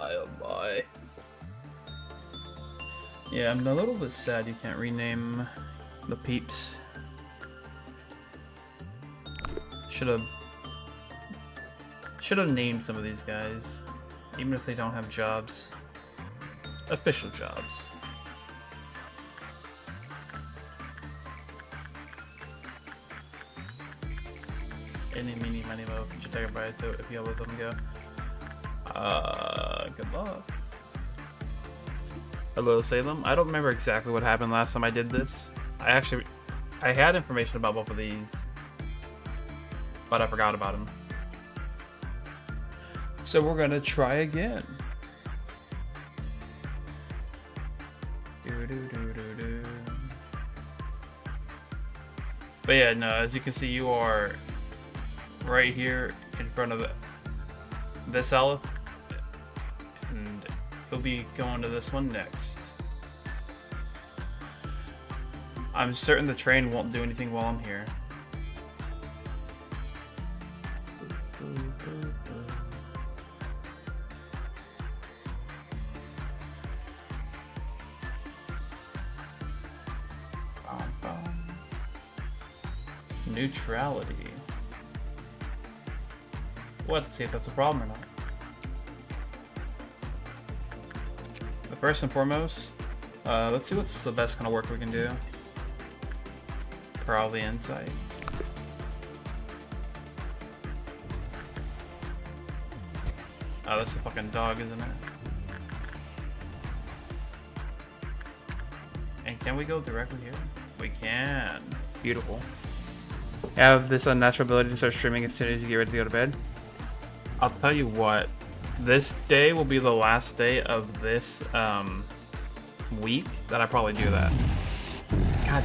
Oh boy. Yeah, I'm a little bit sad you can't rename the peeps. Should have named some of these guys, even if they don't have jobs. Official jobs. Any, meeny, money, mo. You should take a ride to if you let them go. Good luck. Hello, Salem. I don't remember exactly what happened last time I did this. I had information about both of these, but I forgot about them. So we're gonna try again. But yeah, no, as you can see, you are right here in front of this Aleph, and you'll be going to this one next. I'm certain the train won't do anything while I'm here. Neutrality. We'll have to see if that's a problem or not. But first and foremost, let's see what's the best kind of work we can do. Probably insight. Oh, that's a fucking dog, isn't it? And can we go directly here? We can. Beautiful. I have this unnatural ability to start streaming as soon as you get ready to go to bed. I'll tell you what, this day will be the last day of this week that I probably do that. God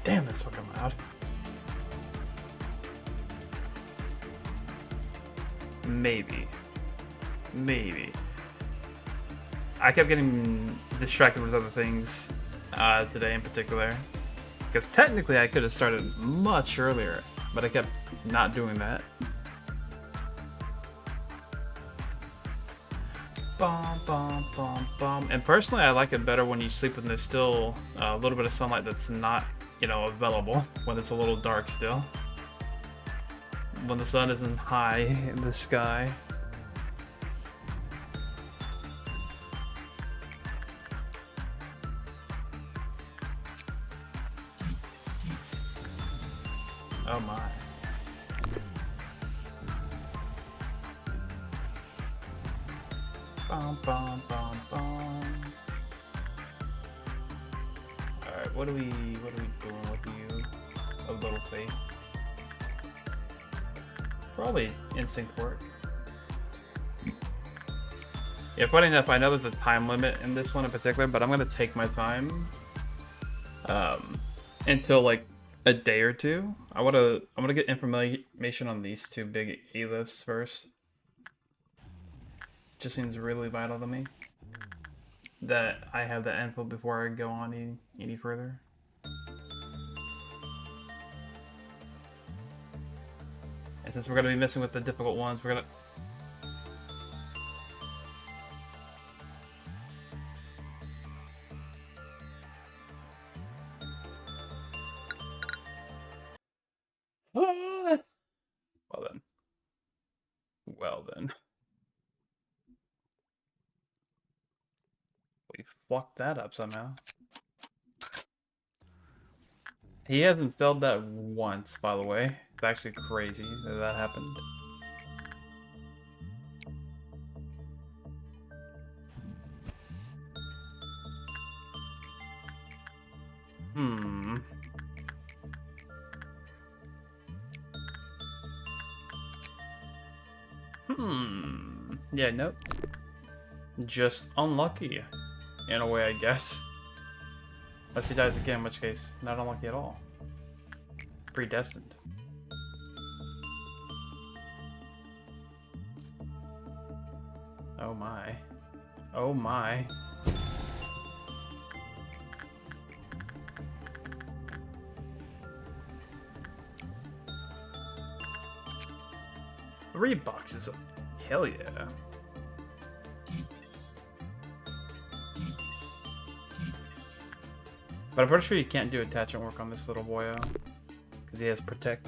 damn, that's fucking loud. Maybe. I kept getting distracted with other things today in particular. Because technically I could have started much earlier, but I kept not doing that. Bum, bum, bum, bum. And personally, I like it better when you sleep when there's still a little bit of sunlight that's not, available. When it's a little dark still. When the sun isn't high in the sky. Oh my. Bum, bum, bum, bum. Alright, what are we doing with you? A little faith. Probably instinct work. Yeah, funny enough, I know there's a time limit in this one in particular, but I'm gonna take my time until like a day or two. I'm gonna get information on these two big A-lifts first. Just seems really vital to me that I have that info before I go on any further. And since we're gonna be messing with the difficult ones, we're gonna Well then. We fucked that up somehow. He hasn't failed that once, by the way. It's actually crazy that happened. Yeah, nope. Just unlucky, in a way, I guess. Unless he dies again, in which case, not unlucky at all. Predestined. Oh my. Oh my. 3 boxes. Hell yeah. But I'm pretty sure you can't do attachment work on this little boyo. Because he has protect.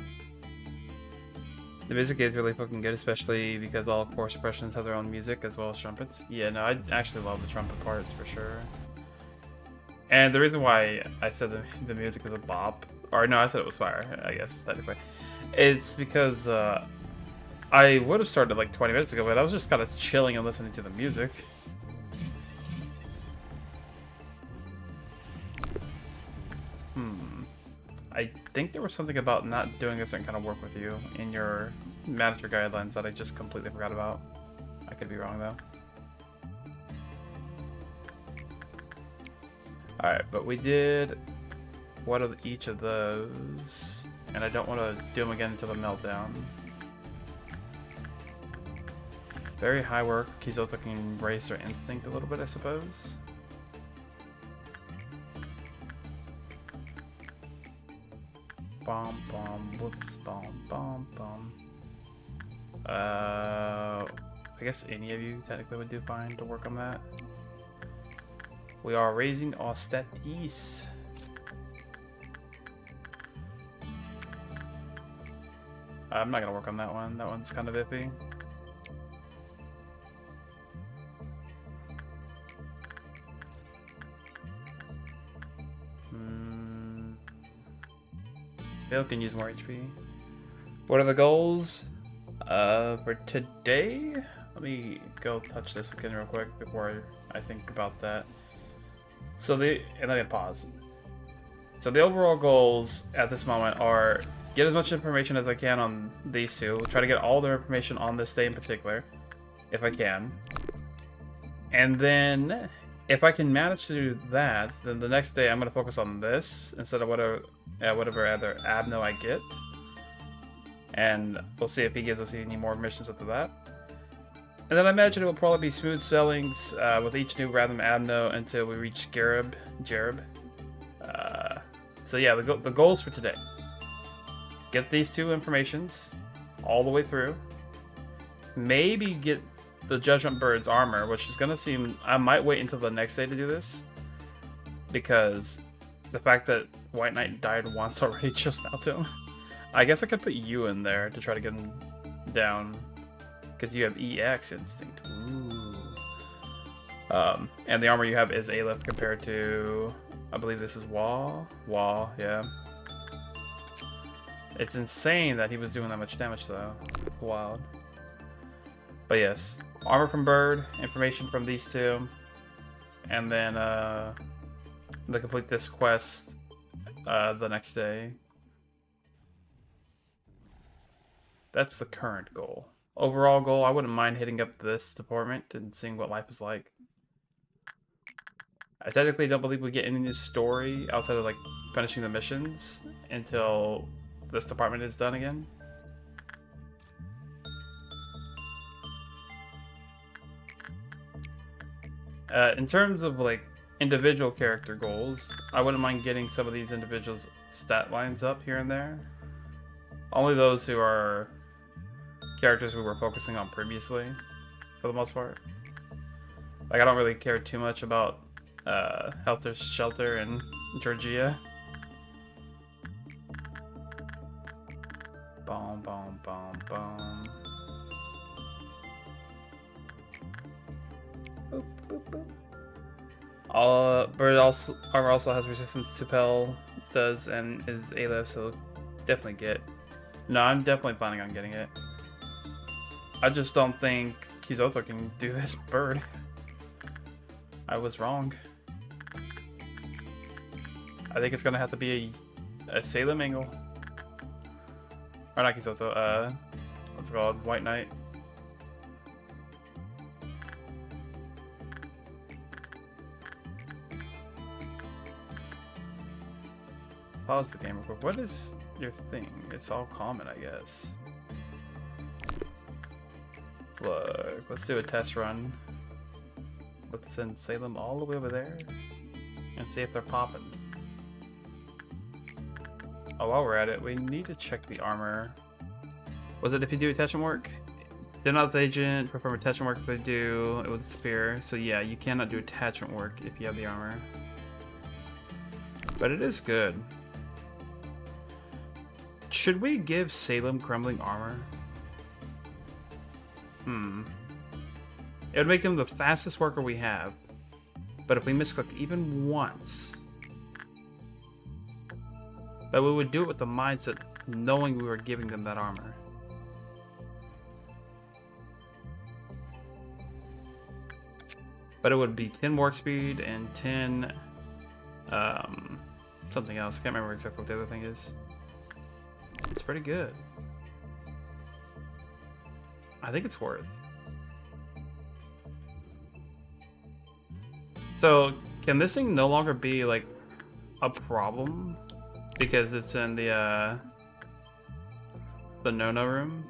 The music is really fucking good, especially because all core suppressions have their own music as well as trumpets. Yeah, no, I actually love the trumpet parts for sure. And the reason why I said the music is a bop, or no, I said it was fire, I guess, technically. It's because I would have started like 20 minutes ago, but I was just kind of chilling and listening to the music. I think there was something about not doing a certain kind of work with you in your manager guidelines that I just completely forgot about. I could be wrong though. Alright, but we did one of each of those, and I don't want to do them again until the meltdown. Very high work. Kizoto can embrace their instinct a little bit, I suppose. Bomb, bomb, whoops, bomb, bomb, bomb. I guess any of you technically would do fine to work on that. We are raising our statis. I'm not gonna work on that one. That one's kind of iffy. Bill can use more HP. What are the goals for today? Let me go touch this again real quick before I think about that. So and let me pause. So the overall goals at this moment are get as much information as I can on these two. Try to get all the information on this day in particular, if I can. And then, if I can manage to do that, then the next day I'm going to focus on this instead of whatever other Abno I get. And we'll see if he gives us any more missions after that. And then I imagine it will probably be smooth sailings with each new random Abno until we reach Jereb. So yeah, the goals for today. Get these two informations all the way through. Maybe get the Judgment Bird's armor, which is going to seem... I might wait until the next day to do this. Because the fact that White Knight died once already just now to him. I guess I could put you in there to try to get him down. Because you have EX Instinct. Ooh. And the armor you have is Aleph compared to... I believe this is Wall. Wall, yeah. It's insane that he was doing that much damage though. Wild. But yes, armor from Bird, information from these two, and then to complete this quest the next day. That's the current goal. Overall goal, I wouldn't mind hitting up this department and seeing what life is like. I technically don't believe we get any new story outside of like finishing the missions until this department is done again. In terms of like individual character goals, I wouldn't mind getting some of these individuals' stat lines up here and there. Only those who are characters we were focusing on previously, for the most part. Like I don't really care too much about Helter Shelter and Georgia. Boom, boom, boom, boom. Boop, boop, boop. Bird armor also has resistance to Pell, does, and is Aleph, so definitely get. No, I'm definitely planning on getting it. I just don't think Kizoto can do this bird. I was wrong. I think it's gonna have to be a Salem angle. Or not Kizoto, what's it called? White Knight. pause the game real quick. What is your thing? It's all common, I guess. Look, let's do a test run. Let's send Salem all the way over there and see if they're popping. Oh, while we're at it, we need to check the armor. Was it if you do attachment work? They're not the agent, perform attachment work if they do it with a spear. So yeah, you cannot do attachment work if you have the armor. But it is good. Should we give Salem crumbling armor? It would make them the fastest worker we have. But if we misclick even once... But we would do it with the mindset knowing we were giving them that armor. But it would be 10 work speed and 10... something else. I can't remember exactly what the other thing is. It's pretty good. I think it's worth. So, can this thing no longer be like a problem because it's in the no-no room,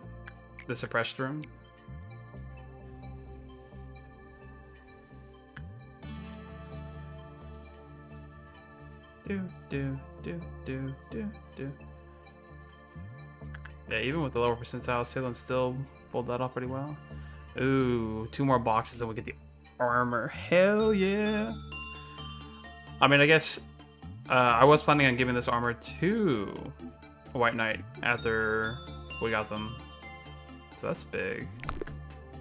the suppressed room? Yeah, even with the lower percentile, Salem still pulled that off pretty well. Ooh, 2 more boxes and we get the armor. Hell yeah! I mean, I guess I was planning on giving this armor to White Knight after we got them. So that's big.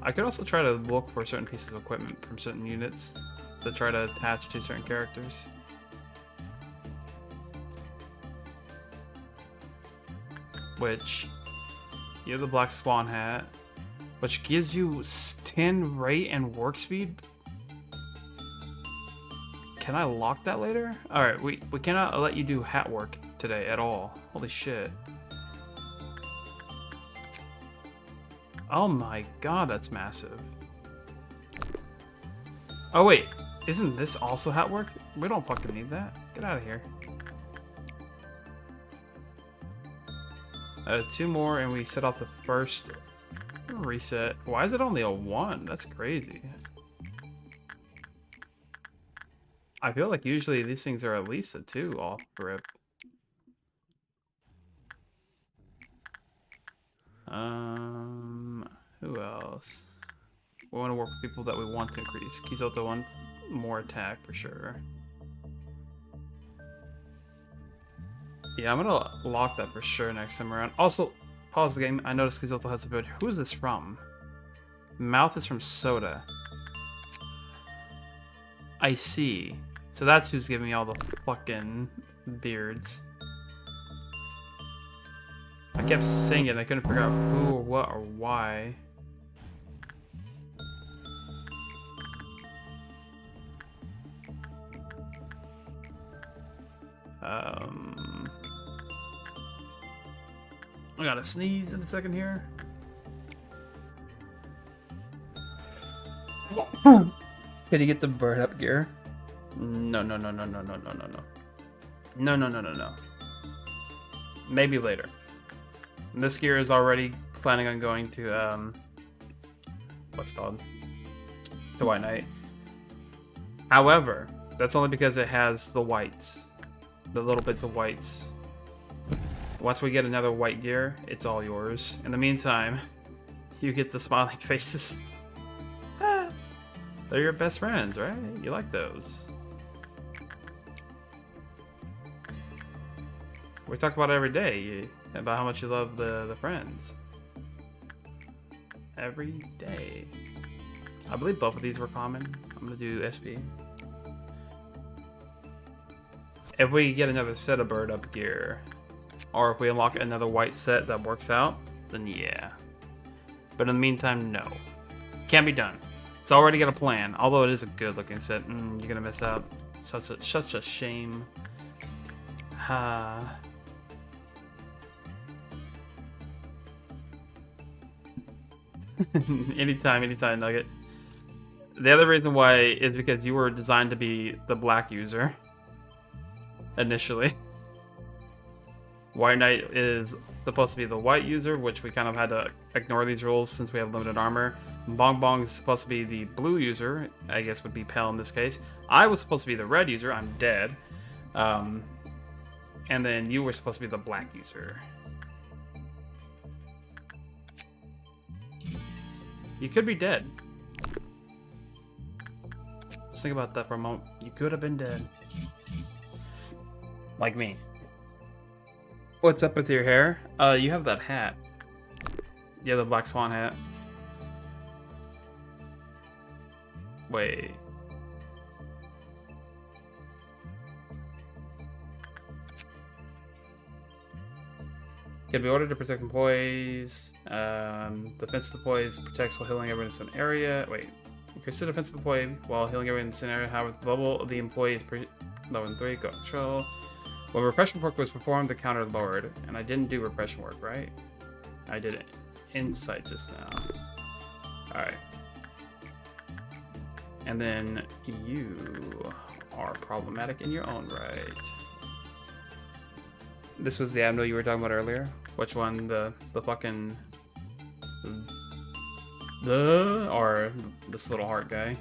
I could also try to look for certain pieces of equipment from certain units to try to attach to certain characters. Which, you have the Black Swan hat, which gives you 10 rate and work speed. Can I lock that later? Alright, we cannot let you do hat work today at all. Holy shit. Oh my god, that's massive. Oh wait, isn't this also hat work? We don't fucking need that. Get out of here. 2 more and we set off the first reset. Why is it only a 1? That's crazy. I feel like usually these things are at least a 2 off rip. Who else? We want to work with people that we want to increase. Kizoto wants more attack for sure. Yeah, I'm gonna lock that for sure next time around. Also, pause the game. I noticed Kizoto has a bit. Who is this from? Mouth is from Soda. I see. So that's who's giving me all the fucking beards. I kept saying it, I couldn't figure out who or what or why. I gotta sneeze in a second here. Did he get the bird up gear? No. No. Maybe later. This gear is already planning on going to, what's it called? To White Knight. However, that's only because it has the whites. The little bits of whites. Once we get another white gear, it's all yours. In the meantime, you get the smiling faces. They're your best friends, right? You like those. We talk about it every day, about how much you love the friends. Every day. I believe both of these were common. I'm gonna do SP. If we get another set of bird up gear, or if we unlock another white set that works out, then yeah. But in the meantime, no. Can't be done. It's already got a plan, although it is a good looking set. You're gonna miss out. Such a shame. Anytime, Nugget. The other reason why is because you were designed to be the black user. Initially. White Knight is supposed to be the white user, which we kind of had to ignore these rules since we have limited armor. Bong Bong is supposed to be the blue user, I guess would be Pell in this case. I was supposed to be the red user, I'm dead. And then you were supposed to be the black user. You could be dead. Just think about that for a moment. You could have been dead. Like me. What's up with your hair? You have that hat. You have the Black Swan hat. Wait. Can be ordered to protect employees. Defensive employees protects while healing everyone in an area. Wait. Increase the defensive employee while healing everyone in an area. However, the level of the employee is level 3. Go control. When repression work was performed, the counter lowered. And I didn't do repression work, right? I did it. Insight just now. Alright. And then you are problematic in your own right. This was the admiral you were talking about earlier? Which one? The fucking... or this little heart guy?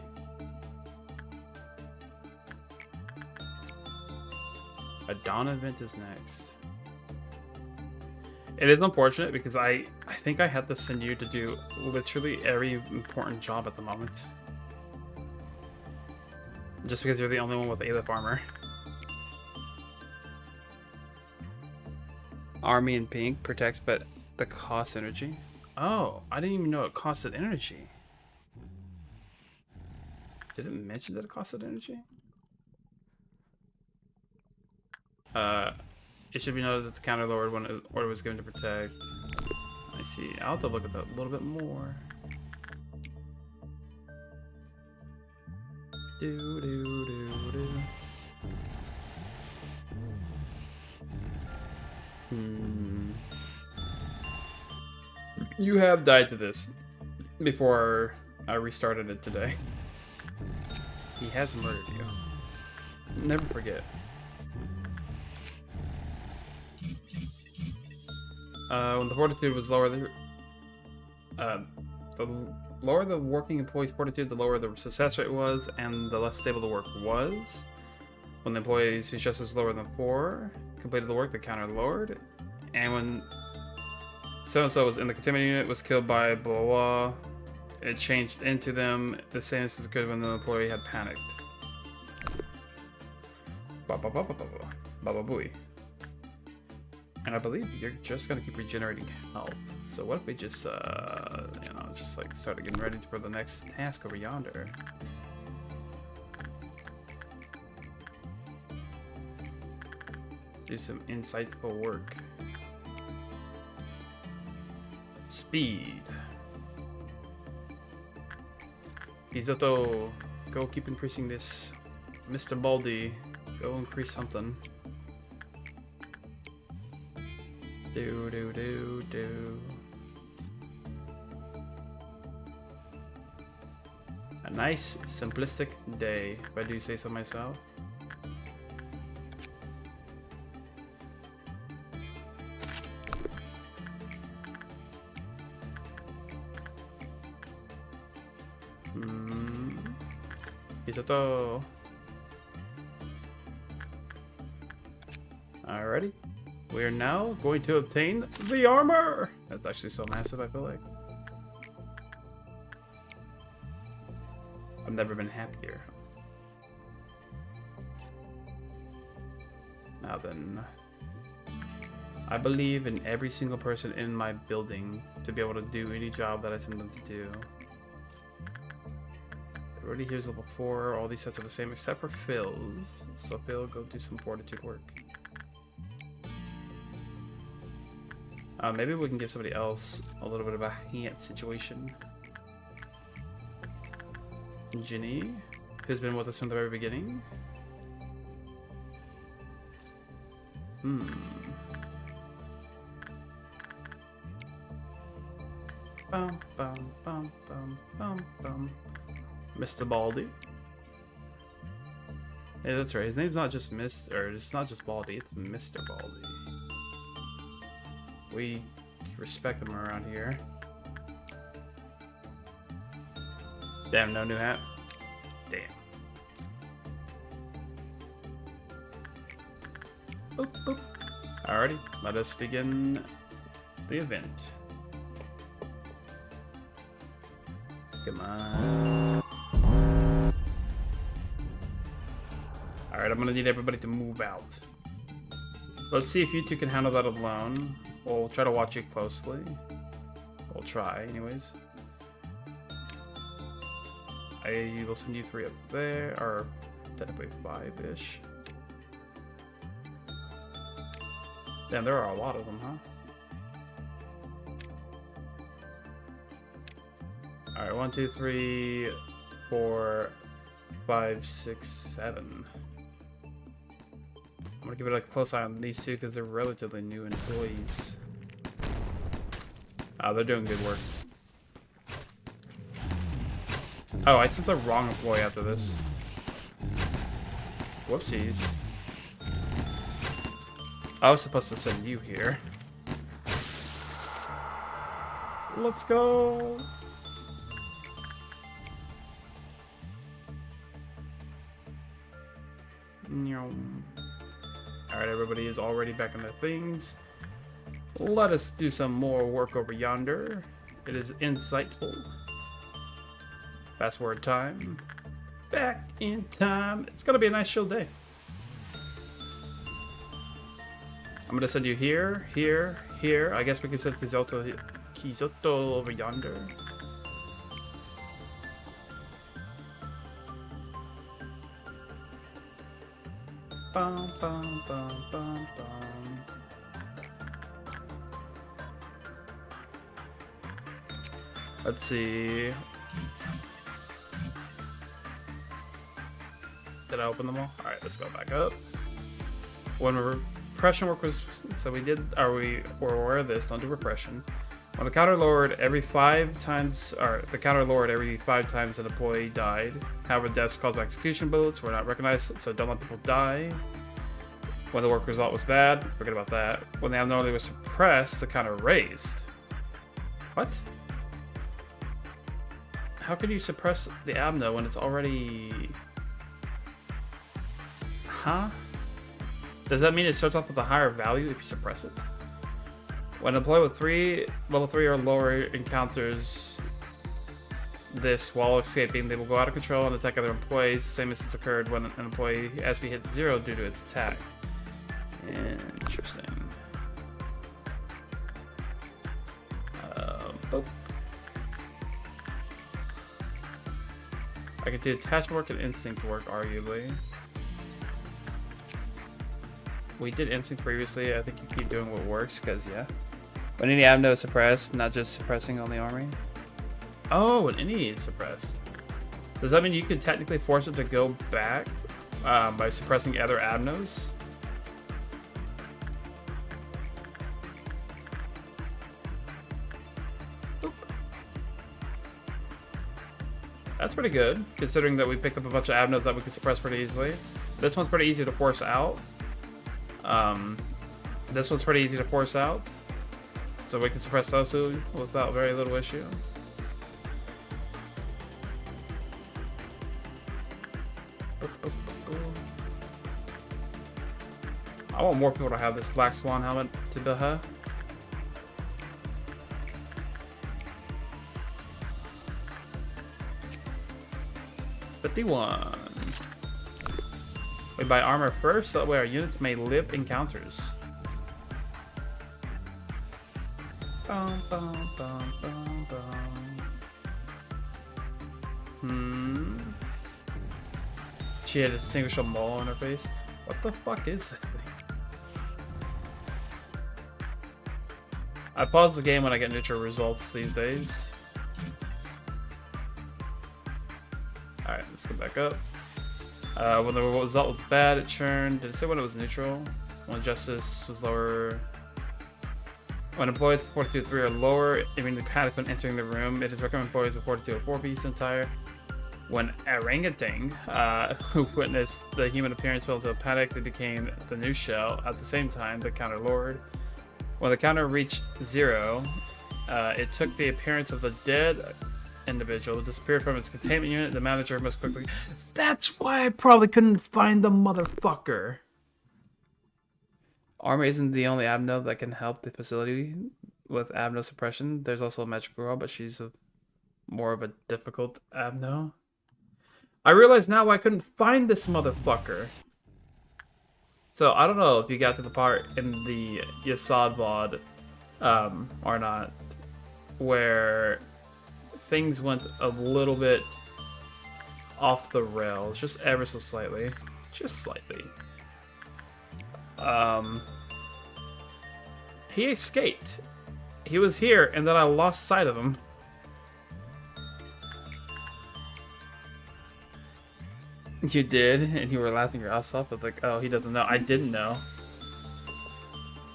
A Dawn event is next. It is unfortunate because I think I had to send you to do literally every important job at the moment. Just because you're the only one with Aleph armor. Army in pink protects, but the cost energy. Oh, I didn't even know it costed energy. Did it mention that it costed energy? It should be noted that the counter lowered when an order was given to protect. I see. I'll have to look at that a little bit more. You have died to this before I restarted it today. He has murdered you. Never forget. When the fortitude was lower, the lower the working employee's fortitude, the lower the success rate was, and the less stable the work was. When the employee's success was lower than 4, completed the work, the counter lowered. And when so-and-so was in the containment unit, was killed by blah blah, it changed into them. The same as occurred when the employee had panicked. Ba ba ba ba ba ba ba ba booey. And I believe you're just gonna keep regenerating health. So what if we just, you know, just like start getting ready for the next task over yonder? Let's do some insightful work. Speed. Isoto, go keep increasing this. Mr. Baldi, go increase something. Do. A nice, simplistic day, if I do say so myself. Isoto. Alrighty. We are now going to obtain the armor! That's actually so massive, I feel like. I've never been happier. Now then, I believe in every single person in my building to be able to do any job that I send them to do. Everybody here's level 4, all these sets are the same except for Phil's. So Phil, go do some fortitude work. Maybe we can give somebody else a little bit of a hint situation. Ginny, who's been with us from the very beginning. Bum, bum, bum, bum, bum, bum. Mr. Baldi. Yeah, that's right. His name's not just Mr. Or it's not just Baldi. It's Mr. Baldi. We respect them around here. Damn, no new hat. Damn. Boop, boop. Alrighty, let us begin the event. Come on. Alright, I'm gonna need everybody to move out. Let's see if you two can handle that alone. We'll try to watch you closely. We'll try, anyways. I will send you 3 up there, or technically 5-ish. Damn, there are a lot of them, huh? Alright, 1, 2, 3, 4, 5, 6, 7. I'm gonna give it a close eye on these two because they're relatively new employees. They're doing good work. Oh, I sent the wrong employee after this. Whoopsies. I was supposed to send you here. Let's go! Alright, everybody is already back in their things. Let us do some more work over yonder. It is insightful. Fast forward time. Back in time. It's gonna be a nice chill day. I'm gonna send you here, here, here. I guess we can send Kizoto over yonder. Bum, bum, bum, bum, bum. Let's see. Did I open them all? Alright, let's go back up. When repression work was, so we did, were aware of this, don't do repression. When the counter lowered every 5 times, or the counter lowered every 5 times an employee died. However, deaths caused by execution bullets were not recognized, so don't let people die. When the work result was bad, forget about that. When the abnormality was suppressed, the counter raised. What? How could you suppress the abno when it's already... Huh? Does that mean it starts off with a higher value if you suppress it? When an employee with level 3 or lower encounters this while escaping, they will go out of control and attack other employees. The same instance occurred when an employee SP hits 0 due to its attack. Interesting. I could do attachment work and instinct work, arguably. We did instinct previously. I think you keep doing what works, because, yeah. When any abno is suppressed, not just suppressing on the army. Oh, when any is suppressed. Does that mean you can technically force it to go back by suppressing other abnos? Oop. That's pretty good, considering that we picked up a bunch of abnos that we can suppress pretty easily. This one's pretty easy to force out. This one's pretty easy to force out. So we can suppress those two without very little issue. I want more people to have this Black Swan helmet to Baha. $51. We buy armor first, so that way our units may live encounters. Bum, bum, bum, bum, bum. She had a distinguishable mole on her face. What the fuck is this thing? I pause the game when I get neutral results these days. Alright, let's go back up. When the result was bad, it churned. Did it say when it was neutral? When justice was lower. When employees with 42 3 or lower, immediately panic when entering the room. It is recommended employees with 42 or 4 be entire. When orangutan, who witnessed the human appearance fell into a panic, they became the new shell. At the same time, the counter lowered. When the counter reached 0, it took the appearance of the dead individual that disappeared from its containment unit. The manager must quickly... That's why I probably couldn't find the motherfucker. Armor isn't the only Abno that can help the facility with Abno suppression. There's also a magic girl, but she's more of a difficult Abno. I realize now why I couldn't find this motherfucker. So I don't know if you got to the part in the Yasad VOD or not, where things went a little bit off the rails, just ever so slightly. Just slightly. He escaped. He was here, and then I lost sight of him. You did, and you were laughing your ass off. I was like, oh, he doesn't know. I didn't know.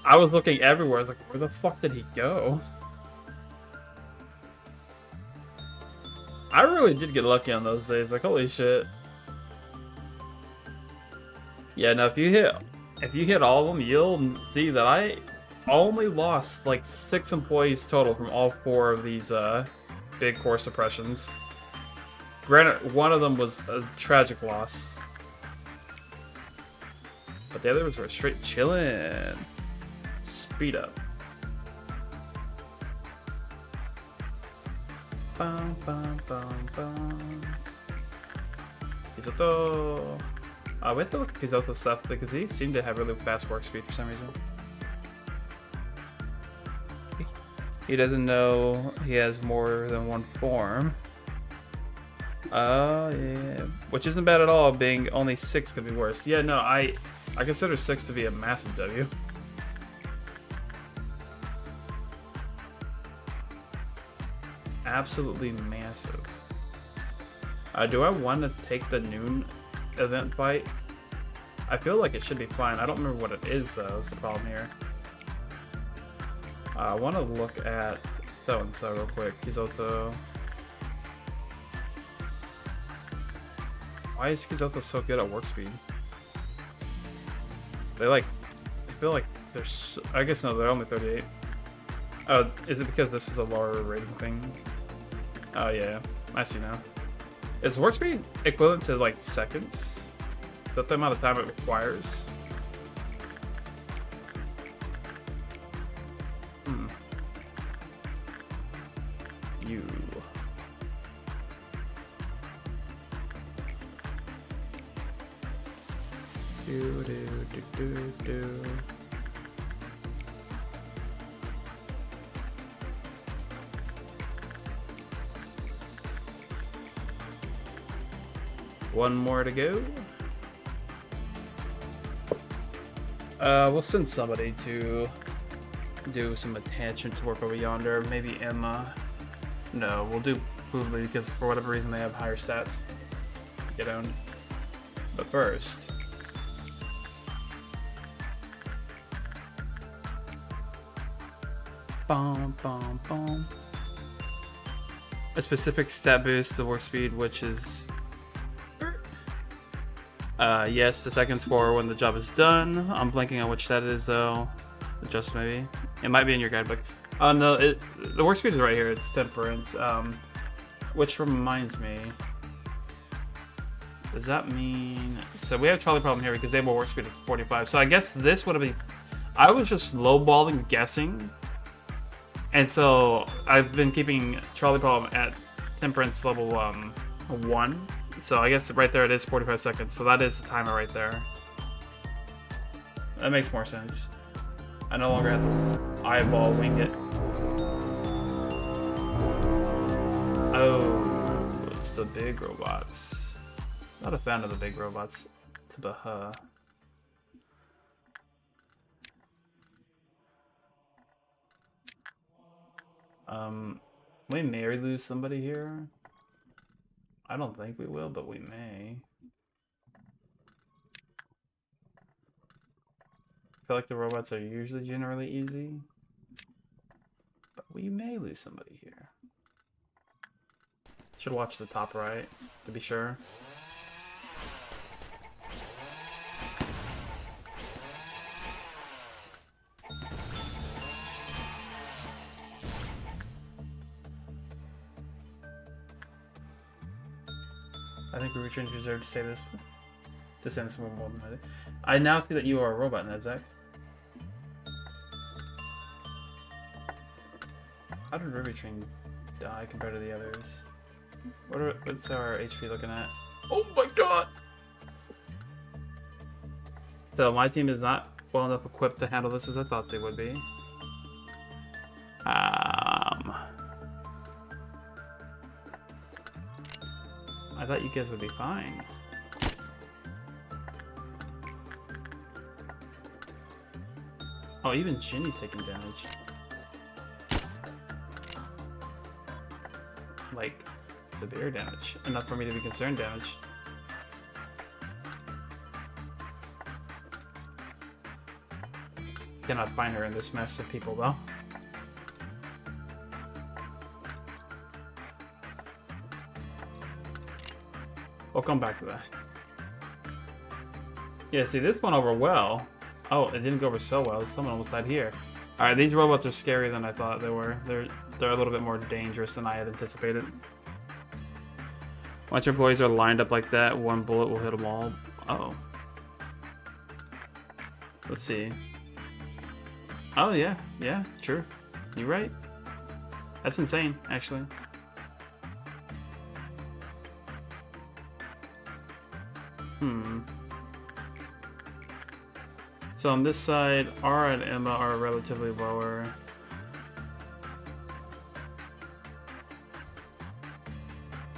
I was looking everywhere. I was like, where the fuck did he go? I really did get lucky on those days. Like, holy shit. Yeah, no, if you hit all of them, you'll see that I only lost like 6 employees total from all 4 of these big core suppressions. Granted, one of them was a tragic loss, but the others were straight chilling. Speed up. Bum, bum, bum, bum. Kizoto. We have to look at Kizoto's stuff because he seemed to have really fast work speed for some reason. He doesn't know he has more than one form. Yeah. Which isn't bad at all, being only 6 could be worse. Yeah, no, I consider 6 to be a massive W. Absolutely massive. Do I want to take the noon event fight? I feel like it should be fine. I don't remember what it is, though. That's the problem here. I want to look at so-and-so real quick. Kizoto. Why is Kizoto so good at work speed? They like... I feel like they're... I guess no, they're only 38. Oh, is it because this is a lower rating thing? Oh yeah, I see now. Is work speed equivalent to like seconds? Is that the amount of time it requires? You. Do do do do do. One more to go. We'll send somebody to do some attention to work over yonder. Maybe Emma. No, we'll do Boobly because for whatever reason they have higher stats. Get owned. But first. Bum, bum, bum. A specific stat boost to work speed, which is... yes, the second score when the job is done. I'm blanking on which stat it is, though. Just maybe. It might be in your guidebook. No, the work speed is right here. It's Temperance. Which reminds me... Does that mean... So we have trolley problem here because they have a work speed of 45. So I guess this would have been... I was just lowballing guessing. And so I've been keeping trolley problem at Temperance level 1. So I guess right there it is 45 seconds. So that is the timer right there. That makes more sense. I no longer have to eyeball wing it. Oh, it's the big robots. Not a fan of the big robots. Tabaha. We may lose somebody here. I don't think we will, but we may. I feel like the robots are usually generally easy. But we may lose somebody here. Should watch the top right, to be sure. think we returned deserve to say this. To send someone more than I did. I now see that you are a robot, Nezak. How did Ruby Train die compared to the others? What's our HP looking at? Oh my god! So my team is not well enough equipped to handle this as I thought they would be. I thought you guys would be fine. Oh, even Ginny's taking damage. Like, severe damage. Enough for me to be concerned damage. Cannot find her in this mess of people, though. We'll come back to that. Yeah, see, this went over well. Oh, it didn't go over so well. Someone almost died here. Alright, these robots are scarier than I thought they were. They're a little bit more dangerous than I had anticipated. Once your employees are lined up like that, one bullet will hit them all. Uh-oh. Let's see. Oh, yeah. Yeah, true. You're right. That's insane, actually. So on this side, Ara and Emma are relatively lower.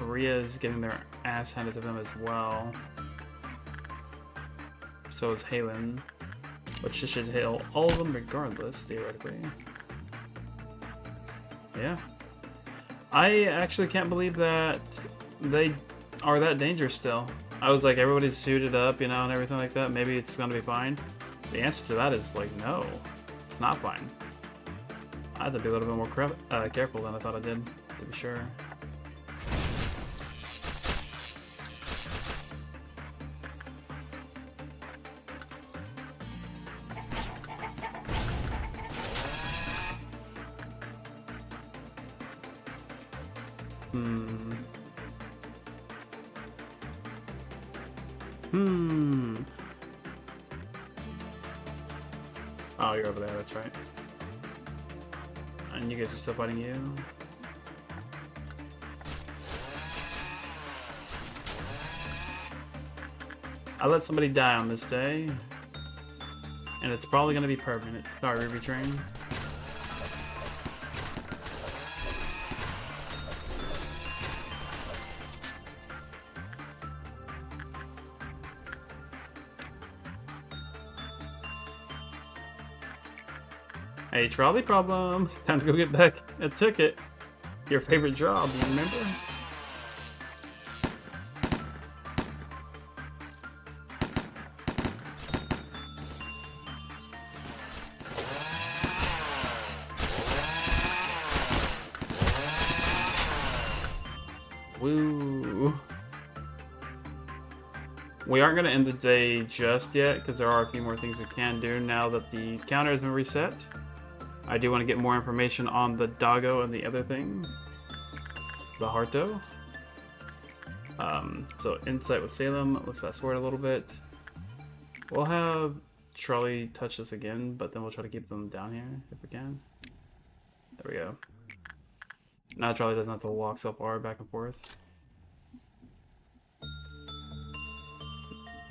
Maria is getting their ass handed to them as well. So is Halen, which should hit all of them regardless, theoretically. Yeah. I actually can't believe that they are that dangerous still. I was like, everybody's suited up, you know, and everything like that. Maybe it's gonna be fine. The answer to that is like, no, it's not fine. I had to be a little bit more careful than I thought I did, to be sure. Oh, you're over there, that's right. And you guys are still fighting you. I let somebody die on this day. And it's probably gonna be permanent. Sorry, Ruby Train. Hey, trolley problem. Time to go get back a ticket. Your favorite job, you remember? Woo. We aren't going to end the day just yet because there are a few more things we can do now that the counter has been reset. I do want to get more information on the doggo and the other thing, the Harto. So insight with Salem. Let's fast forward a little bit. We'll have Trolley touch this again, but then we'll try to keep them down here if we can. There we go. Now Trolley doesn't have to walk so far back and forth.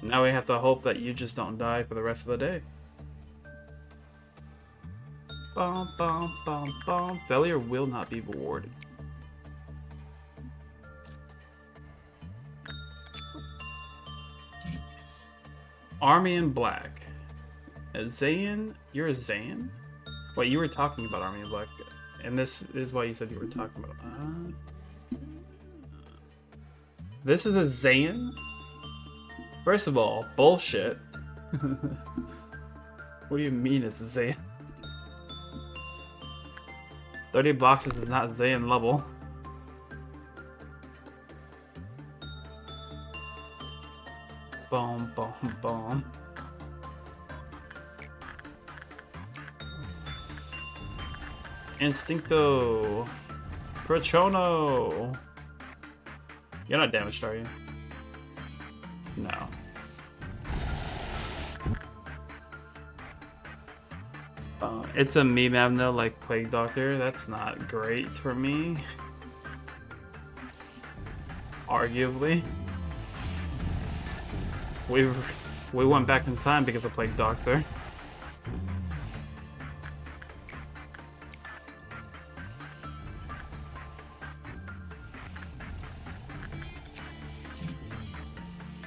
Now we have to hope that you just don't die for the rest of the day. Bum, bum, bum, bum. Failure will not be rewarded. Army in Black. Zayn? You're a Zayn? Wait, you were talking about Army in Black. And this is why you said you were talking about... This is a Zayn? First of all, bullshit. What do you mean it's a Zayn? 30 boxes is not Zayn level. Boom, boom, boom. Instincto. Prochono. You're not damaged, are you? No. It's a meme Abno like Plague Doctor. That's not great for me. Arguably. We went back in time because of Plague Doctor.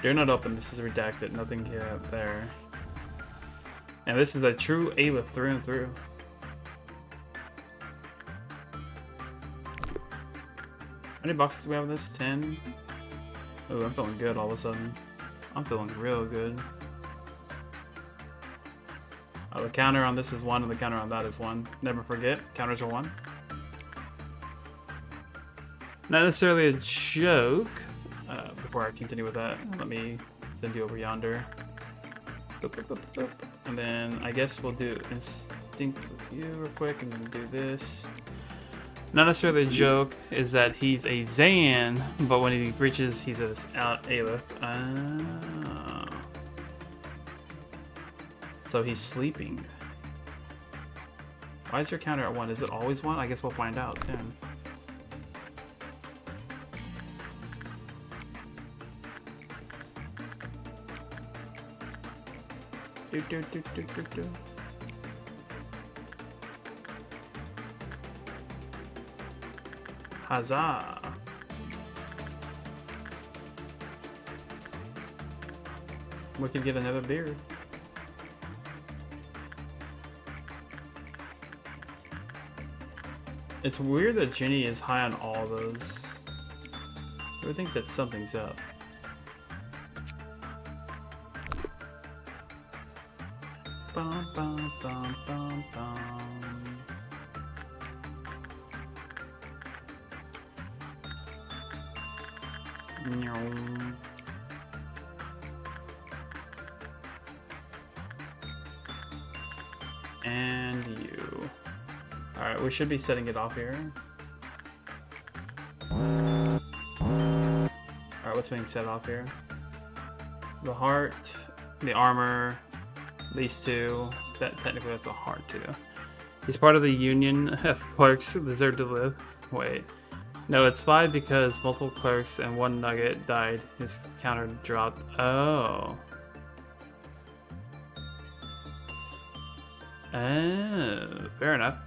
You're not open. This is redacted. Nothing here there. And this is a true Aleph through and through. How many boxes do we have of this? 10? Oh, I'm feeling good all of a sudden. I'm feeling real good. The counter on this is 1 and the counter on that is 1. Never forget, counters are 1. Not necessarily a joke. Before I continue with that, let me send you over yonder. Boop, boop, boop, boop. And then I guess we'll do instinct with you real quick and then do this. Not necessarily a joke is that he's a Zayan, but when he reaches, he's a Aleph. So he's sleeping. Why is your counter at 1? Is it always 1? I guess we'll find out then. Huzzah! We could get another beer. It's weird that Ginny is high on all those. I would think that something's up. Bum, bum, bum, bum, bum. And you. Alright, we should be setting it off here. Alright, what's being set off here? The heart, the armor, these two. Technically that's a heart too. He's part of the union of clerks deserve to live. Wait. No, it's 5 because multiple clerks and 1 nugget died. His counter dropped. Oh. Oh, fair enough.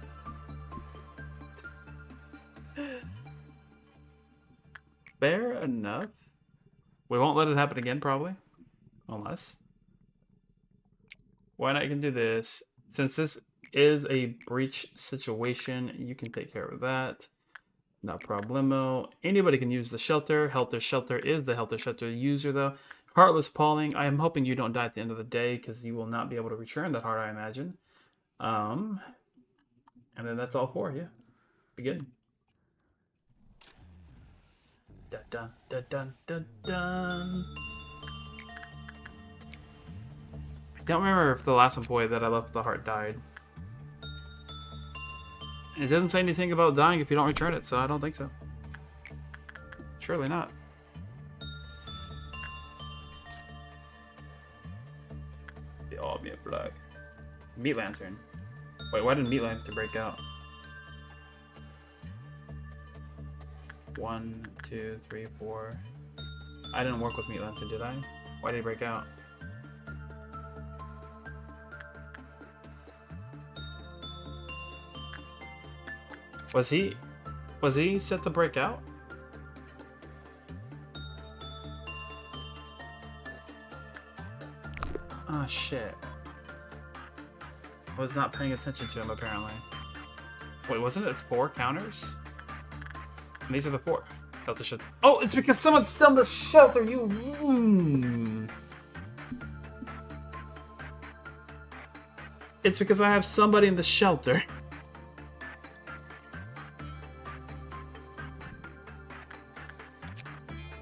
Fair enough. We won't let it happen again, probably. Unless. Why not? You can do this. Since this is a breach situation, you can take care of that. No problemo. Anybody can use the shelter. Helter Shelter is the Helter Shelter user, though. Heartless Pauling. I am hoping you don't die at the end of the day, because you will not be able to return that heart, I imagine. And then that's all 4, yeah. Begin. Dun dun dun dun dun dun. I don't remember if the last employee that I left the heart died. It doesn't say anything about dying if you don't return it, so I don't think so. Surely not. They all be black. Meat Lantern. Wait, why did Meat Lantern break out? 1, 2, 3, 4. I didn't work with Meat Lantern, did I? Why did he break out? Was he set to break out? Oh shit. I was not paying attention to him apparently. Wait, wasn't it 4 counters? And these are the 4. Shelter, shelter. Oh, it's because someone's still in the shelter, you... It's because I have somebody in the shelter.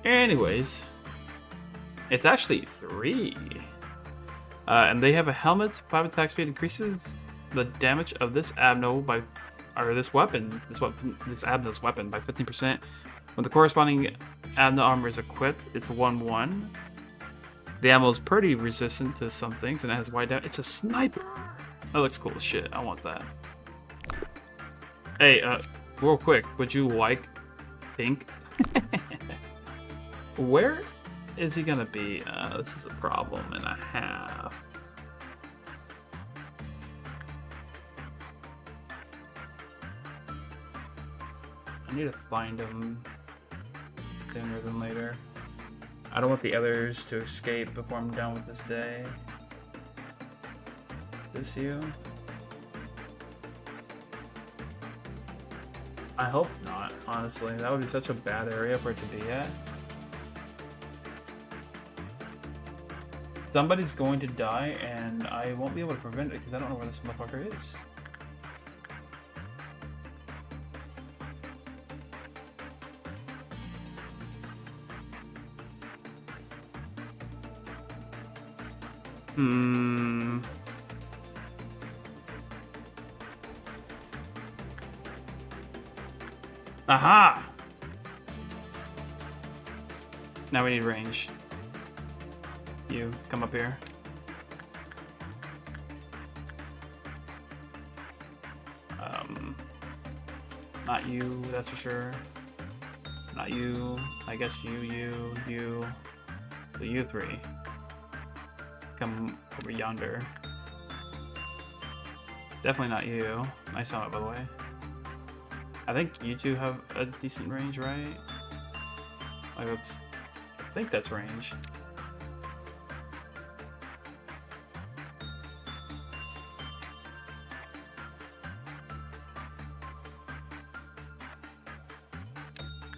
Anyways, it's actually 3. And they have a helmet. 5 attack speed increases the damage of this Abno by, or this Abno's weapon by 15%. When the corresponding Abno armor is equipped, it's 1/1. The ammo's pretty resistant to some things, and it has wide down. It's a sniper. That looks cool as shit. I want that. Hey, real quick, would you like pink? Where is he gonna be? This is a problem and a half. I need to find him sooner than later. I don't want the others to escape before I'm done with this day. Is this you? I hope not, honestly. That would be such a bad area for it to be at. Somebody's going to die, and I won't be able to prevent it because I don't know where this motherfucker is. Aha! Now we need range. You, come up here. Not you, that's for sure. Not you. I guess you. So you three. Come over yonder. Definitely not you. Nice helmet, by the way. I think you two have a decent range, right? Like I think that's range.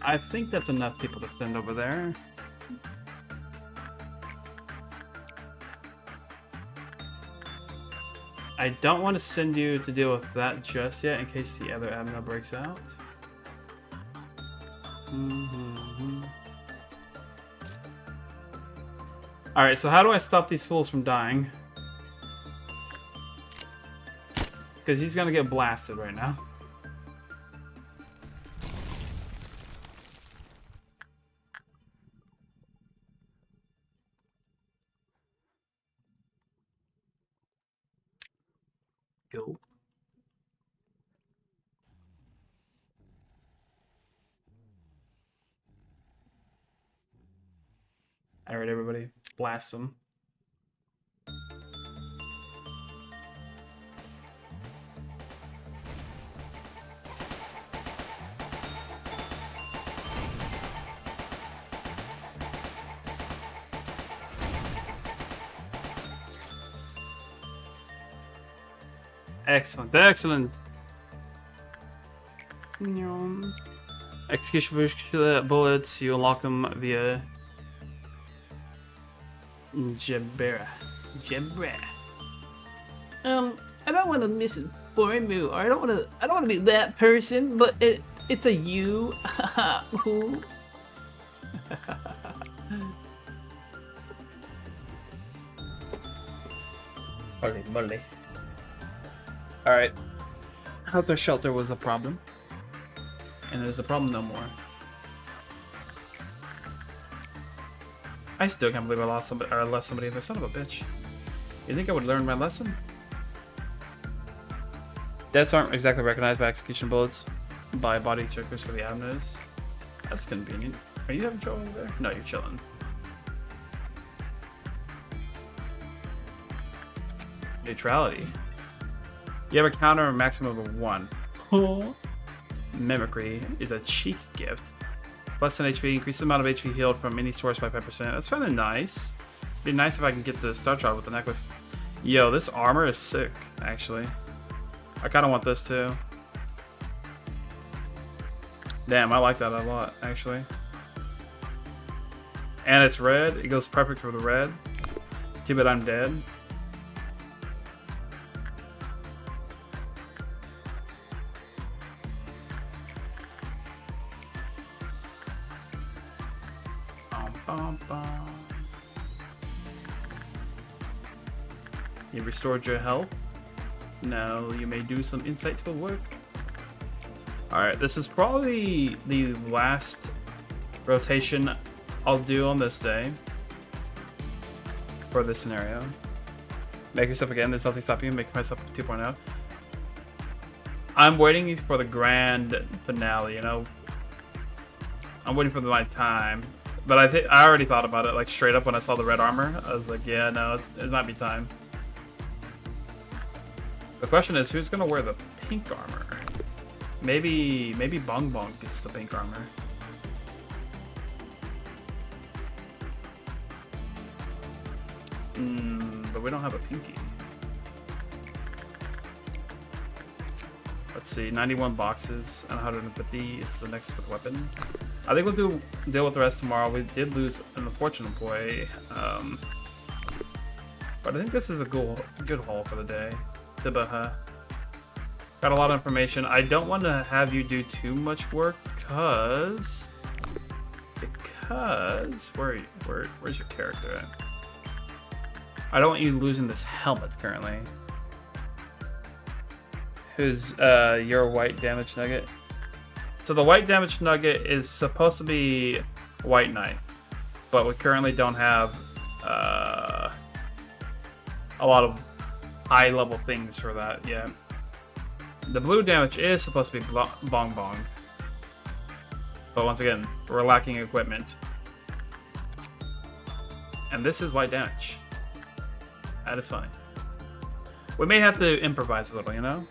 I think that's enough people to send over there. I don't want to send you to deal with that just yet in case the other admiral breaks out. Alright, so how do I stop these fools from dying? Because he's gonna get blasted right now. Go. Alright, everybody, blast them. Excellent, excellent. Execution bullets, you unlock them via Jebera. I don't want to misinform you, or I don't want to be that person, but it's a you. Who? Holy moly. Alright. I thought the shelter was a problem. And it is a problem no more. I still can't believe I lost somebody, or left somebody in there. Son of a bitch. You think I would learn my lesson? Deaths aren't exactly recognized by execution bullets by body checkers for the avenues. That's convenient. Are you having trouble over there? No, you're chilling. Neutrality. You have a counter a maximum of 1. Oh. Mimicry is a cheek gift. Plus 10 HP, increase the amount of HP healed from any source by 5%. That's kind of nice. Be nice if I can get the Star Child with the necklace. Yo, this armor is sick, actually. I kind of want this too. Damn, I like that a lot, actually. And it's red. It goes perfect for the red. Too bad I'm dead. You restored your health. Now you may do some insightful work. Alright, this is probably the last rotation I'll do on this day. for this scenario. Make yourself again. There's nothing stopping you. Make myself 2.0. I'm waiting for the grand finale, you know? I'm waiting for my time. But I already thought about it, like, straight up when I saw the red armor. I was like, yeah, no, it might be time. The question is, who's gonna wear the pink armor? Maybe Bong Bong gets the pink armor. But we don't have a pinky. Let's see, 91 boxes and 150 is the next with weapon. I think we'll deal with the rest tomorrow. We did lose an unfortunate boy, but I think this is a good haul for the day. Tibaha. Got a lot of information. I don't want to have you do too much work because where's your character at? I don't want you losing this helmet currently. Who's your white damage nugget? So the white damage nugget is supposed to be White Knight, but we currently don't have a lot of high level things for that yet. The blue damage is supposed to be Bong Bong, but once again, we're lacking equipment. And this is white damage. That is funny. We may have to improvise a little, you know?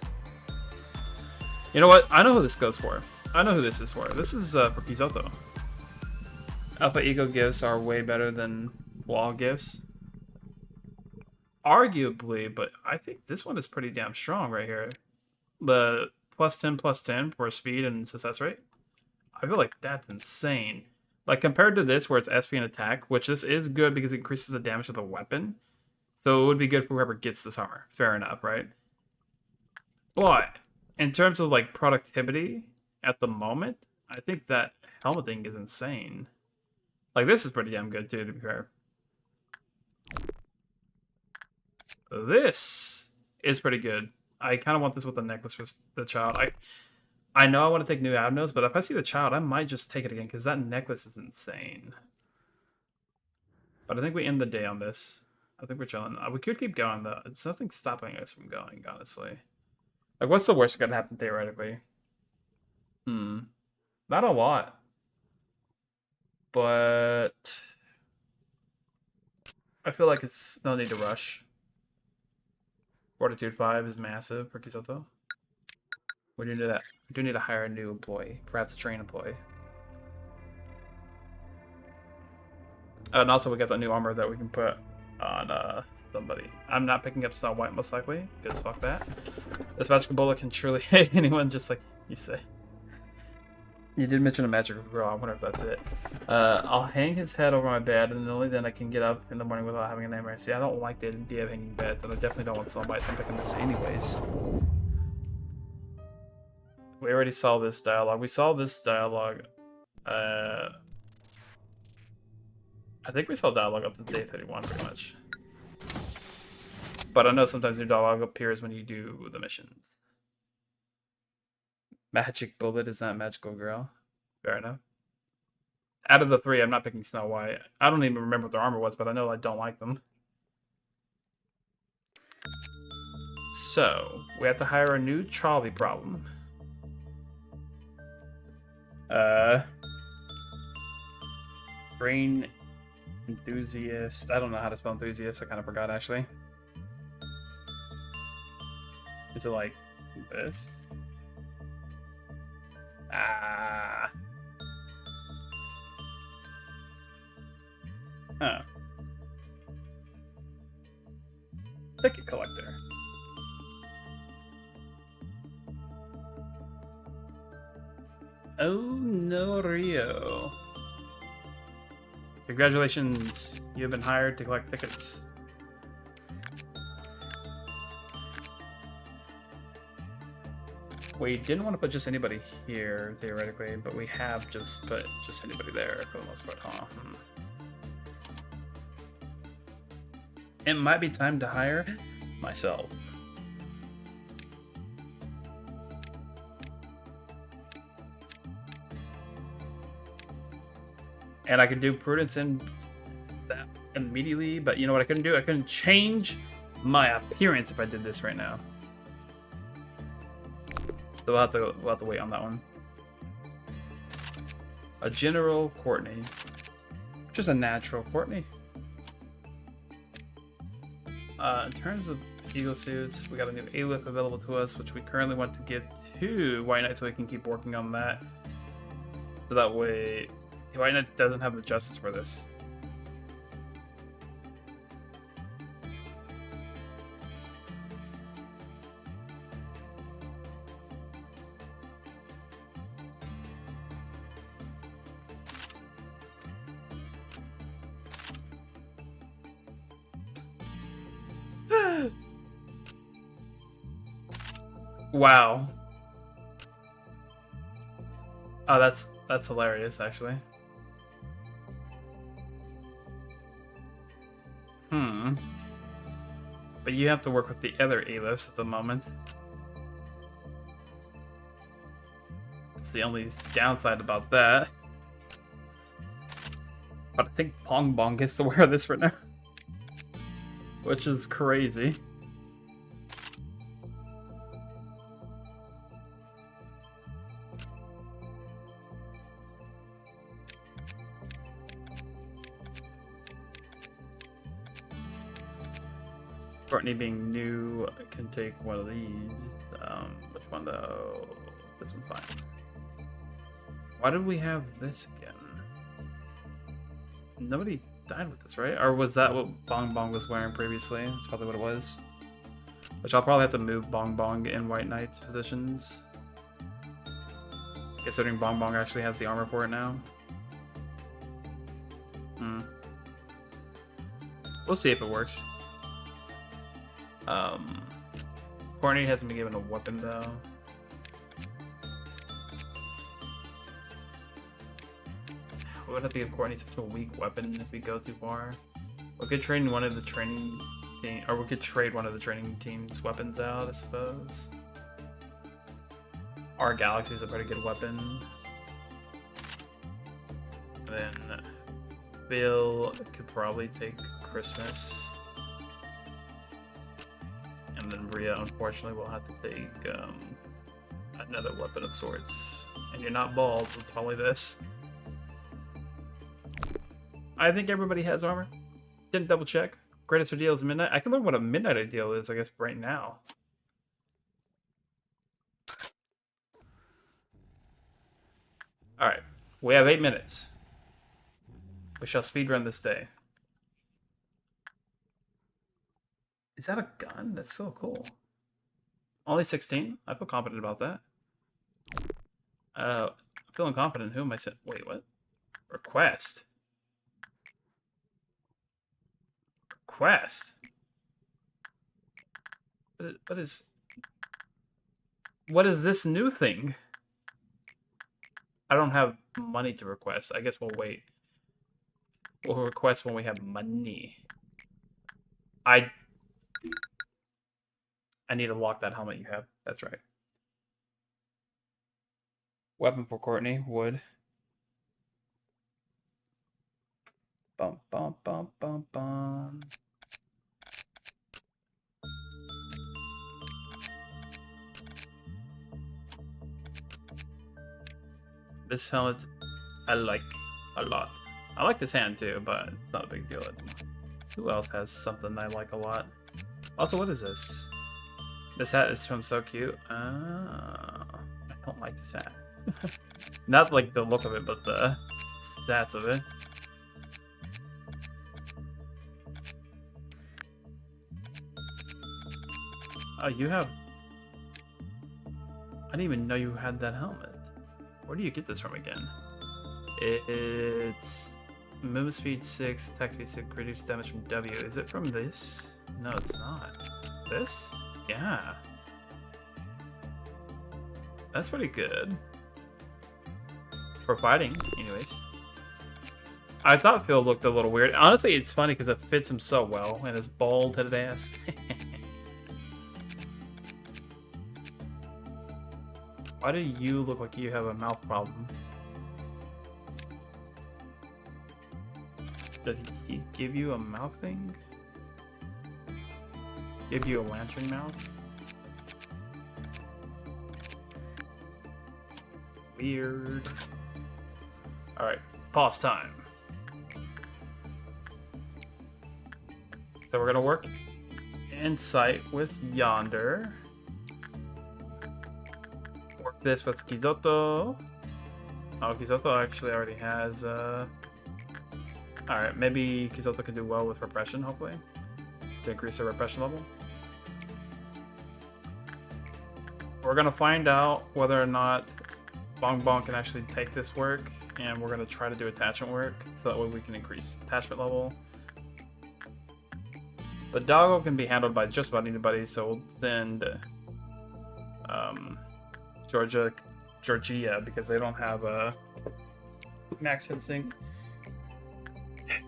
You know what? I know who this goes for. I know who this is for. This is for Kizoto. Alpha Ego gifts are way better than wall gifts. Arguably, but I think this one is pretty damn strong right here. The +10/+10 for speed and success rate. I feel like that's insane. Like, compared to this, where it's SP and attack, which this is good because it increases the damage of the weapon. So it would be good for whoever gets this armor. Fair enough, right? But in terms of like productivity at the moment, I think that helmet thing is insane. Like, this is pretty damn good too, to be fair. This is pretty good. I kind of want this with the necklace for the child. I know I want to take new avenues, but if I see the child, I might just take it again because that necklace is insane. But I think we end the day on this. I think we're chilling. We could keep going, though. It's nothing stopping us from going, honestly. Like, what's the worst that could happen, theoretically? Not a lot. But I feel like it's no need to rush. Fortitude 5 is massive for Kizoto. We do need that. We do need to hire a new employee. Perhaps a trained employee. And also we got the new armor that we can put on somebody. I'm not picking up Snow White most likely, because fuck that. This magical bullet can truly hit anyone, just like you say. You did mention a magical girl. I wonder if that's it. I'll hang his head over my bed, and only then I can get up in the morning without having a nightmare. See, I don't like the idea of hanging beds, and I definitely don't want Snow White, so I'm picking this anyways. We already saw this dialogue. We saw this dialogue. I think we saw dialogue up to day 31, pretty much. But I know sometimes new dialogue appears when you do the missions. Magic bullet is not magical girl. Fair enough. Out of the three, I'm not picking Snow White. I don't even remember what their armor was, but I know I don't like them. So, we have to hire a new trolley problem. Brain enthusiast. I don't know how to spell enthusiast. I kind of forgot, actually. Is it like this? Huh. Ticket collector. Oh no, Rio. Congratulations, you have been hired to collect tickets. We didn't want to put just anybody here, theoretically, but we have just put just anybody there for the most part. Oh, It might be time to hire myself. And I can do prudence in that immediately, but you know what I couldn't do? I couldn't change my appearance if I did this right now. So we'll have to wait on that one. A General Courtney. Just a natural Courtney. In terms of Eagle suits, we got a new A-Lift available to us, which we currently want to give to White Knight so we can keep working on that. So that way, White Knight doesn't have the justice for this. Wow. Oh, that's hilarious, actually. But you have to work with the other A-Lifts at the moment. That's the only downside about that. But I think Pong Bong gets to wear this right now. Which is crazy. Courtney being new can take one of these. Which one though? This one's fine. Why did we have this again? Nobody died with this, right? Or was that what Bong Bong was wearing previously? That's probably what it was. Which I'll probably have to move Bong Bong in White Knight's positions. Considering Bong Bong actually has the armor for it now. We'll see if it works. Courtney hasn't been given a weapon though. We would have to give Courtney such a weak weapon if we go too far. We could train one of the training team, or we could trade one of the training team's weapons out, I suppose. Our Galaxy's a pretty good weapon. And then Bill could probably take Christmas. And then Rhea, unfortunately, will have to take another weapon of sorts. And you're not bald, so it's probably this. I think everybody has armor. Didn't double check. Greatest ideal is midnight. I can learn what a midnight ideal is, I guess, right now. Alright. We have 8 minutes. We shall speedrun this day. Is that a gun? That's so cool. Only 16? I feel confident about that. Feeling confident. Who am I saying? Wait, what? Request. Request. What is this new thing? I don't have money to request. I guess we'll wait. We'll request when we have money. I need to lock that helmet you have. That's right. Weapon for Courtney, wood. Bum, bum, bum, bum, bum. This helmet I like a lot. I like this hand too, but it's not a big deal anymore. Who else has something I like a lot? Also, what is this? This hat is from So Cute. I don't like this hat. Not like the look of it, but the stats of it. Oh, you have... I didn't even know you had that helmet. Where do you get this from again? It's... Movement speed 6, attack speed 6, reduce damage from W. Is it from this? No, it's not. This? Yeah. That's pretty good. For fighting, anyways. I thought Phil looked a little weird. Honestly, it's funny because it fits him so well and his bald-headed ass. Why do you look like you have a mouth problem? Did he give you a mouth thing? Give you a lantern mouth? Weird. Alright, pause time. So we're gonna work Insight with Yonder. Work this with Kizoto. Oh, Kizoto actually already has, Alright, maybe Kizoto can do well with Repression, hopefully, to increase the Repression level. We're gonna find out whether or not Bong Bong can actually take this work, and we're gonna try to do attachment work, so that way we can increase attachment level. The doggo can be handled by just about anybody, so we'll send Georgia, because they don't have a max instinct.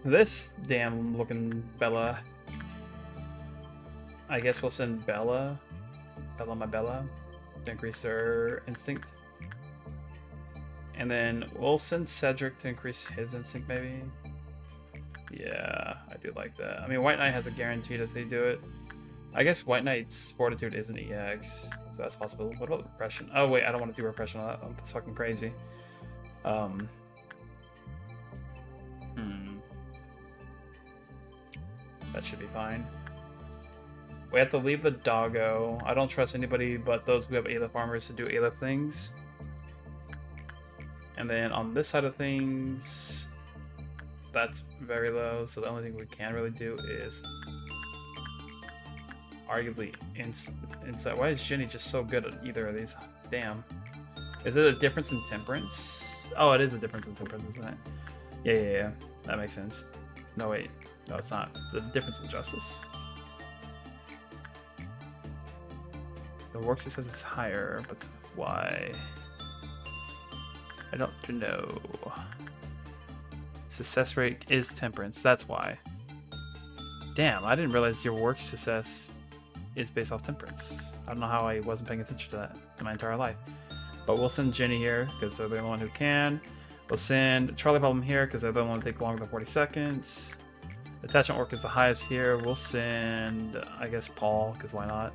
This damn looking Bella, I guess we'll send Bella, my Bella, to increase her instinct. And then we'll send Cedric to increase his instinct, maybe. Yeah, I do like that. I mean, White Knight has a guarantee that they do it. I guess White Knight's Fortitude is an EX, so that's possible. What about Repression? Oh wait, I don't want to do Repression on that. That's fucking crazy. That should be fine. We have to leave the doggo. I don't trust anybody but those who have Aleph armors to do Aleph things. And then on this side of things, that's very low, so the only thing we can really do is arguably Insight. Why is Jenny just so good at either of these? Damn. Is it a difference in Temperance? Oh, it is a difference in Temperance, isn't it? Yeah. That makes sense. No, wait. No, it's not. The difference in Justice. The work success is higher, but why? I don't know. Success rate is Temperance, that's why. Damn, I didn't realize your work success is based off Temperance. I don't know how I wasn't paying attention to that in my entire life. But we'll send Jenny here, because they're the only one who can. We'll send Charlie Problem here, because they're the only one who take longer than 40 seconds. Attachment work is the highest here. We'll send, I guess, Paul, because why not?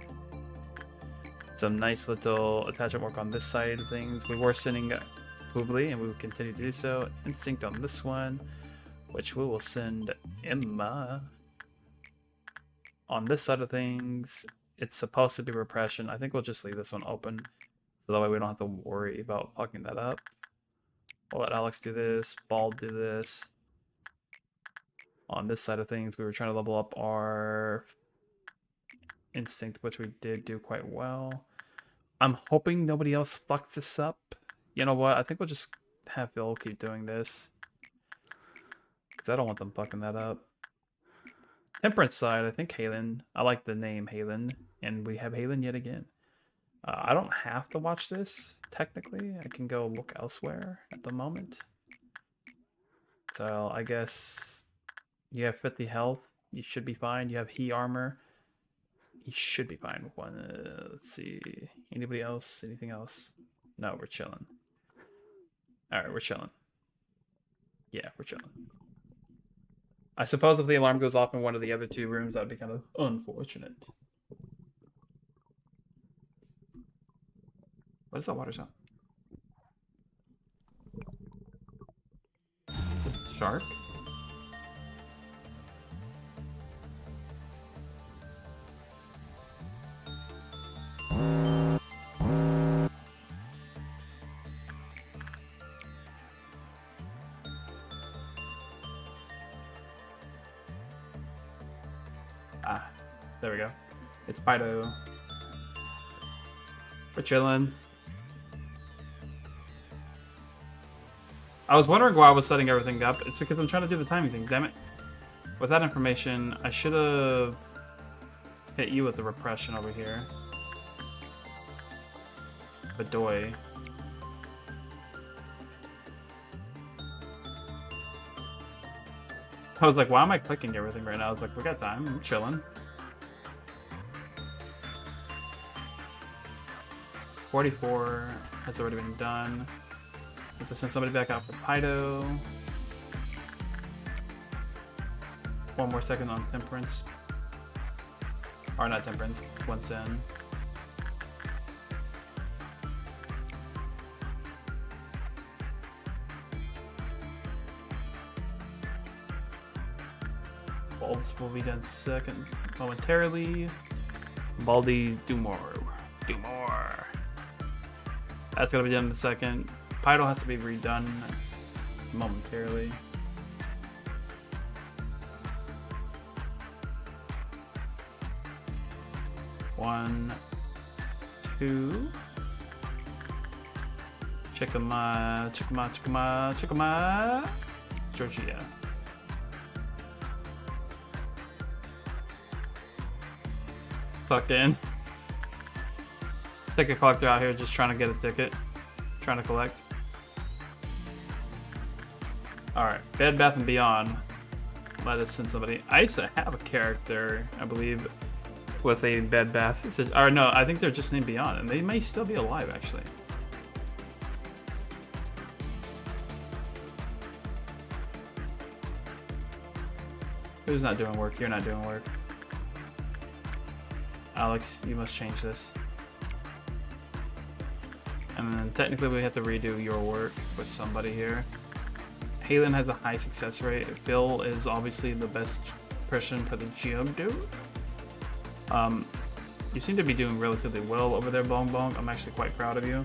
Some nice little attachment work on this side of things. We were sending Hoobly, and we will continue to do so. Instinct on this one, which we will send Emma. On this side of things, it's supposed to be Repression. I think we'll just leave this one open, so that way we don't have to worry about fucking that up. We'll let Alex do this, Bald do this. On this side of things, we were trying to level up our Instinct, which we did do quite well. I'm hoping nobody else fucks this up. You know what? I think we'll just have Phil keep doing this, because I don't want them fucking that up. Temperance side, I think Halen. I like the name Halen, and we have Halen yet again. I don't have to watch this, technically. I can go look elsewhere at the moment. So I guess you have 50 health. You should be fine. You have He armor. You should be fine with one. Let's see. Anybody else? Anything else? No, we're chilling. Alright, we're chilling. Yeah, we're chilling. I suppose if the alarm goes off in one of the other two rooms, that'd be kind of unfortunate. What is that water sound? Shark? Ah, there we go. It's Fido. We're chilling. I was wondering why I was setting everything up. It's because I'm trying to do the timing thing, damn it. With that information, I should have hit you with the Repression over here. Bedoy. I was like, why am I clicking everything right now? I was like, we got time, I'm chilling. 44 has already been done. We have to send somebody back out for Pido. one more second on Temperance. Or not Temperance, once in. Bulbs will be done second momentarily. Baldi, do more. Do more. That's gonna be done in a second. Pydo has to be redone momentarily. One, two. Chickama, chickama, chickama, chickama. Georgia. Fucking. Ticket collector out here just trying to get a ticket. Trying to collect. Alright, Bed Bath & Beyond. Let us send somebody. I used to have a character, I believe, with a Bed Bath. It says, or no, I think they're just named Beyond, and they may still be alive, actually. Who's not doing work? You're not doing work. Alex, you must change this. And then technically we have to redo your work with somebody here. Halen has a high success rate. Phil is obviously the best person for the gym, dude. You seem to be doing relatively well over there, Bong Bong. I'm actually quite proud of you.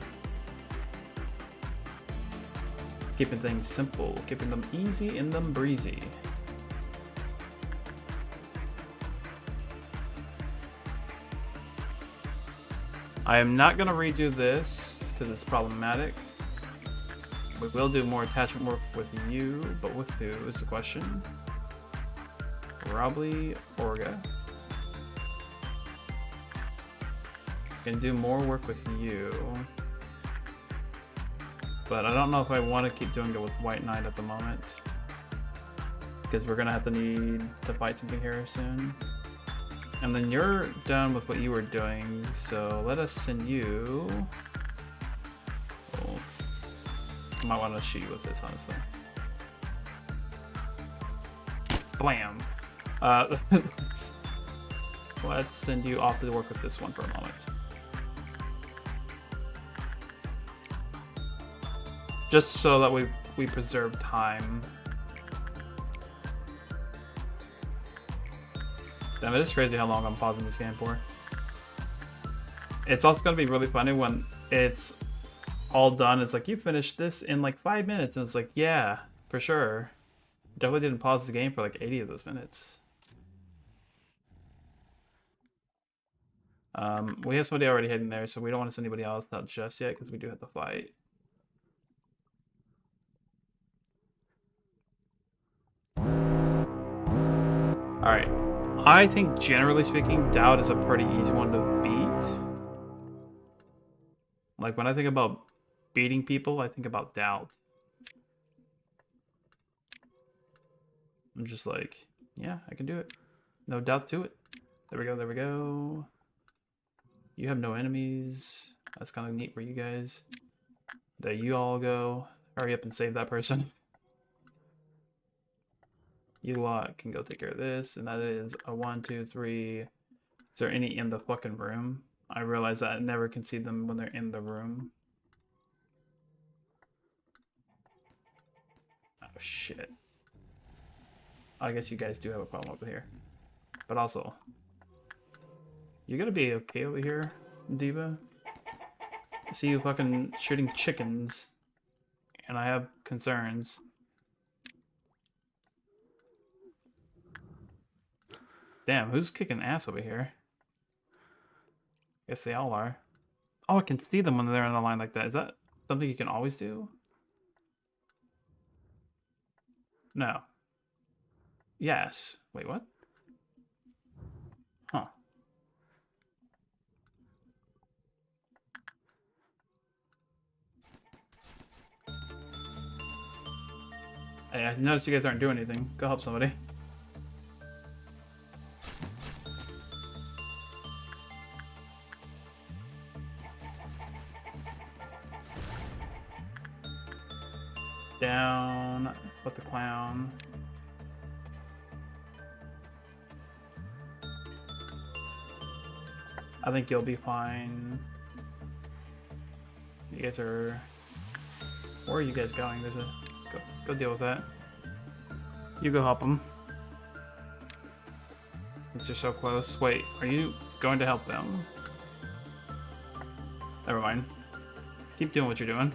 Keeping things simple, keeping them easy and them breezy. I am not going to redo this because it's problematic. We will do more attachment work with you, but with who is the question? Probably Orga. Can do more work with you, but I don't know if I want to keep doing it with White Knight at the moment because we're gonna have to need to fight something here soon. And then you're done with what you were doing, so let us send you. Oh, I might want to shoot you with this, honestly. Blam. Let's send you off to work with this one for a moment. Just so that we preserve time. Damn, it is crazy how long I'm pausing this game for. It's also gonna be really funny when it's all done. It's like, you finished this in like 5 minutes, and it's like, yeah, for sure. Definitely didn't pause the game for like 80 of those minutes. We have somebody already heading there, so we don't want to send anybody else out just yet because we do have to fight. Alright. I think, generally speaking, Doubt is a pretty easy one to beat. Like, when I think about beating people, I think about Doubt. I'm just like, yeah, I can do it. No doubt to it. There we go, there we go. You have no enemies. That's kind of neat for you guys. There you all go. Hurry up and save that person. You lot can go take care of this, and that is a 1, 2, 3. Is there any in the fucking room? I realize that I never can see them when they're in the room. Oh shit. I guess you guys do have a problem over here. But also, you gotta be okay over here, Diva. I see you fucking shooting chickens, and I have concerns. Damn, who's kicking ass over here? Guess they all are. Oh, I can see them when they're in a line like that. Is that something you can always do? No. Yes. Wait, what? Huh. Hey, I noticed you guys aren't doing anything. Go help somebody. Down. Put the clown. I think you'll be fine. You guys are... Where are you guys going? There's a... Go deal with that. You go help them. Since you're so close. Wait, are you going to help them? Never mind. Keep doing what you're doing.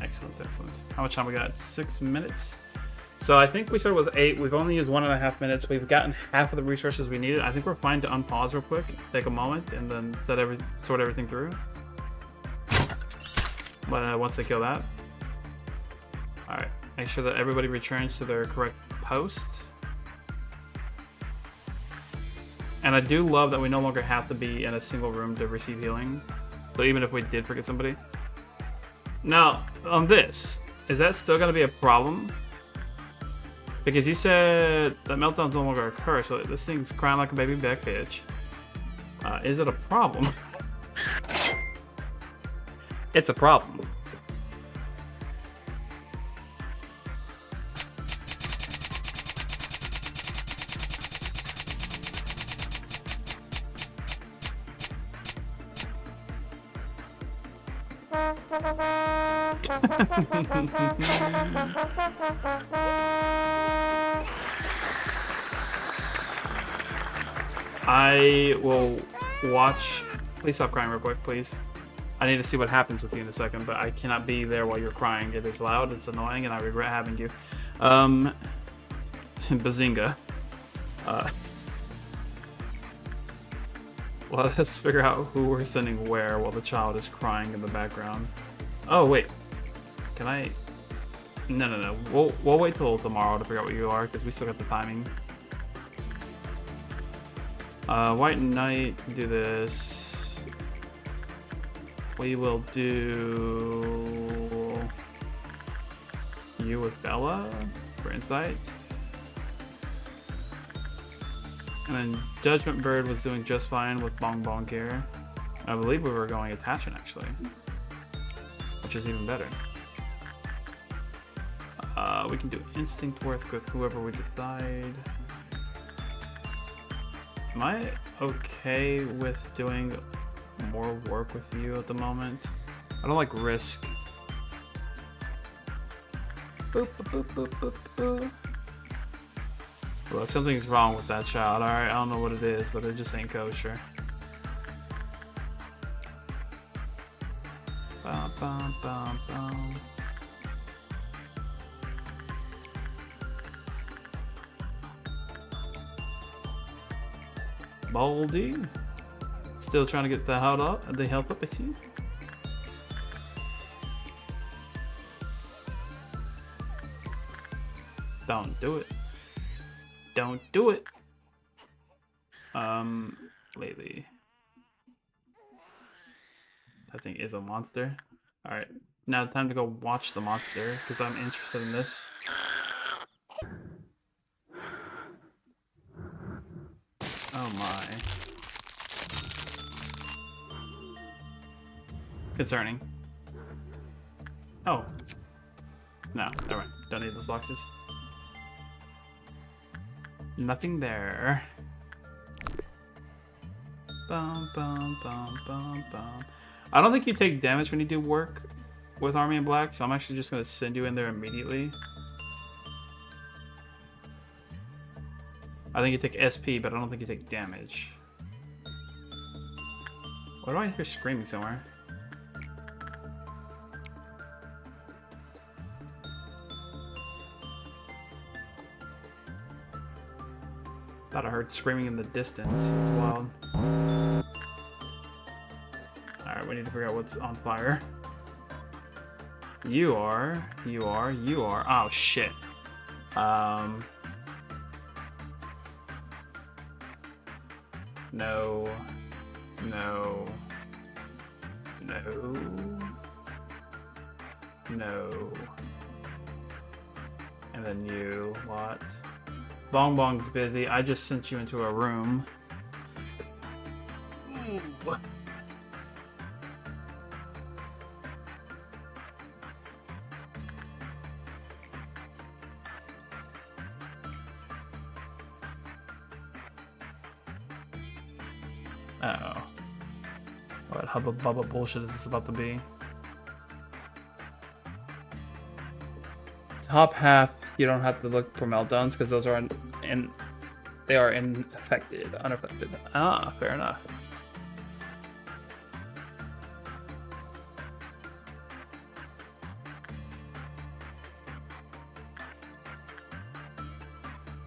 Excellent, excellent. How much time we got? 6 minutes. So I think we started with 8. We've only used 1.5 minutes. We've gotten half of the resources we needed. I think we're fine to unpause real quick, take a moment, and then sort everything through. But once they kill that, all right. Make sure that everybody returns to their correct post. And I do love that we no longer have to be in a single room to receive healing. So even if we did forget somebody. Now, on this, is that still going to be a problem? Because you said that meltdowns no longer occur, so this thing's crying like a baby back bitch. Is it a problem? It's a problem. I will watch. Please stop crying real quick, please. I need to see what happens with you in a second, but I cannot be there while you're crying. It is loud, it's annoying, and I regret having you. Bazinga. Well, let's figure out who we're sending where while the child is crying in the background. Oh, wait. Can I... No. We'll wait till tomorrow to figure out what you are, because we still got the timing. White Knight, do this. We will do... you with Bella for insight. And then Judgment Bird was doing just fine with Bong Bong here. I believe we were going attachment actually, which is even better. We can do Instinct Worth with whoever we decide. Am I okay with doing more work with you at the moment? I don't like risk. Boop, boop, boop, boop, boop. Look, something's wrong with that child. Alright, I don't know what it is, but it just ain't kosher. Bum, bum, bum, bum. Baldy. Still trying to get the help up. The help up, I see. Don't do it. Don't do it. Lately. That thing is a monster. Alright. Now time to go watch the monster, because I'm interested in this. Oh my. Concerning. Oh. No, never mind. Don't need those boxes. Nothing there. Bum, bum, bum, bum, bum. I don't think you take damage when you do work with Army in Black, so I'm actually just going to send you in there immediately. I think you take SP, but I don't think you take damage. Why do I hear screaming somewhere? Thought I heard screaming in the distance. It's wild. Alright, we need to figure out what's on fire. You are. Oh, shit. No. No. No. No. And And then you lot. Bong Bong's busy. I just sent you into a room. What? Uh-oh. What hubba bubba bullshit is this about to be? Top half, you don't have to look for meltdowns because those are they are unaffected. Ah, fair enough.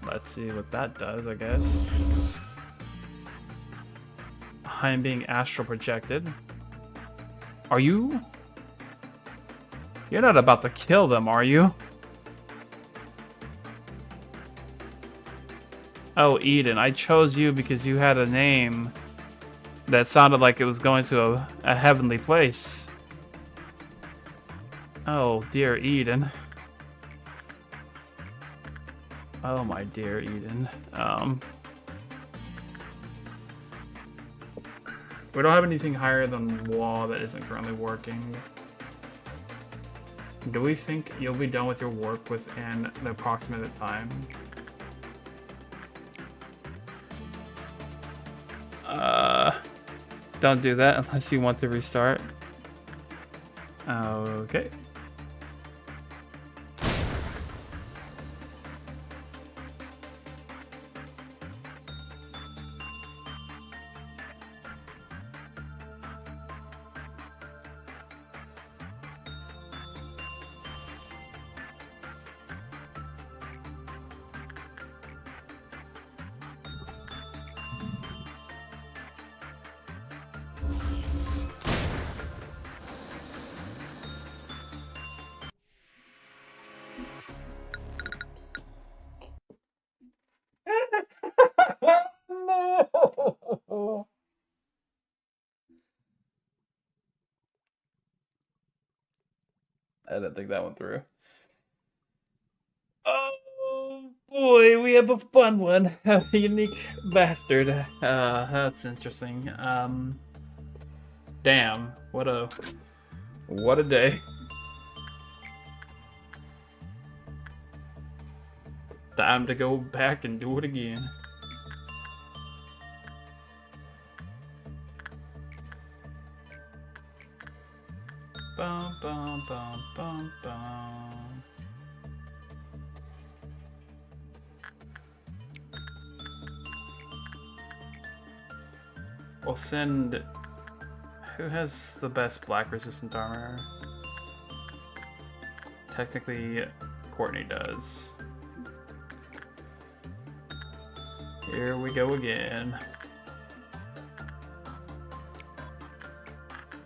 Let's see what that does, I guess. I am being astral projected. Are you? You're not about to kill them, are you? Oh, Eden, I chose you because you had a name that sounded like it was going to a heavenly place. Oh, dear Eden. Oh, my dear Eden. We don't have anything higher than wall that isn't currently working. Do we think you'll be done with your work within the approximate time? Don't do that unless you want to restart. Okay. No! I didn't think that one through. Oh boy, we have a fun one. A unique bastard. That's interesting. Damn, what a day. Time to go back and do it again. Bum bum bum bum bum. We'll send. Who has the best black resistant armor? Technically, Courtney does. Here we go again.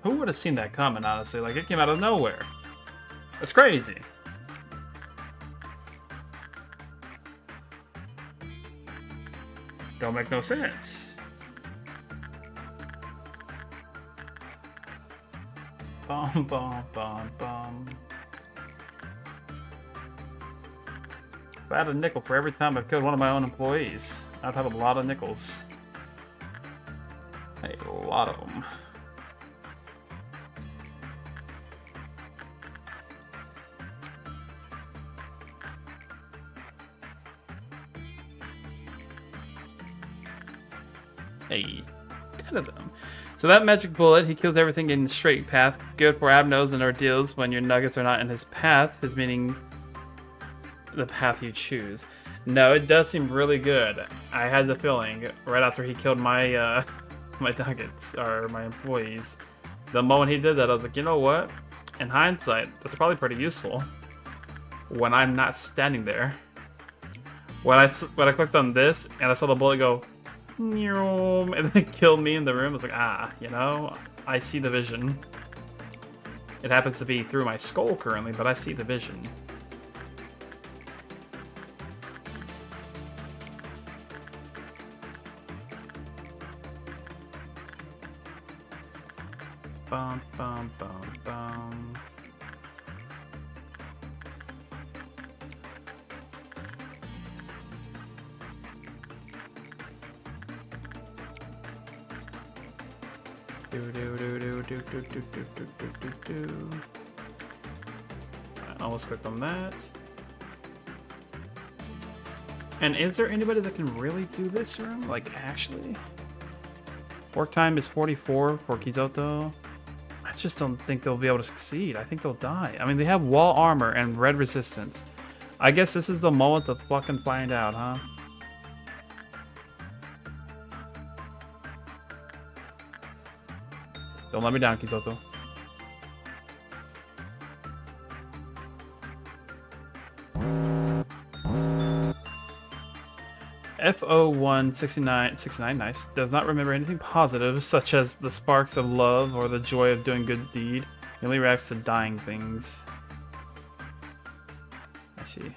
Who would have seen that coming, honestly? Like, it came out of nowhere. It's crazy. Don't make no sense. Bum, bum, bum, bum. If I had a nickel for every time I killed one of my own employees, I'd have a lot of nickels. A lot of them. Hey, 10 of them. So that magic bullet, he kills everything in the straight path. Good for Abnos and ordeals when your nuggets are not in his path, his meaning the path you choose. No, it does seem really good. I had the feeling right after he killed my my nuggets, or my employees. The moment he did that, I was like, you know what? In hindsight, that's probably pretty useful. When I'm not standing there. When I clicked on this, and I saw the bullet go, and then it killed me in the room, I was like, you know, I see the vision. It happens to be through my skull currently, but I see the vision. Bum, bum, bum, bum. Alright, almost clicked on that. And is there anybody that can really do this room? Like, actually? Work time is 44 for Kizoto. I just don't think they'll be able to succeed. I think they'll die. I mean, they have wall armor and red resistance. I guess this is the moment to fucking find out, huh? Don't let me down, Kizoto. FO169, nice, does not remember anything positive, such as the sparks of love or the joy of doing good deed. He only reacts to dying things. I see.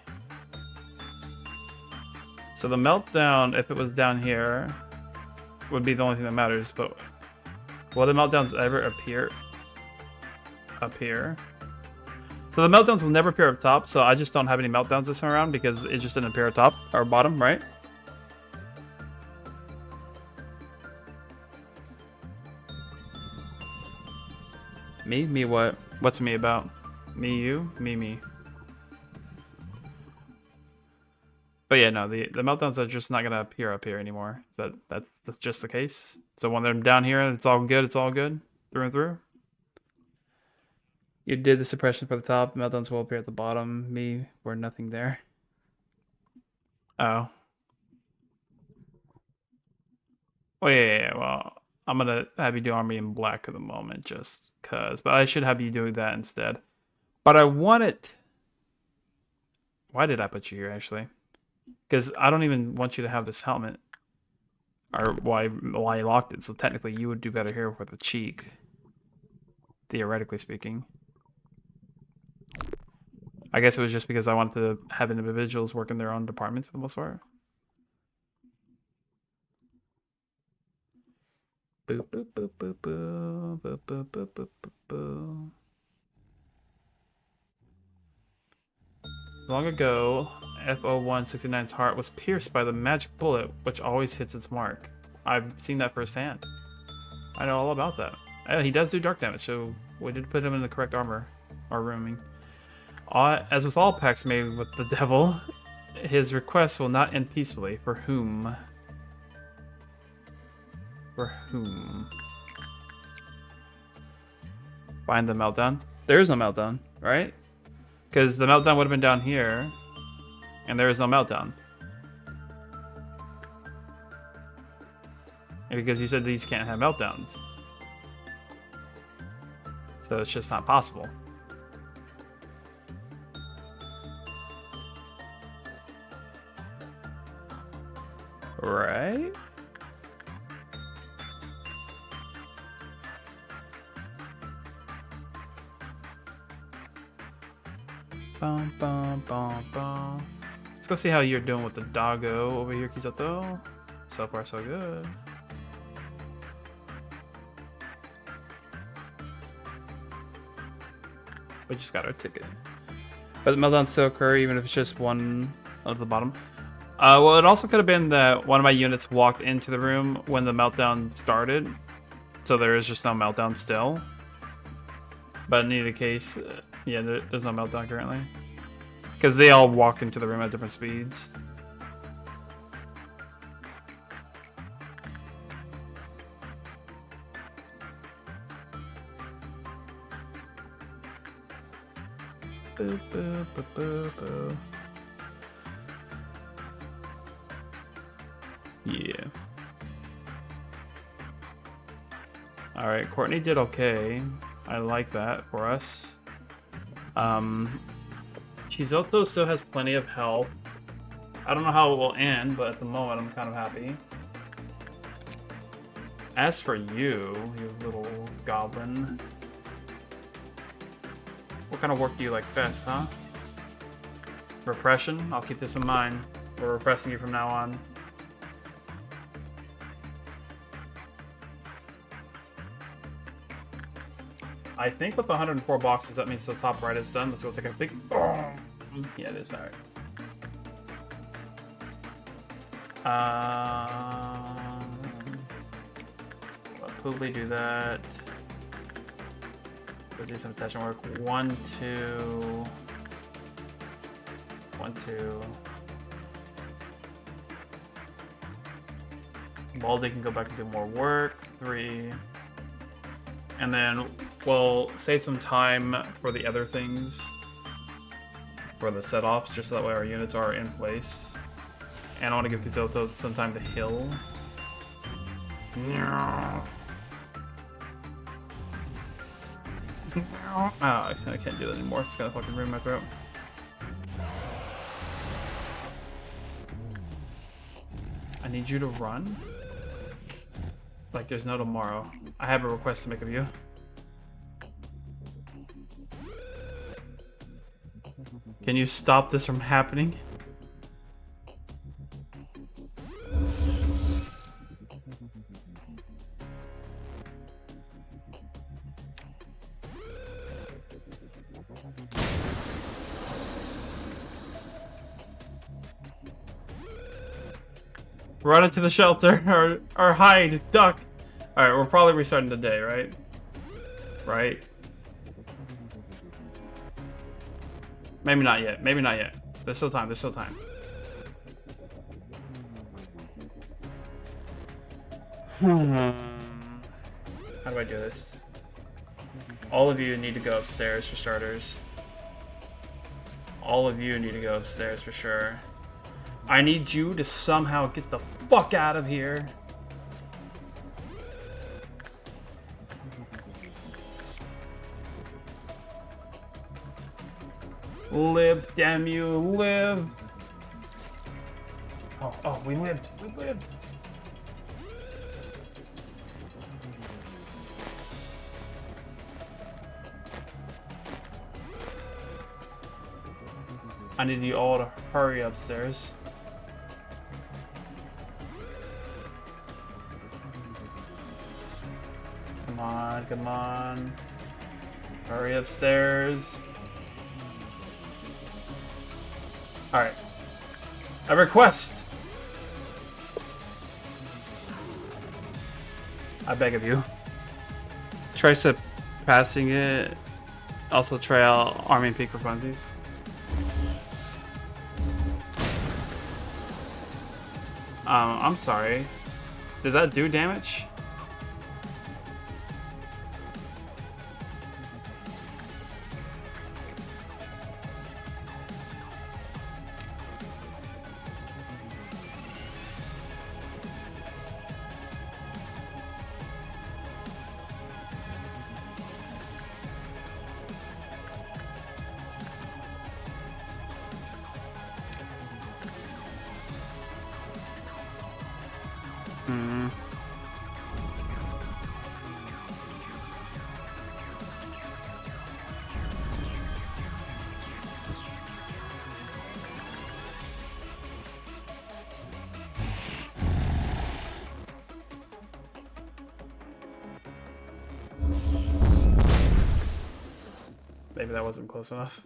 So the meltdown, if it was down here, would be the only thing that matters, but will the meltdowns ever appear up here? So the meltdowns will never appear up top, so I just don't have any meltdowns this time around because it just didn't appear up top or bottom, right? Me? Me what? What's me about? Me you? Me me. But yeah, no, the meltdowns are just not gonna appear up here anymore. That's just the case. So when they're down here, it's all good. It's all good through and through. You did the suppression for the top. Meltdowns will appear at the bottom. Me, we're nothing there. Oh. Oh yeah. Well, I'm gonna have you do army in black at the moment, just cause. But I should have you do that instead. But I want it. Why did I put you here actually? Because I don't even want you to have this helmet. Or why I locked it. So technically you would do better here with the cheek. Theoretically speaking. I guess it was just because I wanted to have individuals work in their own departments for the most part. Boop, boop, boop, boop, boop, boop, boop, boop, boop, boop, boop. Long ago, FO169's heart was pierced by the magic bullet, which always hits its mark. I've seen that firsthand. I know all about that. He does do dark damage, so we did put him in the correct armor, or rooming. As with all pacts made with the devil, his request will not end peacefully. For whom? For whom? Find the meltdown. There is no meltdown, right? Because the meltdown would have been down here, and there is no meltdown. And because you said these can't have meltdowns. So it's just not possible. Right? Bum, bum, bum, bum. Let's go see how you're doing with the doggo over here, Kizoto. So far, so good. We just got our ticket. But the meltdowns still occur even if it's just one of the bottom. Well, it also could have been that one of my units walked into the room when the meltdown started. So there is just no meltdown still. But in either case, yeah, there's no meltdown currently. Because they all walk into the room at different speeds. Boo, boo, boo, boo, boo. Yeah. Alright, Courtney did okay. I like that for us. Kizoto still has plenty of health. I don't know how it will end, but at the moment I'm kind of happy. As for you, you little goblin. What kind of work do you like best, huh? Repression? I'll keep this in mind. We're repressing you from now on. I think with 104 boxes, that means the top right is done. Let's go take a big... Yeah, it is. Alright. completely do that. Go do some attachment work. 1, 2. 1, 2. Baldy can go back and do more work. 3. And then we'll save some time for the other things. For the set-offs, just so that way our units are in place. And I want to give Kizoto some time to heal. I can't do that anymore. It's gonna fucking ruin my throat. I need you to run. Like there's no tomorrow. I have a request to make of you. Can you stop this from happening? Run into the shelter or hide, duck. All right, we're probably restarting the day, right? Right. Maybe not yet. Maybe not yet. There's still time. There's still time. How do I do this? All of you need to go upstairs for starters. All of you need to go upstairs for sure. I need you to somehow get the fuck out of here. Live, damn you, live. Oh, we lived. We lived. I need you all to hurry upstairs. Come on, come on. Hurry upstairs. Alright. A request! I beg of you. Try passing it. Also try out arming peak for funsies. I'm sorry. Did that do damage? Maybe that wasn't close enough.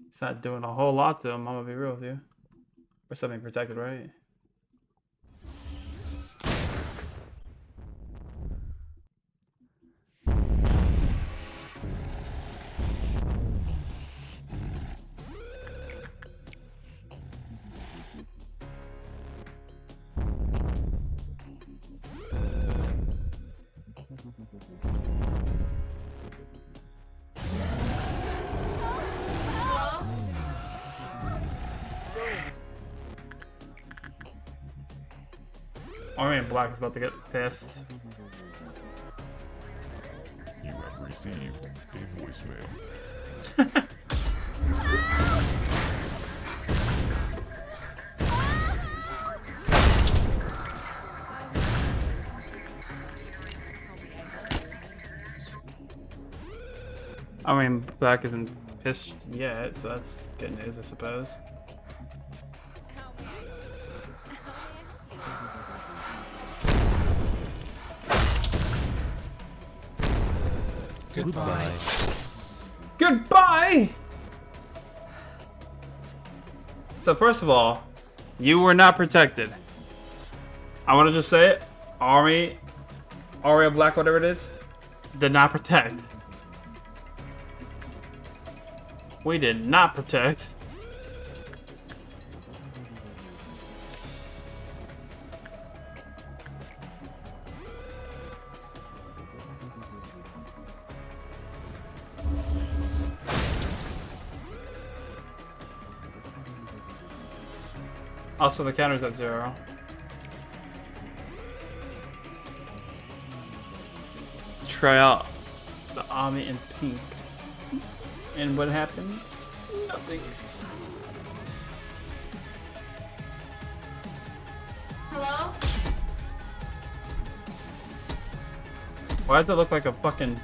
It's not doing a whole lot to him, I'm gonna be real with you. Or something protected, right? Army in Black is about to get pissed. You have received a voicemail. I mean, Black isn't pissed yet, so that's good news, I suppose. Goodbye. Goodbye! So first of all, you were not protected. I want to just say it. Aria Black, whatever it is, did not protect. We did not protect. Also, the counter's at 0. Try out the army in pink. And what happens? Nothing. Hello? Why does it look like a fucking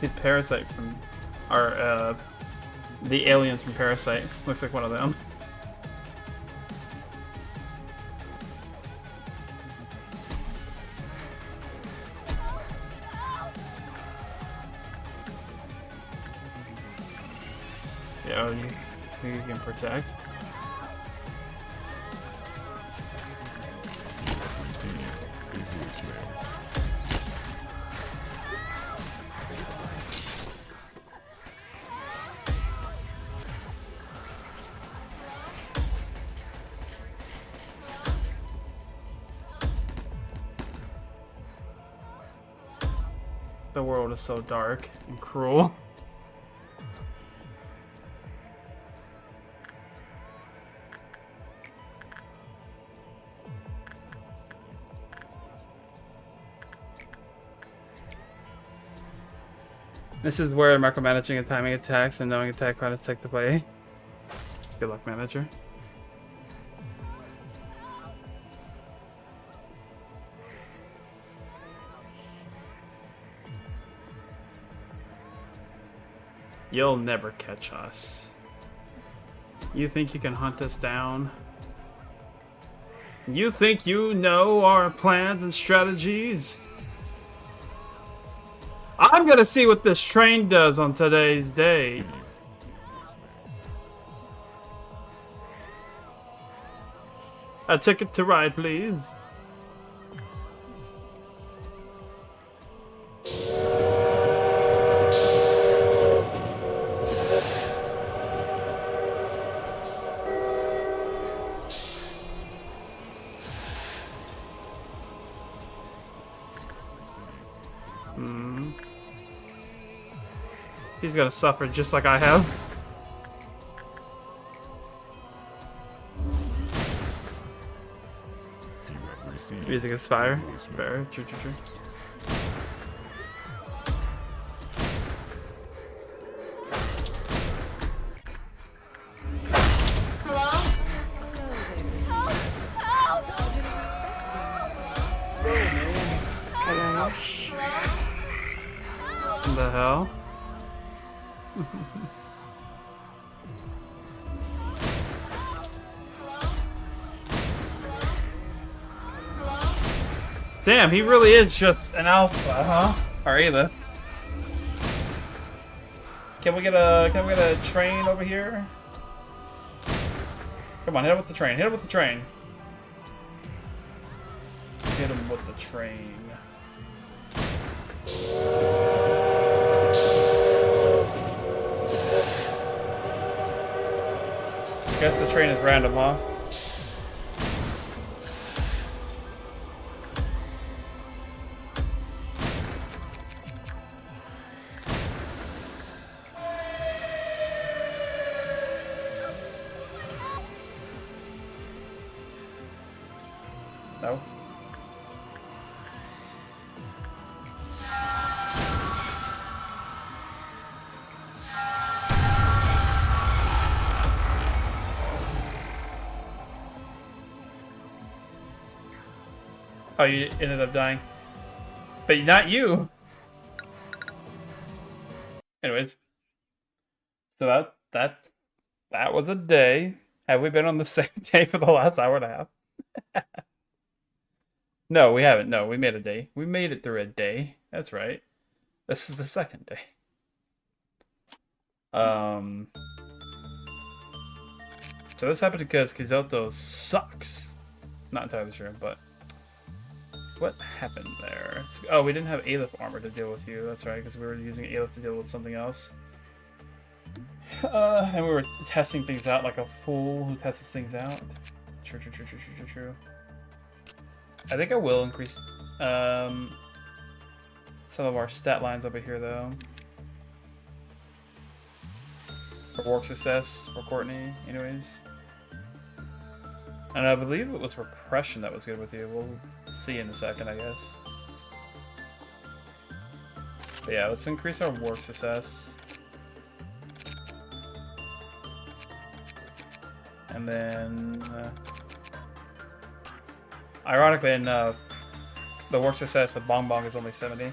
the Parasite from, or the aliens from Parasite? Looks like one of them. Yeah, you can protect. Receive a voicemail. The world is so dark and cruel. This is where micromanaging and timing attacks and knowing attack patterns take the play. Good luck, manager. You'll never catch us. You think you can hunt us down? You think you know our plans and strategies? I'm gonna see what this train does on today's date. A ticket to ride, please. He's gonna suffer just like I have. You have received Music Aspire. a voicemail. Fair. True. Hello? Help! What the hell? Damn, he really is just an alpha, huh? Or Aleph. Can we get a train over here? Come on, hit him with the train. Hit him with the train. Hit him with the train. Guess the train is random, huh? No. Oh, you ended up dying. But not you! Anyways. So that was a day. Have we been on the same day for the last hour and a half? No, we haven't. No, we made a day. We made it through a day. That's right. This is the second day. So this happened because Kizoto sucks. Not entirely sure, but what happened there? Oh, we didn't have Aleph armor to deal with you. That's right, because we were using Aleph to deal with something else. And we were testing things out like a fool who tests things out. True. I think I will increase some of our stat lines over here, though. For work success for Courtney, anyways. And I believe it was repression that was good with you. We'll see in a second, I guess. But yeah, let's increase our work success. And then, ironically enough, the work success of Bong Bong is only 70.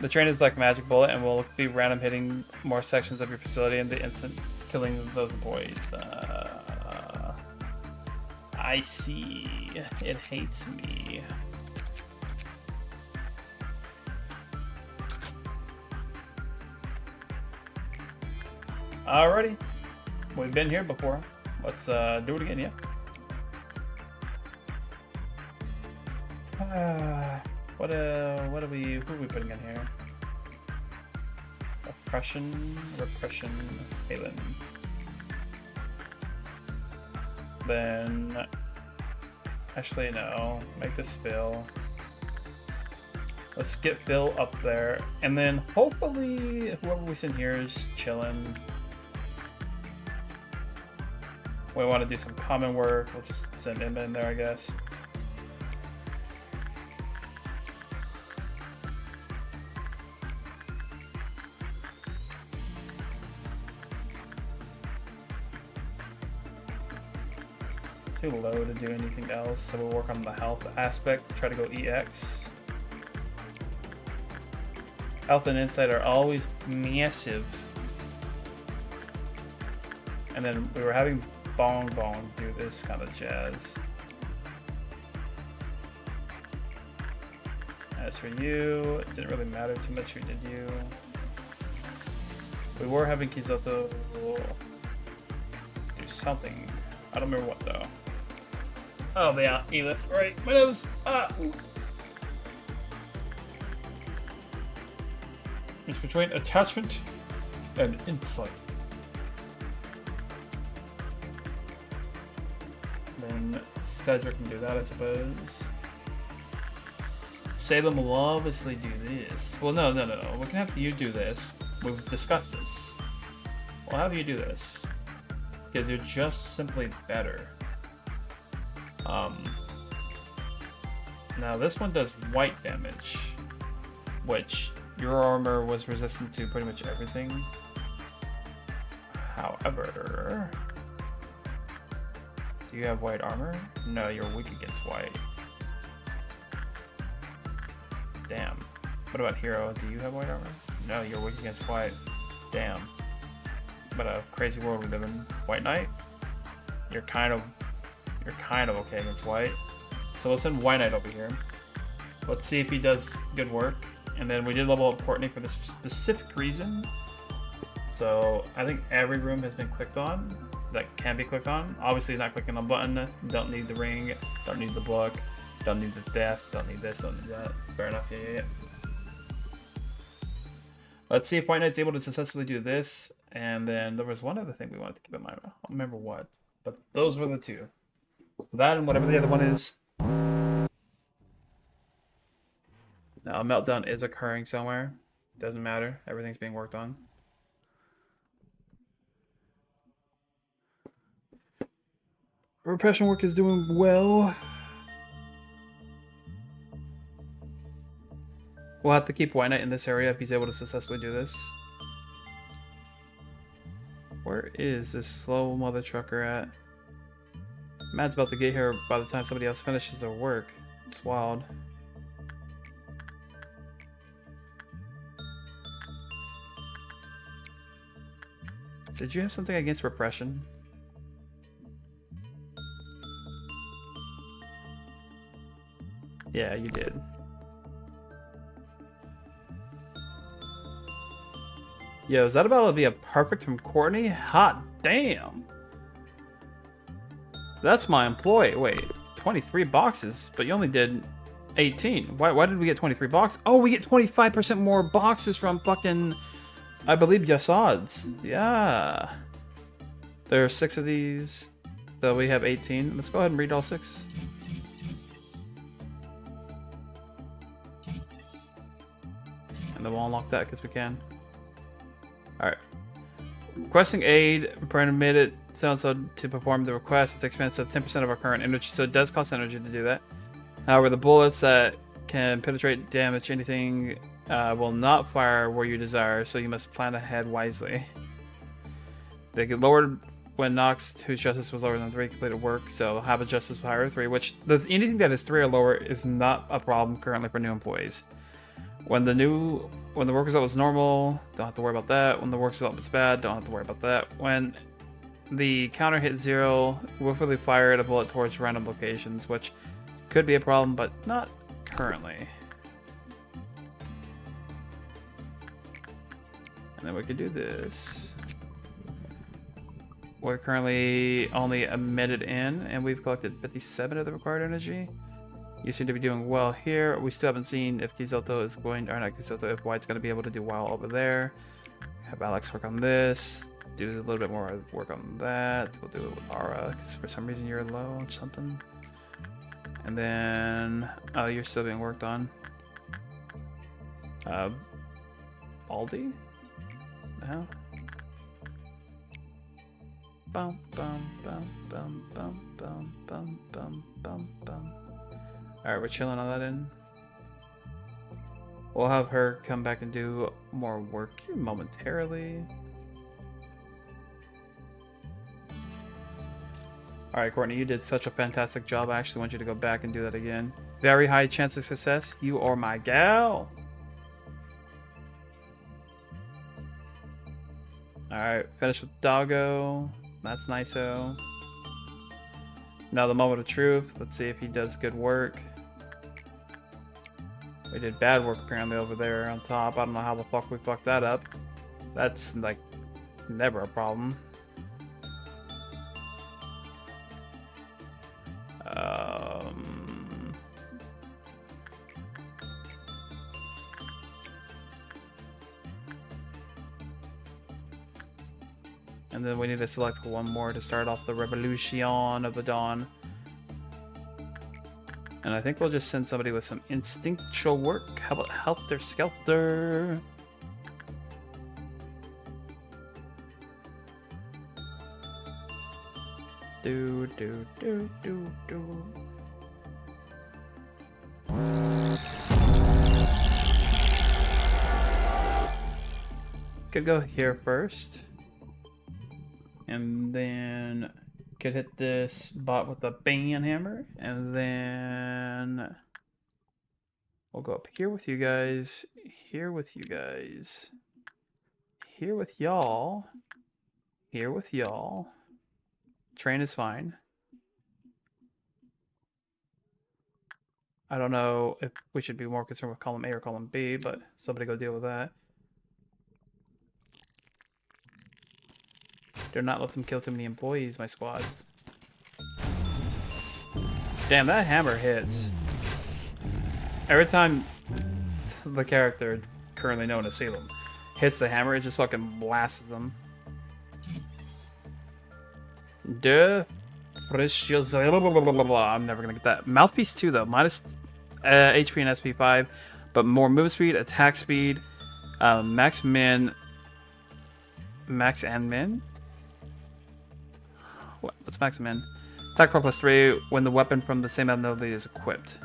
The train is like Magic Bullet and will be random hitting more sections of your facility and the instant killing of those employees. I see. It hates me. Alrighty. We've been here before. Let's do it again, yeah? Who are we putting in here? Repression, Halen. Then, actually no, make this Phil. Let's get Phil up there, and then hopefully whoever we send here is chilling. We want to do some common work, we'll just send him in there, I guess. Too low to do anything else, so we'll work on the health aspect, try to go EX. Health and insight are always massive. And then we were having Bong Bong do this kind of jazz. As for you, it didn't really matter too much who did you. We were having Kizoto do something. I don't remember what though. Oh yeah, Elif, right, my nose! Ooh. It's between attachment and insight. Then Cedric can do that, I suppose. Salem will obviously do this. Well, no. We can have you do this. We've discussed this. We'll have you do this. Because you're just simply better. Now this one does white damage, which your armor was resistant to pretty much everything. However, do you have white armor? No, you're weak against white. Damn. What about Hero? Do you have white armor? No, you're weak against white. Damn. What a crazy world we live in. White Knight? You're kind of okay against white. So we'll send White Knight over here. Let's see if he does good work. And then we did level up Courtney for this specific reason. So I think every room has been clicked on that can be clicked on. Obviously not clicking on button. Don't need the ring. Don't need the book. Don't need the theft. Don't need this. Don't need that. Fair enough. Yeah. Let's see if White Knight's able to successfully do this. And then there was one other thing we wanted to keep in mind. I don't remember what. But those were the two. That and whatever the other one is. Now, a meltdown is occurring somewhere. Doesn't matter. Everything's being worked on. Repression work is doing well. We'll have to keep White Knight in this area if he's able to successfully do this. Where is this slow mother trucker at? Matt's about to get here by the time somebody else finishes their work. It's wild. Did you have something against repression? Yeah, you did. Yo, is that about to be a perfect from Courtney? Hot damn. That's my employee. Wait, 23 boxes, but you only did 18. Why did we get 23 boxes? Oh, we get 25% more boxes from fucking, I believe, Yassad's. Yeah. There are 6 of these, so we have 18. Let's go ahead and read all 6. And then we'll unlock that because we can. Alright. Requesting aid, permitted so to perform the request. It's expensive, 10% of our current energy, so it does cost energy to do that. However, the bullets that can penetrate, damage anything will not fire where you desire, so you must plan ahead wisely. They get lowered when Nox, whose justice was lower than 3, completed work, so have a justice higher 3, which anything that is 3 or lower is not a problem currently for new employees. When the work result was normal, don't have to worry about that. When the work result was bad, don't have to worry about that. When the counter hit 0, willfully fired a bullet towards random locations, which could be a problem, but not currently. And then we could do this. We're currently only a minute in, and we've collected 57 of the required energy. You seem to be doing well here. We still haven't seen if Kizoto is going, or not Kizoto, if White's going to be able to do well over there. Have Alex work on this. Do a little bit more work on that. We'll do it with Ara, because for some reason you're low on something. And then, oh, you're still being worked on. Aldi? No? Bum bum bum bum bum bum bum bum bum bum. Alright, we're chilling on that end. We'll have her come back and do more work momentarily. Alright, Courtney, you did such a fantastic job. I actually want you to go back and do that again. Very high chance of success. You are my gal. Alright, finish with Doggo. That's nice-o. Now the moment of truth. Let's see if he does good work. We did bad work apparently over there on top. I don't know how the fuck we fucked that up. That's like never a problem. And then we need to select one more to start off the Revolution of the Dawn. And I think we'll just send somebody with some instinctual work. How about Helter Skelter? Do do do do do. Could go here first. And then could hit this bot with a bang hammer. And then we'll go up here with you guys. Here with you guys. Here with y'all. Here with y'all. Train is fine. I don't know if we should be more concerned with column A or column B, but somebody go deal with that. Do not let them kill too many employees, my squads. Damn, that hammer hits. Every time the character, currently known as Salem, hits the hammer, it just fucking blasts them. Duh. I'm never gonna get that. Mouthpiece 2 though, minus HP and SP 5, but more move speed, attack speed, max min, max and min. What? What's max and min? Attack pro plus 3 when the weapon from the same ability is equipped.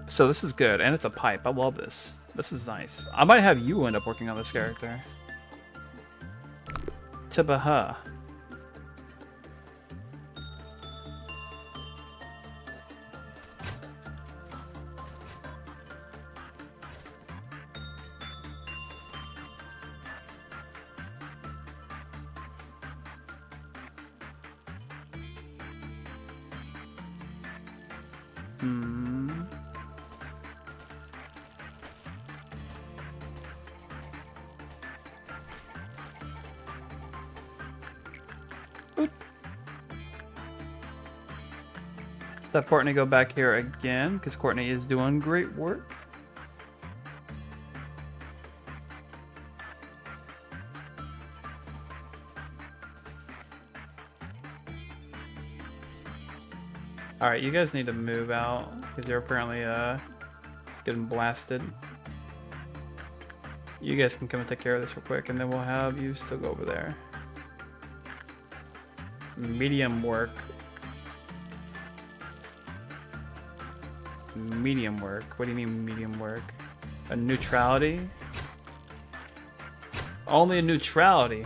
So this is good, and it's a pipe. I love this. This is nice. I might have you end up working on this character. Tibaha. have Courtney go back here again, because Courtney is doing great work. Alright, you guys need to move out, because you're apparently getting blasted. You guys can come and take care of this real quick, and then we'll have you still go over there. Medium work. Medium work? What do you mean medium work? A neutrality? Only a neutrality?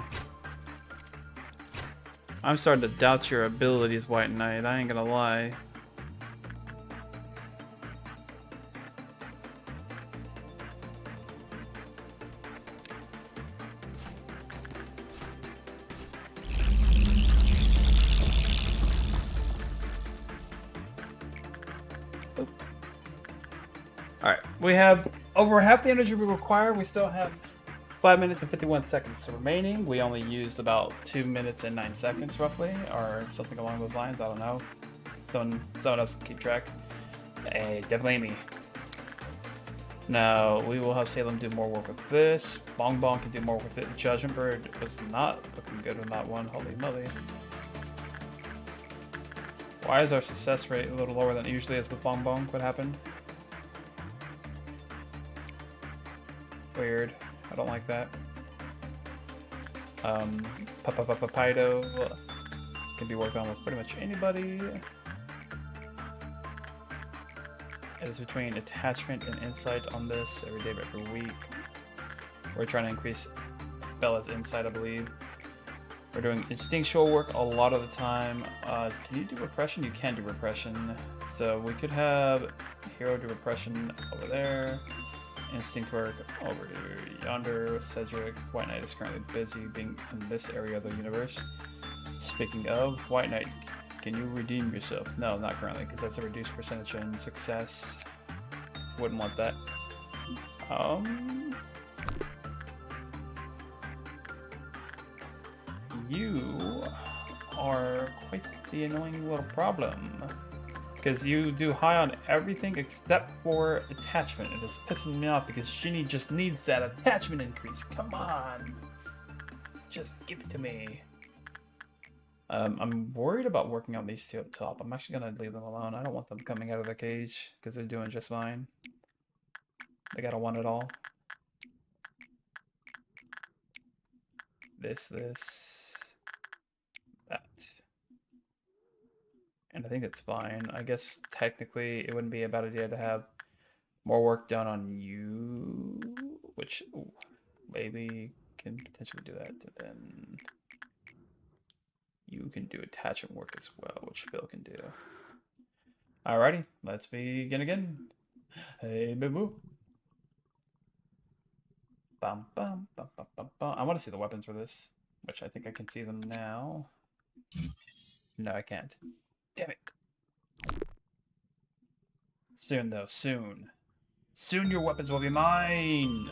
I'm starting to doubt your abilities, White Knight. I ain't gonna lie. Alright, we have over half the energy we require. We still have 5 minutes and 51 seconds remaining. We only used about 2 minutes and 9 seconds roughly, or something along those lines. I don't know. Someone else can keep track. Hey, definitely me. Now, we will have Salem do more work with this. Bong Bong can do more work with it. Judgment Bird was not looking good on that one. Holy moly. Why is our success rate a little lower than it usually is with Bong Bong? What happened? Weird. I don't like that. Papaido can be worked on with pretty much anybody. It is between attachment and insight on this every day but every week. We're trying to increase Bella's insight, I believe. We're doing instinctual work a lot of the time. Can you do repression? You can do repression. So we could have Hero do repression over there. Instinct work over yonder with Cedric. White Knight is currently busy being in this area of the universe. Speaking of, White Knight, can you redeem yourself? No, not currently, because that's a reduced percentage in success. Wouldn't want that. You are quite the annoying little problem. Because you do high on everything except for attachment. It is pissing me off because Ginny just needs that attachment increase. Come on. Just give it to me. I'm worried about working on these two up top. I'm actually going to leave them alone. I don't want them coming out of the cage because they're doing just fine. They gotta want it all. This, that. And I think it's fine. I guess technically it wouldn't be a bad idea to have more work done on you, which maybe can potentially do that. And then you can do attachment work as well, which Phil can do. Alrighty, let's begin again. Hey, boo. Bum, bum, bum, bum, bum, bum. I want to see the weapons for this, which I think I can see them now. No, I can't. Damn it. Soon, though. Soon. Soon your weapons will be mine!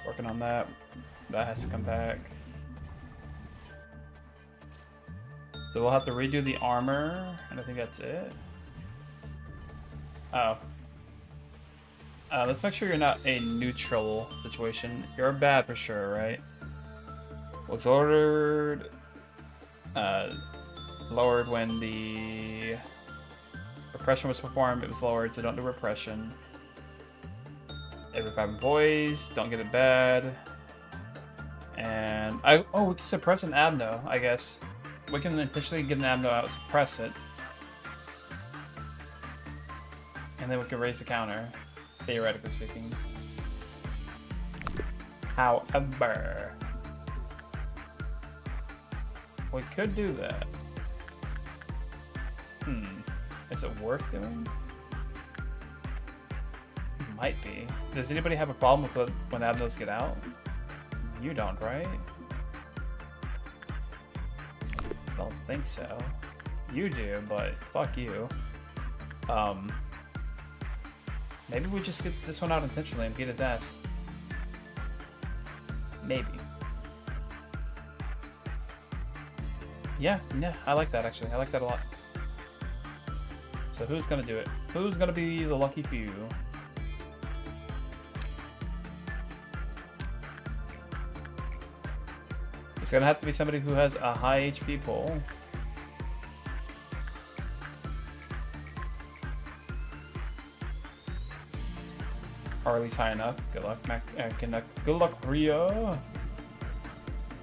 Working on that. That has to come back. So we'll have to redo the armor, and I think that's it. Oh. Let's make sure you're not a neutral situation. You're bad for sure, right? Was ordered... lowered when the repression was performed. It was lowered, so don't do repression. Every 5 employees, don't get it bad. And we can suppress an Abno, I guess. We can intentionally get an Abno out, suppress it. And then we can raise the counter, theoretically speaking. However, we could do that. Is it worth doing? Might be. Does anybody have a problem with when Abnos get out? You don't, right? Don't think so. You do, but fuck you. Maybe we just get this one out intentionally and beat his ass. Maybe. Yeah, I like that actually. I like that a lot. So who's gonna do it? Who's gonna be the lucky few? It's gonna have to be somebody who has a high HP pull. Or at least high enough. Good luck, good luck, Rio.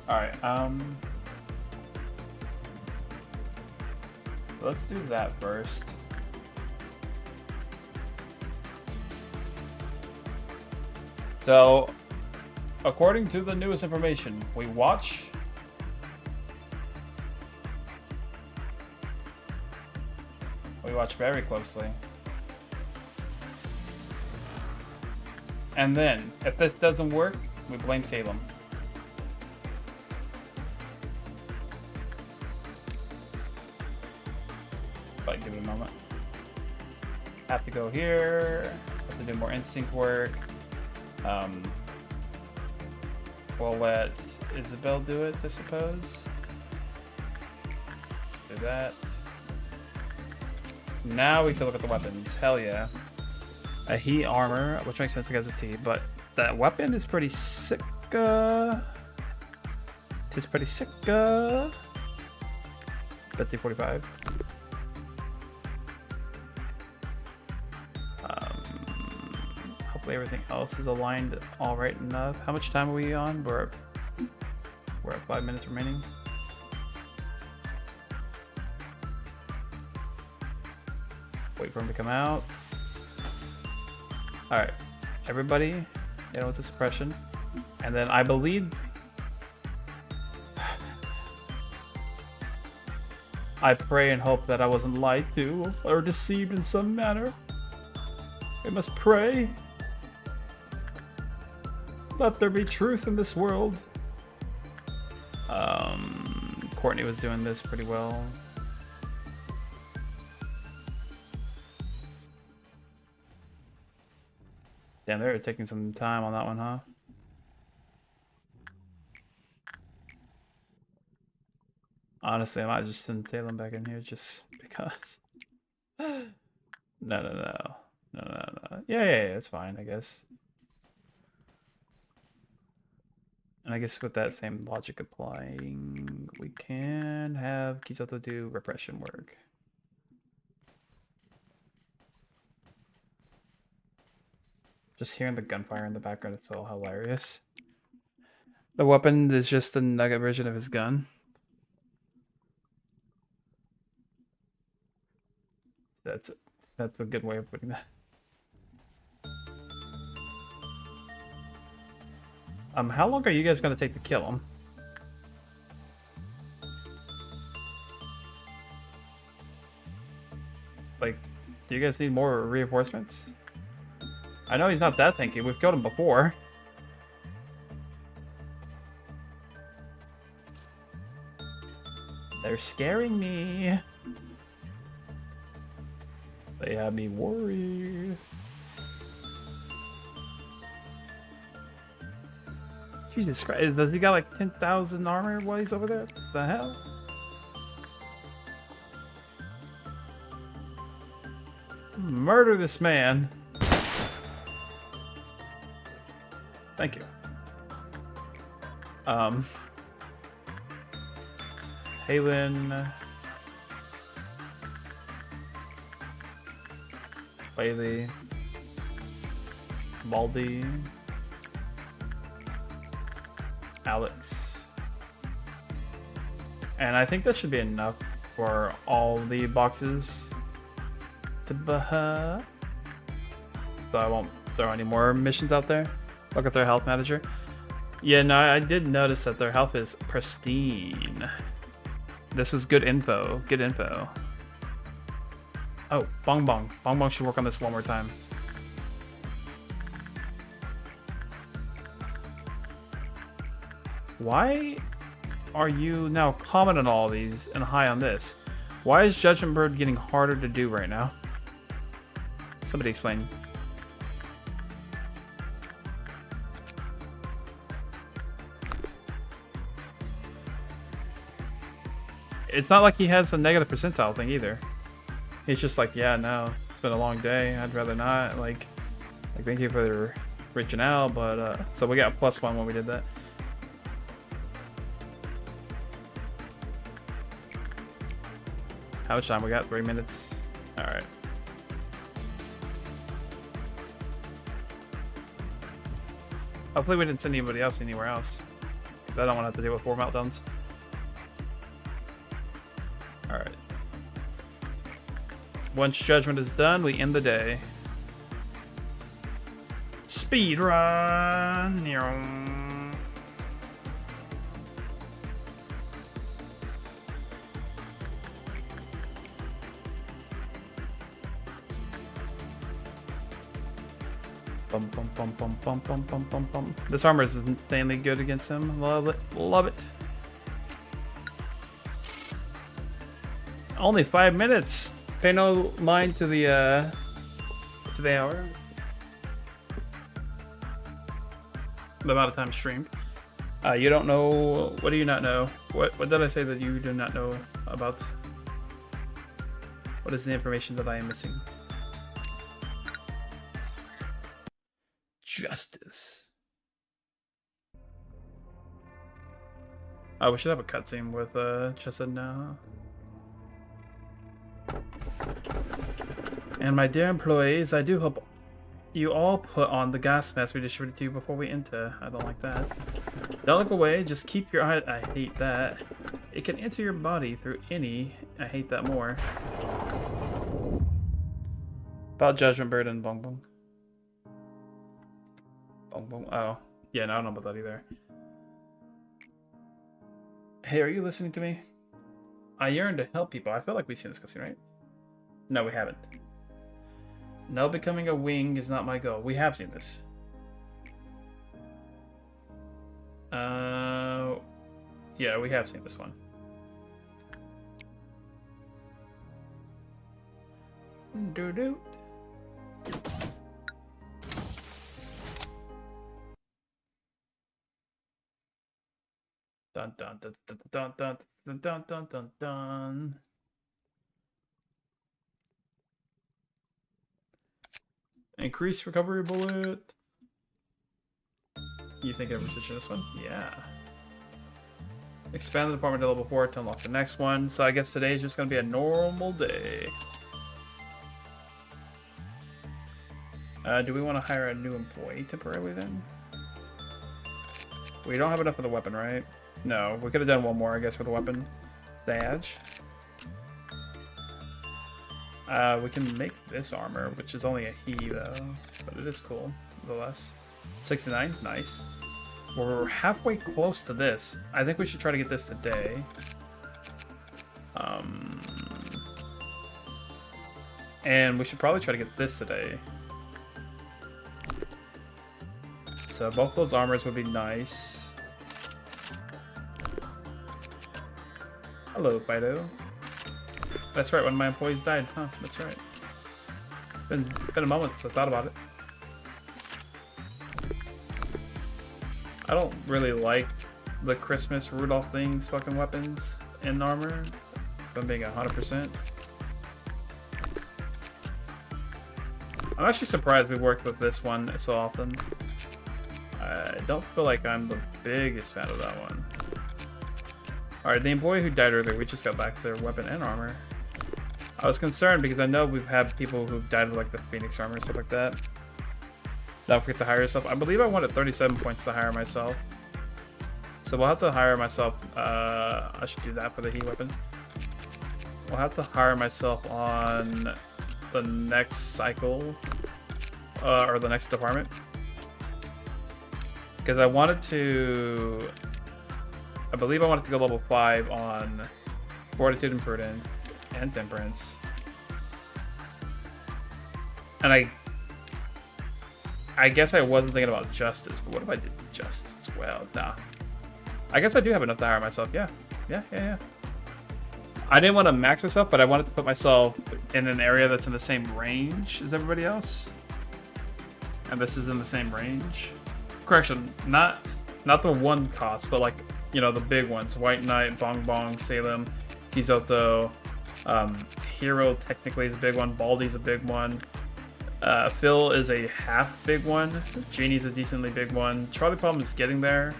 Alright, let's do that first. So, according to the newest information, we watch very closely. And then, if this doesn't work, we blame Salem. But give it a moment. Have to go here. Have to do more instinct work. We'll let Isabel do it, I suppose. Do that. Now we can look at the weapons. Hell yeah. A heat armor, which makes sense because it's heat, but that weapon is pretty sick. Tis pretty sick. Bet 45. Hopefully everything else is aligned all right enough. How much time are we on? We're at 5 minutes remaining. Wait for him to come out. Alright, everybody, with the suppression. And then I believe... I pray and hope that I wasn't lied to or deceived in some manner. We must pray. Let there be truth in this world. Courtney was doing this pretty well. Damn, they're taking some time on that one, huh? Honestly, I might just send Salem back in here just because. No. Yeah, it's fine, I guess. And I guess with that same logic applying, we can have Kizoto do repression work. Just hearing the gunfire in the background is so hilarious. The weapon is just a nugget version of his gun. That's a good way of putting that. How long are you guys gonna take to kill him? Like, do you guys need more reinforcements? I know he's not that tanky. We've killed him before. They're scaring me. They have me worried. Jesus Christ, does he got like 10,000 armor while he's over there? What the hell? Murder this man. Thank you. Halen. Bailey. Baldy. Alex. And I think that should be enough for all the boxes to Baha. So I won't throw any more missions out there. Look at their health manager. Yeah, no, I did notice that their health is pristine. This was good info. Good info. Oh, Bong Bong. Bong Bong should work on this one more time. Why are you now common on all these and high on this? Why is Judgment Bird getting harder to do right now? Somebody explain. It's not like he has a negative percentile thing either. He's just like, yeah, no, it's been a long day. I'd rather not. Like thank you for reaching out, but so we got +1 when we did that. How much time we got? 3 minutes. All right. Hopefully we didn't send anybody else anywhere else, because I don't want to have to deal with 4 meltdowns. All right. Once judgment is done, we end the day. Speed run. Bum, bum, bum, bum, bum, bum, bum, bum, bum. This armor is insanely good against him. Love it. Love it. Only 5 minutes. Pay no mind to the hour. The amount of time streamed. You don't know. What do you not know? What did I say that you do not know about? What is the information that I am missing? Justice. Oh, we should have a cutscene with Chesed now. And my dear employees, I do hope you all put on the gas mask we distributed to you before we enter. I don't like that. Don't look away, just keep your eye. I hate that. It can enter your body through any. I hate that more. About Judgment Bird and Bong Bong. Bong Bong. Oh. Yeah, no, I don't know about that either. Hey, are you listening to me? I yearn to help people. I feel like we've seen this cutscene, right? No, we haven't. No, becoming a wing is not my goal. We have seen this. Yeah, we have seen this one. Doo-doo. Dun dun dun dun dun dun dun dun dun dun dun. Increase recovery bullet. You think I'm switching this one? Yeah. Expand the department to level 4 to unlock the next one. So I guess today is just going to be a normal day. Do we want to hire a new employee temporarily then? We don't have enough for the weapon, right? No, we could have done one more, I guess, for the weapon. Badge. We can make this armor, which is only a he though, but it is cool, nonetheless. 69, nice. We're halfway close to this. I think we should try to get this today. And we should probably try to get this today. So both those armors would be nice. Hello, Fido. That's right, one of my employees died. Huh, that's right. Been a moment since I thought about it. I don't really like the Christmas Rudolph things fucking weapons and armor. If I'm being 100%. I'm actually surprised we worked with this one so often. I don't feel like I'm the biggest fan of that one. Alright, the employee who died earlier, we just got back their weapon and armor. I was concerned because I know we've had people who've died with like the Phoenix armor and stuff like that. Don't forget to hire yourself. I believe I wanted 37 points to hire myself. So we'll have to hire myself. I should do that for the heat weapon. We'll have to hire myself on the next cycle. Or the next department. Because I wanted to... I believe I wanted to go level 5 on Fortitude and Prudence and Temperance. And I guess I wasn't thinking about Justice, but what if I did Justice as well? Nah. I guess I do have enough to hire myself. Yeah. I didn't want to max myself, but I wanted to put myself in an area that's in the same range as everybody else. And this is in the same range. Correction, not the one cost, but like, you know, the big ones. White Knight, Bong Bong, Salem, Kizoto, Hero technically is a big one, Baldi's a big one. Phil is a half big one. Genie's a decently big one. Charlie Problem is getting there.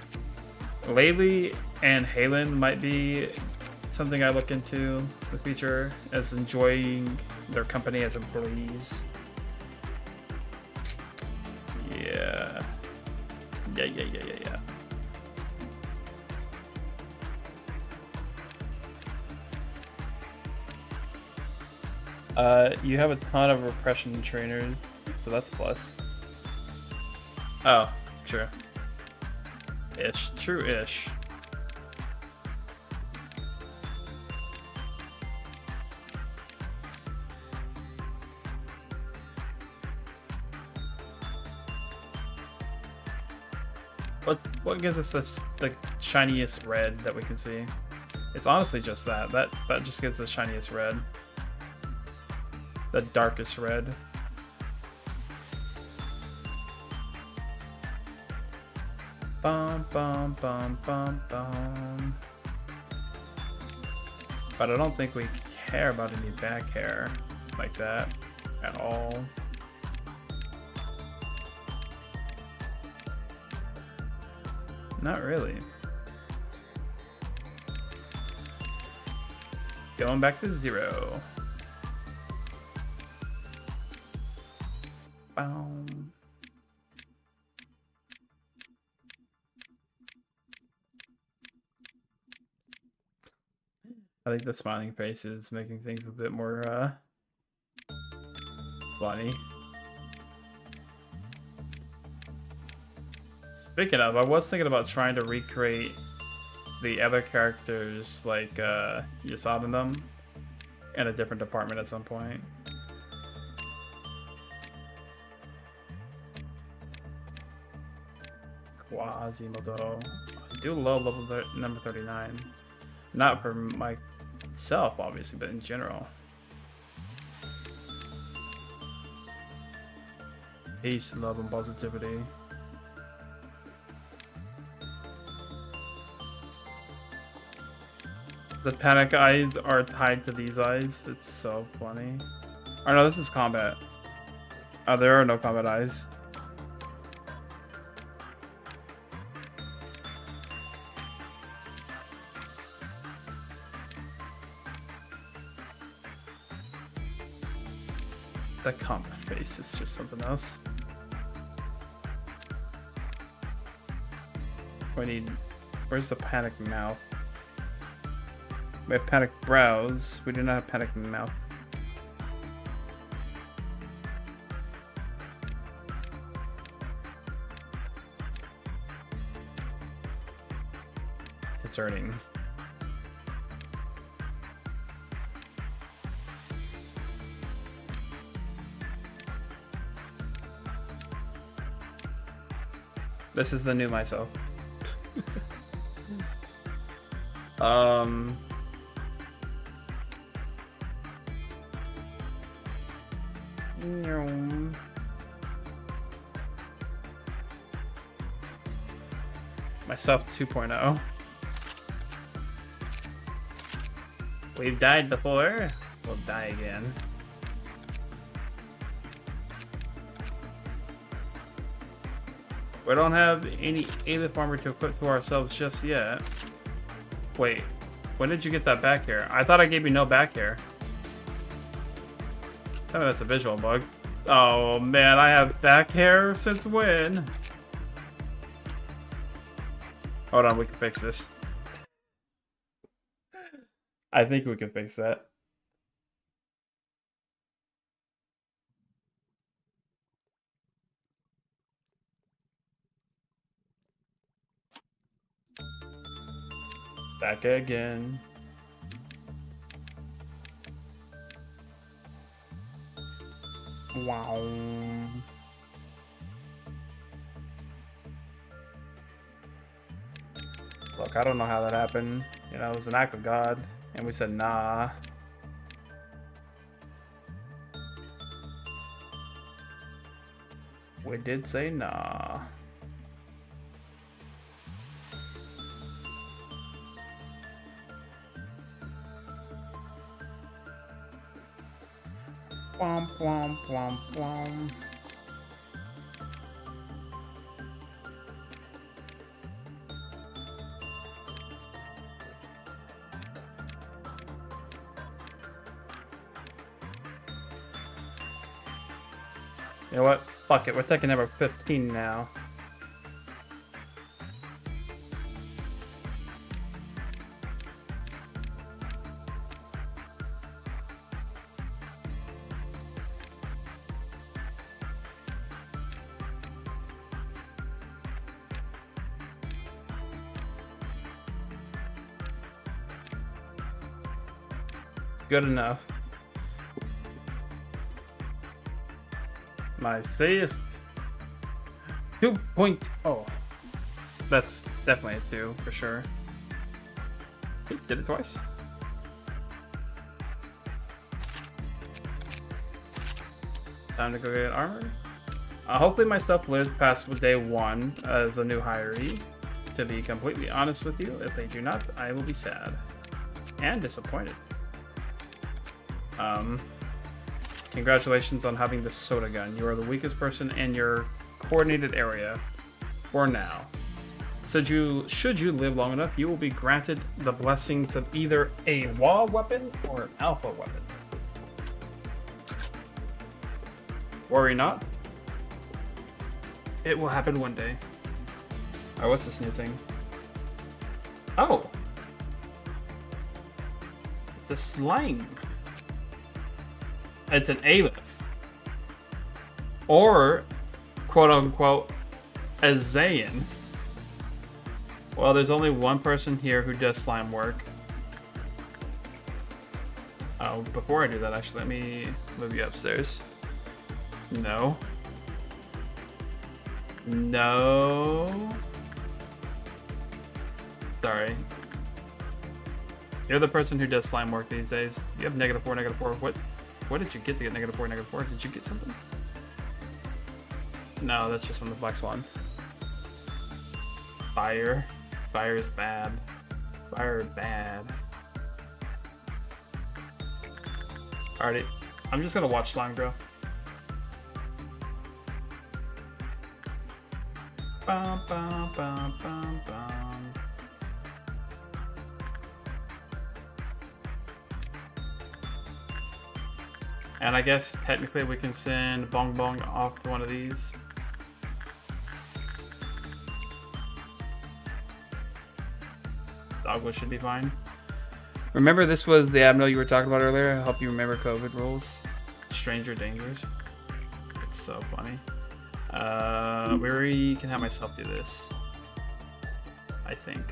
Laylee and Halen might be something I look into in the future, as enjoying their company as a breeze. Yeah. You have a ton of repression trainers, so that's a plus. Oh, true. True-ish. What gives us such the shiniest red that we can see? It's honestly just that. That just gives the shiniest red. The darkest red. Bum bum bum bum bum. But I don't think we care about any back hair like that at all. Not really. Going back to 0. Boom. I think the smiling face is making things a bit more funny. Speaking of, I was thinking about trying to recreate the other characters like Yasad and them in a different department at some point. Quasimodo. I do love level number 39. Not for myself, obviously, but in general. Peace, love, and positivity. The panic eyes are tied to these eyes. It's so funny. Oh no, this is combat. Oh, there are no combat eyes. The combat face is just something else. We need... Where's the panic mouth? We have panic brows. We do not have panic mouth. Concerning. This is the new myself. Myself 2.0. We've died before. We'll die again. We don't have any Aleph armor to equip to ourselves just yet. Wait, when did you get that back hair? I thought I gave you no back hair. Tell me that's a visual bug. Oh man, I have back hair since when? Hold on, we can fix this. I think we can fix that. Back again. Wow. Look, I don't know how that happened. You know, it was an act of God. And we said nah. We did say nah. Womp womp womp womp. You know what? Fuck it. We're taking number 15 now. Good enough. My save 2.0. That's definitely a 2 for sure. Okay, did it twice. Time to go get armor. Hopefully my stuff lives past day 1 as a new hiree. To be completely honest with you, if they do not, I will be sad and disappointed. Congratulations on having the soda gun. You are the weakest person in your coordinated area for now. Should you live long enough, you will be granted the blessings of either a WA weapon or an alpha weapon. Worry not. It will happen one day. Alright, what's this new thing? Oh! It's a slang. It's an Aleph. Or, quote unquote, a Zayn. Well, there's only one person here who does slime work. Oh, before I do that, actually, let me move you upstairs. No. No. Sorry. You're the person who does slime work these days. You have -4, -4. What did you get to get -4, -4? Did you get something? No, that's just on the Black Swan. Fire. Fire is bad. Fire is bad. Alrighty. I'm just gonna watch slime grow. Bum, bum, bum, bum, bum. And I guess technically we can send Bong Bong off to one of these. Dogwood should be fine. Remember, this was the Abno you were talking about earlier? I hope you remember COVID rules. Stranger dangers. It's so funny. We can have myself do this. I think.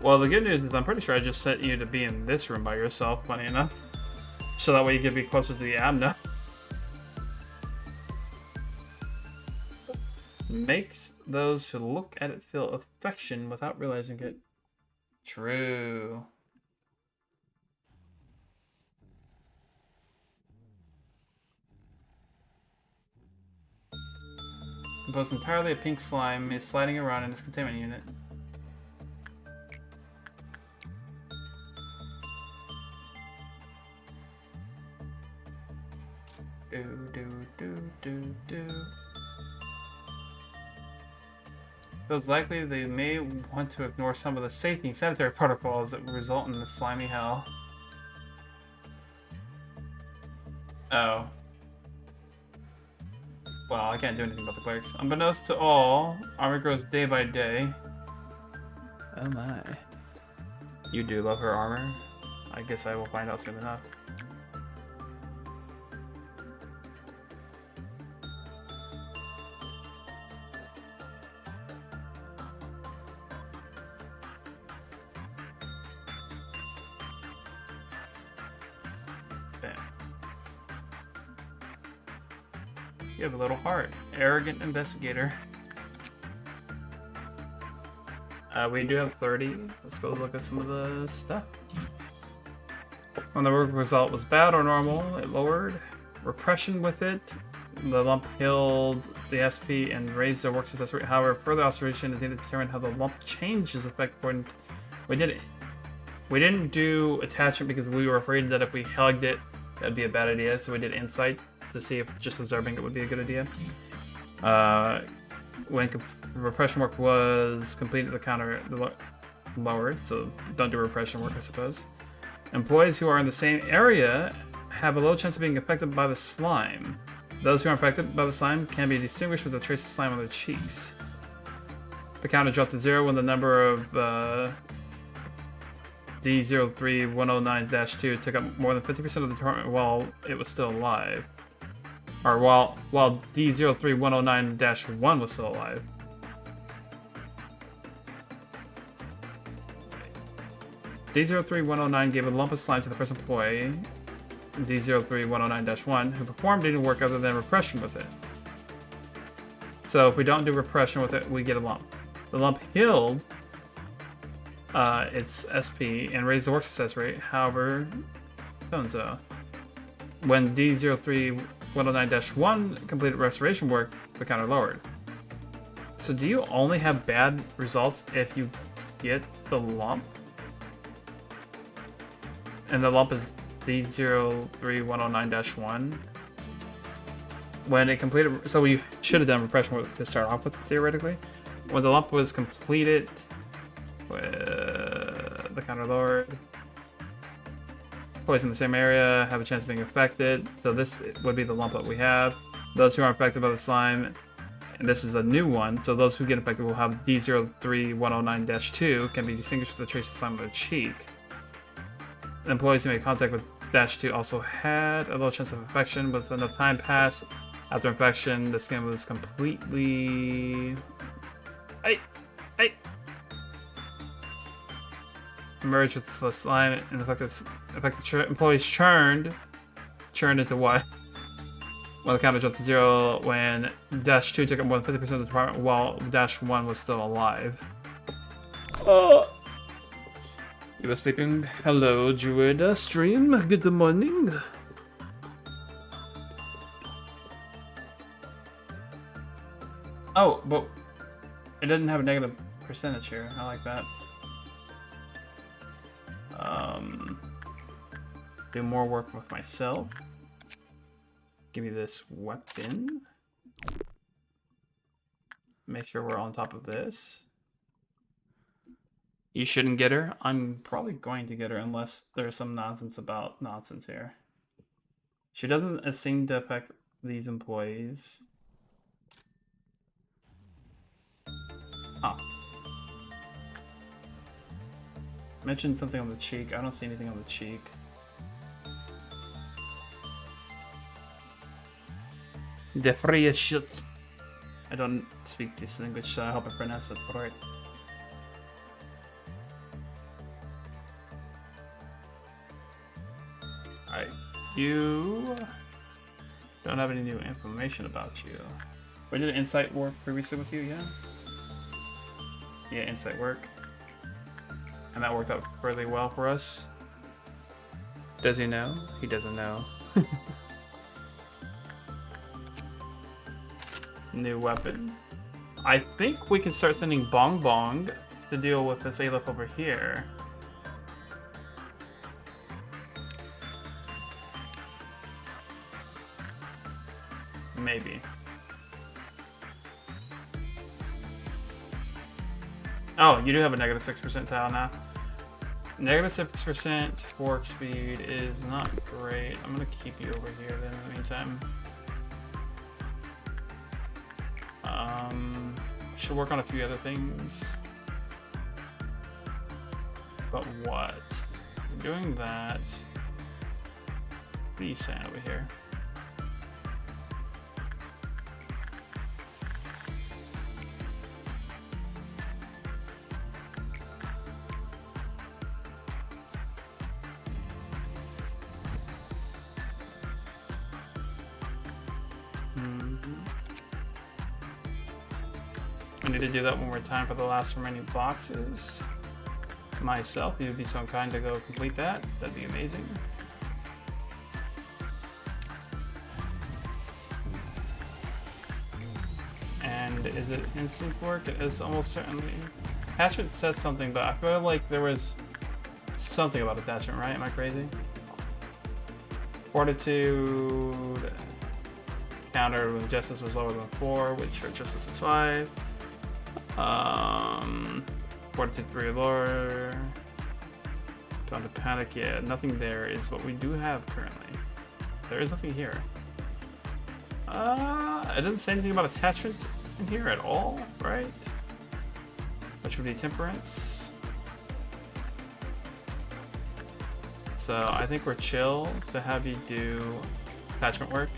Well, the good news is I'm pretty sure I just sent you to be in this room by yourself, funny enough. So that way you can be closer to the Abno. Makes those who look at it feel affection without realizing it. True. Composed entirely of pink slime, is sliding around in its containment unit. Feels likely they may want to ignore some of the safety and sanitary protocols that will result in the slimy hell. Oh. Well, I can't do anything about the clerics. Unbeknownst to all, armor grows day by day. Oh my. You do love her armor? I guess I will find out soon enough. You have a little heart. Arrogant investigator. We do have 30. Let's go look at some of the stuff. When the work result was bad or normal, it lowered. Repression with it, the lump healed the SP and raised the work success rate. However, further observation is needed to determine how the lump changes effect according to... We didn't do attachment because we were afraid that if we hugged it, that'd be a bad idea. So we did insight to see if just observing it would be a good idea. When repression work was completed, the counter lowered. So don't do repression work, I suppose. Employees who are in the same area have a low chance of being affected by the slime. Those who are affected by the slime can be distinguished with a trace of slime on their cheeks. The counter dropped to 0 when the number of D03109-2 took up more than 50% of the department while it was still alive. Or while D03109-1 was still alive. D03109 gave a lump of slime to the first employee, D03109-1, who performed any work other than repression with it. So if we don't do repression with it, we get a lump. The lump healed its SP and raised the work success rate, however, so. When D03109-1 completed restoration work, the counter lowered. So do you only have bad results if you get the lump? And the lump is D03109-1. When it completed, so we should have done repression work to start off with, theoretically. When the lump was completed, the counter lowered. Employees in the same area have a chance of being affected. So this would be the lump that we have. Those who are affected by the slime, and this is a new one, so those who get affected will have D03109-2, can be distinguished with a trace of slime on their cheek. The employees who made contact with -2 also had a low chance of infection. With enough time passed after infection, the skin was completely... merged with the slime and affected employees churned into what? Well, the counter jumped to 0 when -2 took up more than 50% of the department while -1 was still alive. Oh! You were sleeping? Hello, Druida stream. Good morning. Oh, but it didn't have a negative percentage here. I like that. Do more work with myself. Give me this weapon. Make sure we're on top of this. You shouldn't get her. I'm probably going to get her unless there's some nonsense about nonsense here. She doesn't seem to affect these employees. Oh. Mentioned something on the cheek. I don't see anything on the cheek. The free shoots. I don't speak this language, so I hope I pronounce it right. Alright, you don't have any new information about you. We did insight work previously with you, yeah? Yeah, insight work. And that worked out fairly well for us. Does he know? He doesn't know. New weapon. I think we can start sending Bong Bong to deal with this Aleph over here. Maybe. Oh, you do have a negative 6% tile now. Negative 6% work speed is not great. I'm gonna keep you over here then in the meantime. Should work on a few other things. But what? Doing that. Please stand over here. I need to do that one more time for the last remaining boxes. Myself, you'd be so kind to go complete that. That'd be amazing. Is it instant work? It is almost certainly. Attachment says something, but I feel like there was something about attachment, right? Am I crazy? Fortitude. Counter when justice was lower than 4, which her justice is 5. Fortitude 3 or lower. Down to panic, yeah, nothing there is what we do have currently. There is nothing here. It doesn't say anything about attachment in here at all, right? Which would be temperance. So I think we're chill to have you do attachment work.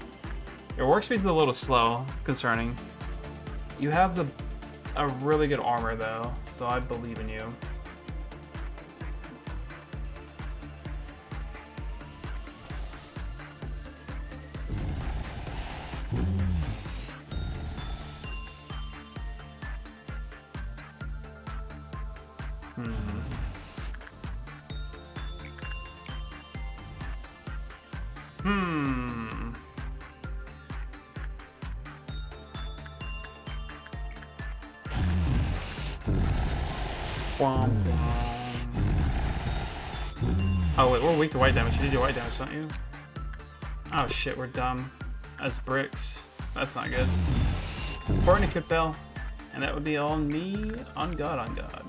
Your work speed's a little slow, concerning. You have a really good armor though, so I believe in you. Oh wait, we're weak to white damage. You need to do white damage, don't you? Oh shit, we're dumb. As bricks. That's not good. Courtney could fail. And that would be on me. On God, on God.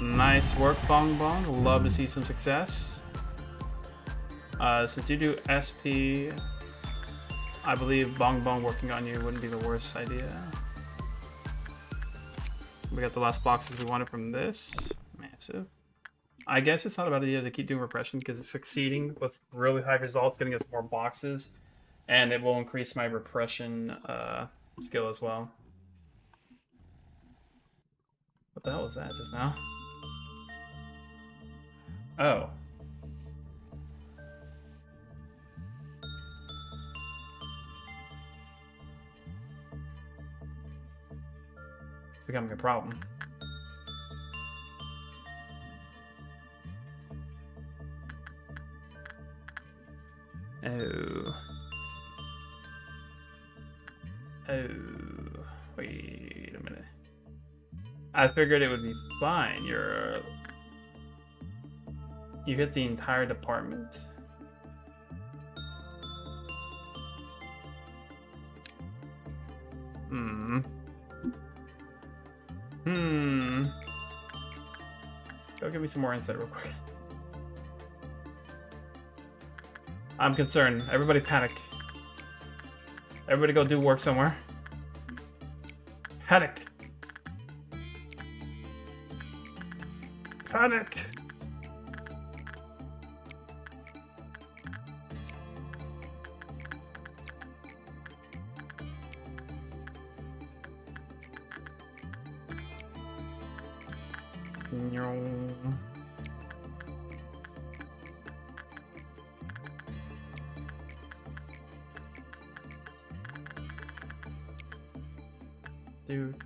Nice work, Bong Bong. Love to see some success. Since you do SP, I believe Bong Bong working on you wouldn't be the worst idea. We got the last boxes we wanted from this. Massive. I guess it's not a bad idea to keep doing repression because it's succeeding with really high results, getting us more boxes, and it will increase my repression skill as well. What the hell was that just now? Oh. It's becoming a problem. Oh. Oh. Wait a minute. I figured it would be fine. You hit the entire department. Go give me some more insight real quick. I'm concerned. Everybody panic. Everybody go do work somewhere. Panic. Panic.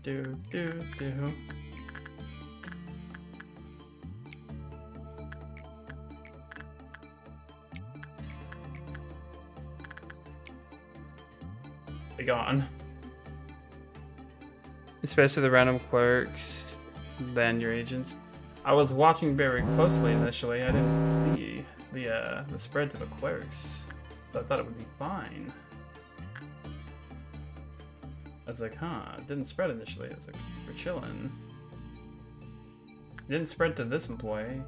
Do. Be gone. Especially the random clerks, then your agents. I was watching very closely initially. I didn't see the spread to the clerks, so I thought it would be fine. I was like, huh, it didn't spread initially. I was like, we're chilling. It didn't spread to this employee.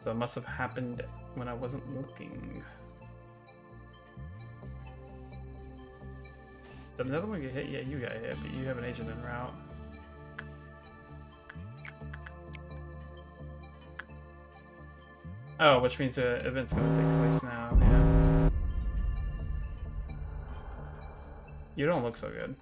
So it must have happened when I wasn't looking. Did another one get hit? Yeah, you got hit, but you have an agent en route. Oh, which means the event's gonna take place now, yeah. You don't look so good.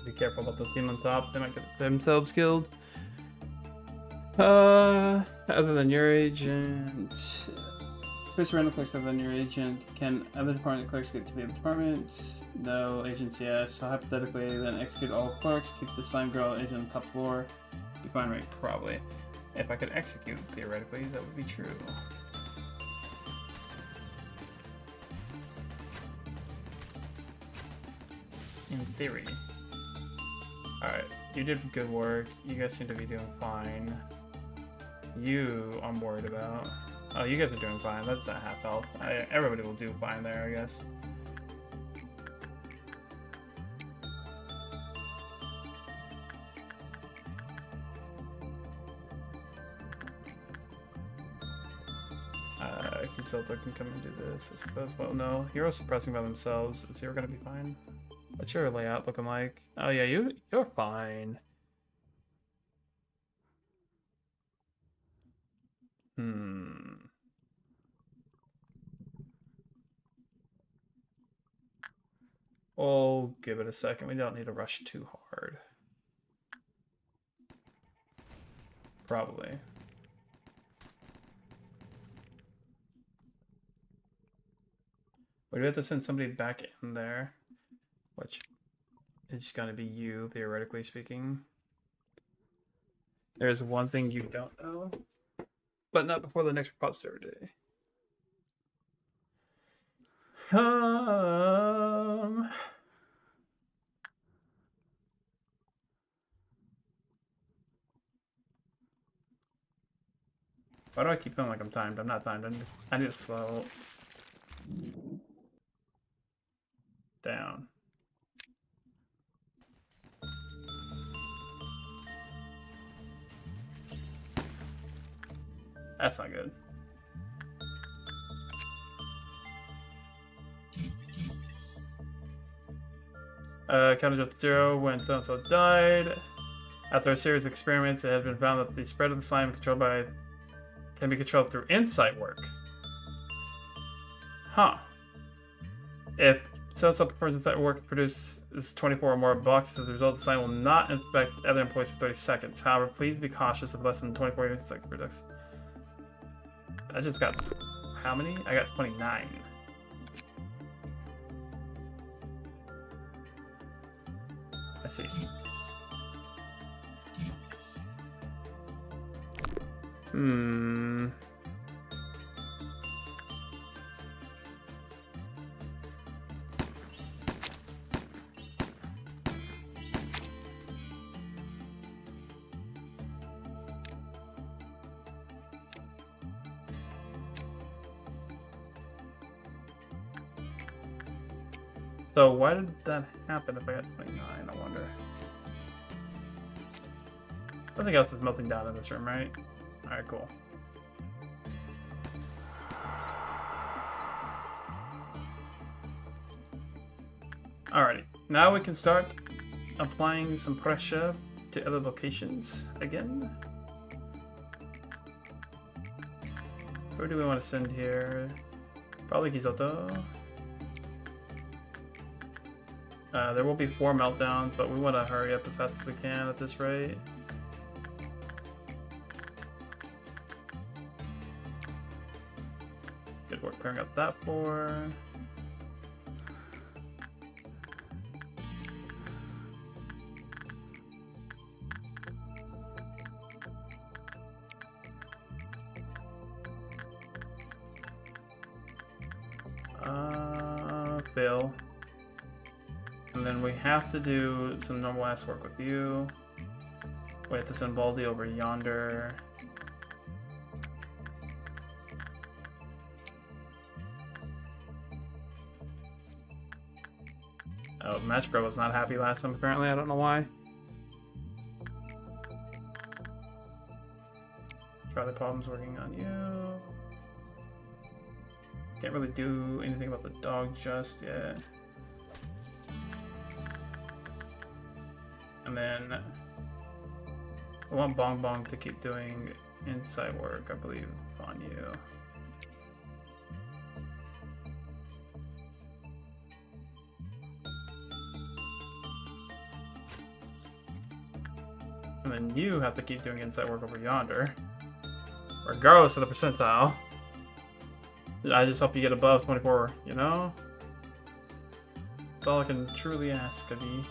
Be careful about the team on top. They might get themselves killed. Other than your agent, space random clerks other than your agent. Can other department clerks get to the other department? No. Agents, yes. So hypothetically, then execute all clerks. Keep the slime girl agent on the top floor. Be fine, right? Probably. If I could execute, theoretically, that would be true. In theory. Alright, you did good work. You guys seem to be doing fine. You, I'm worried about. Oh, you guys are doing fine. That's a half health. Everybody will do fine there, I guess. Kiselto can come and do this, I suppose. Well, no. Heroes suppressing by themselves. Is Hero gonna be fine? What's your layout looking like? Oh yeah, you're fine. We'll give it a second. We don't need to rush too hard. Probably. We do have to send somebody back in there, which is going to be you, theoretically speaking. There's one thing you don't know, but not before the next repository day. Why do I keep feeling like I'm timed? I'm not timed. I need to slow down. That's not good. Counted up to 0 when so-and-so died. After a series of experiments, it has been found that the spread of the slime can be controlled through insight work. Huh. If so-and-so performs insight work, produces 24 or more boxes. As a result, the slime will not infect other employees for 30 seconds. However, please be cautious of less than 24 insect products. I just got how many? I got 29. I see. So why did that happen if I got 29, I wonder? Nothing else is melting down in this room, right? Alright, cool. Alrighty, now we can start applying some pressure to other locations again. Where do we want to send here? Probably Kiselto. There will be 4 meltdowns, but we want to hurry up as fast as we can at this rate. Good work clearing up that 4. Fail. And then we have to do some normal ass work with you. We have to send Baldy over yonder. Oh, Match Bro was not happy last time apparently, I don't know why. Try the problems working on you. Can't really do anything about the dog just yet. And then I want Bong Bong to keep doing inside work, I believe, on you. then you have to keep doing insight work over yonder. Regardless of the percentile. I just hope you get above 24, you know? That's all I can truly ask of you.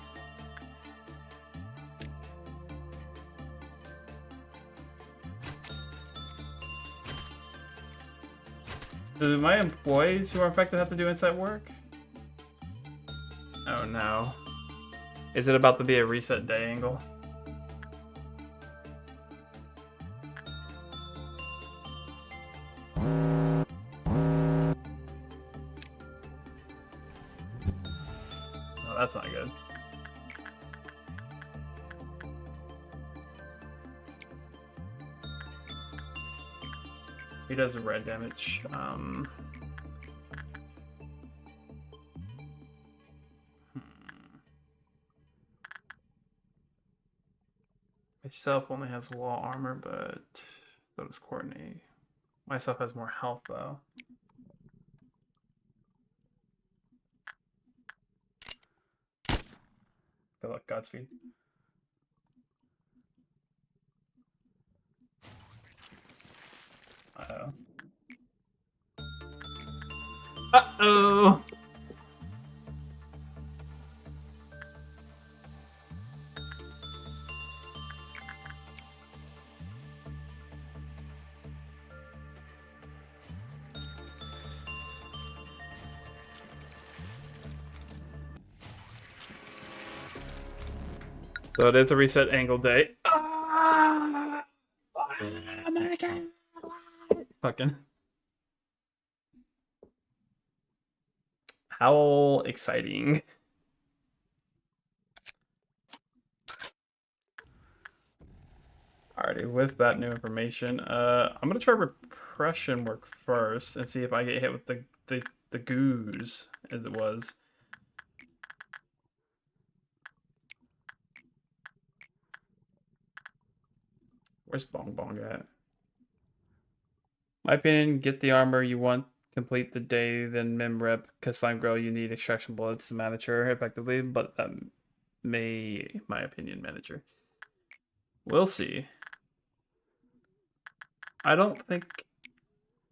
Do my employees who are infected have to do insight work? Oh no. Is it about to be a reset day angle? Oh, that's not good. He does red damage. Myself only has wall armor, but so does Courtney. Myself has more health though. Good luck, Godspeed. Uh-oh. Uh-oh! So it is a reset angle day. Oh my god! Fucking. How exciting. Alrighty, with that new information, I'm gonna try repression work first and see if I get hit with the goose, as it was. Where's Bong Bong at? My opinion, get the armor you want, complete the day, then mem rep, because Slime Girl, you need extraction bullets to manage her effectively, but that may, my opinion, manager. We'll see. I don't think,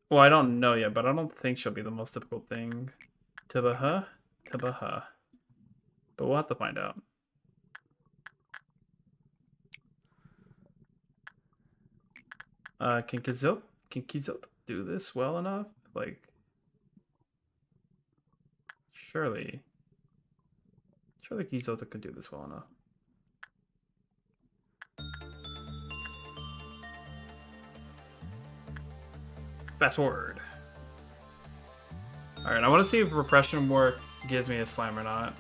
well, I don't know yet, but I don't think she'll be the most difficult thing. Tibaha? Tibaha. But we'll have to find out. Can Kizilt do this well enough? Like, surely Kizilt can do this well enough. Fast forward. Alright, I want to see if repression work gives me a slime or not.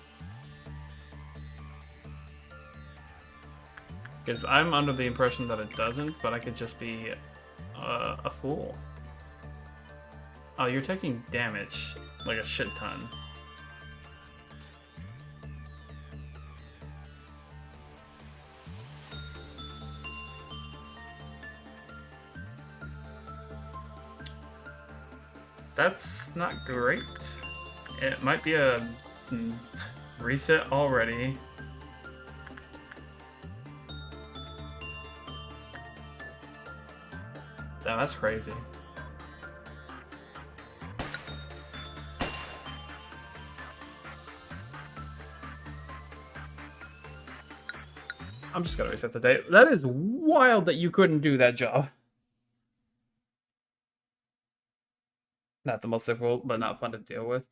Because I'm under the impression that it doesn't, but I could just be a fool. Oh, you're taking damage, like a shit ton. That's not great. It might be a reset already. Damn, that's crazy. I'm just gonna reset the date. That is wild that you couldn't do that job. Not the most difficult, but not fun to deal with.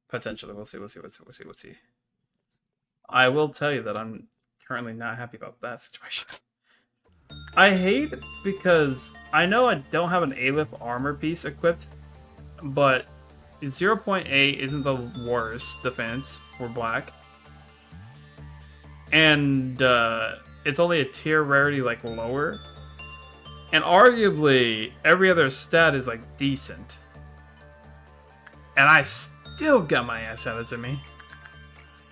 Potentially, we'll see. I will tell you that I'm currently not happy about that situation. I hate it because I know I don't have an Aleph armor piece equipped, but 0.8 isn't the worst defense for black. And it's only a tier rarity like lower. And arguably every other stat is like decent. And I still got my ass handed to me.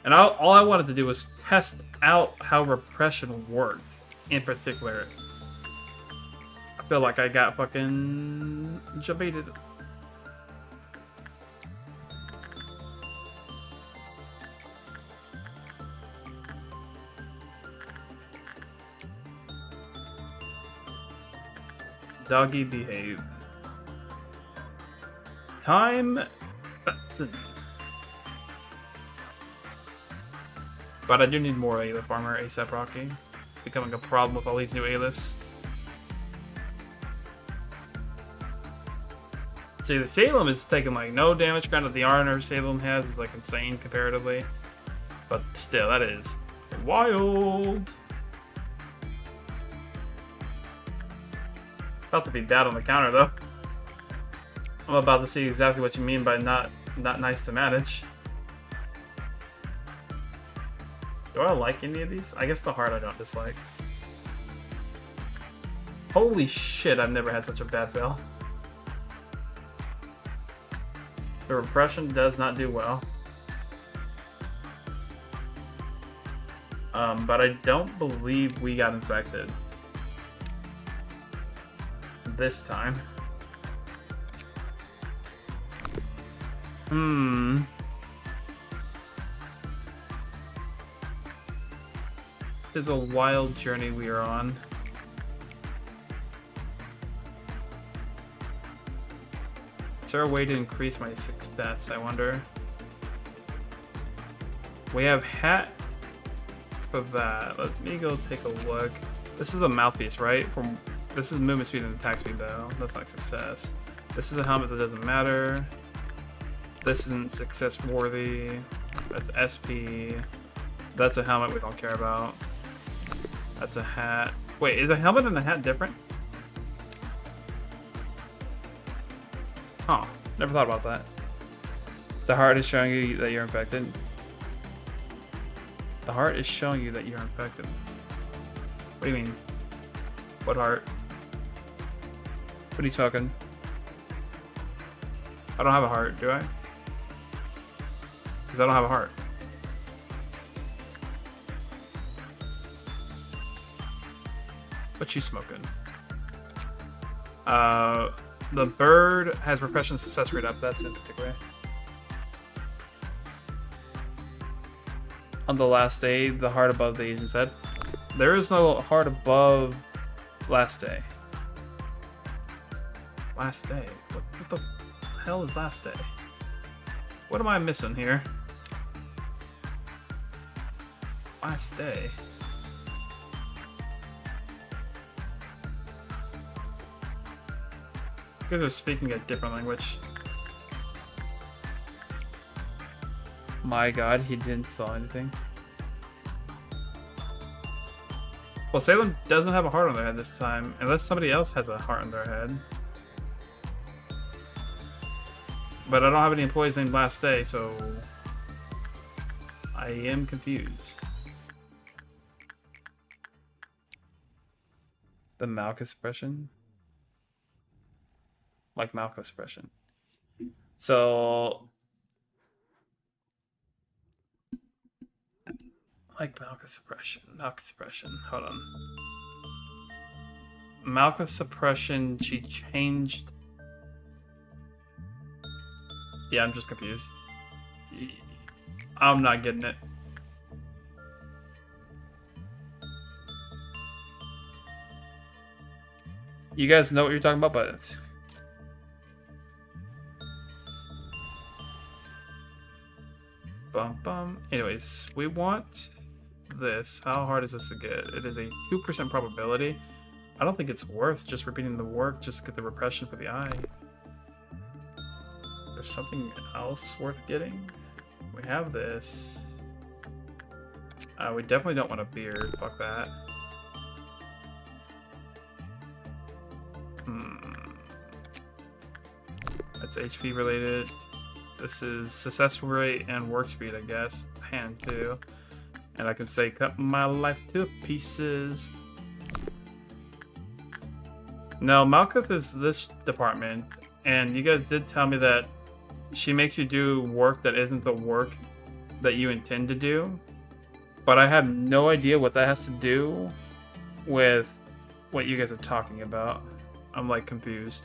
And all I wanted to do was test out how repression worked. In particular, I feel like I got fucking jebaited. Doggy behave. Time. But I do need more Aleph armor ASAP Rocky. Becoming a problem with all these new Alephs. See, the Salem is taking like no damage. Granted, the armor Salem has is like insane comparatively. But still, that is wild. About to be bad on the counter though. I'm about to see exactly what you mean by not nice to manage. Do I like any of these? I guess the heart I don't dislike. Holy shit, I've never had such a bad fail. The repression does not do well. But I don't believe we got infected. This time. It's a wild journey we are on. Is there a way to increase my 6 stats, I wonder? We have hat for that. Let me go take a look. This is a mouthpiece, right? This is movement speed and attack speed though. That's not success. This is a helmet that doesn't matter. This isn't success worthy. That's SP. That's a helmet we don't care about. That's a hat. Wait, is a helmet and a hat different? Huh. Never thought about that. The heart is showing you that you're infected. The heart is showing you that you're infected. What do you mean? What heart? What are you talking? I don't have a heart, do I? Because I don't have a heart. What you smoking? The bird has repression success rate up. That's in particular. On the last day, the heart above the Asian said. There is no heart above last day. Last day? What the hell is last day? What am I missing here? Last day. You guys are speaking a different language. My god, he didn't sell anything. Well, Salem doesn't have a heart on their head this time, unless somebody else has a heart on their head. But I don't have any employees named Last Day, so I am confused. The Malchus suppression? Like Malchus suppression. So like Malchus suppression. Hold on. Malchus suppression, she changed. Yeah, I'm just confused. I'm not getting it. You guys know what you're talking about, but it's... Anyways, we want this. How hard is this to get? It is a 2% probability. I don't think it's worth just repeating the work just to get the repression for the eye. There's something else worth getting. We have this. We definitely don't want a beard. Fuck that. That's HP related. This is success rate and work speed, I guess. Hand too. And I can say cut my life to pieces. No, Malkuth is this department. And you guys did tell me that she makes you do work that isn't the work that you intend to do. But I have no idea what that has to do with what you guys are talking about. I'm like confused.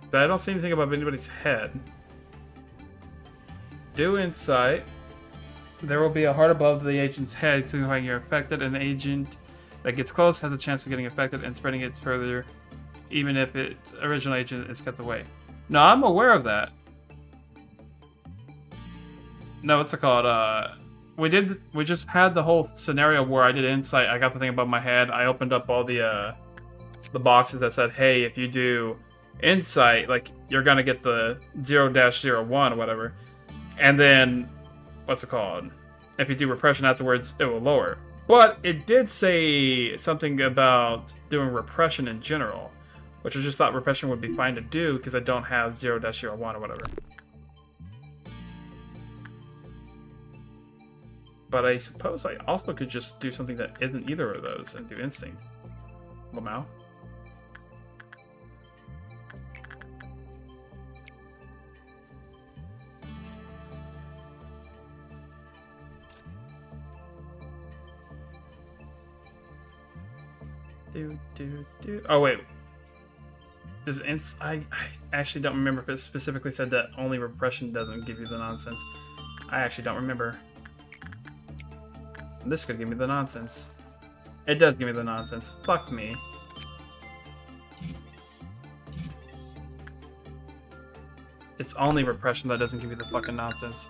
But I don't see anything above anybody's head. Do insight. There will be a heart above the agent's head, signifying you're affected. An agent that gets close has a chance of getting affected and spreading it further, even if its original agent is kept away. No, I'm aware of that. No, what's it called? We just had the whole scenario where I did insight. I got the thing above my head. I opened up all the boxes that said, "Hey, if you do insight, like you're gonna get the 0-01 or whatever." And then, what's it called? If you do repression afterwards, it will lower. But it did say something about doing repression in general, which I just thought repression would be fine to do because I don't have 0-01 or whatever. But I suppose I also could just do something that isn't either of those and do instinct. Lamau. Oh wait. I actually don't remember if it specifically said that only repression doesn't give you the nonsense. I actually don't remember. This could give me the nonsense. It does give me the nonsense. Fuck me. It's only repression that doesn't give you the fucking nonsense.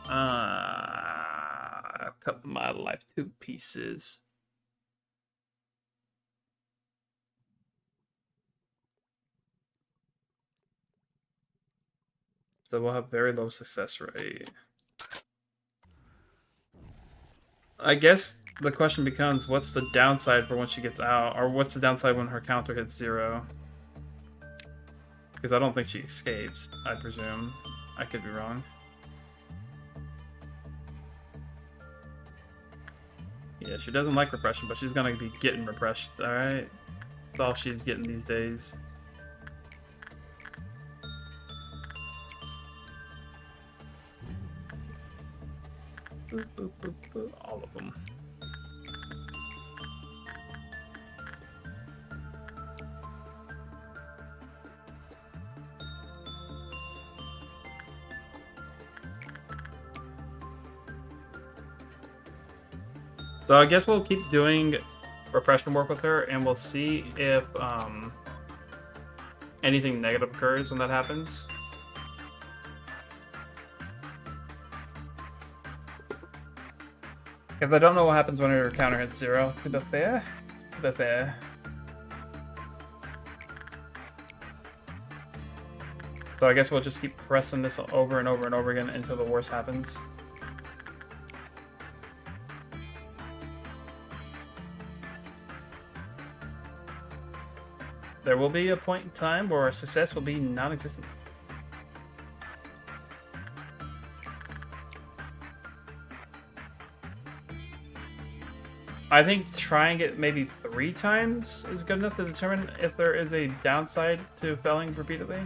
Cut my life to pieces. So we'll have very low success rate. I guess the question becomes, what's the downside for when she gets out? Or what's the downside when her counter hits 0? Because I don't think she escapes, I presume. I could be wrong. Yeah, she doesn't like repression, but she's gonna be getting repressed, alright? That's all she's getting these days. Boop, boop, boop, boop. All of them. So I guess we'll keep doing repression work with her, and we'll see if anything negative occurs when that happens. Because I don't know what happens when her counter hits 0. To be fair. To be fair. So I guess we'll just keep pressing this over and over and over again until the worst happens. There will be a point in time where success will be non-existent. I think trying it maybe 3 times is good enough to determine if there is a downside to failing repeatedly.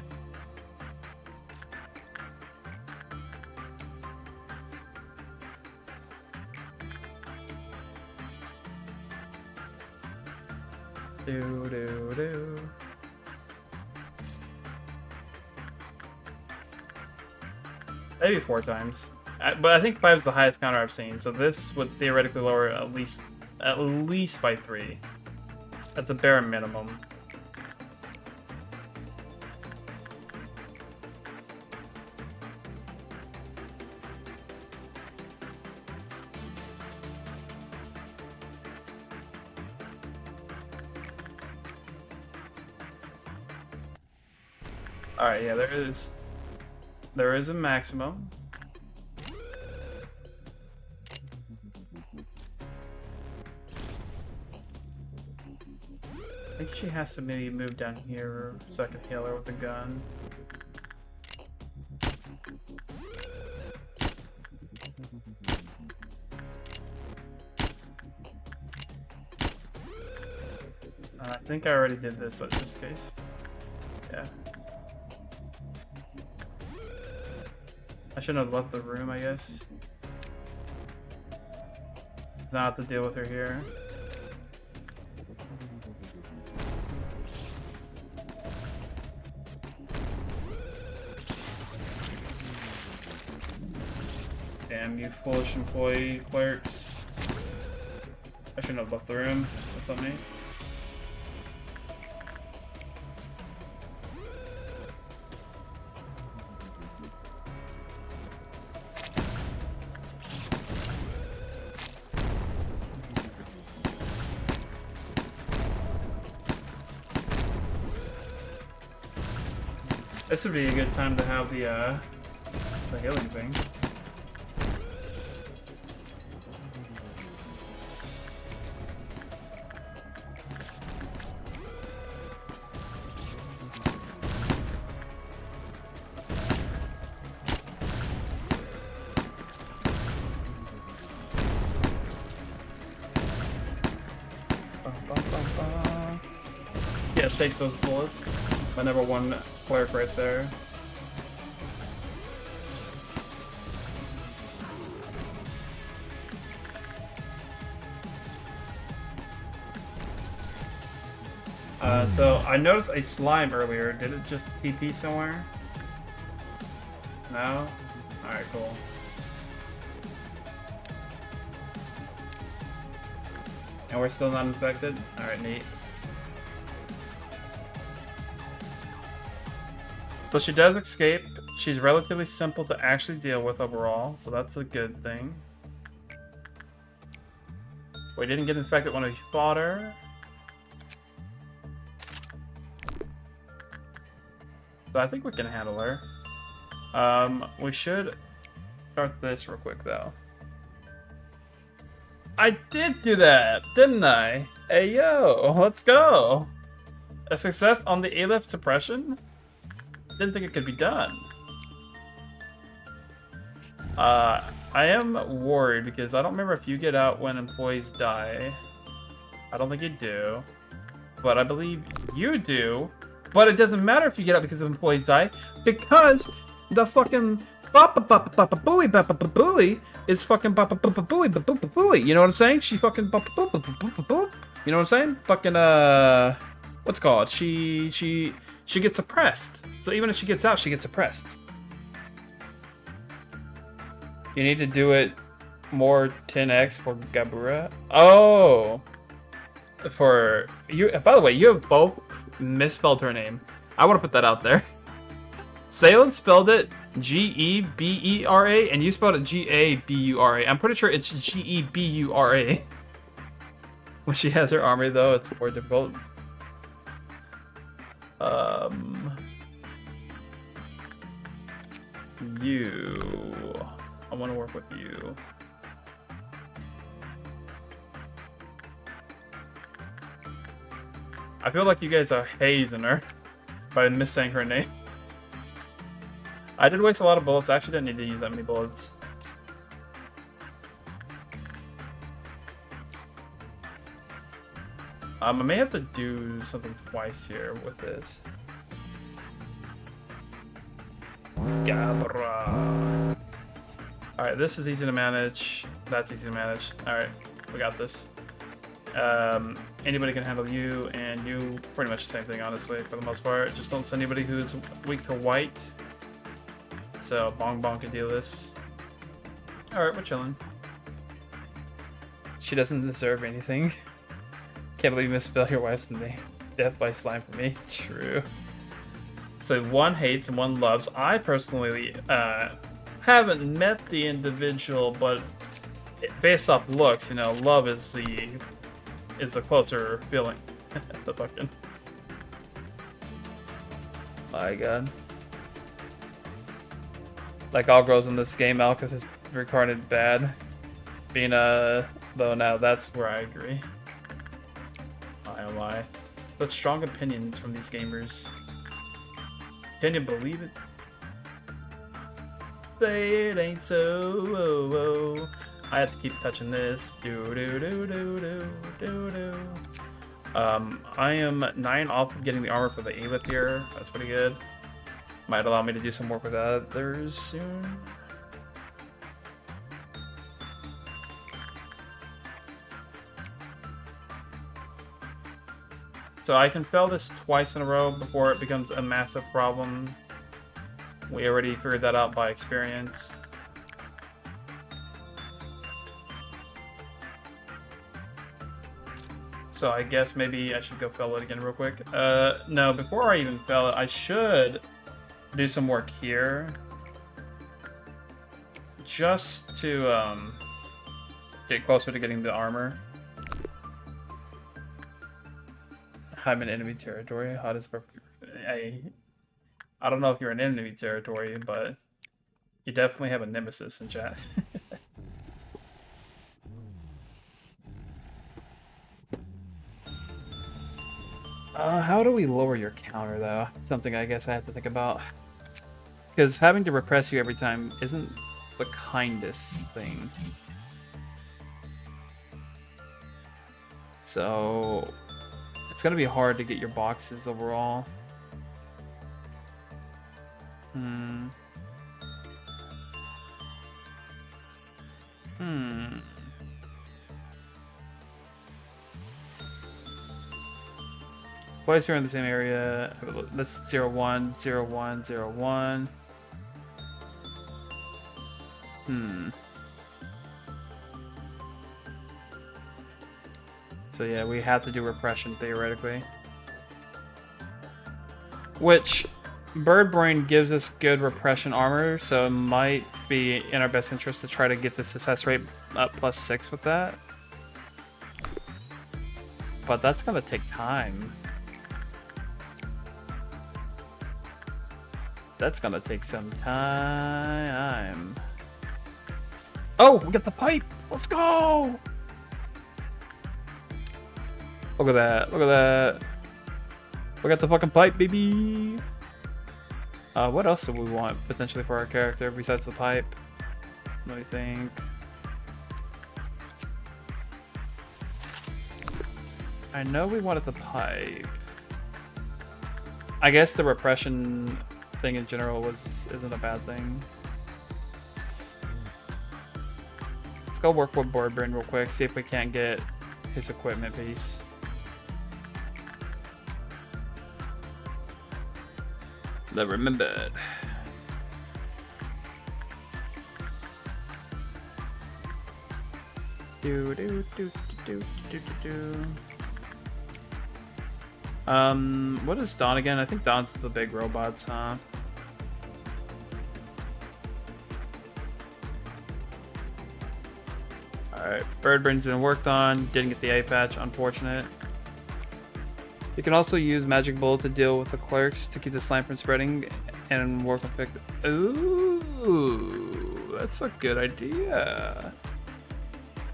Maybe 4 times. But I think 5 is the highest counter I've seen, so this would theoretically lower at least by 3. At the bare minimum. Alright, yeah, there is a maximum. I think she has to maybe move down here so I can heal her with a gun. I think I already did this, but just in case. Yeah. I shouldn't have left the room, I guess. Now I have to deal with her here. Damn you foolish employee clerks. I shouldn't have left the room. That's on me. This would be a good time to have the healing thing. Yeah, take those bullets. My number one cleric right there. So I noticed a slime earlier. Did it just TP somewhere? No? Alright, cool. And we're still not infected? Alright, neat. So she does escape. She's relatively simple to actually deal with overall, so that's a good thing. We didn't get infected when we fought her. So I think we can handle her. We should start this real quick though. I did do that, didn't I? Hey yo, let's go. A success on the Aleph suppression? Didn't think it could be done. I am worried because I don't remember if you get out when employees die. I don't think you do. But I believe you do. But it doesn't matter if you get out because employees die, because the fucking booey is fucking booey. You know what I'm saying? She fucking you know what I'm saying? Fucking what's it called? She gets suppressed. So even if she gets out, she gets suppressed. You need to do it more 10x for Gabura. Oh, for you. By the way, you have both misspelled her name. I want to put that out there. Salem spelled it G-E-B-E-R-A, and you spelled it G-A-B-U-R-A. I'm pretty sure it's G-E-B-U-R-A. When she has her army, though, it's more difficult. You. I want to work with you. I feel like you guys are hazing her by missaying her name. I did waste a lot of bullets. I actually didn't need to use that many bullets. I may have to do something twice here with this. Gabra. Alright, this is easy to manage. That's easy to manage. Alright, we got this. Anybody can handle you, and you pretty much the same thing, honestly, for the most part. Just don't send anybody who's weak to white. So Bong Bong can deal this. Alright, we're chilling. She doesn't deserve anything. Can't believe you misspelled your wife's name. Death by slime for me. True. So one hates and one loves. I personally haven't met the individual, but based off looks, you know, love is the closer feeling. The fucking. My god. Like all girls in this game, Alcus is retarded bad. Being though now that's where I agree. I but strong opinions from these gamers. Can you believe it? Say it ain't so. Oh, oh. I have to keep touching this. Do do do do do do do. I am 9 off of getting the armor for the Aleph here. That's pretty good. Might allow me to do some work with others soon. So I can fail this twice in a row before it becomes a massive problem. We already figured that out by experience. So I guess maybe I should go fill it again real quick. No, before I even fill it, I should do some work here. Just to, get closer to getting the armor. I'm in enemy territory. How does I don't know if you're in enemy territory, but you definitely have a nemesis in chat. How do we lower your counter, though? Something I guess I have to think about. Because having to repress you every time isn't the kindest thing. So it's gonna be hard to get your boxes overall. Twice you're in the same area. That's 0, 1, 0, 1, 0, 1. So yeah, we have to do repression theoretically. Which Bird Brain gives us good repression armor, so it might be in our best interest to try to get the success rate up +6 with that. But that's gonna take time. That's gonna take some time. Oh, we got the pipe! Let's go! Look at that, look at that. We got the fucking pipe, baby! What else do we want potentially for our character besides the pipe? Let me think. I know we wanted the pipe. I guess the repression thing in general isn't a bad thing. Let's go work with Bird Brain real quick, see if we can't get his equipment piece. The remembered. Do do do do do do do. What is Dawn again? I think Dawn's the big robots, huh? Alright, Bird Brain's been worked on. Didn't get the A patch, unfortunate. You can also use Magic Bullet to deal with the clerks to keep the slime from spreading and work with victim. Ooh, that's a good idea.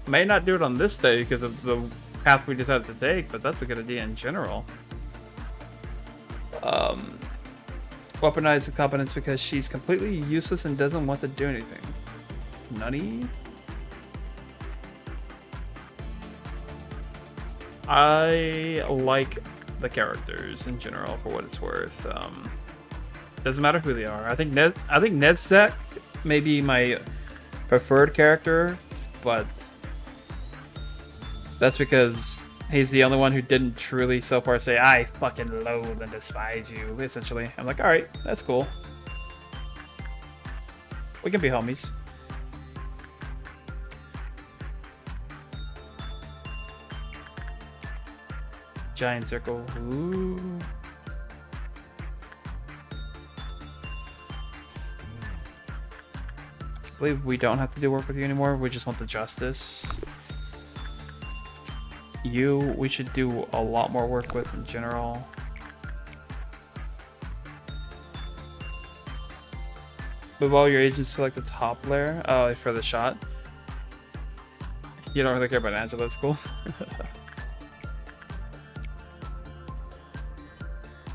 May not do it on this day because of the path we decided to take, but that's a good idea in general. Weaponize the competence because she's completely useless and doesn't want to do anything. Nutty. I like the characters in general for what it's worth. Doesn't matter who they are. I think Nedzek may be my preferred character, but that's because he's the only one who didn't truly so far say, I fucking loathe and despise you, essentially. I'm like, alright, that's cool. We can be homies. Giant circle. Ooh. I believe we don't have to do work with you anymore. We just want the justice. You, we should do a lot more work with in general. Move all your agents to like the top layer. Oh, for the shot. You don't really care about Angela, that's cool.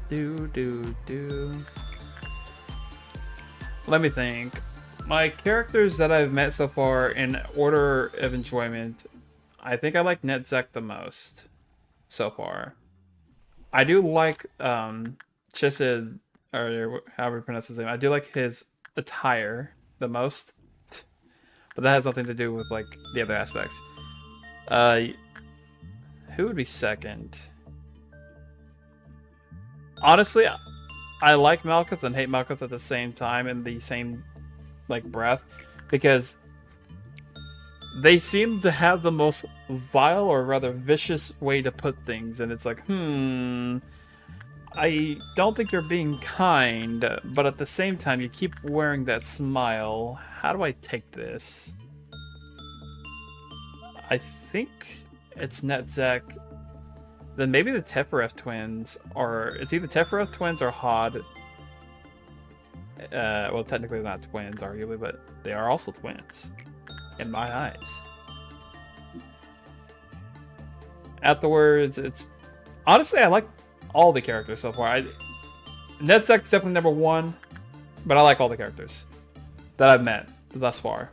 do. Let me think. My characters that I've met so far in order of enjoyment, I think I like Nedzek the most so far. I do like Chisid, or however you pronounce his name. I do like his attire the most, but that has nothing to do with like the other aspects. Who would be second? Honestly, I like Malkuth and hate Malkuth at the same time in the same like breath, because they seem to have the most vile, or rather vicious, way to put things, and it's like, I don't think you're being kind, but at the same time, you keep wearing that smile. How do I take this? I think it's Netzek. Then maybe the Teferev twins, or it's either Teferev twins or Hod. Well, technically they're not twins, arguably, but they are also twins, in my eyes. Afterwards, it's... Honestly, I like all the characters so far. Netzek's definitely number one, but I like all the characters that I've met thus far.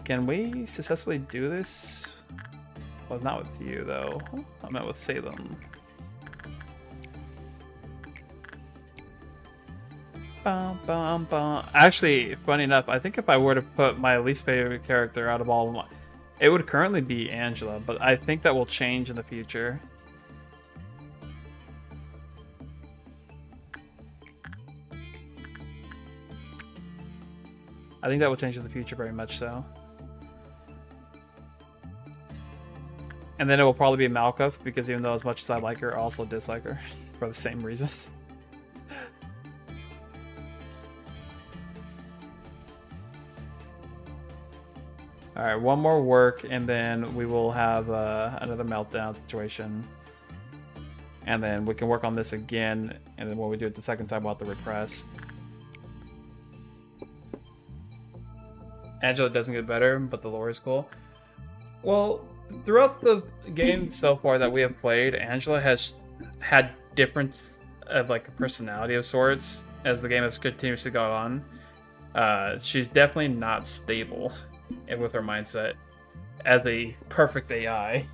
Can we successfully do this? Well, not with you, though. I meant with Salem. Bum, bum, bum. Actually, funny enough, I think if I were to put my least favorite character out of all of them, it would currently be Angela, but I think that will change in the future. I think that will change in the future very much so. And then it will probably be Malkuth, because even though as much as I like her, I also dislike her for the same reasons. Alright, one more work, and then we will have another meltdown situation. And then we can work on this again, and then when we do it the second time, we'll have to repress. Angela doesn't get better, but the lore is cool. Well, throughout the game so far that we have played, Angela has had different of like a personality of sorts as the game has continuously gone on. She's definitely not stable and with her mindset as a perfect AI.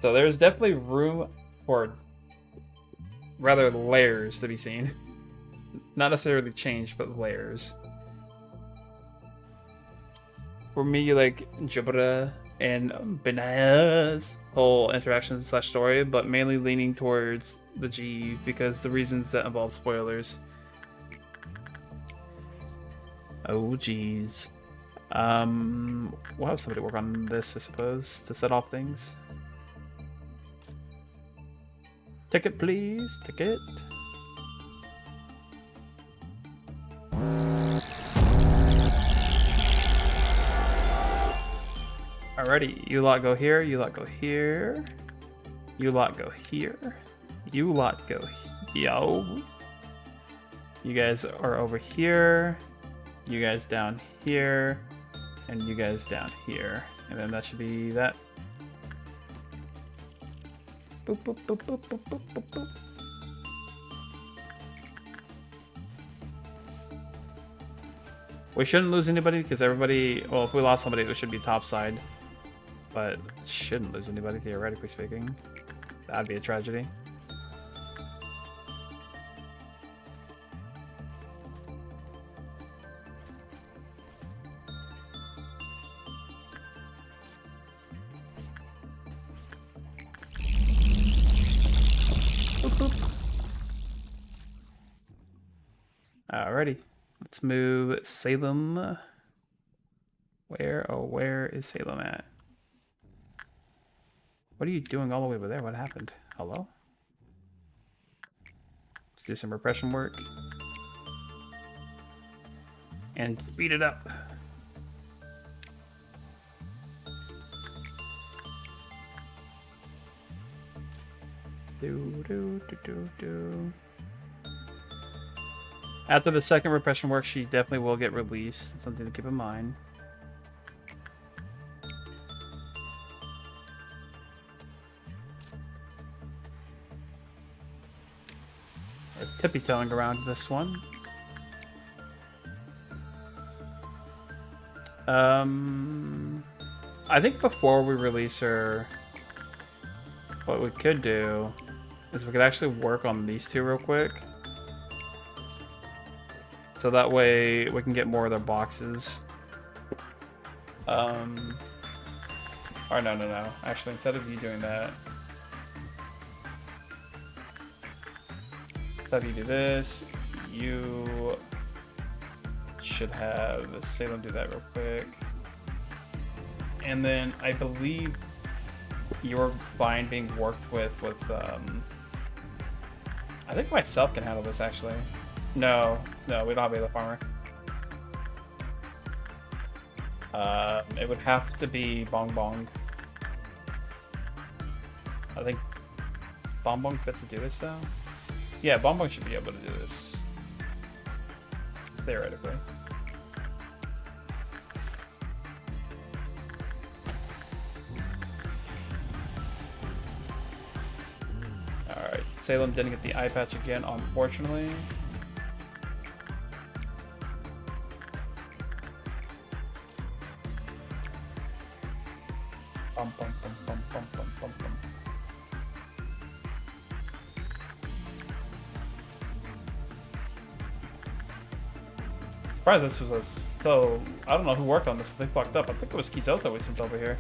So there's definitely room for rather layers to be seen. Not necessarily change, but layers. For me, like Jabra and Benaya's whole interaction / story, but mainly leaning towards the G because the reasons that involve spoilers. Oh geez. We'll have somebody work on this, I suppose, to set off things. Ticket, please. Ticket. Alrighty, you lot go here, you lot go here. You lot go here. You lot go yo. You guys are over here. You guys down here. And you guys down here. And then that should be that. Boop, boop, boop, boop, boop, boop, boop, boop. We shouldn't lose anybody because everybody, well, if we lost somebody, it should be topside. But shouldn't lose anybody, theoretically speaking. That'd be a tragedy. Boop, boop. Alrighty, let's move Salem. Where is Salem at? What are you doing all the way over there? What happened? Hello? Let's do some repression work. And speed it up. After the second repression work, she definitely will get released. Something to keep in mind. Tippy-toeing around this one. I think before we release her, what we could do is we could actually work on these two real quick. So that way we can get more of their boxes. Or no. Actually, instead of you doing that, you do this, you should have Salem do that real quick. And then I believe you're fine being worked with I think myself can handle this actually. No, we don't have the farmer. It would have to be Bong Bong. I think Bong Bong fit to do this though? Yeah, Bong Bong should be able to do this. Theoretically. Alright, Salem didn't get the eye patch again, unfortunately. Bum, bum, bum, bum, bum, bum, bum, bum. Surprised this was so. I don't know who worked on this, but they fucked up. I think it was Kizoto we sent over here.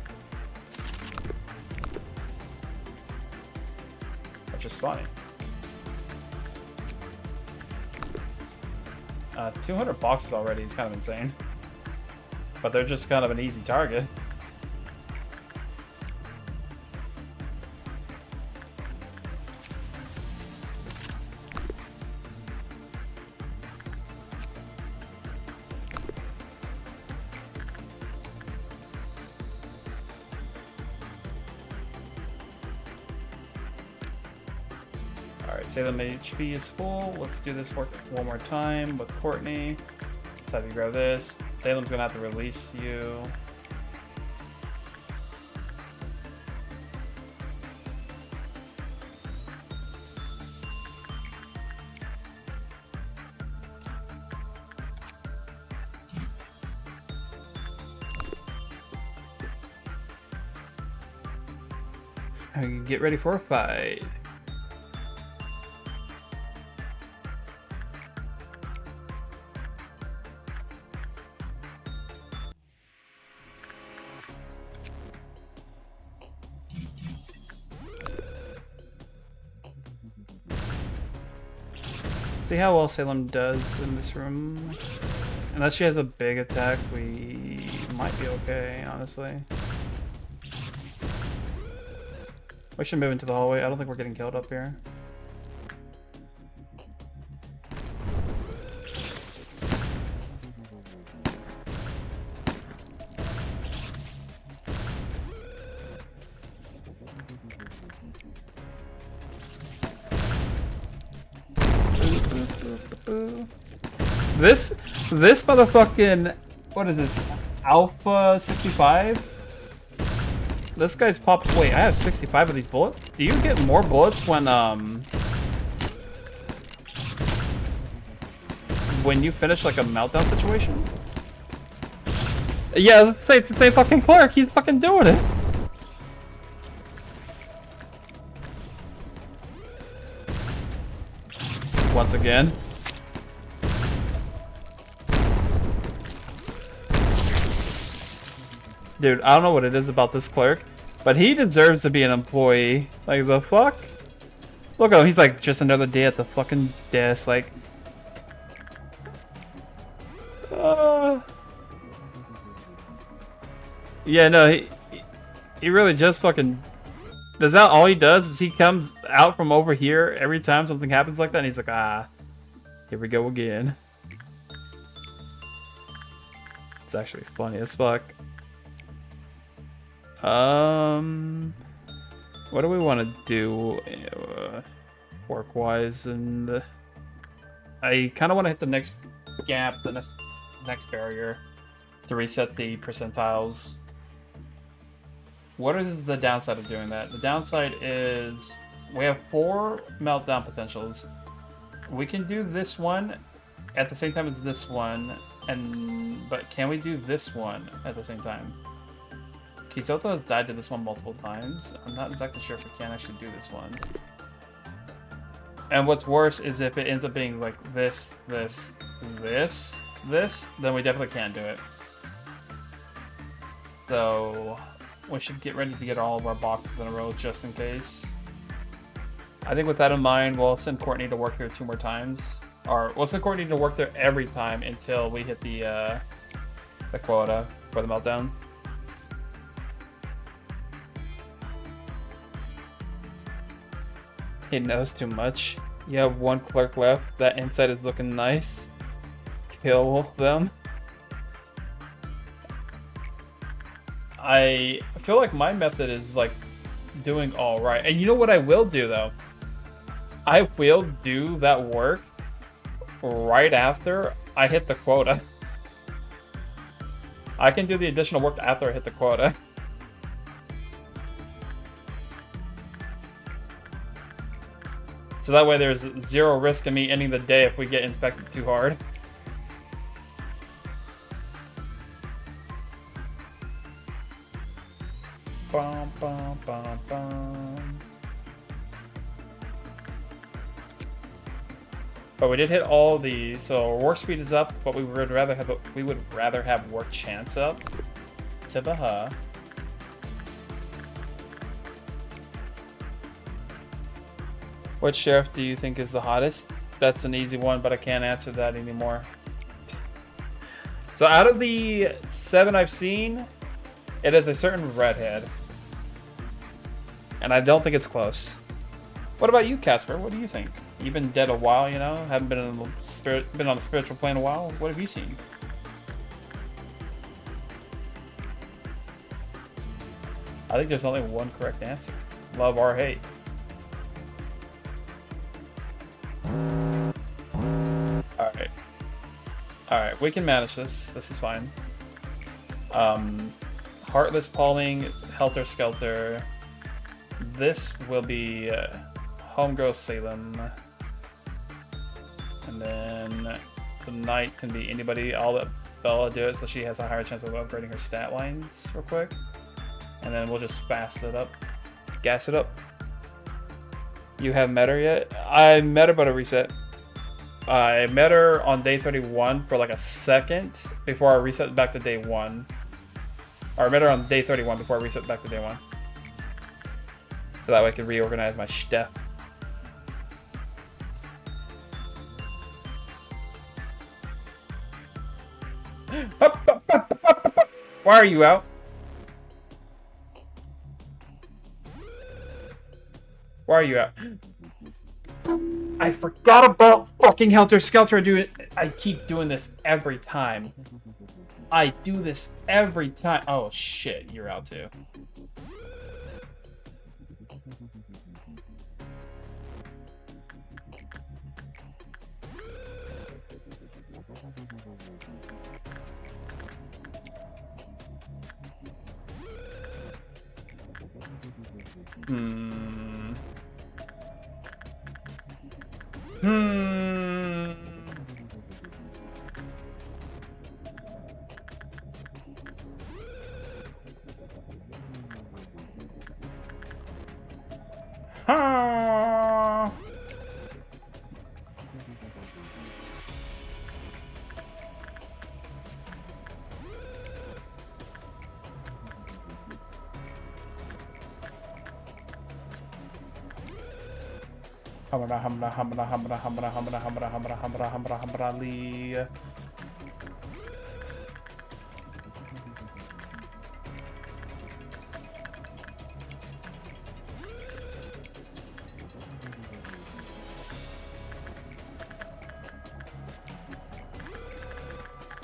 Which is funny. 200 boxes already is kind of insane. But they're just kind of an easy target. Salem HP is full. Let's do this work one more time with Courtney. Let's have you grab this. Salem's gonna have to release you. Get ready for a fight. See how well Salem does in this room. Unless she has a big attack, we might be okay, honestly. We should move into the hallway. I don't think we're getting killed up here. This motherfucking, what is this, Alpha 65? This guy's popped, wait, I have 65 of these bullets? Do you get more bullets when you finish like a meltdown situation? Yeah, let's say it's the same fucking clerk, he's fucking doing it. Once again. Dude, I don't know what it is about this clerk, but he deserves to be an employee. Like, the fuck? Look at him, he's like, just another day at the fucking desk, like... Yeah, no, he really just fucking... Is that all he does? Is he comes out from over here every time something happens like that, and he's like, ah, here we go again. It's actually funny as fuck. What do we want to do work-wise? And I kind of want to hit the next gap, the next barrier to reset the percentiles. What is the downside of doing that? The downside is we have 4 meltdown potentials. We can do this one at the same time as this one, but can we do this one at the same time? Kizoto has died to this one multiple times. I'm not exactly sure if we can actually do this one. And what's worse is if it ends up being like this, then we definitely can't do it. So we should get ready to get all of our boxes in a row just in case. I think with that in mind, we'll send Courtney to work here 2 more times. Or what's the core need to work there every time until we hit the quota for the meltdown? He knows too much. You have one clerk left. That inside is looking nice. Kill them. I feel like my method is like doing all right. And you know what I will do though? I will do that work right after I hit the quota. I can do the additional work after I hit the quota. So that way there's zero risk of me ending the day if we get infected too hard. Bum, bum, bum, bum. But we did hit all these, so work speed is up, but we would rather have work chance up. Tibaha. What sheriff do you think is the hottest? That's an easy one, but I can't answer that anymore. So out of the 7 I've seen, it is a certain redhead. And I don't think it's close. What about you, Casper? What do you think? You've been dead a while, you know? Haven't been on the spiritual plane a while. What have you seen? I think there's only one correct answer. Love or hate. Alright. Alright, we can manage this. This is fine. Heartless Pauling, Helter Skelter. This will be Homegirl Salem. And then the Knight can be anybody. I'll let Bella do it so she has a higher chance of upgrading her stat lines real quick. And then we'll just fast it up. Gas it up. You have met her yet? I met her, but a reset. I met her on day 31 for like a second before I reset back to day 1. Or I met her on day 31 before I reset back to day 1. So that way I can reorganize my stuff. Why are you out? Why are you out? I forgot about fucking Helter Skelter. I keep doing this every time. I do this every time. Oh shit, you're out too.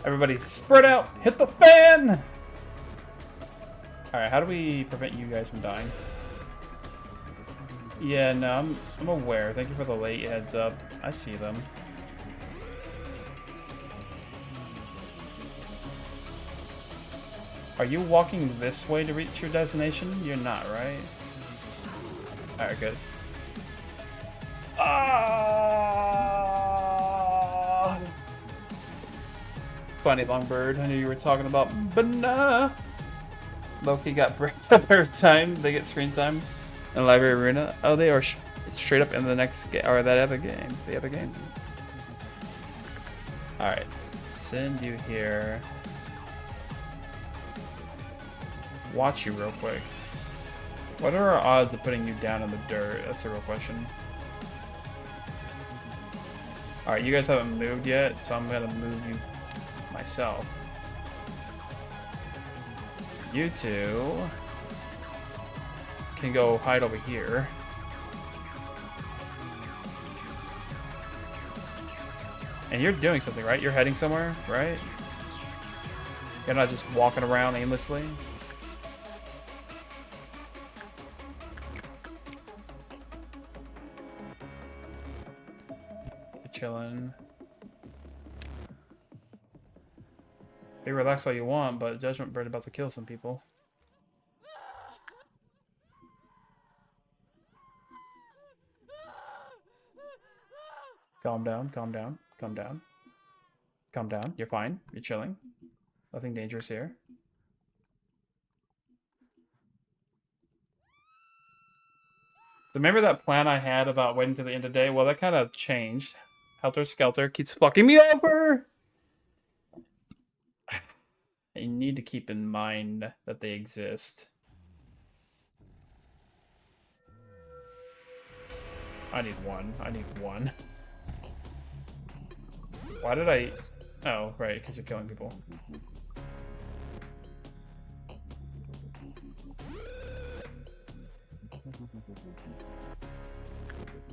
Everybody spread out, hit the fan! Alright, how do we prevent you guys from dying? Yeah, no, I'm aware. Thank you for the late heads up. I see them. Are you walking this way to reach your destination? You're not, right? Alright, good. Ah! Funny Longbird. I knew you were talking about banana. Loki got bricked up every time they get screen time. In Library Arena. Oh, they are straight up in the next game, or that other game. The other game. Alright. Send you here. Watch you real quick. What are our odds of putting you down in the dirt? That's a real question. Alright, you guys haven't moved yet, so I'm gonna move you myself. You two can go hide over here. And you're doing something, right? You're heading somewhere, right? You're not just walking around aimlessly. You're chilling. Be relaxed all you want, but Judgment Bird about to kill some people. Calm down, calm down, calm down. Calm down, you're fine, you're chilling. Nothing dangerous here. So remember that plan I had about waiting to the end of the day? Well, that kind of changed. Helter Skelter keeps fucking me over! You need to keep in mind that they exist. I need one. I need one. Why did I... Oh, right, because you're killing people.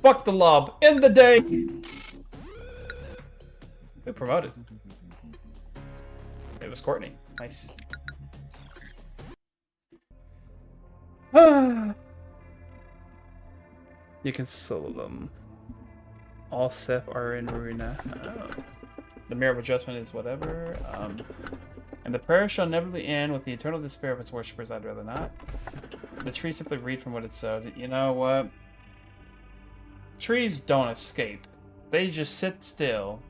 Fuck the lob! End the day! Who promoted? It was Courtney. Nice. You can solo them. All Seth are in Ruina. Oh. The Mirror of Adjustment is whatever. And the prayer shall never end with the eternal despair of its worshippers. I'd rather not. The tree simply read from what it sowed. You know what? Trees don't escape. They just sit still.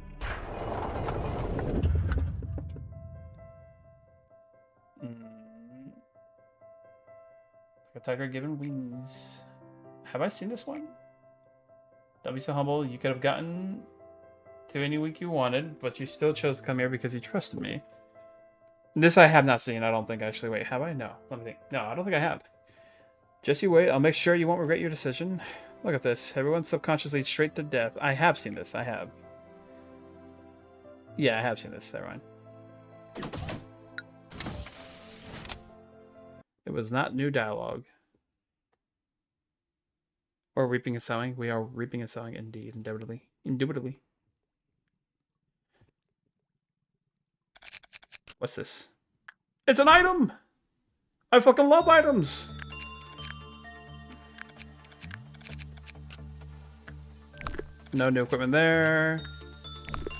A tiger given wings. Have I seen this one? Don't be so humble. You could have gotten to any week you wanted, but you still chose to come here because you trusted me. This I have not seen, I don't think, actually. Wait, have I? No. Let me think. No, I don't think I have. Just you wait. I'll make sure you won't regret your decision. Look at this. Everyone's subconsciously straight to death. I have seen this. I have. Yeah, I have seen this. Never mind. It was not new dialogue. Or reaping and sowing. We are reaping and sowing indeed. Indubitably. Indubitably. What's this? It's an item! I fucking love items! No new equipment there.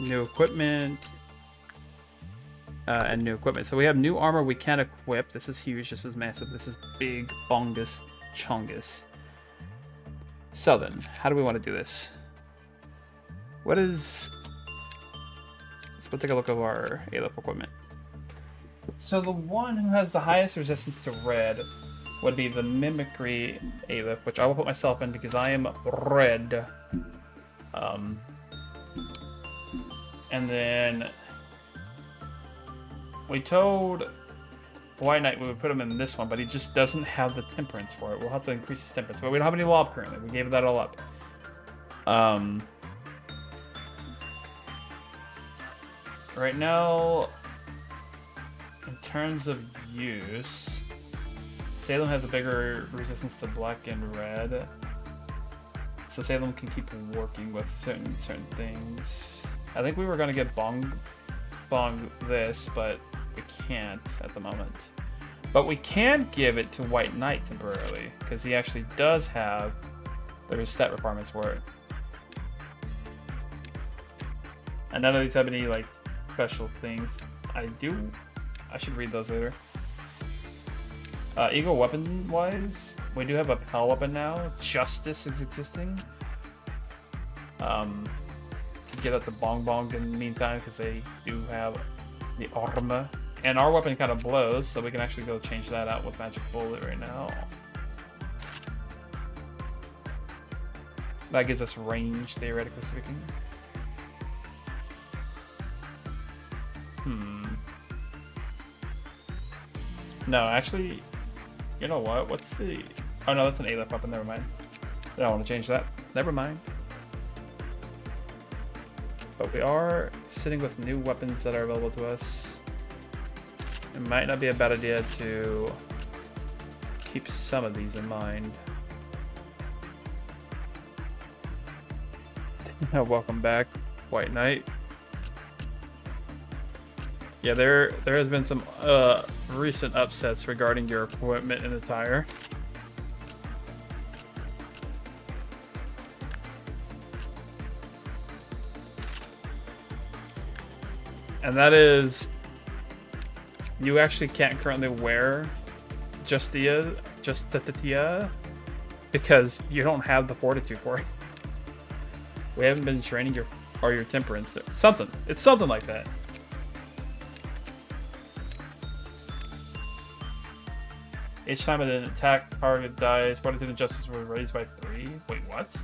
New equipment. And new equipment. So we have new armor we can equip. This is huge. This is massive. This is big bongus chungus. So then, how do we want to do this? What is... Let's go take a look at our Aleph equipment. So the one who has the highest resistance to red would be the Mimicry Aleph, which I will put myself in because I am red. And then we told White Knight we would put him in this one, but he just doesn't have the temperance for it. We'll have to increase his temperance, but we don't have any lob currently. We gave that all up. Right now, in terms of use, Salem has a bigger resistance to black and red. So Salem can keep working with certain things. I think we were gonna get bong this, but we can't at the moment. But we can give it to White Knight temporarily, because he actually does have the stat requirements for it. And none of these have any like special things. I should read those later. Eagle weapon wise, we do have a PAL weapon now. Justice is existing. Get out the bong in the meantime because they do have the armor. And our weapon kind of blows, so we can actually go change that out with Magic Bullet right now. That gives us range, theoretically speaking. No, actually, you know what? What's the... Oh no, that's an Aleph weapon, never mind. I don't want to change that. Never mind. But we are sitting with new weapons that are available to us. It might not be a bad idea to keep some of these in mind. Welcome back, White Knight. Yeah, there has been some recent upsets regarding your equipment and attire. And that is, you actually can't currently wear Justitia because you don't have the fortitude for it. We haven't been training your temperance. Something. It's something like that. Each time an attack target dies, fortitude and justice were raised by 3. Wait, what?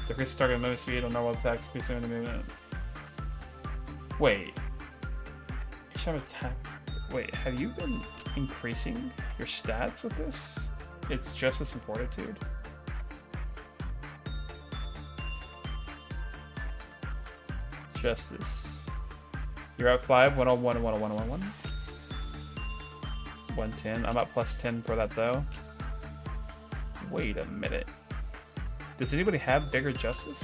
Decrease target movement speed on normal attacks, increasing the movement. Wait. Each time attack. Wait, have you been increasing your stats with this? It's justice and fortitude. Justice. You're at 5, 101, and 101, 101. 110. I'm at plus 10 for that though. Wait a minute. Does anybody have bigger justice?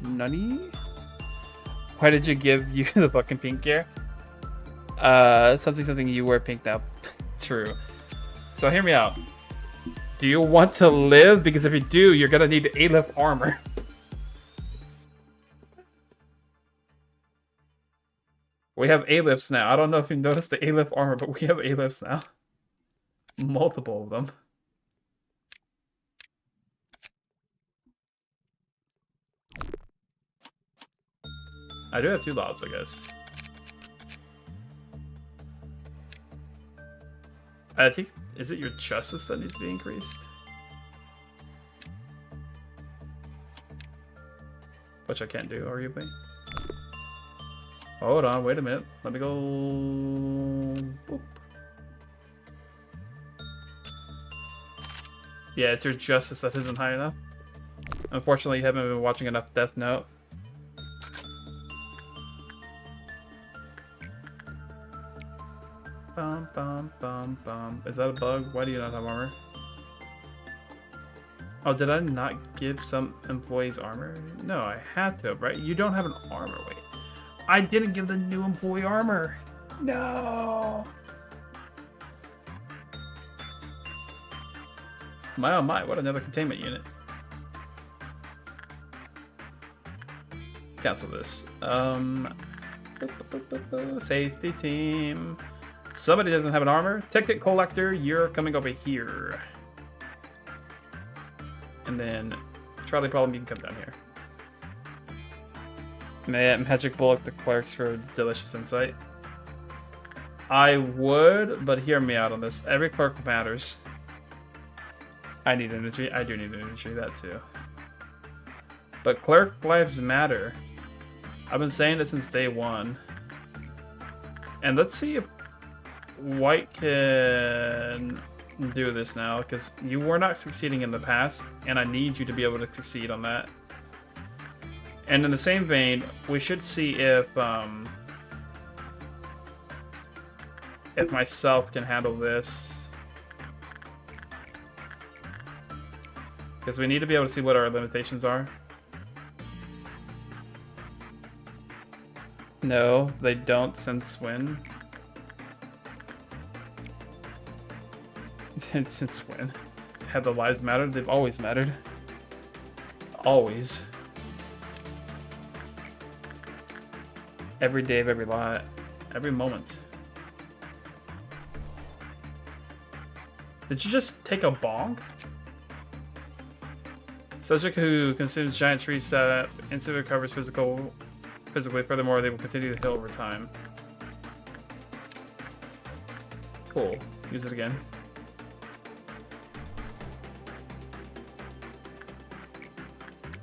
Nani? Why did you give you the fucking pink gear? Something you wear pink now. True. So hear me out. Do you want to live? Because if you do, you're gonna need Aleph armor. We have Alephs now. I don't know if you noticed the Aleph armor, but we have Alephs now. Multiple of them. I do have 2 lobs, I guess. I think, is it your justice that needs to be increased? Which I can't do, arguably. Hold on, wait a minute. Let me go. Boop. Yeah, it's your justice that isn't high enough. Unfortunately, you haven't been watching enough Death Note. Bum, bum, bum, bum. Is that a bug? Why do you not have armor? Oh, did I not give some employees armor? No, I had to, right? You don't have an armor. Wait. I didn't give the new employee armor. No. My oh my, what another containment unit. Cancel this. Safety team. Somebody doesn't have an armor. Ticket collector, you're coming over here. And then Charlie Problem, you can come down here. Magic Bullock, the clerks for delicious insight. I would, but hear me out on this. Every clerk matters. I need energy. I do need energy, that too. But clerk lives matter. I've been saying this since day 1. And let's see if White can do this now, because you were not succeeding in the past, and I need you to be able to succeed on that. And in the same vein, we should see if myself can handle this. Because we need to be able to see what our limitations are. No, they don't since when? Since when? Have the lives mattered? They've always mattered. Always. Every day of every lot. Every moment. Did you just take a bonk? Subject who consumes giant tree sap instantly recovers physically. Furthermore, they will continue to heal over time. Cool. Use it again.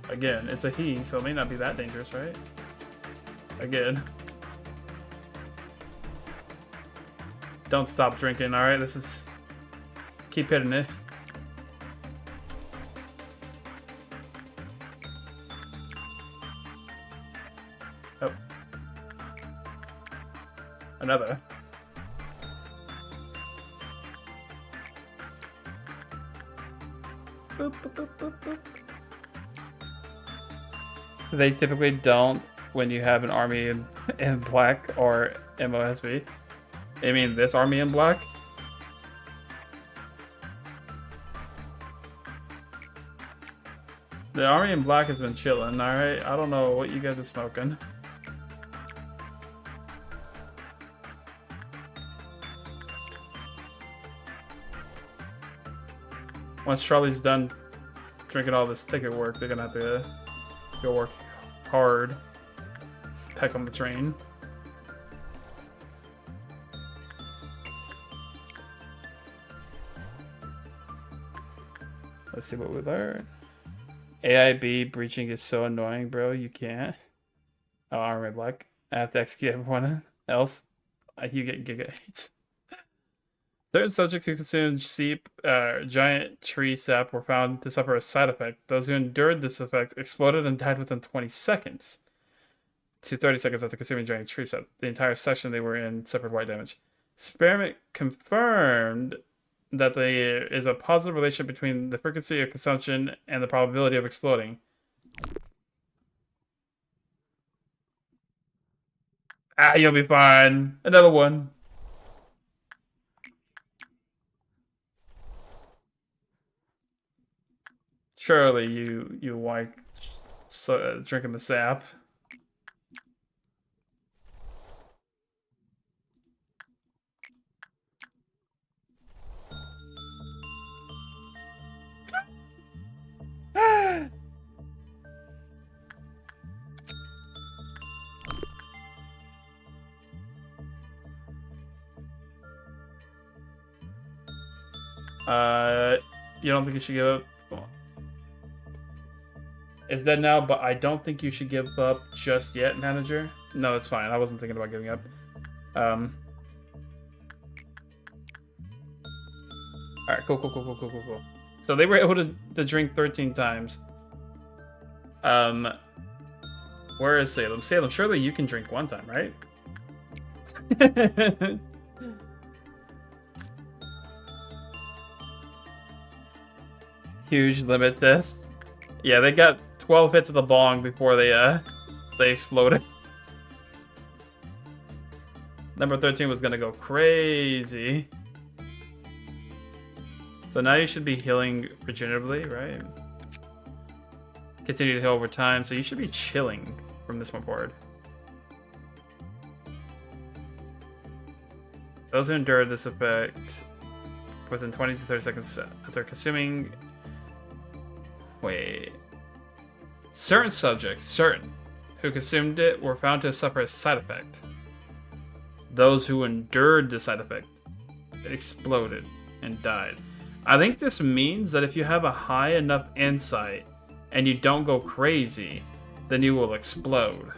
Again, it's a he, so it may not be that dangerous, right? Again. Don't stop drinking, alright? This is... Keep hitting it. Another. Boop, boop, boop, boop, boop. They typically don't when you have an army in black or MOSB. I mean, this army in black. The army in black has been chilling, alright? I don't know what you guys are smoking. Once Charlie's done drinking all this ticket work, they're gonna have to go work hard. Peck on the train. Let's see what we learn. AIB breaching is so annoying, bro. You can't. Oh, armor black. I have to execute everyone else. You get Giga 8. Certain subjects who consumed seep, giant tree sap were found to suffer a side effect. Those who endured this effect exploded and died within 20 seconds to 30 seconds after consuming giant tree sap. The entire section they were in suffered white damage. Experiment confirmed that there is a positive relationship between the frequency of consumption and the probability of exploding. Ah, you'll be fine. Another one. Surely you like drinking the sap. You don't think you should give up? Well, it's dead now, but I don't think you should give up just yet, manager. No, it's fine. I wasn't thinking about giving up. Alright, cool. So they were able to drink 13 times. Where is Salem? Salem, surely you can drink one time, right? Huge limit test. Yeah, they got 12 hits of the bong before they exploded. Number 13 was gonna go crazy. So now you should be healing regeneratively, right? Continue to heal over time, so you should be chilling from this point forward. Those who endure this effect within 20 to 30 seconds after consuming... Wait. Certain subjects, who consumed it were found to suffer a side effect. Those who endured the side effect exploded and died. I think this means that if you have a high enough insight and you don't go crazy, then you will explode.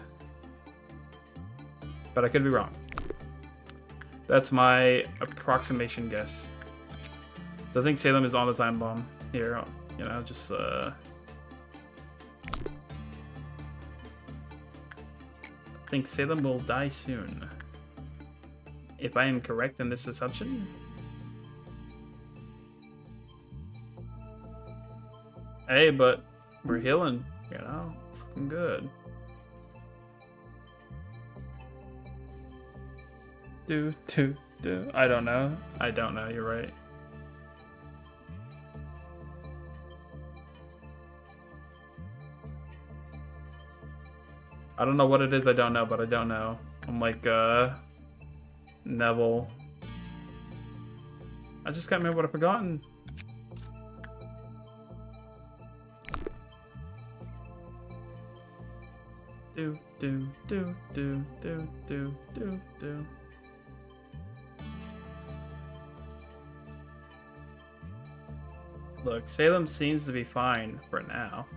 But I could be wrong. That's my approximation guess. So I think Salem is on the time bomb here. You know, just I think Salem will die soon. If I am correct in this assumption. Hey, but we're healing, you know? It's looking good. Do. I don't know. You're right. I don't know what it is I don't know, but I don't know. I'm like, Neville. I just can't remember what I've forgotten. Do. Look, Salem seems to be fine for now.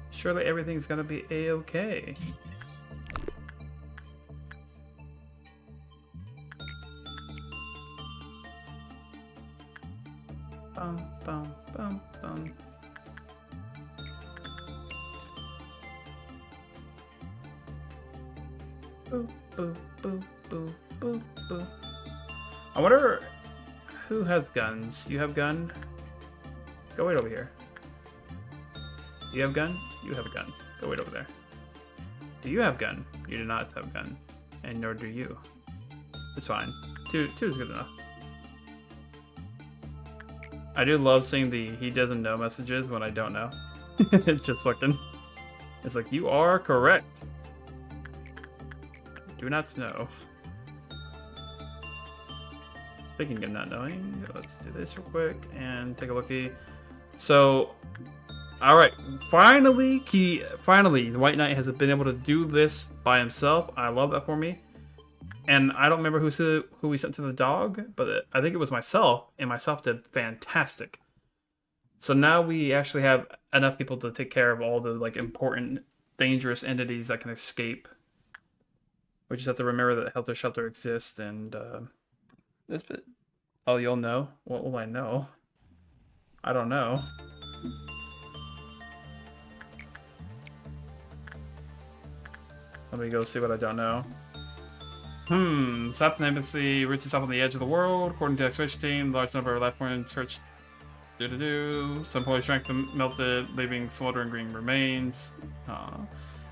Surely everything's gonna be a-okay. Bum. Boop. boo, boo, boo. I wonder who has guns. You have gun? Go wait over here. You have gun? You have a gun. Go wait over there. Do you have gun? You do not have gun. And nor do you. It's fine. Two is good enough. I do love seeing the he doesn't know messages when I don't know. It's just fucking... It's like, you are correct. Do not know. Speaking of not knowing, let's do this real quick and take a looky. So, alright, finally, the White Knight has been able to do this by himself. I love that for me. And I don't remember who we sent to the dog, but I think it was myself, and myself did fantastic. So now we actually have enough people to take care of all the like important, dangerous entities that can escape. We just have to remember that Helter Shelter exists, and this bit. Oh, you'll know. What will I know? I don't know. Let me go see what I don't know. South Embassy roots itself on the edge of the world. According to the expedition team, large number of life forms searched. Some polar strength melted, leaving smoldering green remains.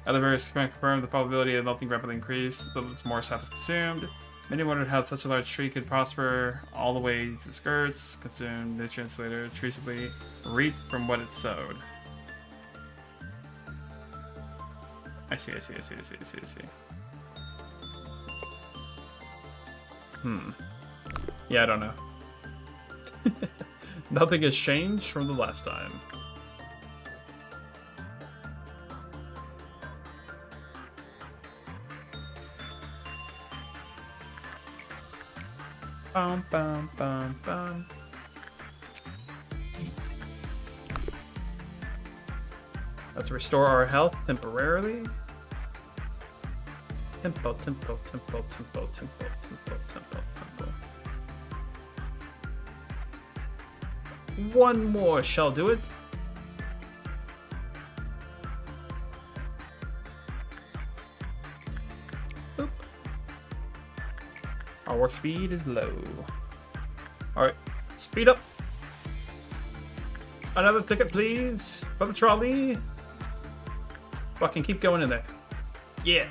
Other various experiments confirmed the probability of melting rapidly increased, though it's more sap is consumed. Many wondered how such a large tree could prosper all the way to the skirts, consume nutrients later, traceably reap from what it sowed. I see. Yeah, I don't know. Nothing has changed from the last time. Bum, bum, bum, bum. Let's restore our health temporarily. Tempo. One more shall do it. Oop. Our work speed is low. Alright, speed up. Another ticket, please. For the trolley. Fucking keep going in there. Yeah.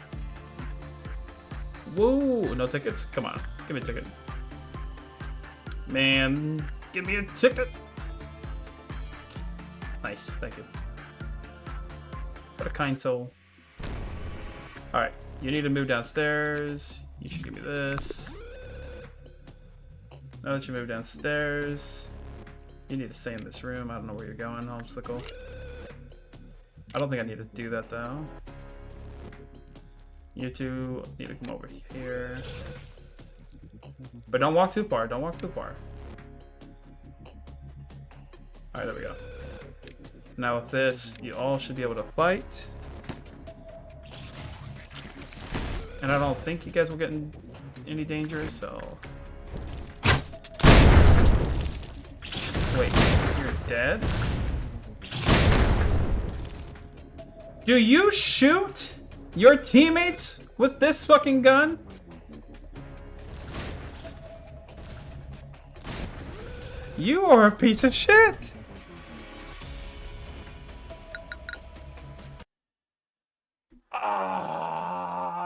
Whoa, no tickets? Come on, give me a ticket. Man, give me a ticket. Nice, thank you. What a kind soul. Alright, you need to move downstairs. You should give me this. Now that you move downstairs, you need to stay in this room. I don't know where you're going, Homesickle. I don't think I need to do that though. You two need to come over here. But don't walk too far, don't walk too far. Alright, there we go. Now with this, you all should be able to fight. And I don't think you guys will get in any danger, so... Wait, you're dead? Do you shoot your teammates with this fucking gun? You are a piece of shit!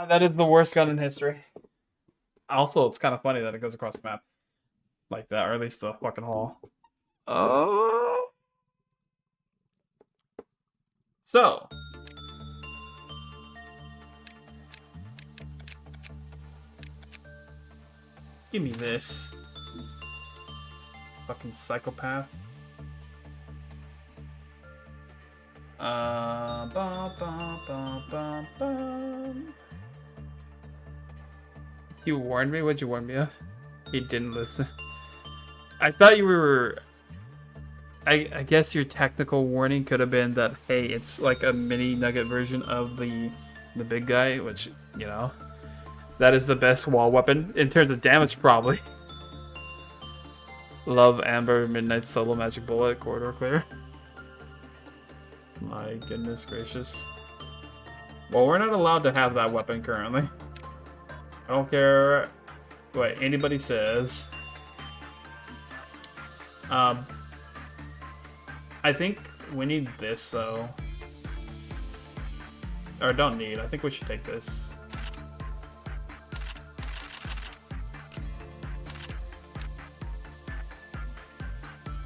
That is the worst gun in history. Also, it's kind of funny that it goes across the map like that, or at least the fucking hall. Oh. So. Give me this. Fucking psychopath. You warned me? What'd you warn me of? He didn't listen. I thought you were... I guess your technical warning could have been that, hey, it's like a mini nugget version of the big guy, which, you know, that is the best wall weapon in terms of damage, probably. Love Amber, Midnight Solo, Magic Bullet, Corridor Clear. My goodness gracious. Well, we're not allowed to have that weapon currently. I don't care what anybody says. I think we need this though. Or don't need. I think we should take this.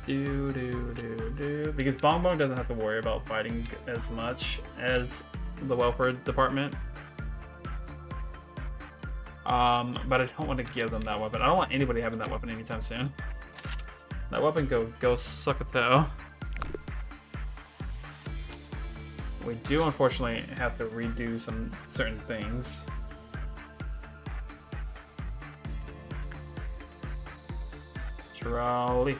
Because Bong Bong doesn't have to worry about fighting as much as the welfare department. But I don't want to give them that weapon. I don't want anybody having that weapon anytime soon. That weapon go suck a toe. We do unfortunately have to redo some certain things. Trolley.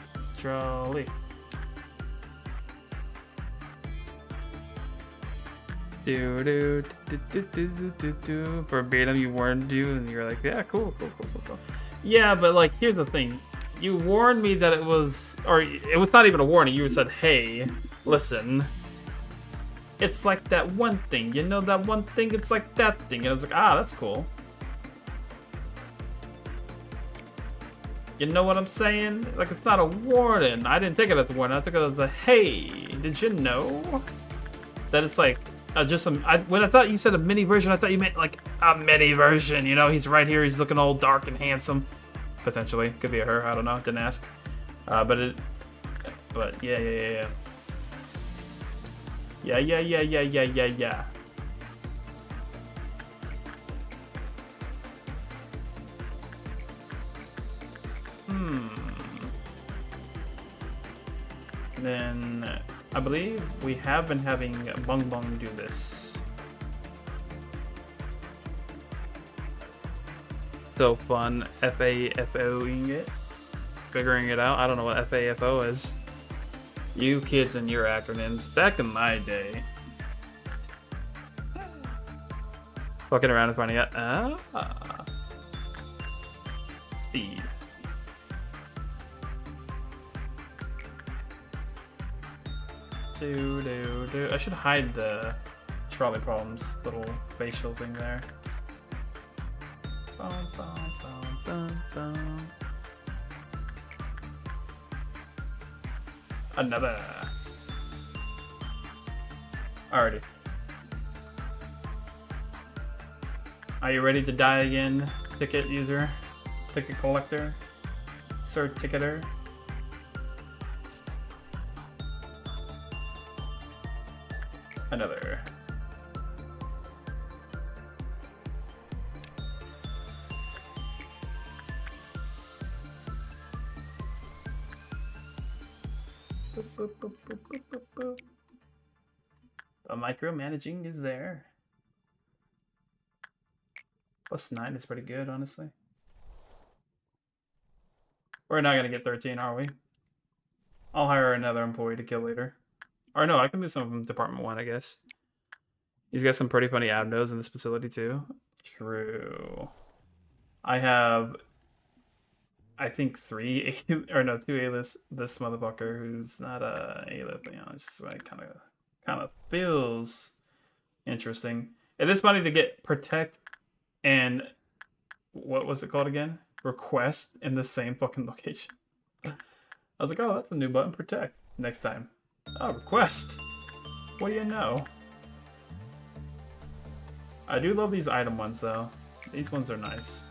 Verbatim, you warned you, and you're like, yeah, cool. Yeah, but like, here's the thing. You warned me that it was, or it was not even a warning. You said, hey, listen. It's like that one thing, you know, that one thing, it's like that thing. And I was like, ah, that's cool. You know what I'm saying? Like, it's not a warning. I didn't take it as a warning. I took it as a, hey, did you know that it's like just when I thought you said a mini version, I thought you meant like a mini version. You know, he's right here. He's looking all dark and handsome. Potentially, could be a her. I don't know. Didn't ask. But yeah. Yeah. Then I believe we have been having Bong Bong do this. So fun, FAFOing it, figuring it out. I don't know what FAFO is. You kids and your acronyms. Back in my day, fucking around and finding out. Speed. I should hide the trolley problems little facial thing there. Another. Alrighty. Are you ready to die again, ticket user? Ticket collector? Sir Ticketer? Another. The micromanaging is there. +9 is pretty good, honestly. We're not gonna get 13, are we? I'll hire another employee to kill later. Or no, I can move some of them to Department 1, I guess. He's got some pretty funny abnos in this facility, too. True. I have, I think, 2 A-lifts. This motherfucker who's not a A-lift, you know, it's just like kind of feels interesting. It is funny to get Protect and what was it called again? Request in the same fucking location. I was like, oh, that's a new button. Protect next time. Oh, Request. What do you know? I do love these item ones though. These ones are nice.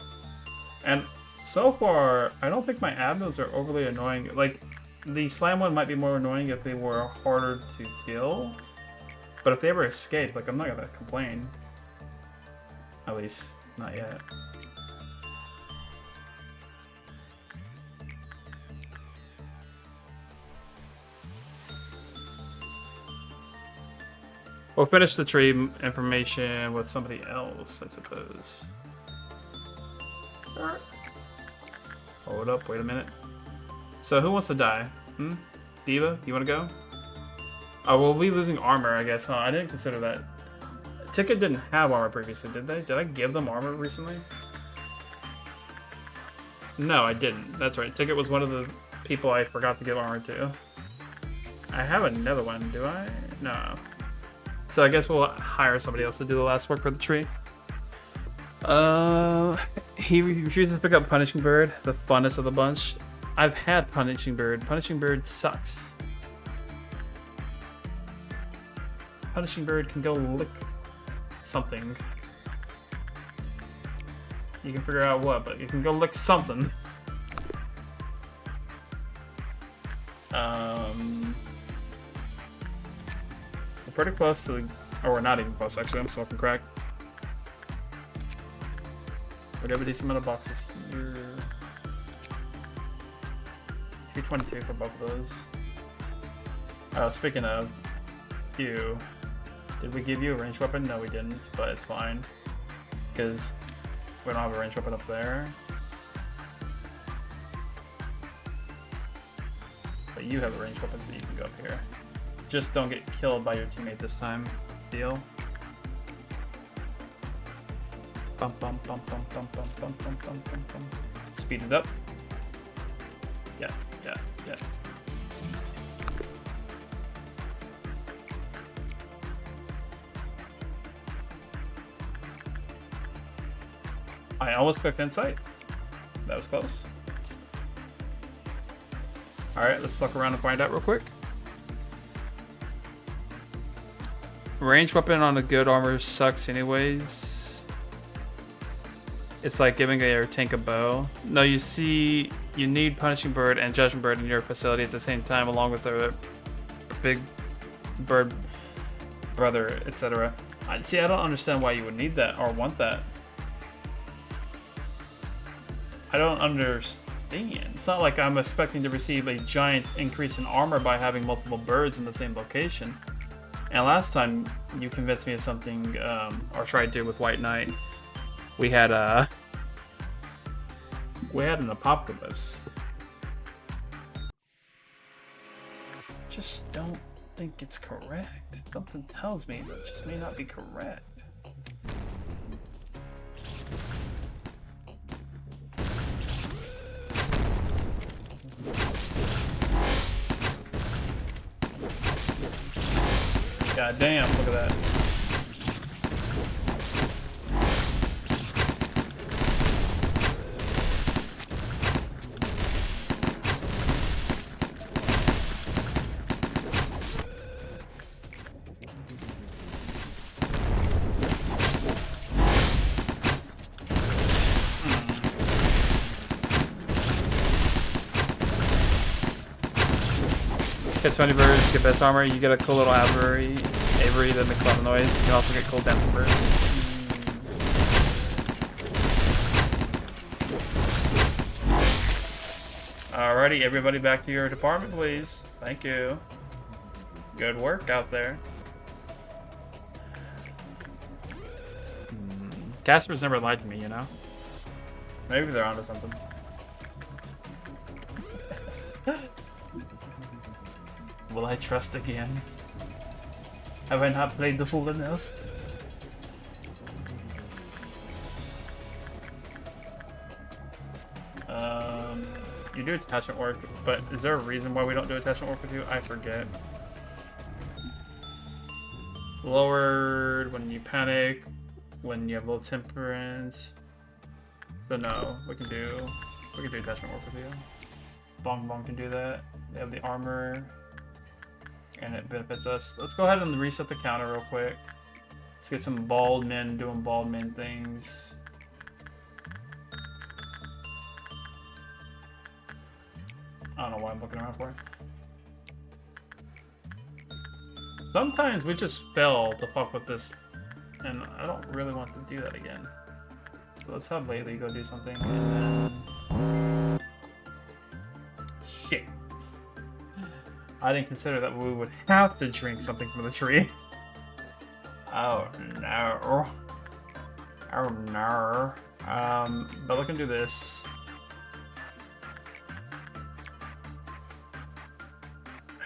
And so far, I don't think my abnos are overly annoying. Like, the slam one might be more annoying if they were harder to kill. But if they ever escape, like, I'm not gonna complain. At least, not yet. We'll finish the tree information with somebody else, I suppose. Hold up, wait a minute. So who wants to die? Diva, you want to go? Oh, we'll be losing armor, I guess, huh? I didn't consider that. Ticket didn't have armor previously, did they? Did I give them armor recently? No, I didn't. That's right. Ticket was one of the people I forgot to give armor to. I have another one, do I? No. So I guess we'll hire somebody else to do the last work for the tree. He refuses to pick up Punishing Bird, the funnest of the bunch. I've had Punishing Bird. Punishing Bird sucks. Punishing Bird can go lick something. You can figure out what, but you can go lick something. We're pretty close to the... Or we're not even close, actually. I'm smoking crack. We have a decent amount of boxes here. 222 for both of those. Oh, speaking of you, did we give you a ranged weapon? No, we didn't, but it's fine. Because we don't have a ranged weapon up there. But you have a ranged weapon, so you can go up here. Just don't get killed by your teammate this time. Deal? Bum, bum, bum, bum, bum, bum, bum, bum, bum, bum, bum. Speed it up. Yeah, yeah, yeah. I almost clicked Insight. That was close. Alright, let's fuck around and find out real quick. Ranged weapon on a good armor sucks anyways. It's like giving your tank a bow. No, you see, you need Punishing Bird and Judgment Bird in your facility at the same time, along with the big bird brother, etc. See, I don't understand why you would need that or want that. I don't understand. It's not like I'm expecting to receive a giant increase in armor by having multiple birds in the same location. And last time you convinced me of something, or tried to with White Knight, we had an apocalypse. Just don't think it's correct. Something tells me that it just may not be correct. God damn, look at that. Get 20 birds, get best armor, you get a cool little Avery that makes a lot of noise. You can also get cool dancing birds. Alrighty, everybody back to your department, please. Thank you. Good work out there. Casper's never lied to me, you know? Maybe they're onto something. Will I trust again? Have I not played the fool enough? You do attachment work, but is there a reason why we don't do attachment work with you? I forget. Lowered when you panic, when you have low temperance. So no, we can do attachment work with you. Bong Bong can do that. They have the armor, and it benefits us. Let's go ahead and reset the counter real quick. Let's get some bald men doing bald men things. I don't know why I'm looking around for it. Sometimes we just fail to fuck with this, and I don't really want to do that again. So let's have Lately go do something, and then... Shit. I didn't consider that we would have to drink something from the tree. Oh no. Oh no. Bella can do this.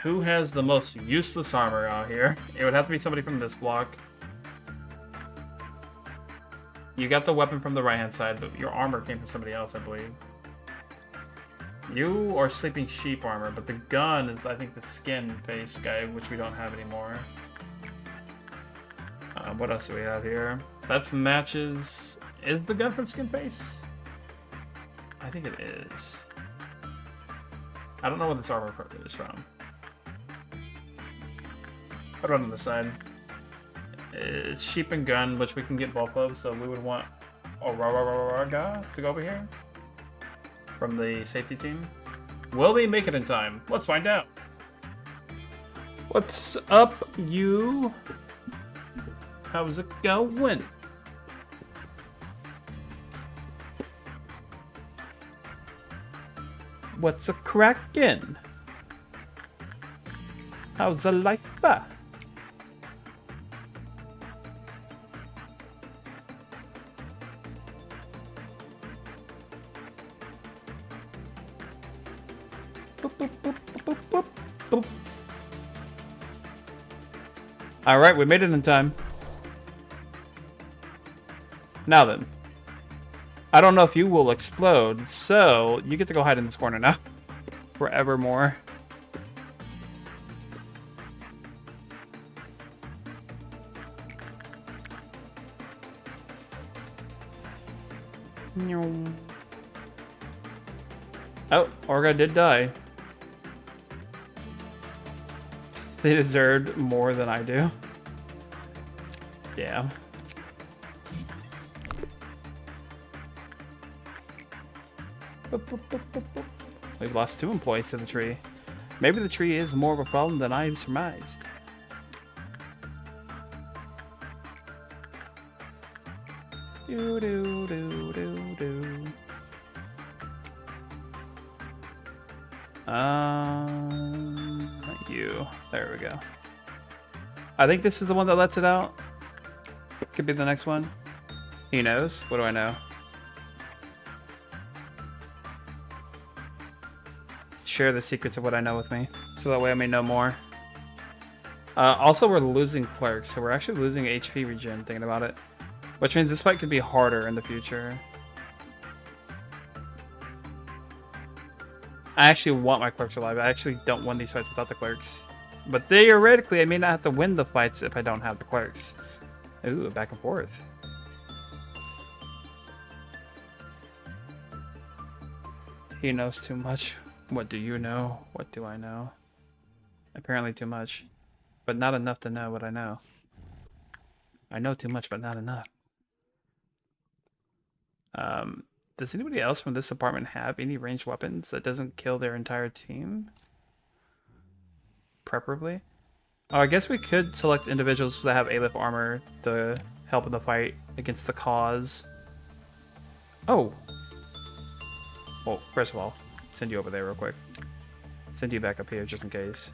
Who has the most useless armor out here? It would have to be somebody from this block. You got the weapon from the right-hand side, but your armor came from somebody else, I believe. You or Sleeping Sheep armor, but the gun is, I think, the skin face guy, which we don't have anymore. What else do we have here? That's matches Is the gun from Skin Face? I think it is. I don't know what this armor part is from. I'll run on the side. It's Sheep and Gun, which we can get both of, so we would want Aurora to go over here from the safety team. Will they make it in time? Let's find out. What's up, you? How's it going? What's a crackin'? How's the life? Boop, boop, boop, boop, boop, boop, boop. All right, we made it in time. Now then, I don't know if you will explode, so you get to go hide in this corner now, forevermore. Oh, Orga did die. They deserved more than I do. Yeah. We've lost 2 employees to the tree. Maybe the tree is more of a problem than I surmised. Do do do do do. Not you. There we go. I think this is the one that lets it out. Could be the next one. He knows. What do I know? Share the secrets of what I know with me, so that way I may know more. Also, we're losing clerks, so we're actually losing HP regen, thinking about it. Which means this fight could be harder in the future. I actually want my clerks alive. I actually don't win these fights without the clerks. But theoretically, I may not have to win the fights if I don't have the clerks. Ooh, back and forth. He knows too much. What do you know? What do I know? Apparently too much. But not enough to know what I know. I know too much, but not enough. Does anybody else from this apartment have any ranged weapons that doesn't kill their entire team? Preferably. Oh, I guess we could select individuals that have Aleph armor to help in the fight against the cause. Oh! Well, first of all, send you over there real quick. Send you back up here just in case.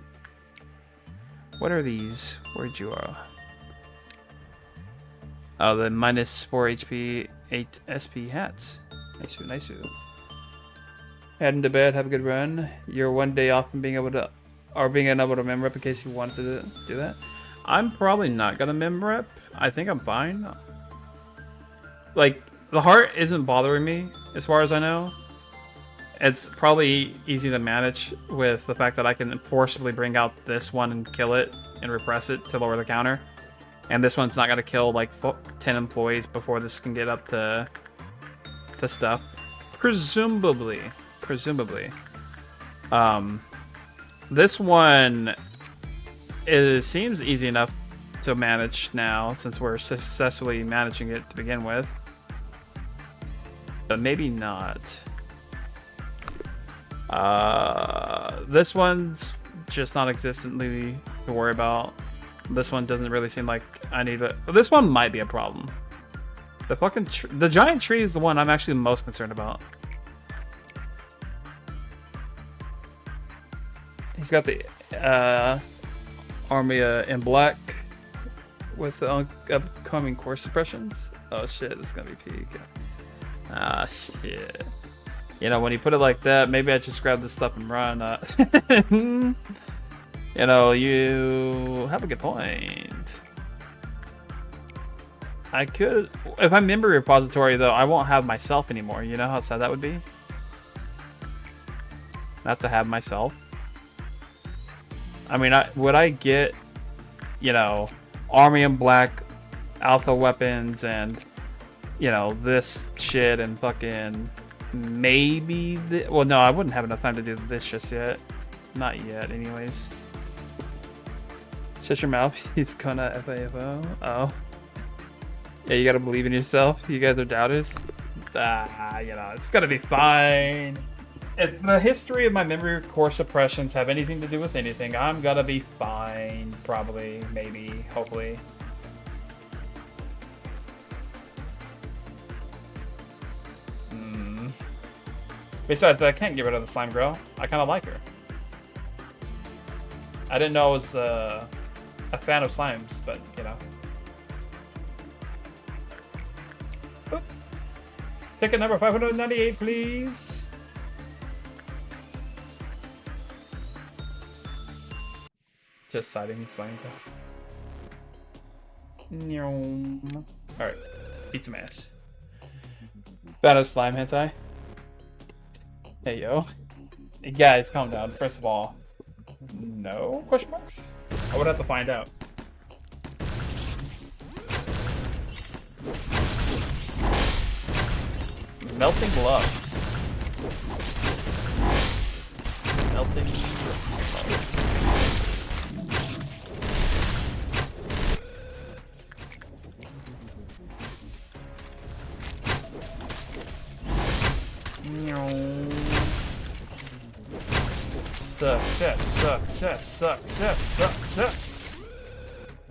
What are these? Where'd you are? Oh, the minus 4 HP, 8 SP hats. Nice, nice. Heading to bed, have a good run. You're one day off from being able to, or being unable to mem rep in case you wanted to do that. I'm probably not gonna mem rep. I think I'm fine. Like, the heart isn't bothering me, as far as I know. It's probably easy to manage with the fact that I can forcibly bring out this one and kill it and repress it to lower the counter. And this one's not gonna kill like 10 employees before this can get up to stuff. Presumably. This one seems easy enough to manage now since we're successfully managing it to begin with. But maybe not. This one's just non-existently to worry about. This one doesn't really seem like I need it. This one might be a problem. The giant tree is the one I'm actually most concerned about. He's got the army in black with the upcoming core suppressions. Oh shit, this is gonna be peak. Ah shit. You know, when you put it like that, maybe I just grab this stuff and run. You know, you have a good point. I could, if I member repository though, I won't have myself anymore. You know how sad that would be? Not to have myself. I mean, would I get, you know, army in black, alpha weapons, and you know, this shit and fucking maybe well, no, I wouldn't have enough time to do this just yet. Not yet, anyways. Shut your mouth. He's gonna FAFO. Oh. Yeah, you gotta believe in yourself. You guys are doubters. You know, it's gonna be fine. If the history of my memory core suppressions have anything to do with anything, I'm gonna be fine. Probably, maybe, hopefully. Besides, I can't get rid of the slime girl. I kind of like her. I didn't know I was a fan of slimes, but you know. Oop. Ticket number 598, please. Just siding slime girl. Alright, eat some ass. Fan of slime hentai. Hey yo. Hey, guys, calm down. First of all, no question marks? I would have to find out. Melting love. Melting love. Success.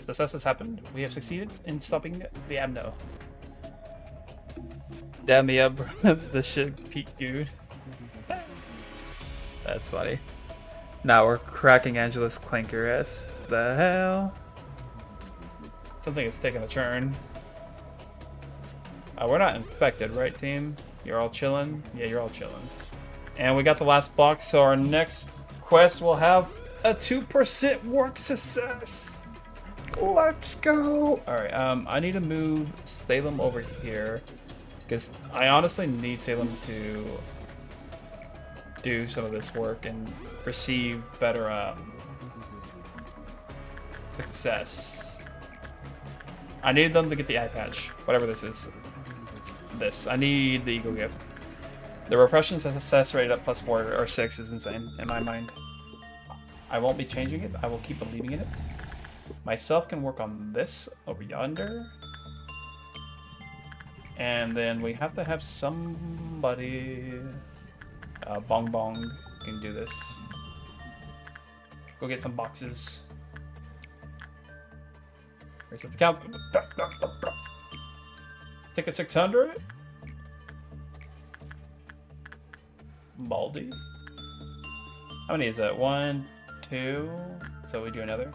Success has happened. We have succeeded in stopping the Abno. Damn me up, the shit peak, dude. That's funny. Now we're cracking Angela's clinker ass. The hell? Something is taking a turn. We're not infected, right, team? You're all chilling? Yeah, you're all chilling. And we got the last box, so our next quest will have a 2% work success. Let's go. All right, I need to move Salem over here because I honestly need Salem to do some of this work and receive better success. I need them to get the eye patch, whatever this is. I need the Eagle Gift. The repression success rate at +4 or 6 is insane in my mind. I won't be changing it. I will keep believing in it. Myself can work on this over yonder. And then we have to have somebody... Bong Bong can do this. Go get some boxes. Where's the count? Ticket 600. Baldy. How many is that? 1, 2. So we do another.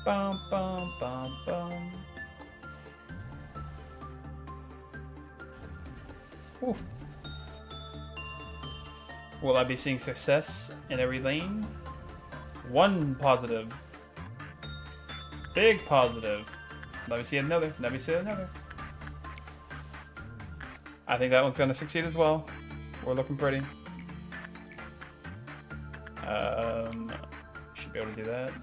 Bum bum bum bum. Ooh. Will I be seeing success in every lane? 1 positive. Big positive. Let me see another. Let me see another. I think that one's gonna succeed as well. We're looking pretty. Should be able to do that.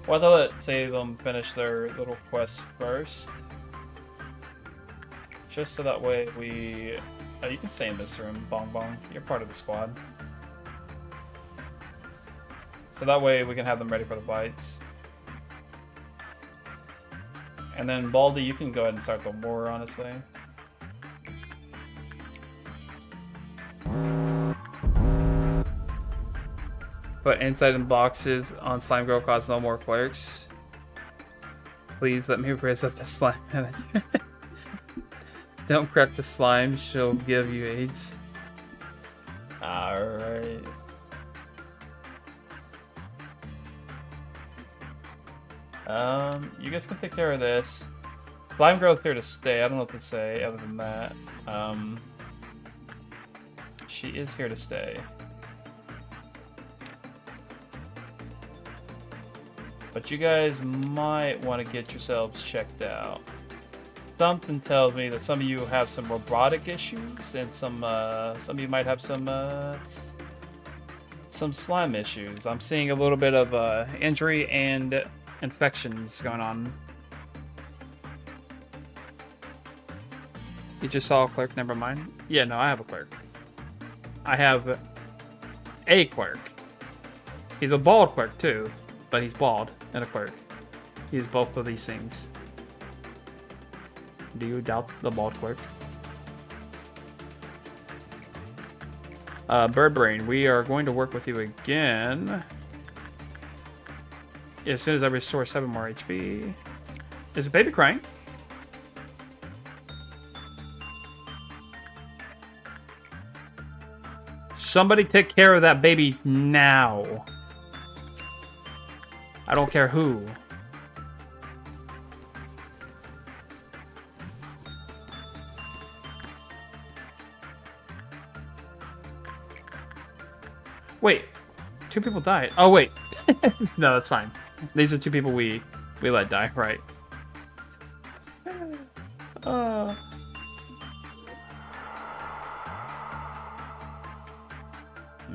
Well, I'll let Salem finish their little quest first. Just so that way we... Oh, you can stay in this room, Bong Bong. You're part of the squad. So that way we can have them ready for the fights. And then Baldy, you can go ahead and start the war, honestly. Put inside in boxes on Slime Girl cause no more clerks. Please let me raise up the slime manager. Don't crack the slime, she'll give you AIDS. Alright. You guys can take care of this. Slime Girl's here to stay. I don't know what to say other than that. She is here to stay. But you guys might want to get yourselves checked out. Something tells me that some of you have some robotic issues, and some of you might have some slime issues. I'm seeing a little bit of injury and infections going on. You just saw a clerk, never mind. Yeah, no, I have a clerk. I have a clerk. He's a bald clerk too, but he's bald and a clerk. He's both of these things. Do you doubt the bald clerk? Birdbrain, we are going to work with you again. As soon as I restore 7 more HP. Is the baby crying? Somebody take care of that baby now. I don't care who. Wait, 2 people died. Oh wait, no, that's fine. These are 2 people we let die, right?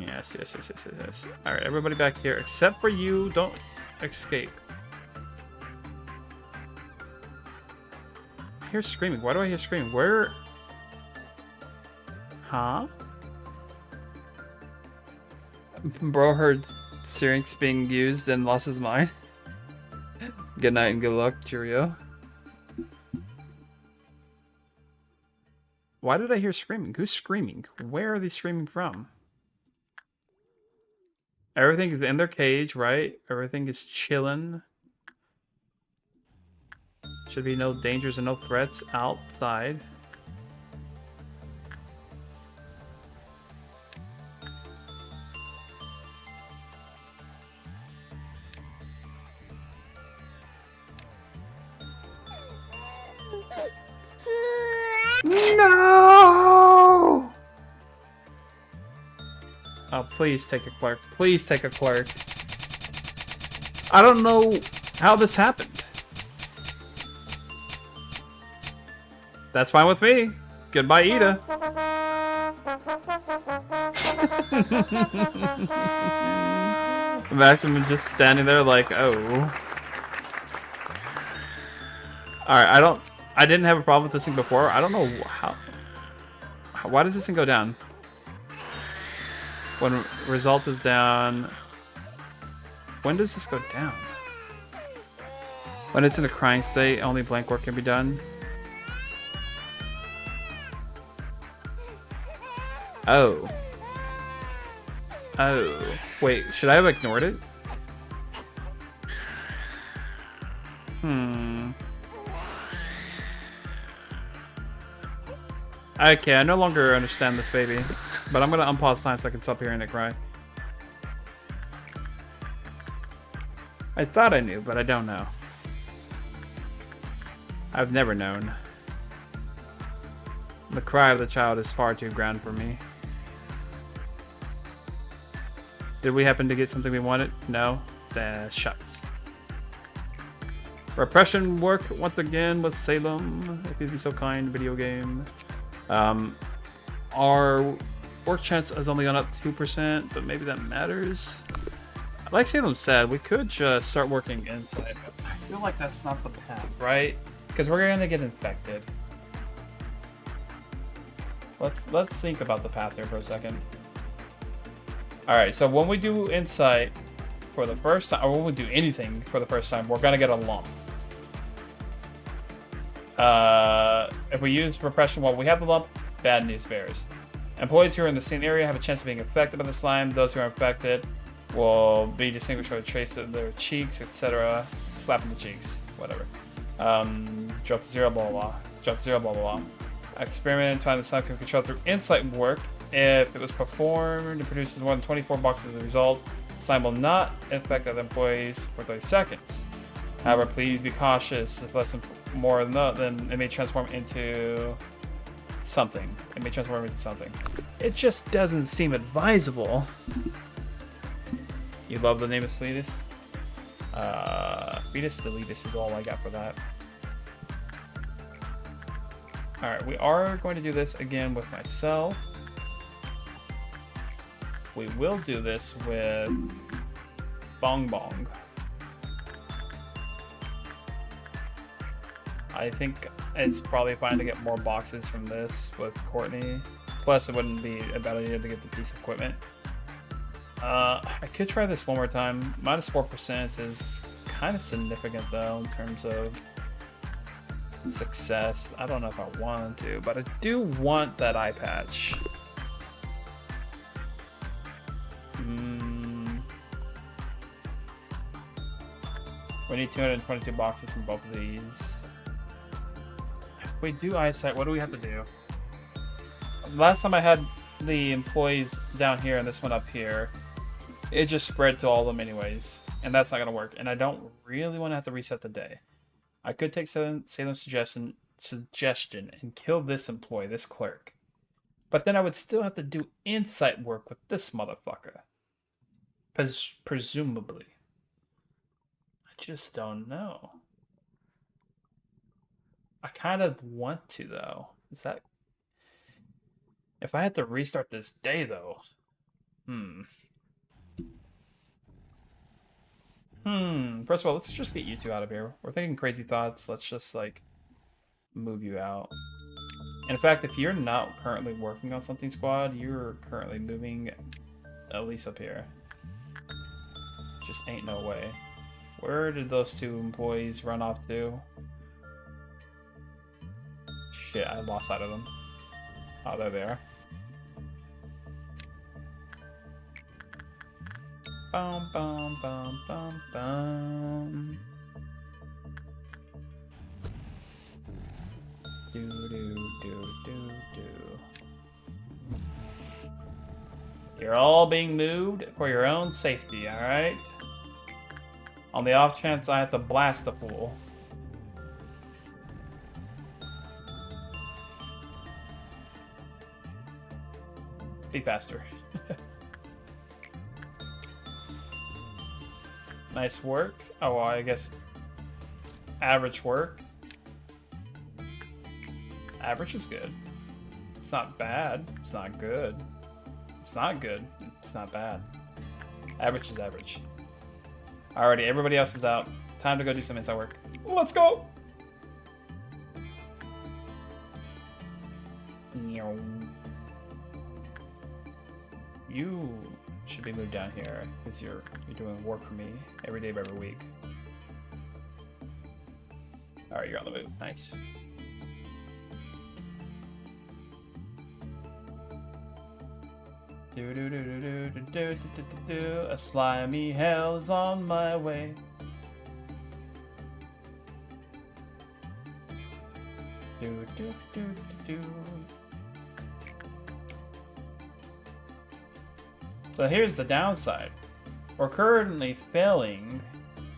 Yes. All right, everybody back here except for you. Don't escape. I hear screaming. Why do I hear screaming? Where? Huh? Bro heard Syrinx being used and lost his mind. Good night and good luck, cheerio. Why did I hear screaming? Who's screaming? Where are they screaming from? Everything is in their cage, right? Everything is chilling. Should be no dangers and no threats outside. No! Oh, please take a clerk. Please take a clerk. I don't know how this happened. That's fine with me. Goodbye, Ida. Maximum just standing there like, oh. Alright, I didn't have a problem with this thing before. I don't know why does this thing go down? When result is down. When does this go down? When it's in a crying state, only blank work can be done. Oh. Oh. Wait, should I have ignored it? Okay, I no longer understand this baby. But I'm gonna unpause time so I can stop hearing it cry. I thought I knew, but I don't know. I've never known. The cry of the child is far too grand for me. Did we happen to get something we wanted? No? Shucks. Repression work once again with Salem. If you'd be so kind, video game. Our work chance has only gone up 2%, but maybe that matters. Like Salem said, we could just start working inside. But I feel like that's not the path, right? Because we're gonna get infected. Let's think about the path here for a second. Alright, so when we do insight for the first time, or when we do anything for the first time, we're gonna get a lump. If we use repression while we have the lump, bad news bears. Employees who are in the same area have a chance of being affected by the slime. Those who are infected will be distinguished by a trace of their cheeks, etc. Slap in the cheeks, whatever. Drop to 0, blah, blah, blah. Drop to 0, blah, blah, blah. Experiment, find the slime can be controlled through insight work. If it was performed, it produces more than 24 boxes as a result. Slime will not infect other employees for 30 seconds. However, please be cautious. If less than more than that, then it may transform into something. It may transform into something. It just doesn't seem advisable. You love the name of Sweetest? Fetus Deletus is all I got for that. Alright, we are going to do this again with myself. We will do this with Bong Bong. I think it's probably fine to get more boxes from this with Courtney. Plus, it wouldn't be a bad idea to get the piece of equipment. I could try this one more time. Minus 4% is kind of significant though in terms of success. I don't know if I want to, but I do want that eye patch. We need 222 boxes from both of these. If we do eyesight, what do we have to do? Last time I had the employees down here and this one up here, it just spread to all of them anyways. And that's not going to work. And I don't really want to have to reset the day. I could take Salem's suggestion and kill this employee, this clerk. But then I would still have to do insight work with this motherfucker. Presumably. I just don't know. I kind of want to, though. Is that... If I had to restart this day, though... First of all, let's just get you two out of here. We're thinking crazy thoughts. Let's just, like, move you out. In fact, if you're not currently working on something, squad, you're currently moving at least up here. Just ain't no way. Where did those two employees run off to? Shit, I lost sight of them. Oh, there they are. Bum, bum, bum, bum, bum. Do, do, do, do, do. You're all being moved for your own safety, alright? On the off chance I have to blast the fool. Be faster. Nice work. Oh, well, I guess average work. Average is good. It's not bad. It's not good. It's not good. It's not bad. Average is average. Alrighty, everybody else is out. Time to go do some inside work. Let's go! You should be moved down here because you're doing work for me every day of every week. Alright, you're on the move. Nice. Do do do do do do do do do. A slimy hell is on my way. Do do do do do. So here's the downside. We're currently failing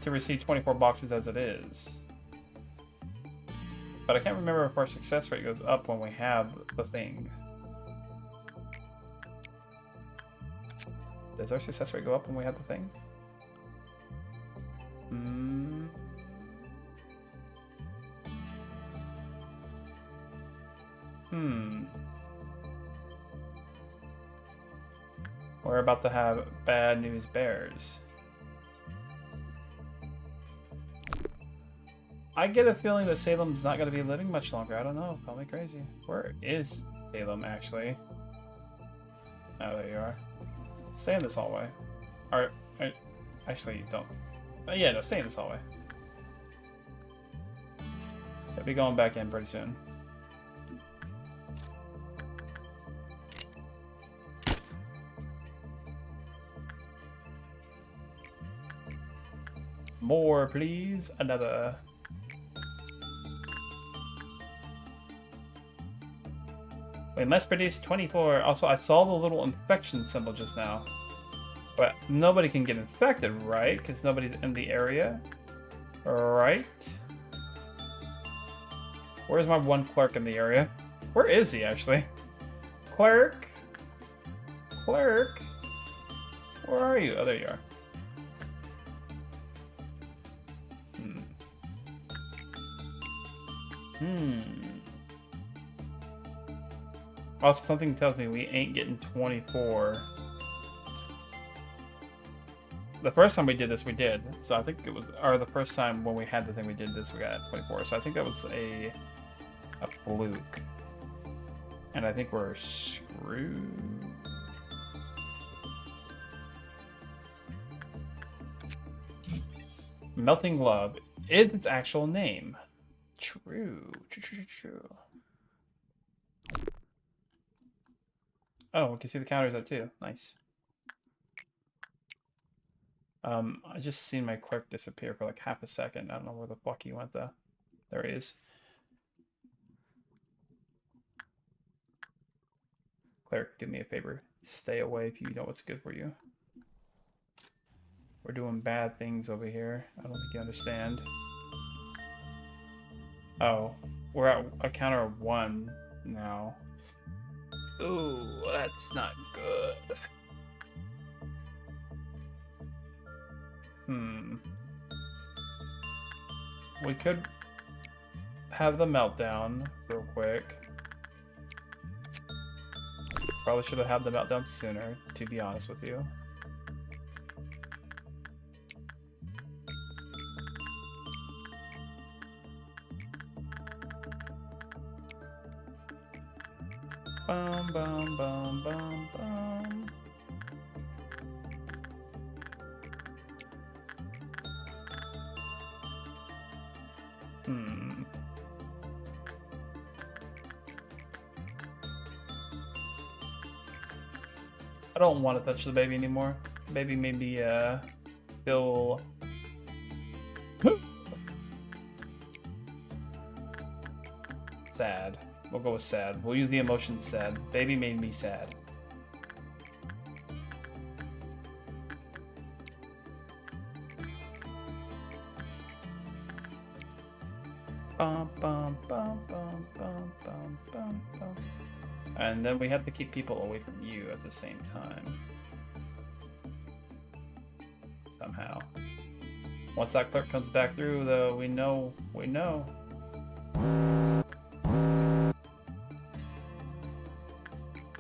to receive 24 boxes as it is. But I can't remember if our success rate goes up when we have the thing. Does our success rate go up when we have the thing? We're about to have bad news bears. I get a feeling that Salem's not going to be living much longer. I don't know. Call me crazy. Where is Salem, actually? Oh, there you are. Stay in this hallway. Or, actually, don't. Yeah, no, stay in this hallway. He'll be going back in pretty soon. More, please. Another. We must produce 24. Also, I saw the little infection symbol just now. But nobody can get infected, right? Because nobody's in the area. Right? Where's my one clerk in the area? Where is he, actually? Clerk? Clerk? Where are you? Oh, there you are. Also, something tells me we ain't getting 24. The first time we did this, we did. So I think it was, or the first time when we had the thing we did this, we got 24. So I think that was a fluke. And I think we're screwed. Melting Glove is its actual name. True. True. Oh, we can see the counters out too. Nice. I just seen my clerk disappear for like half a second. I don't know where the fuck he went though. There he is. Clerk, do me a favor. Stay away if you know what's good for you. We're doing bad things over here. I don't think you understand. Oh, we're at a counter of 1 now. Ooh, that's not good. We could have the meltdown real quick. Probably should have had the meltdown sooner, to be honest with you. Bum bum bum bum bum. I don't want to touch the baby anymore. Baby made me feel sad. We'll go with sad. We'll use the emotion sad. Baby made me sad. Bum, bum, bum, bum, bum, bum, bum, bum. And then we have to keep people away from you at the same time. Somehow. Once that clerk comes back through, though, we know.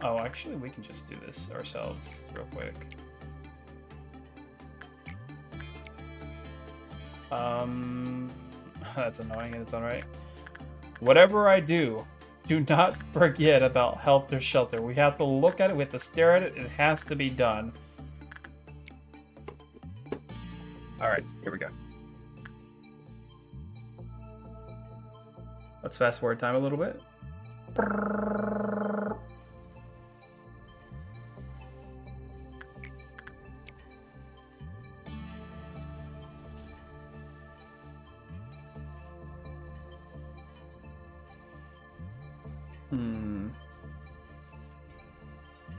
Oh, actually, we can just do this ourselves real quick. That's annoying in its own right. Whatever I do not forget about help or shelter. We have to look at it, we have to stare at it, it has to be done. Alright, here we go. Let's fast forward time a little bit.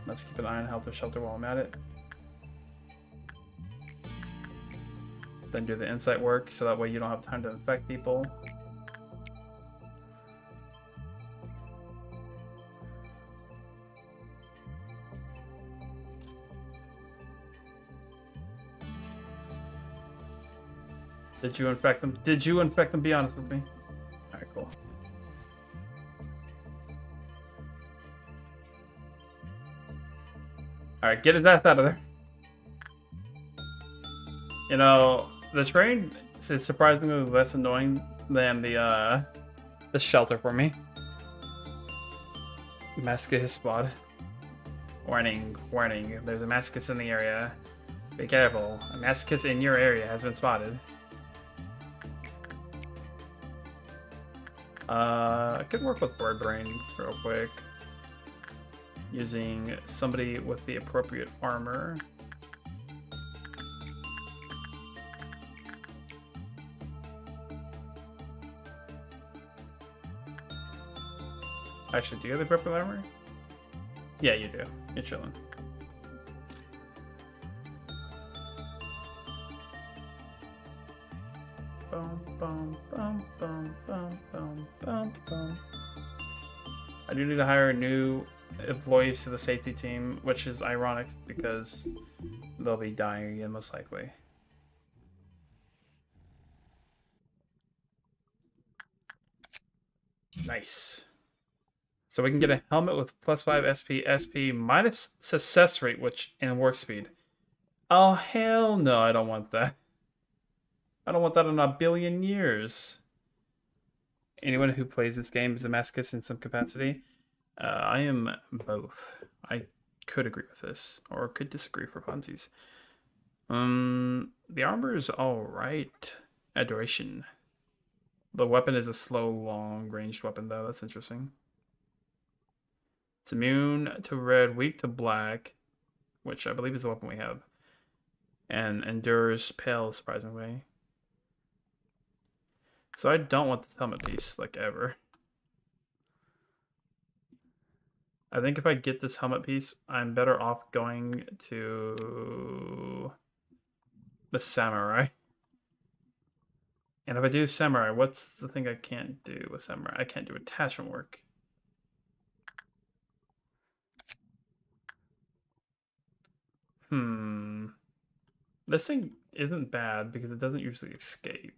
Let's keep an eye on health or shelter while I'm at it. Then do the insight work so that way you don't have time to infect people. Did you infect them? Did you infect them? Be honest with me. Alright, cool. Alright, get his ass out of there. You know, the train is surprisingly less annoying than the shelter for me. Masochist is spotted. Warning, warning. There's a masochist in the area. Be careful. A masochist in your area has been spotted. I could work with Bird Brain real quick. Using somebody with the appropriate armor. Actually, do you have the appropriate armor? Yeah, you do. You're chilling. Bum, bum, bum, bum, bum, bum, bum, bum. I do need to hire new employees to the safety team, which is ironic because they'll be dying again most likely. Nice. So we can get a helmet with +5 SP, SP minus success rate, which and work speed. Oh, hell no, I don't want that. I don't want that in a billion years. Anyone who plays this game is a masochist in some capacity. I am both. I could agree with this, or could disagree for funsies. The armor is alright. Adoration. The weapon is a slow, long-ranged weapon, though. That's interesting. It's immune to red, weak to black, which I believe is the weapon we have. And endures pale, surprisingly. So I don't want this helmet piece, like, ever. I think if I get this helmet piece, I'm better off going to the samurai. And if I do samurai, what's the thing I can't do with samurai? I can't do attachment work. This thing isn't bad because it doesn't usually escape.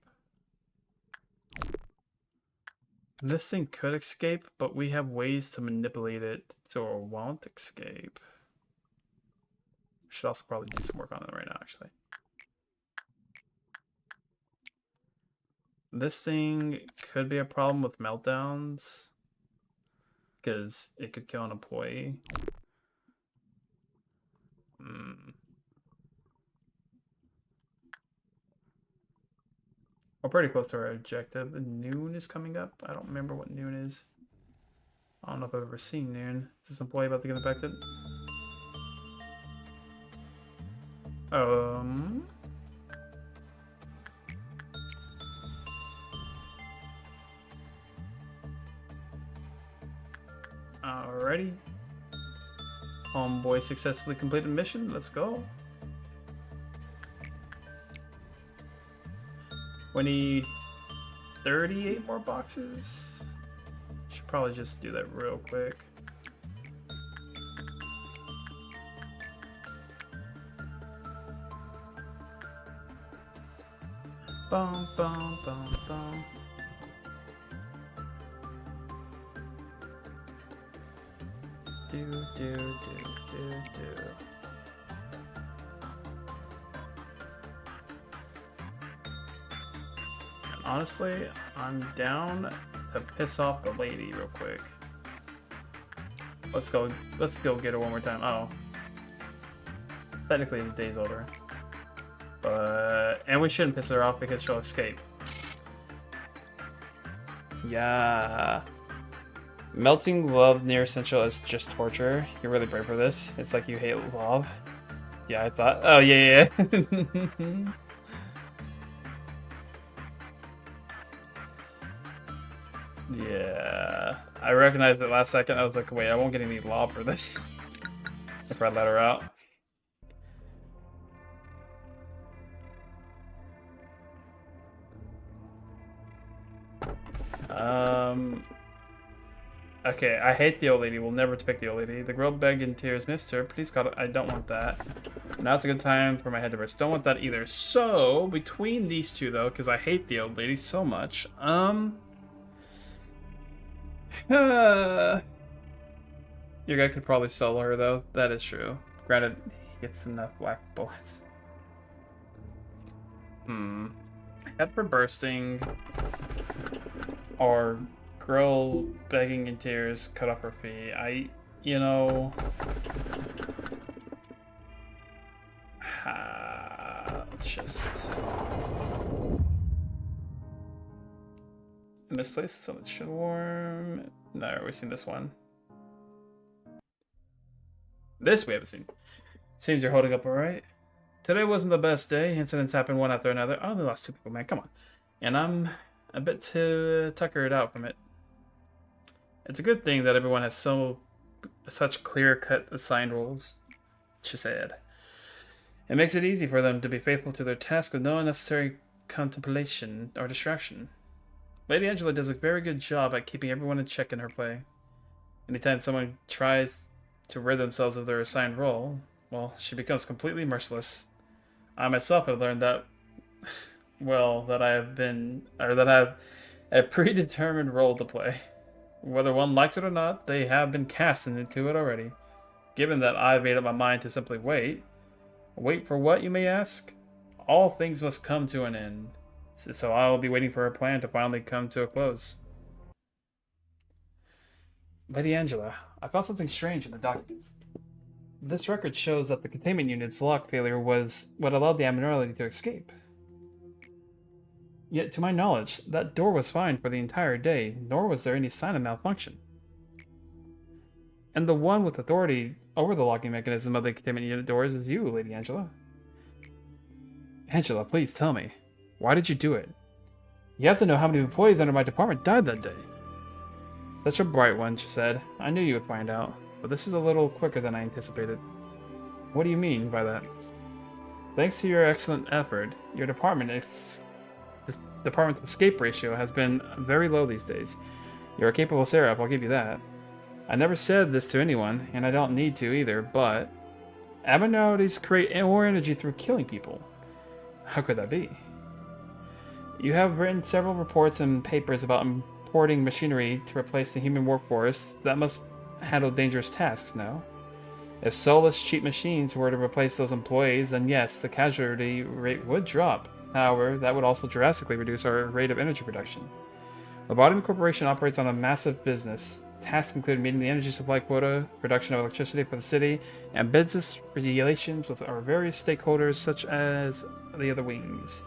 This thing could escape, but we have ways to manipulate it so it won't escape. Should also probably do some work on it right now, actually. This thing could be a problem with meltdowns because it could kill an employee. We're pretty close to our objective. The noon is coming up. I don't remember what noon is. I don't know if I've ever seen noon. Is this employee about to get infected? Alrighty. Homeboy successfully completed mission. Let's go. We need 38 more boxes. Should probably just do that real quick. Bum, bum, bum, bum. Do. And honestly, I'm down to piss off the lady real quick. Let's go get her one more time. Oh. Technically the day's older. And we shouldn't piss her off because she'll escape. Yeah. Melting love near essential is just torture. You're really brave for this. It's like you hate love. Yeah, I thought. Oh, yeah. Yeah. I recognized it last second. I was like, wait, I won't get any love for this. If I let her out. Okay, I hate the old lady. We'll never depict the old lady. The girl begged in tears, Mister, please God, I don't want that. Now it's a good time for my head to burst. Don't want that either. So, between these two, though, because I hate the old lady so much, your guy could probably solo her, though. That is true. Granted, he gets enough black bullets. Head for bursting. Or girl begging in tears, cut off her feet. You know... just... In this place, something should warm. No, we've seen this one. This we haven't seen. Seems you're holding up alright. Today wasn't the best day. Incidents happen one after another. I only lost 2 people, man. Come on. And I'm a bit too tuckered out from it. It's a good thing that everyone has such clear-cut assigned roles. She said. It makes it easy for them to be faithful to their task with no unnecessary contemplation or distraction. Lady Angela does a very good job at keeping everyone in check in her play. Anytime someone tries to rid themselves of their assigned role, well, she becomes completely merciless. I myself have learned that, well, that I have a predetermined role to play. Whether one likes it or not, they have been cast into it already. Given that I've made up my mind to simply wait, Wait for what, you may ask? All things must come to an end. So I will be waiting for her plan to finally come to a close. Lady Angela, I found something strange in the documents. This record shows that the containment unit's lock failure was what allowed the Abnormality to escape. Yet, to my knowledge, that door was fine for the entire day, nor was there any sign of malfunction. And the one with authority over the locking mechanism of the containment unit doors is you, Lady Angela. Angela, please tell me, why did you do it? You have to know how many employees under my department died that day. Such a bright one, she said. I knew you would find out, but this is a little quicker than I anticipated. What do you mean by that? Thanks to your excellent effort, your department's escape ratio has been very low these days. You're a capable Seraph, I'll give you that. I never said this to anyone, and I don't need to either, but abnormalities create more energy through killing people. How could that be? You have written several reports and papers about importing machinery to replace the human workforce that must handle dangerous tasks now. If soulless, cheap machines were to replace those employees, then yes, the casualty rate would drop. However, that would also drastically reduce our rate of energy production. Lobotomy Corporation operates on a massive business. Tasks include meeting the energy supply quota, production of electricity for the city, and business regulations with our various stakeholders such as the other wings.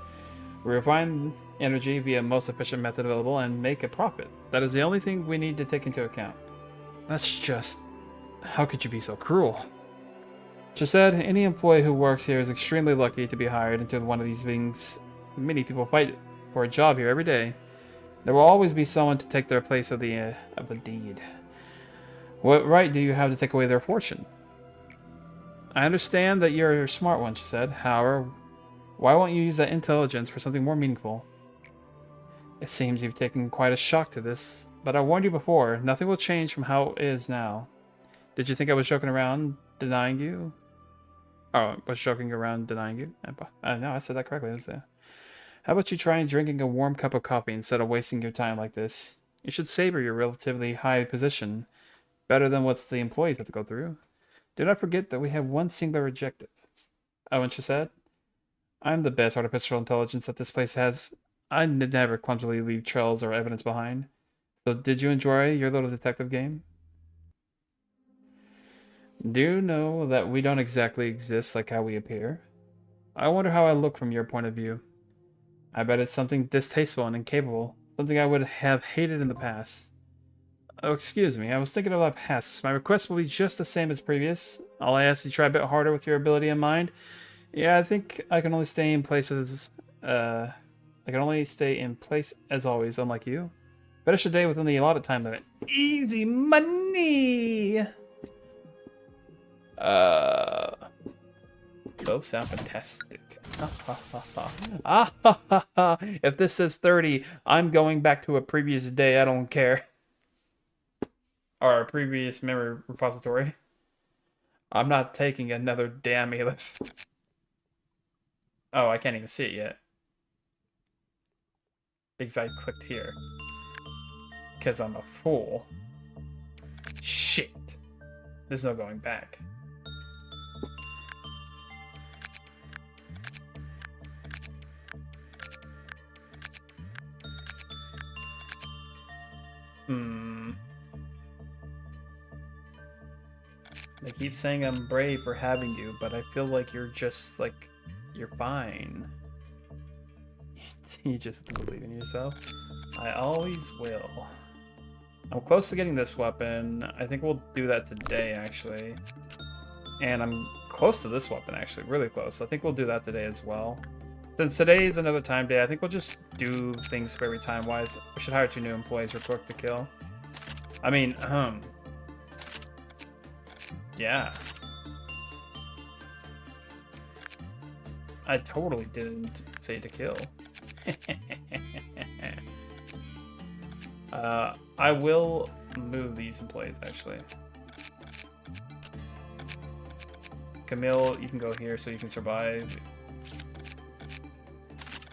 We refine energy via most efficient method available and make a profit. That is the only thing we need to take into account. That's just... how could you be so cruel? She said, any employee who works here is extremely lucky to be hired into one of these wings. Many people fight for a job here every day. There will always be someone to take their place of the deed. What right do you have to take away their fortune? I understand that you're a smart one, she said. However, why won't you use that intelligence for something more meaningful? It seems you've taken quite a shock to this, but I warned you before, nothing will change from how it is now. Did you think I was joking around, denying you? Oh, I was joking around, denying you? No, I said that correctly, didn't I? How about you try drinking a warm cup of coffee instead of wasting your time like this? You should savor your relatively high position, better than what the employees have to go through. Do not forget that we have one singular objective. Oh, and she said, I'm the best artificial intelligence that this place has. I never clumsily leave trails or evidence behind. So did you enjoy your little detective game? Do you know that we don't exactly exist like how we appear? I wonder how I look from your point of view. I bet it's something distasteful and incapable, something I would have hated in the past. Oh, excuse me, I was thinking of that past. My request will be just the same as previous. All I ask is you try a bit harder with your ability in mind. Yeah, I think I can only stay in places, I can only stay in place as always, unlike you. Finish the day within the allotted time limit. Easy money! Both sound fantastic. If this says 30, I'm going back to a previous day. I don't care. Or a previous memory repository. I'm not taking another damn Elif. Oh, I can't even see it yet. Because I clicked here. Because I'm a fool. Shit. There's no going back. They keep saying I'm brave for having you, but I feel like you're just, like, you're fine. You just have to believe in yourself. I always will. I'm close to getting this weapon. I think we'll do that today, actually. And I'm close to this weapon, actually. Really close. I think we'll do that today as well. Since today is another time day, I think we'll just do things very time-wise. We should hire 2 new employees real quick to kill. I mean, yeah. I totally didn't say to kill. I will move these employees, actually. Camille, you can go here so you can survive.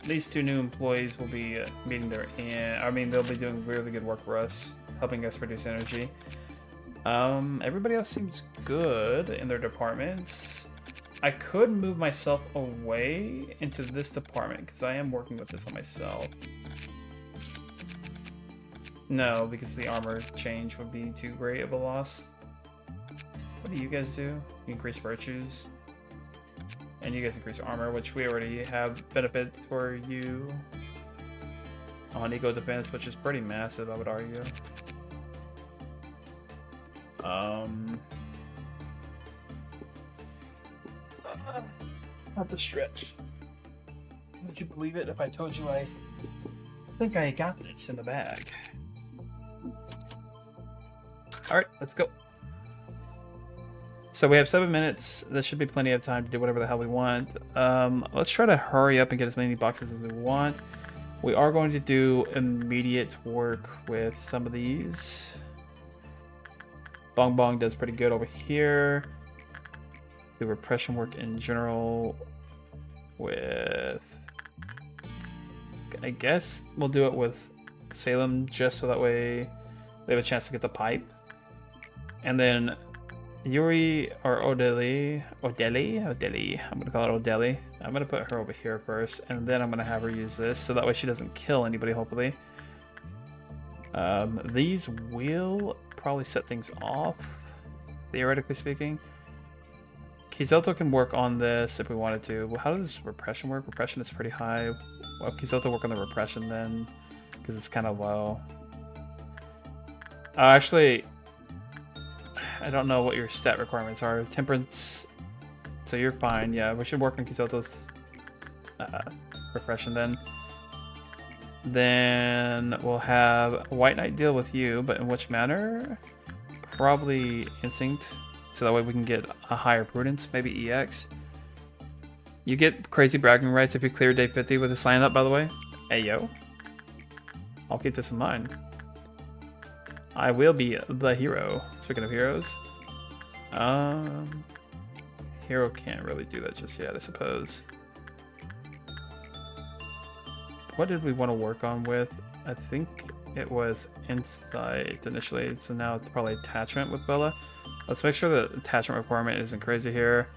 These 2 new employees will be meeting their end. I mean, they'll be doing really good work for us, helping us produce energy. Everybody else seems good in their departments. I could move myself away into this department because I am working with this on myself. No, because the armor change would be too great of a loss. What do you guys do? You increase virtues. And you guys increase armor, which we already have benefits for you. On eco defense, which is pretty massive, I would argue. Not the stretch. Would you believe it if I told you I think I got this in the bag? Alright, let's go. So we have 7 minutes. This should be plenty of time to do whatever the hell we want. Let's try to hurry up and get as many boxes as we want. We are going to do immediate work with some of these. Bong Bong does pretty good over here. Do repression work in general with... I guess we'll do it with Salem just so that way they have a chance to get the pipe. And then Yuri or Odeli, I'm gonna call it Odeli. I'm gonna put her over here first, and then I'm gonna have her use this, so that way she doesn't kill anybody, hopefully. These will probably set things off, theoretically speaking. Kizoto can work on this if we wanted to. Well, how does repression work? Repression is pretty high. Well, Kizoto work on the repression then, because it's kind of low. Actually, I don't know what your stat requirements are. Temperance, so you're fine. Yeah, we should work on Kizoto's repression then. Then we'll have White Knight deal with you, but in which manner? Probably Instinct, so that way we can get a higher Prudence, maybe EX. You get crazy bragging rights if you clear day 50 with this lineup, by the way. Hey, yo. I'll keep this in mind. I will be the hero. Speaking of heroes. Hero can't really do that just yet, I suppose. What did we want to work on with? I think it was Insight initially, so now it's probably Attachment with Bella. Let's make sure the attachment requirement isn't crazy here.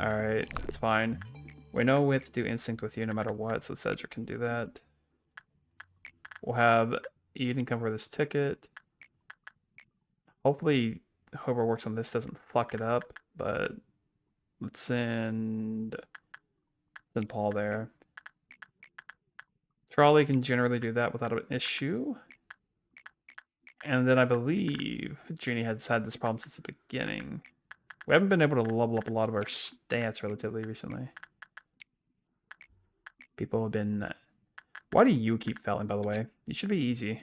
Alright, that's fine. We know we have to do Instinct with you no matter what, so Cedric can do that. We'll have Eden come for this ticket. Hopefully whoever works on this doesn't fuck it up, but let's send Paul there. Trolley can generally do that without an issue. And then I believe Jeannie has had this problem since the beginning. We haven't been able to level up a lot of our stats relatively recently. People have been... Why do you keep failing, by the way? You should be easy.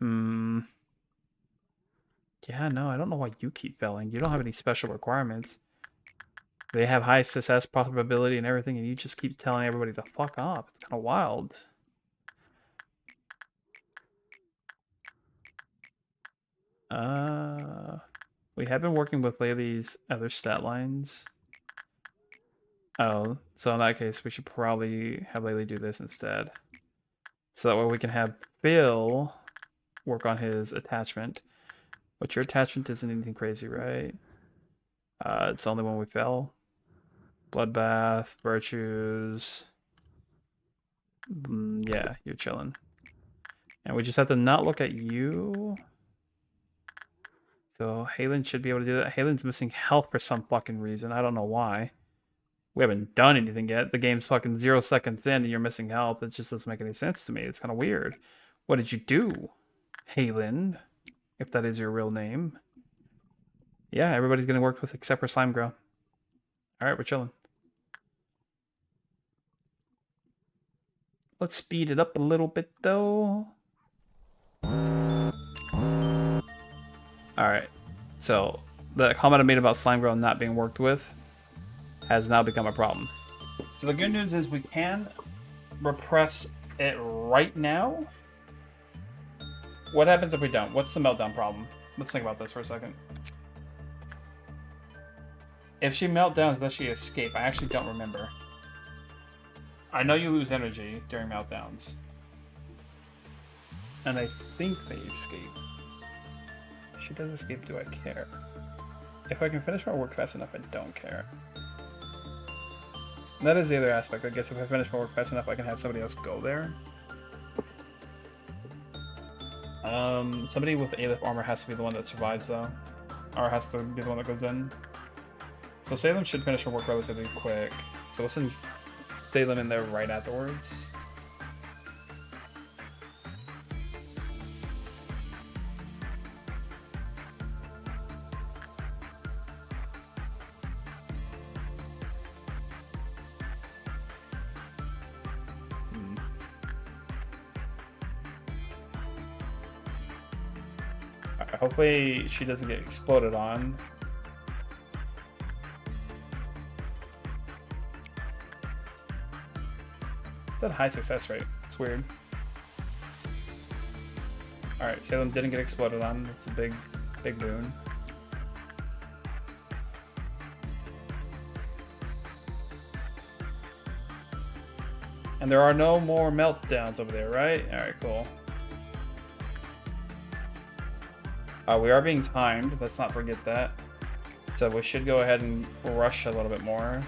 Yeah, no, I don't know why you keep failing. You don't have any special requirements. They have high success probability and everything, and you just keep telling everybody to fuck off. It's kind of wild. We have been working with Laylee's other stat lines. Oh, so in that case, we should probably have Laylee do this instead. So that way we can have Bill work on his attachment. But your attachment isn't anything crazy, right? It's only when we fail. Bloodbath, virtues. Yeah, you're chilling. And we just have to not look at you. So Halen should be able to do that. Halen's missing health for some fucking reason. I don't know why. We haven't done anything yet. The game's fucking 0 seconds in and you're missing health. It just doesn't make any sense to me. It's kind of weird. What did you do, Halen? If that is your real name. Yeah, everybody's gonna work with except for Slimegrow. Alright, we're chilling. Let's speed it up a little bit though. Alright, so the comment I made about Slimegrow not being worked with has now become a problem. So the good news is we can repress it right now. What happens if we don't? What's the meltdown problem? Let's think about this for a second. If she meltdowns, does she escape? I actually don't remember. I know you lose energy during meltdowns. And I think they escape. If she does escape, do I care? If I can finish my work fast enough, I don't care. That is the other aspect. I guess if I finish my work fast enough, I can have somebody else go there. Somebody with A-Lift armor has to be the one that survives, though. Or has to be the one that goes in. So Salem should finish her work relatively quick. So we'll send Salem in there right afterwards. Hopefully she doesn't get exploded on. It's a high success rate. It's weird. Alright, Salem didn't get exploded on. That's a big boon. And there are no more meltdowns over there, right? Alright, cool. We are being timed, let's not forget that. So we should go ahead and rush a little bit more.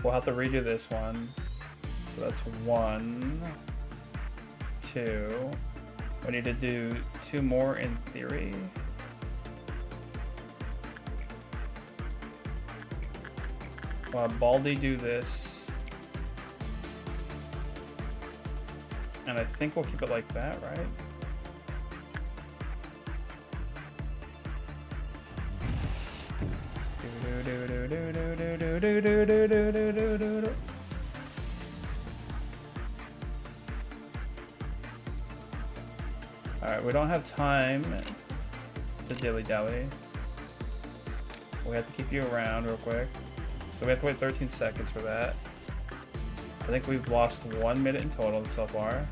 We'll have to redo this one. So that's 1, 2. We need to do 2 more in theory. We'll have Baldy do this. And I think we'll keep it like that, right? Alright, we don't have time to dilly-dally. We have to keep you around real quick. So we have to wait 13 seconds for that. I think we've lost 1 minute in total so far.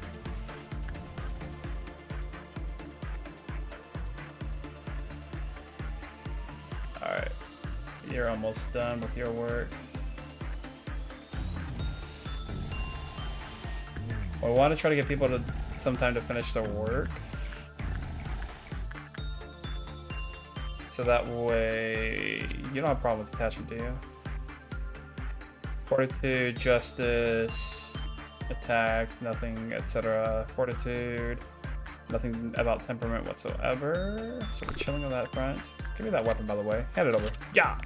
Alright, you're almost done with your work. We want to try to get people to some time to finish their work. So that way, you don't have a problem with attachment, do you? Fortitude, justice, attack, nothing, etc. Fortitude, nothing about temperament whatsoever. So we're chilling on that front. Give me that weapon, by the way. Hand it over. Yeah!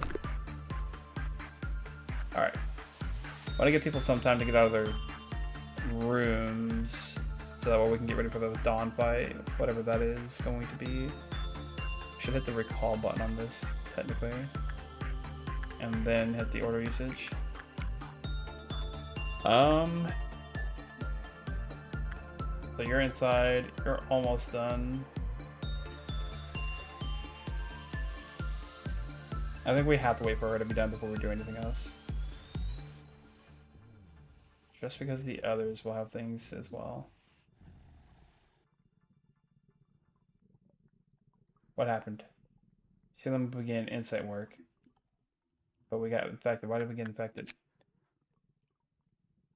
Alright. I want to give people some time to get out of their rooms so that way we can get ready for the dawn fight, whatever that is going to be. Should hit the recall button on this, technically. And then hit the order usage. So you're inside, you're almost done. I think we have to wait for her to be done before we do anything else. Just because the others will have things as well. What happened? See them begin insight work. But we got infected. Why did we get infected?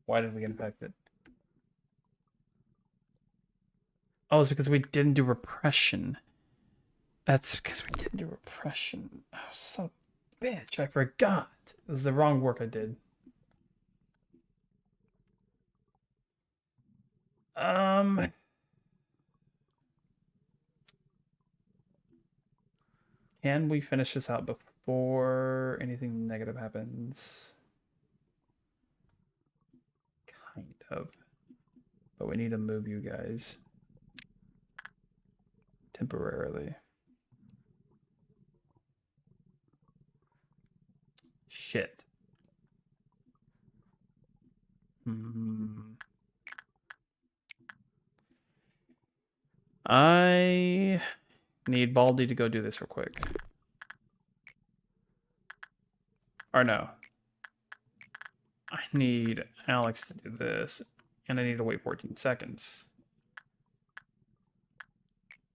Why did we get infected? Oh, it's because we didn't do repression. That's because we didn't do repression. Oh, son of a bitch, I forgot. It was the wrong work I did. Can we finish this out before anything negative happens? Kind of. But we need to move you guys. Temporarily. Shit. I need Baldy to go do this real quick. Or no. I need Alex to do this, and I need to wait 14 seconds.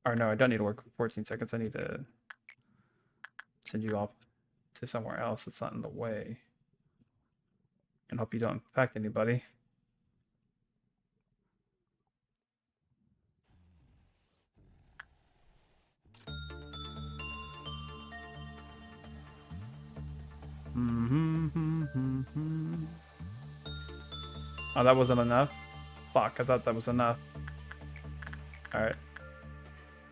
Or no, I don't need to wait 14 seconds. I need to send you off to somewhere else that's not in the way. And hope you don't infect anybody. Oh, that wasn't enough? Fuck, I thought that was enough. Alright.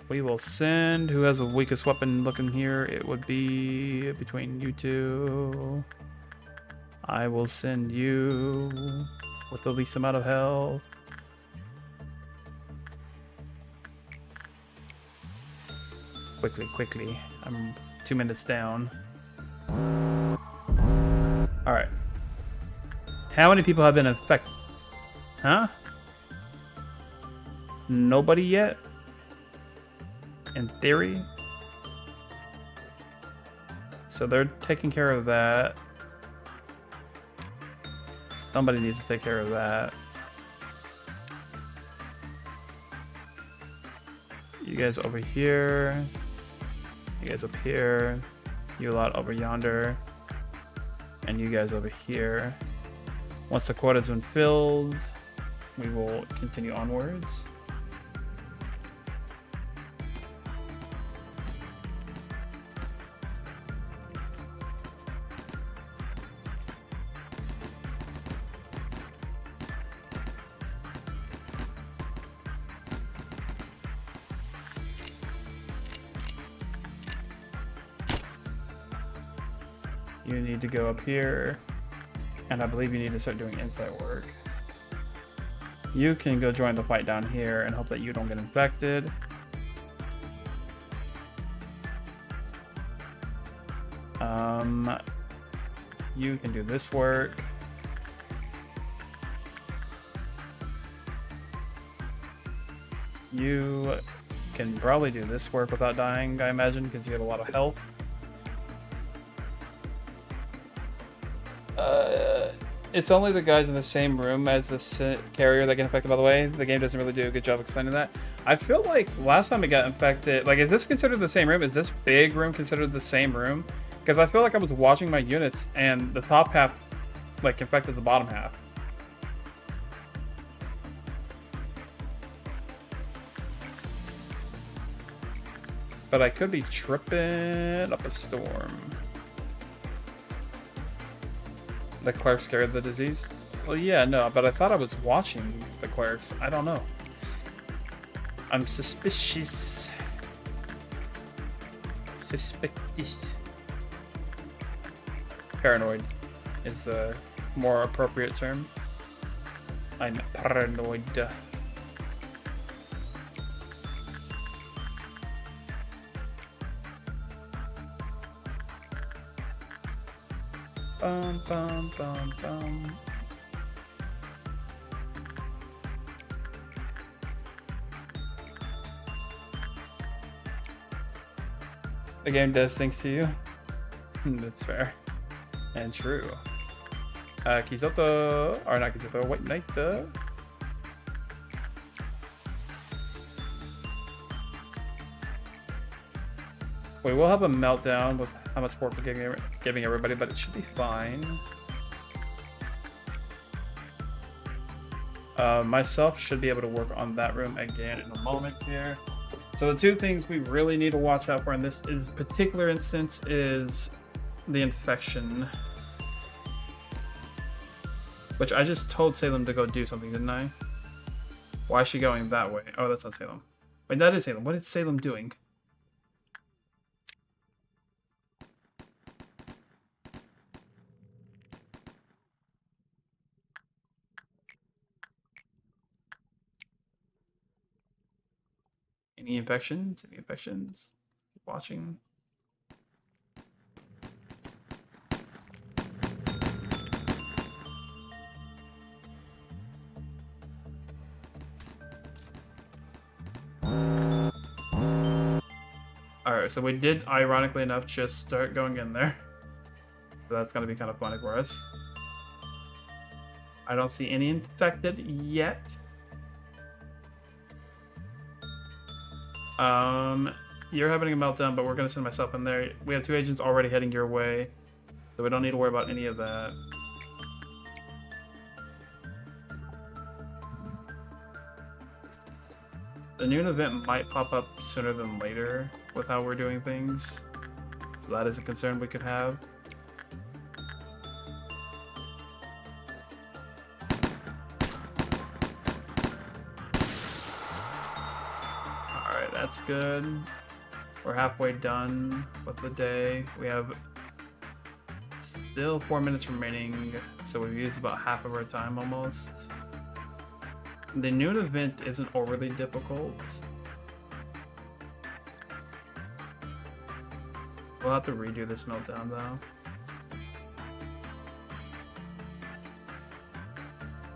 We will send... Who has the weakest weapon looking here? It would be between you two. I will send you with the least amount of health. Quickly, quickly. I'm 2 minutes down. Alright. How many people have been infected? Huh? Nobody yet? In theory? So they're taking care of that. Somebody needs to take care of that. You guys over here. You guys up here. You lot over yonder. And you guys over here. Once the quota's been filled, we will continue onwards. You need to go up here, and I believe you need to start doing insight work. You can go join the fight down here and hope that you don't get infected. You can do this work. You can probably do this work without dying, I imagine, because you have a lot of health. It's only the guys in the same room as the carrier that get infected, by the way. The game doesn't really do a good job explaining that. I feel like last time it got infected, like, is this considered the same room? Is this big room considered the same room? Because I feel like I was watching my units and the top half, like, infected the bottom half. But I could be tripping up a storm. The clerics carried the disease? Well, yeah, no, but I thought I was watching the clerics. I don't know. I'm suspicious. Suspicious. Paranoid is a more appropriate term. I'm paranoid. Bum, bum, bum, bum. The game does things to you. That's fair. And true. Kizoto, or not Kizoto, White Knight, We will have a meltdown with how much work we're giving everybody, but it should be fine. Myself should be able to work on that room again in a moment here. So the two things we really need to watch out for in this particular instance is the infection. Which I just told Salem to go do something, didn't I? Why is she going that way? Oh, that's not Salem. Wait, that is Salem. What is Salem doing? Any infections? Any infections? Keep watching. Alright, so we did, ironically enough, just start going in there. So that's going to be kind of funny for us. I don't see any infected yet. You're having a meltdown, but we're going to send myself in there. We have 2 agents already heading your way, so we don't need to worry about any of that. The noon event might pop up sooner than later with how we're doing things, so that is a concern we could have. Alright, that's good. We're halfway done with the day. We have still 4 minutes remaining, so we've used about half of our time almost. The noon event isn't overly difficult. We'll have to redo this meltdown though.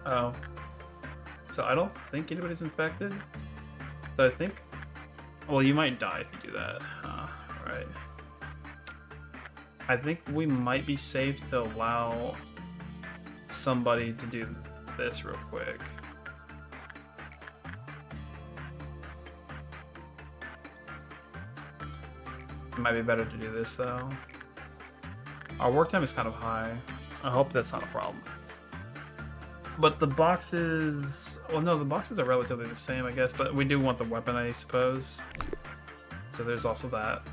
Oh. So I don't think anybody's infected. So I think... Well, you might die if you do that. Right. I think we might be safe to allow somebody to do this real quick. It might be better to do this though. Our work time is kind of high. I hope that's not a problem. But the boxes... Well, no, the boxes are relatively the same, I guess. But we do want the weapon, I suppose. So there's also that.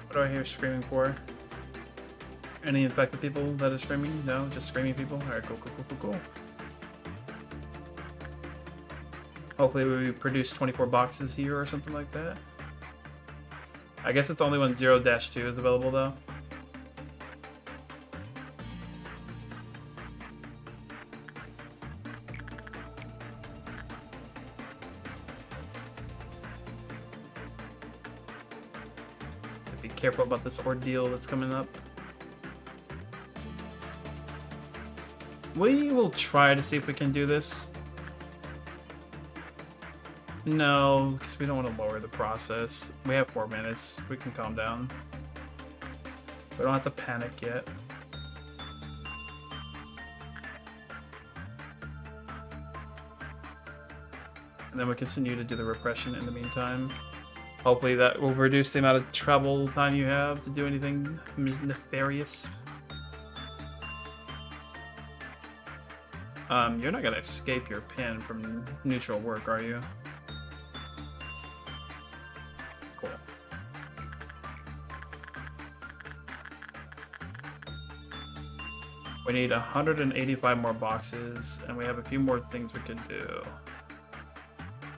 What do I hear screaming for? Any infected people that are screaming? No, just screaming people? Alright, cool, cool, cool, cool, cool. Hopefully we produce 24 boxes here or something like that. I guess it's only when 0-2 is available though. Be careful about this ordeal that's coming up. We will try to see if we can do this. No, because we don't want to lower the process. We have 4 minutes. We can calm down. We don't have to panic yet. And then we continue to do the repression in the meantime. Hopefully that will reduce the amount of travel time you have to do anything nefarious. You're not gonna escape your pin from neutral work, are you? Cool. We need 185 more boxes, and we have a few more things we can do.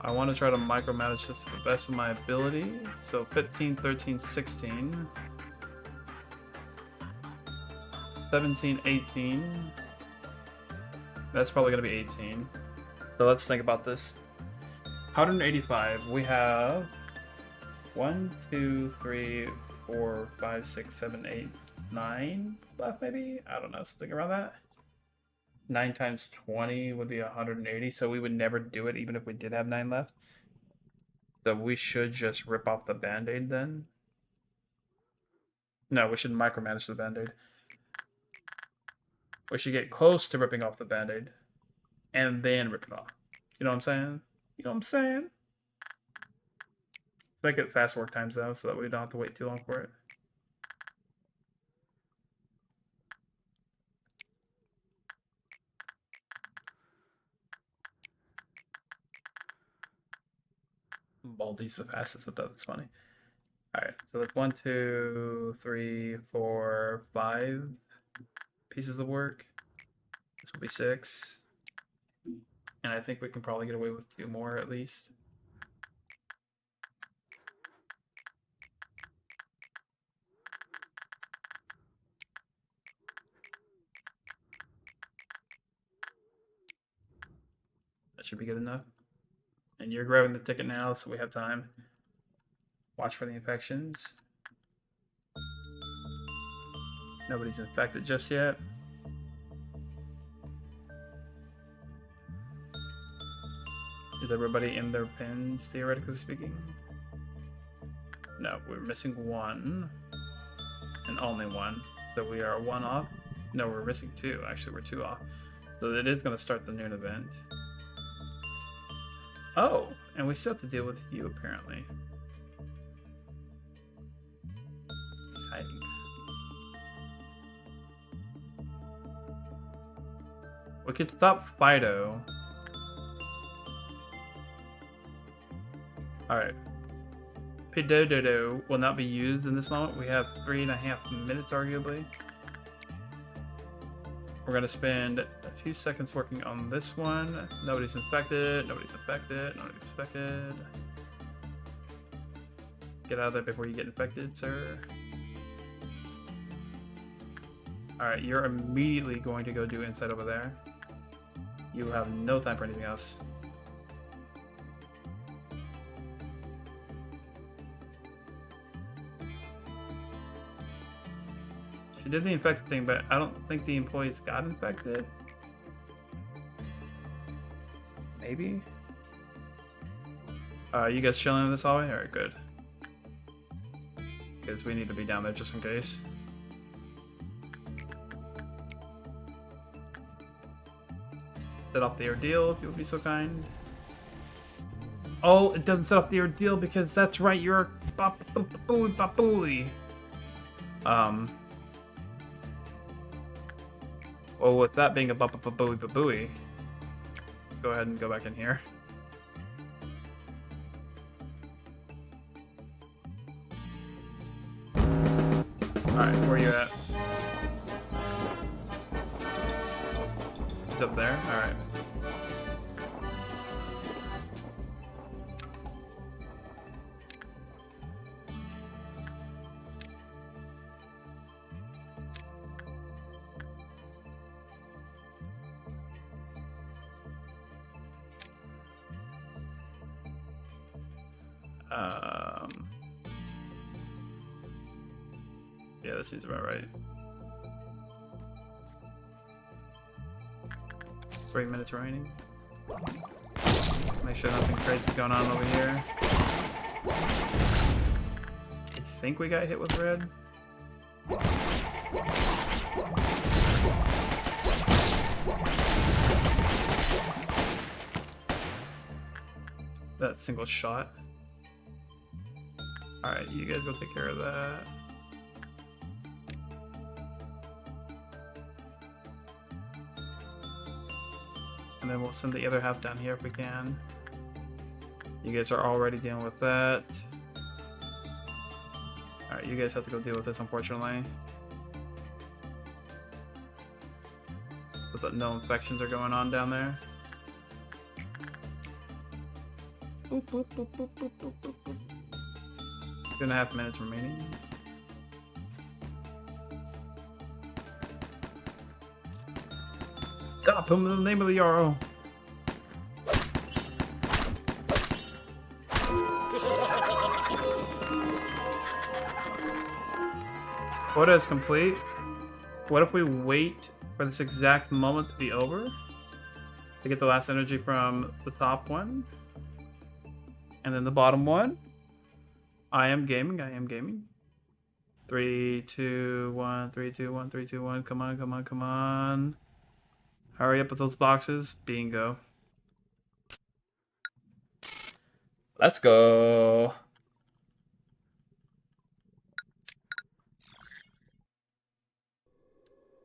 I want to try to micromanage this to the best of my ability. So 15, 13, 16. 17, 18. That's probably going to be 18. So let's think about this. 185. We have 1, 2, 3, 4, 5, 6, 7, 8, 9 left maybe? I don't know, something around that. 9 times 20 would be 180, so we would never do it even if we did have 9 left. So we should just rip off the band-aid then. No, we should micromanage the band-aid. We should get close to ripping off the band-aid and then rip it off. You know what I'm saying? You know what I'm saying? Make it fast work times though, so that we don't have to wait too long for it. Baldy's the fastest. I thought that's funny. Alright, so that's 1, 2, 3, 4, 5 pieces of work. This will be 6. And I think we can probably get away with 2 more at least. That should be good enough. And you're grabbing the ticket now, so we have time. Watch for the infections. Nobody's infected just yet. Is everybody in their pins, theoretically speaking? No, we're missing 1. And only 1. So we are 1 off. No, we're missing 2. Actually, we're 2 off. So it is going to start the noon event. Oh, and we still have to deal with you, apparently. He's hiding. We could stop Fido. Alright. Pedododo will not be used in this moment. We have 3.5 minutes, arguably. We're gonna spend a few seconds working on this one. Nobody's infected. Nobody's infected. Nobody's infected. Get out of there before you get infected, sir. Alright, you're immediately going to go do insight over there. You have no time for anything else. She did the infected thing, but I don't think the employees got infected. Maybe? You guys chilling in this hallway? Alright, good. Because we need to be down there just in case. Set off the ordeal if you would be so kind. Oh, it doesn't set off the ordeal because that's right, you're Babooey. Well, with that being a Babooey, go ahead and go back in here. Alright, where are you at? He's up there? Alright. Yeah, this seems about right. 3 minutes remaining. Make sure nothing crazy is going on over here. I think we got hit with red. That single shot. Alright, you guys go take care of that. And then we'll send the other half down here if we can. You guys are already dealing with that. Alright, you guys have to go deal with this, unfortunately. So that no infections are going on down there. Boop, boop, boop, boop, boop, boop, boop, boop. 2.5 minutes remaining. Stop him in the name of the Jarl. Quota is complete. What if we wait for this exact moment to be over? To get the last energy from the top one. And then the bottom one. I am gaming, I am gaming. 3, 2, 1, 3, 2, 1, 3, 2, 1. Come on, come on, come on. Hurry up with those boxes. Bingo. Let's go.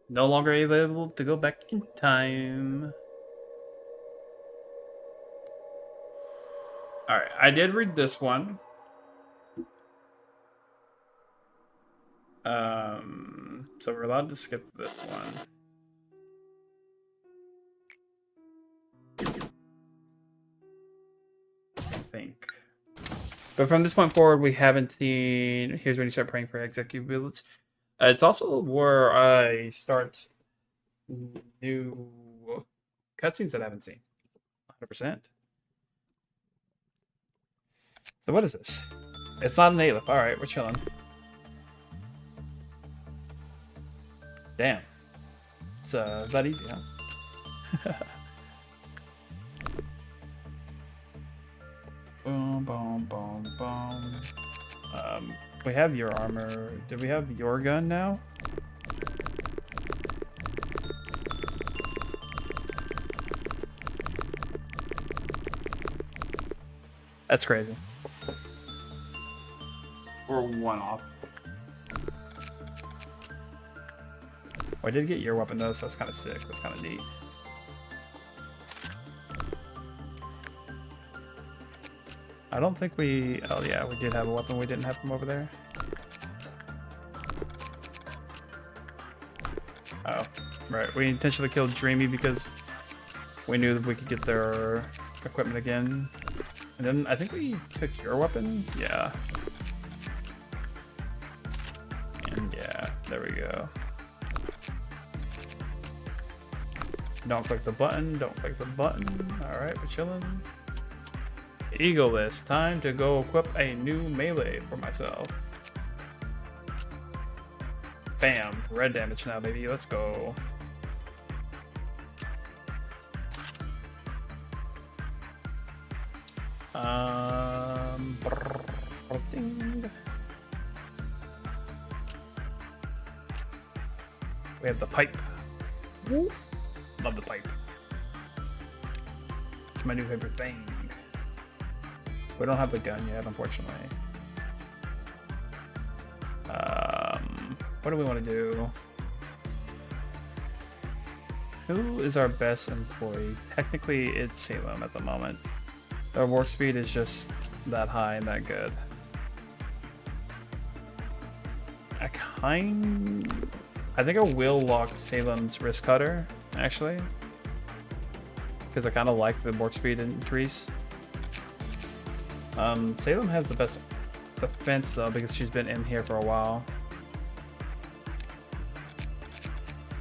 No longer able to go back in time. Alright, I did read this one. So we're allowed to skip this one. I think. But from this point forward, we haven't seen... Here's when you start praying for executive bullets. It's also where I start new cutscenes that I haven't seen. 100%. So what is this? It's not an Aleph. Alright, we're chilling. Damn. It's that easy, huh? Boom, boom, boom, boom. We have your armor. Do we have your gun now? That's crazy. We're one off. I did get your weapon though, so that's kind of sick. That's kind of neat. I don't think we... Oh yeah, we did have a weapon. We didn't have them over there. Oh, right. We intentionally killed Dreamy because we knew that we could get their equipment again. And then I think we took your weapon? Yeah. And yeah, there we go. Don't click the button, don't click the button. Alright, we're chilling. Eagle this. Time to go equip a new melee for myself. Bam. Red damage now, baby. Let's go. Ding. We have the pipe. Woo. Love the pipe. It's my new favorite thing. We don't have the gun yet, unfortunately. What do we want to do? Who is our best employee? Technically, it's Salem at the moment. Our warp speed is just that high and that good. I think I will lock Salem's wrist cutter, actually. Because I kind of like the warp speed increase. Salem has the best defense though, because she's been in here for a while.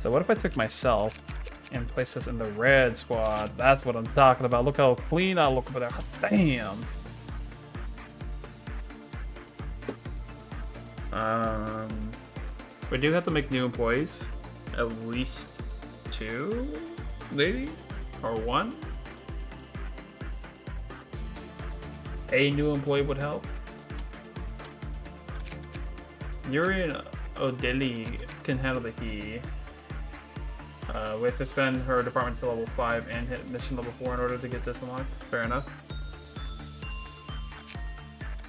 So what if I took myself and placed this in the red squad? That's what I'm talking about. Look how clean I look over there. Damn. We do have to make new employees. At least 2, maybe? Or 1? A new employee would help. Yuri and Odeli can handle the heat. We have to spend her department to level 5 and hit mission level 4 in order to get this unlocked. Fair enough.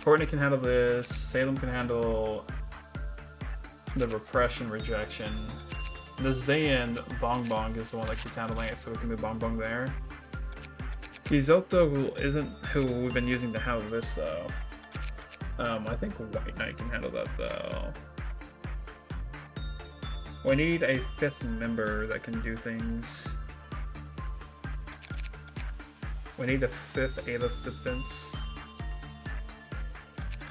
Courtney can handle this. Salem can handle the repression rejection. The Zayn Bong Bong is the one that keeps handling it, so we can move Bong Bong there. Kizoto isn't who we've been using to handle this though. I think White Knight can handle that though. We need a 5th member that can do things. We need a 5th ALIF defense.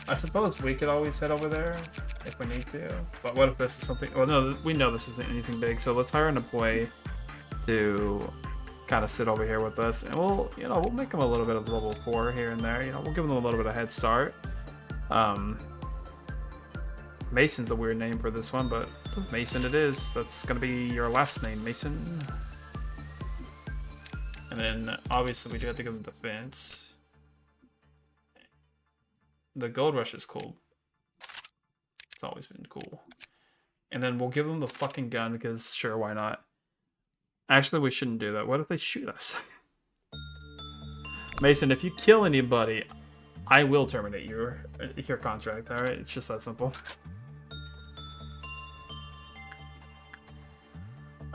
I suppose we could always head over there if we need to. But what if this is something... Well, no, we know this isn't anything big, so let's hire an employee to kind of sit over here with us, and we'll make them a little bit of level 4 here and there. We'll give them a little bit of head start. Mason's a weird name for this one, but Mason it is. That's gonna be your last name, Mason. And then obviously we do have to give them defense. The Gold Rush is cool. It's always been cool. And then we'll give them the fucking gun because sure, why not? Actually, we shouldn't do that. What if they shoot us? Mason, if you kill anybody, I will terminate your contract, alright? It's just that simple.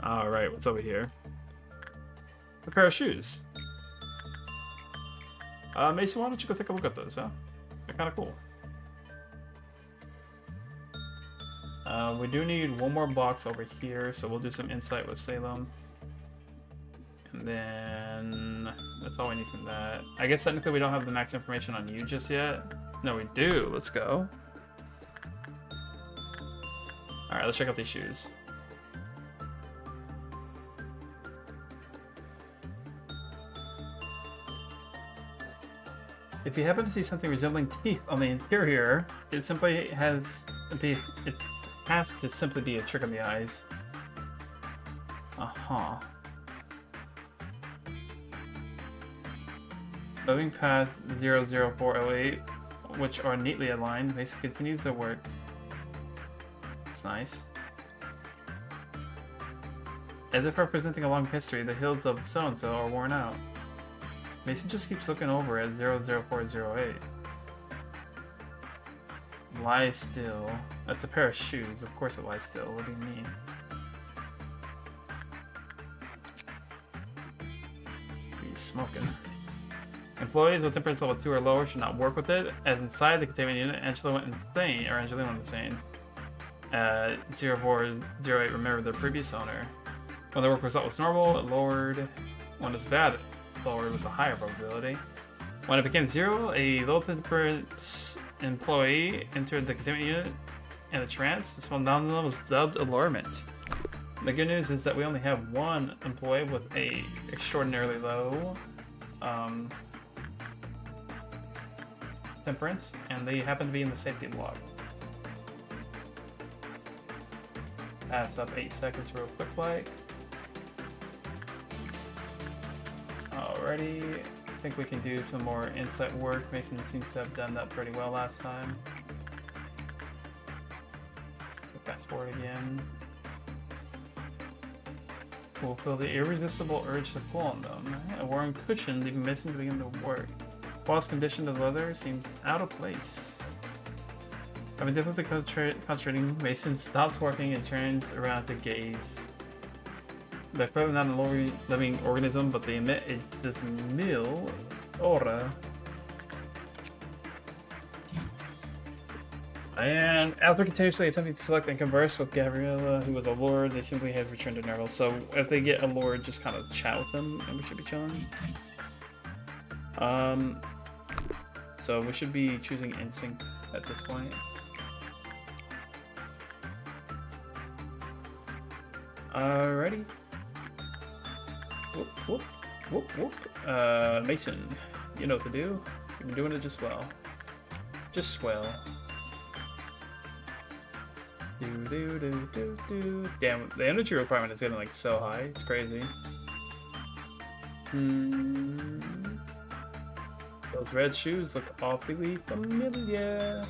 Alright, what's over here? A pair of shoes. Mason, why don't you go take a look at those, huh? They're kind of cool. We do need one more box over here, so we'll do some insight with Salem. And then that's all we need from that. I guess technically we don't have the max information on you just yet. No, we do. Let's go. Alright, let's check out these shoes. If you happen to see something resembling teeth on the interior, it simply has to simply be a trick of the eyes. Uh-huh. Moving past 00408, which are neatly aligned, Mason continues their work. It's nice. As if representing a long history, the hills of so-and-so are worn out. Mason just keeps looking over at 00408. Lie still. That's a pair of shoes. Of course it lies still. What do you mean? What are you smoking? Employees with temperance level 2 or lower should not work with it, as inside the containment unit, Angela went insane, or Angelina went insane. 0408 remembered their previous owner. When the work result was normal, it lowered. When it was bad, it lowered with a higher probability. When it became 0, a low temperance employee entered the containment unit in a trance. This phenomenon was dubbed allurement. The good news is that we only have one employee with a extraordinarily low temperance, and they happen to be in the safety log. Pass up 8 seconds real quick like. Alrighty, I think we can do some more insight work. Mason seems to have done that pretty well last time. Fast forward again. We'll feel the irresistible urge to pull on them. A worn cushion, leaving Mason to begin to work. Paul's condition of leather seems out of place. Having difficulty concentrating, Mason stops working and turns around to gaze. They're probably not a living organism, but they emit this mill aura. And after continuously attempting to select and converse with Gabriella, who was allured, they simply had returned to Nerval. So if they get allured, just kind of chat with them, and we should be chilling. So we should be choosing Instinct at this point. Alrighty. Whoop, whoop, whoop, whoop. Mason, you know what to do. You've been doing it just well. Just swell. Do. Damn, the energy requirement is getting like so high. It's crazy. Those red shoes look awfully familiar.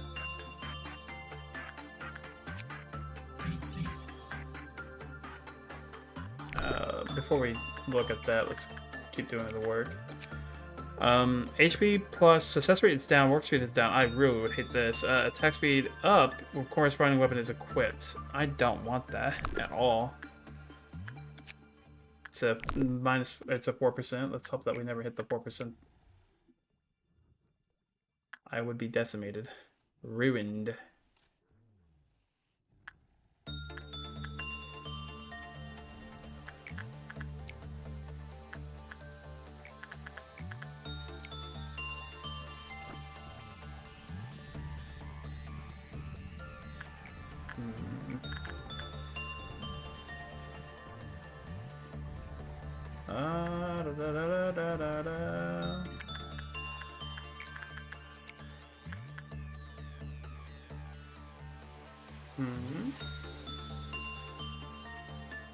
Before we look at that, let's keep doing the work. HP plus success rate is down, work speed is down. I really would hate this. Attack speed up, where corresponding weapon is equipped. I don't want that at all. It's a 4%. Let's hope that we never hit the 4%. I would be decimated. Ruined.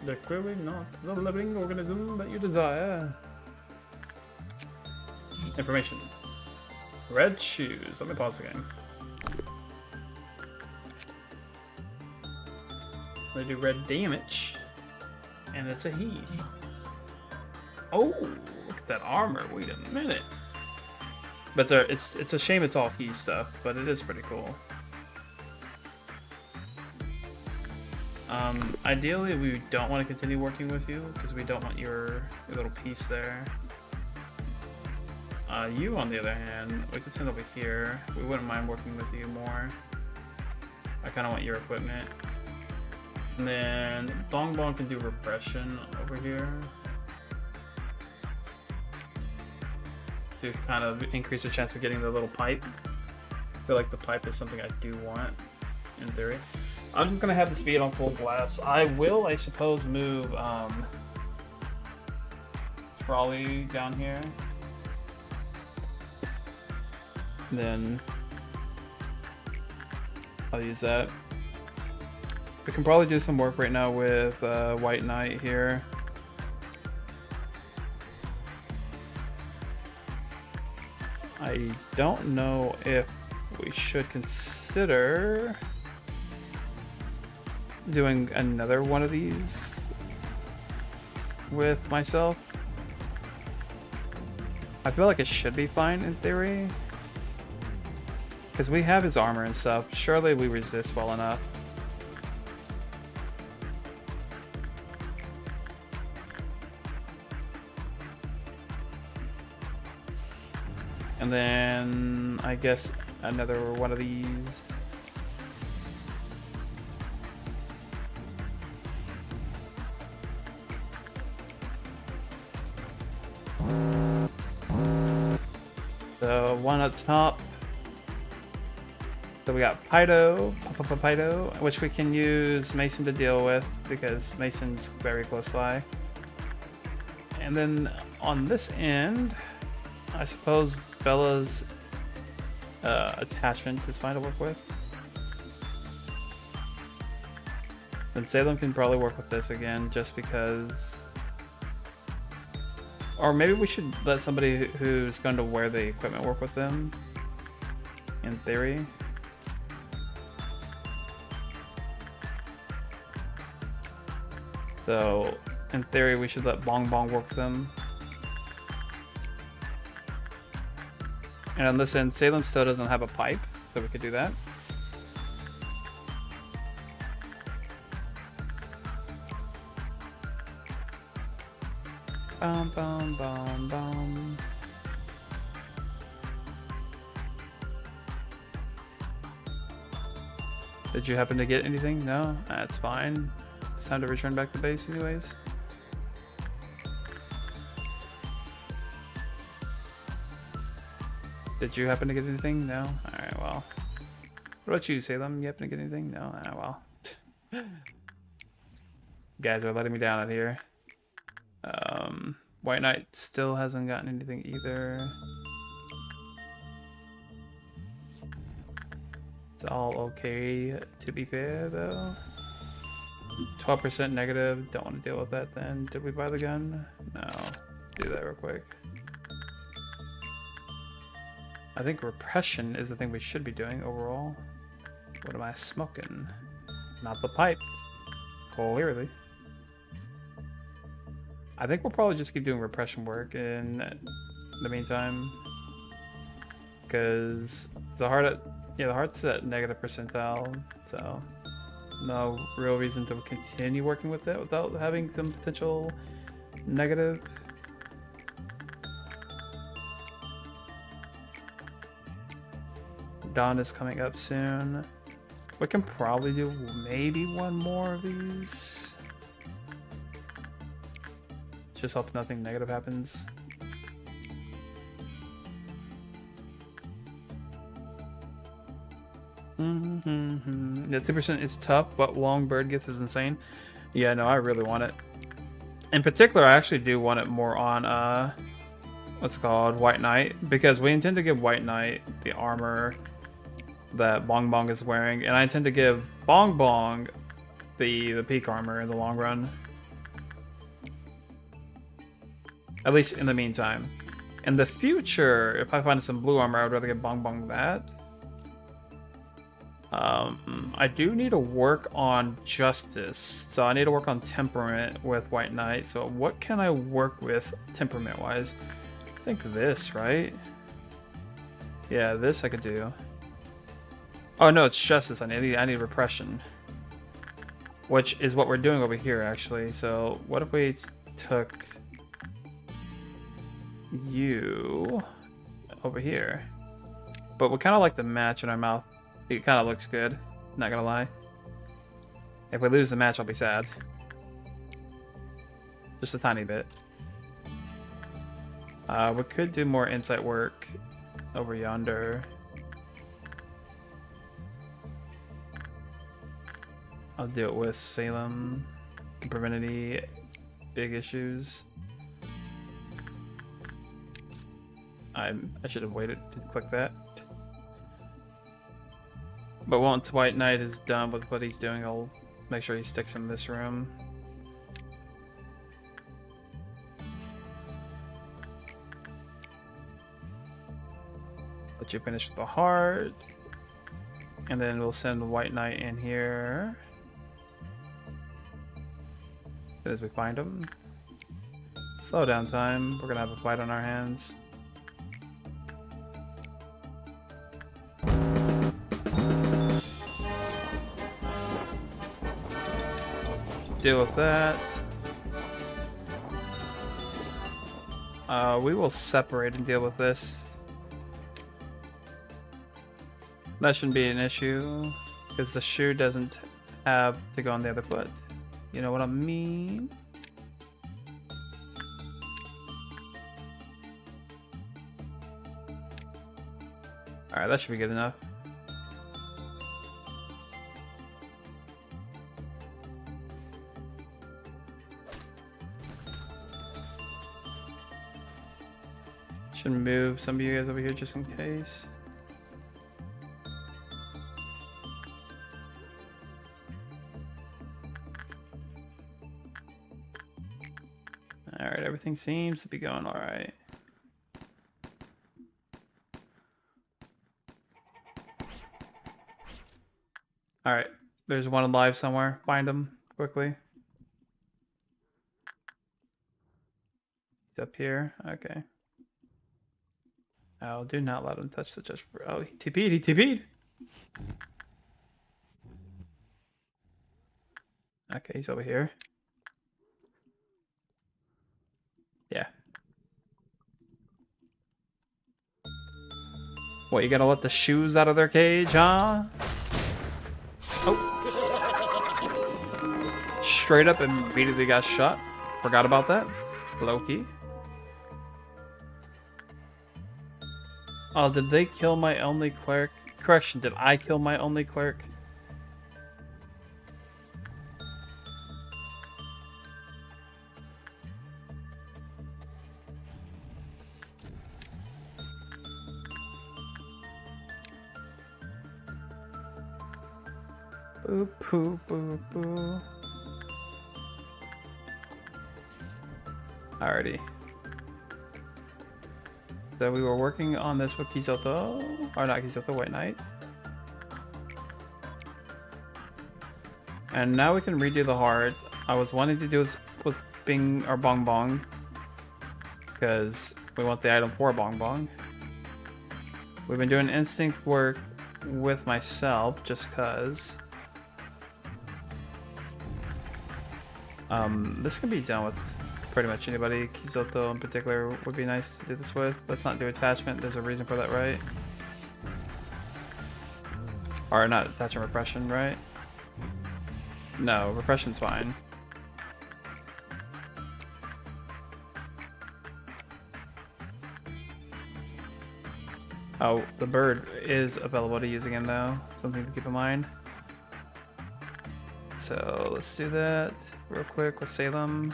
They're clearly not the living organism that you desire. Information. Red shoes. Let me pause the game. They do red damage. And it's a he. Oh, look at that armor. Wait a minute. But it's a shame it's all he stuff, but it is pretty cool. Ideally, we don't want to continue working with you because we don't want your little piece there. You, on the other hand, we could send over here. We wouldn't mind working with you more. I kind of want your equipment. And then Bong Bong can do repression over here to kind of increase the chance of getting the little pipe. I feel like the pipe is something I do want, in theory. I'm just gonna have the speed on full blast. I will, I suppose, move trolley down here. Then I'll use that. We can probably do some work right now with White Knight here. I don't know if we should consider doing another one of these with myself. I feel like it should be fine in theory, because we have his armor and stuff. Surely we resist well enough. And then I guess another one of these. The one up top. So we got Pydo, which we can use Mason to deal with because Mason's very close by. And then on this end, I suppose Bella's attachment is fine to work with. Then Salem can probably work with this again just because. Or maybe we should let somebody who's going to wear the equipment work with them, in theory. So, in theory, we should let Bong Bong work with them. And on this end, Salem still doesn't have a pipe, so we could do that. Bum, bum, bum, bum. Did you happen to get anything? No? That's fine. It's time to return back to base anyways. Did you happen to get anything? No? Alright, well. What about you, Salem? You happen to get anything? No? Ah, well. Guys are letting me down out here. White Knight still hasn't gotten anything either. It's all okay, to be fair, though. 12% negative. Don't want to deal with that then. Did we buy the gun? No. Do that real quick. I think repression is the thing we should be doing overall. What am I smoking? Not the pipe. Clearly. I think we'll probably just keep doing repression work in the meantime. Because the heart's at negative percentile, so no real reason to continue working with it without having some potential negative. Dawn is coming up soon. We can probably do maybe one more of these. Just hope nothing negative happens. Yeah, 2% is tough, but long bird gets is insane. Yeah, no, I really want it. In particular, I actually do want it more on what's it called, White Knight, because we intend to give White Knight the armor that Bong Bong is wearing, and I intend to give Bong Bong the peak armor in the long run. At least in the meantime. In the future, if I find some blue armor, I would rather give Bong Bong that. I do need to work on Justice, so I need to work on Temperament with White Knight. So what can I work with temperament-wise? I think this, right? Yeah, this I could do. Oh no, it's Justice. I need Repression, which is what we're doing over here, actually. So what if we took you over here? But we kind of like the match in our mouth. It kind of looks good, not gonna lie. If we lose the match, I'll be sad. Just a tiny bit. We could do more insight work over yonder. I'll do it with Salem to prevent any big issues. I should have waited to click that. But once White Knight is done with what he's doing, I'll make sure he sticks in this room. Let you finish with the heart. And then we'll send White Knight in here as we find him. Slow down time. We're gonna have a fight on our hands. Deal with that. We will separate and deal with this. That shouldn't be an issue because the shoe doesn't have to go on the other foot. You know what I mean? All right, that should be good enough. Should move some of you guys over here just in case. Alright, everything seems to be going alright. Alright, there's one alive somewhere. Find him quickly. He's up here. Okay. Oh, do not let him touch the judge. Oh, he TP'd. He TP'd. Okay, he's over here. Yeah. What, you gotta let the shoes out of their cage, huh? Oh. Straight up immediately got shot. Forgot about that. Low-key. Oh, did they kill my only cleric? Correction, did I kill my only cleric? Boo, boo, boo, boo. Alrighty. So we were working on this with Kizoto, or not Kizoto, White Knight. And now we can redo the heart. I was wanting to do this with Bing or Bong Bong, because we want the item for Bong Bong. We've been doing instinct work with myself, just cause. This can be done with pretty much anybody. Kizoto in particular would be nice to do this with. Let's not do attachment. There's a reason for that, right? Or not attachment, repression, right? No, repression's fine. Oh, the bird is available to use again though. Something to keep in mind. So let's do that real quick with Salem.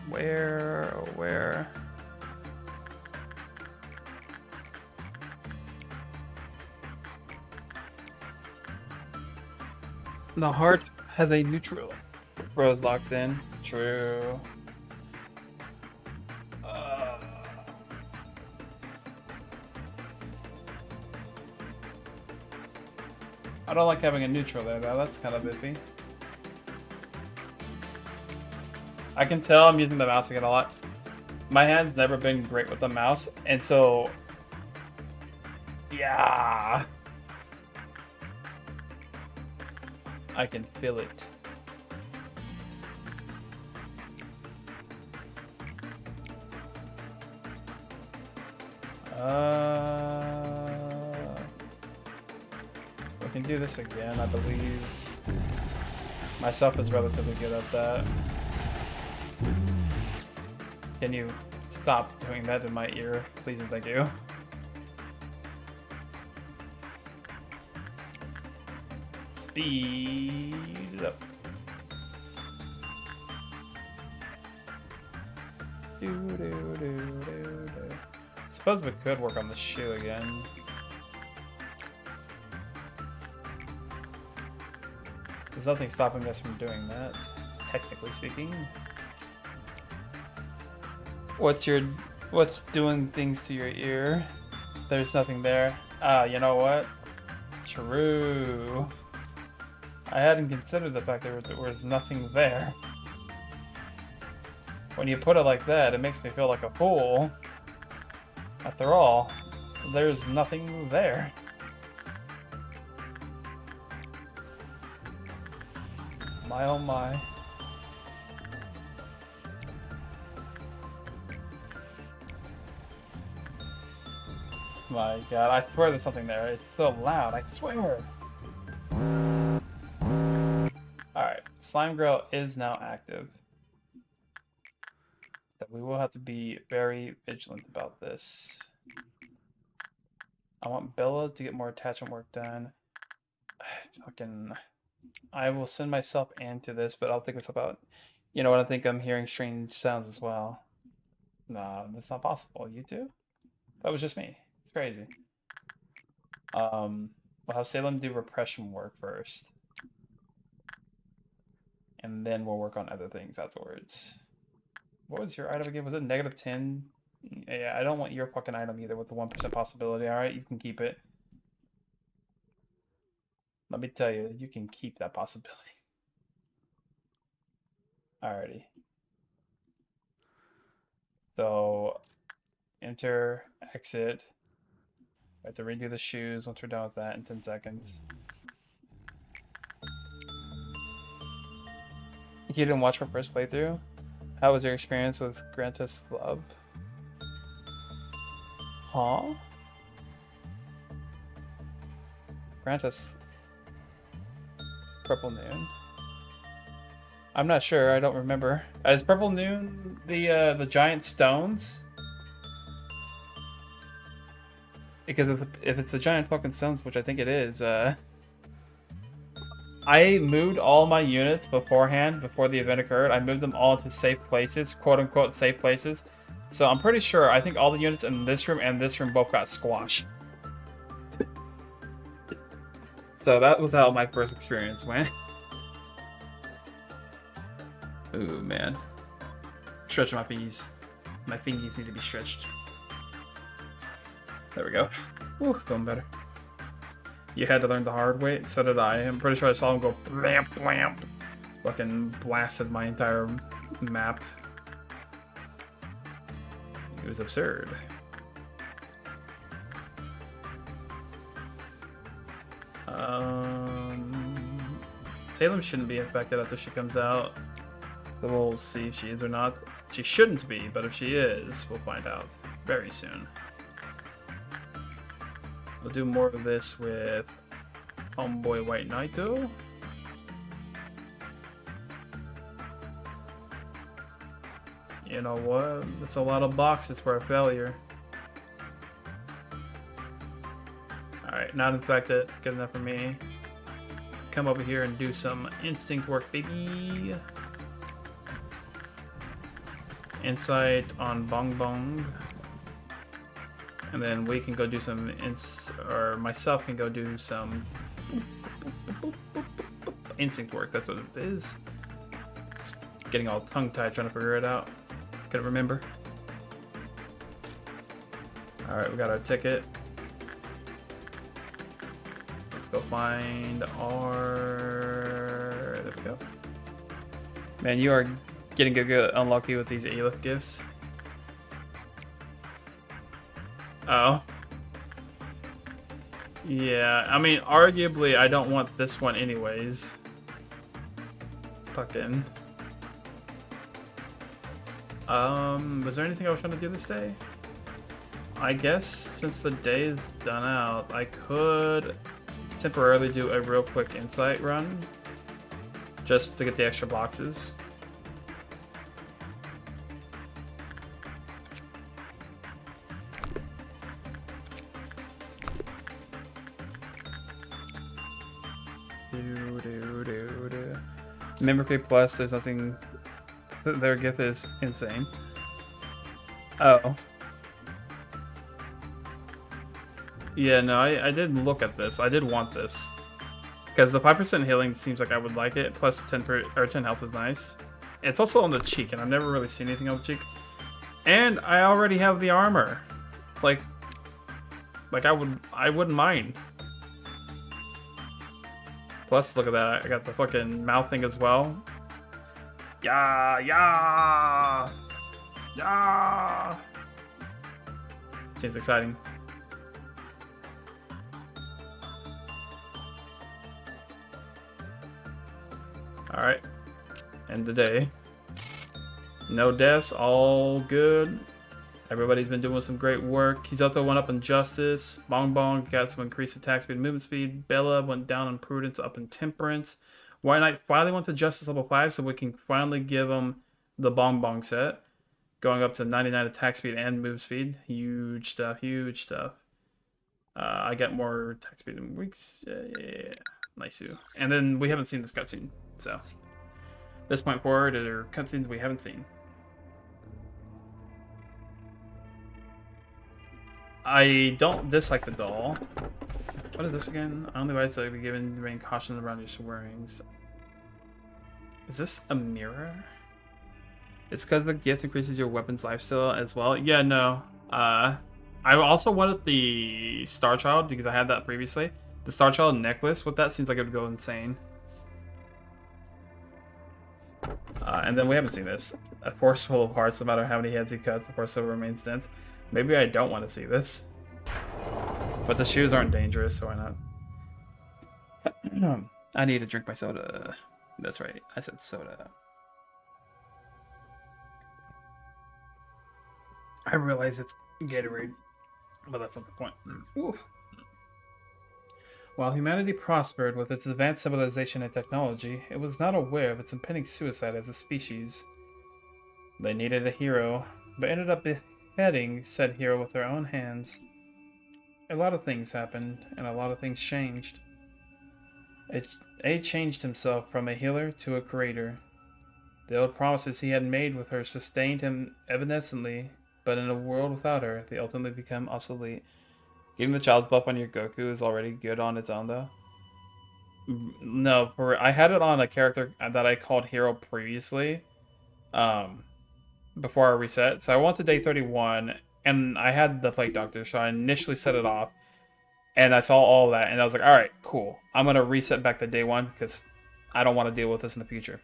Where? The heart has a neutral. Rose locked in. True. I don't like having a neutral there though. That's kind of iffy. I can tell I'm using the mouse again a lot. My hand's never been great with the mouse, and so yeah, I can feel it. We can do this again, I believe. Myself is relatively good at that. Can you stop doing that in my ear, please and thank you? Speed up. Suppose we could work on the shoe again. There's nothing stopping us from doing that, technically speaking. What's doing things to your ear? There's nothing there. Ah, you know what? True. I hadn't considered the fact that there was nothing there. When you put it like that, it makes me feel like a fool. After all, there's nothing there. My oh my. My god, I swear there's something there. It's so loud, I swear. Alright, Slime Grill is now active. So we will have to be very vigilant about this. I want Bella to get more attachment work done. Fucking... I will send myself into this, but I'll think myself out. You know what? I think I'm hearing strange sounds as well. Nah, that's not possible. You too? That was just me. It's crazy. We'll have Salem do repression work first. And then we'll work on other things afterwards. What was your item again? Was it -10? Yeah, I don't want your fucking item either with the 1% possibility. Alright, you can keep it. Let me tell you, you can keep that possibility. Alrighty. So, enter, exit. I have to redo the shoes once we're done with that in 10 seconds. You didn't watch my first playthrough? How was your experience with Gran Turismo Club? Huh? Gran Turismo Purple Noon? I'm not sure, I don't remember. Is Purple Noon the giant stones? Because if it's the giant fucking stones, which I think it is, I moved all my units beforehand, before the event occurred. I moved them all to safe places, quote-unquote safe places. So I'm pretty sure, I think all the units in this room and this room both got squashed. So that was how my first experience went. Ooh, man. Stretching my fingies. My fingies need to be stretched. There we go. Ooh, feeling better. You had to learn the hard way? So did I. I'm pretty sure I saw him go blamp, blamp. Fucking blasted my entire map. It was absurd. Salem shouldn't be infected after she comes out. So we'll see if she is or not. She shouldn't be, but if she is, we'll find out very soon. We'll do more of this with Homeboy White Knight though. You know what? That's a lot of boxes for a failure. Alright, not infected. Good enough for me. Come over here and do some instinct work, baby. Insight on Bong Bong. And then we can go do some, or myself can go do some instinct work. That's what it is. It's getting all tongue-tied trying to figure it out. Couldn't remember. Alright, we got our ticket. Let's go find our... There we go. Man, you are getting good unlucky with these Aleph gifts. Oh. Yeah, I mean, arguably, I don't want this one anyways. Fucking. Was there anything I was trying to do this day? I guess since the day is done out, I could temporarily do a real quick insight run. Just to get the extra boxes. Member Pay Plus, there's nothing. Their gift is insane. Oh. Yeah, no, I did look at this. I did want this. Because the 5% healing seems like I would like it. Plus 10 health is nice. It's also on the cheek, and I've never really seen anything on the cheek. And I already have the armor. Like I wouldn't mind. Plus, look at that. I got the fucking mouth thing as well. Yeah, yeah, yeah. Seems exciting. All right, end the day. No deaths, all good. Everybody's been doing some great work. He's out there went up in Justice. Bong Bong got some increased attack speed and movement speed. Bella went down in Prudence, up in Temperance. White Knight finally went to Justice level 5, so we can finally give him the Bong Bong set. Going up to 99 attack speed and move speed. Huge stuff, huge stuff. I got more attack speed in weeks. Yeah. Nice too. And then we haven't seen this cutscene, so this point forward, there are cutscenes we haven't seen. I don't dislike the doll. What is this again? Only advice that be given rain caution around your swearings. Is this a mirror? It's because the gift increases your weapon's lifesteal as well. Yeah, no. I also wanted the Star Child because I had that previously. The Star Child necklace with that seems like it would go insane. And then we haven't seen this. A force full of hearts, no matter how many heads he cuts, the force still remains dense. Maybe I don't want to see this. But the shoes aren't dangerous, so why not? I need to drink my soda. That's right, I said soda. I realize it's Gatorade, but that's not the point. Ooh. While humanity prospered with its advanced civilization and technology, it was not aware of its impending suicide as a species. They needed a hero, but ended up beheading said hero with their own hands. A lot of things happened, and a lot of things changed. A changed himself from a healer to a creator. The old promises he had made with her sustained him evanescently, but in a world without her, they ultimately become obsolete. Giving the child's buff on your Goku is already good on its own, though. No, I had it on a character that I called Hero previously, before I reset. So I went to day 31, and I had the Plague Doctor, so I initially set it off, and I saw all that, and I was like, alright, cool. I'm going to reset back to day 1, because I don't want to deal with this in the future.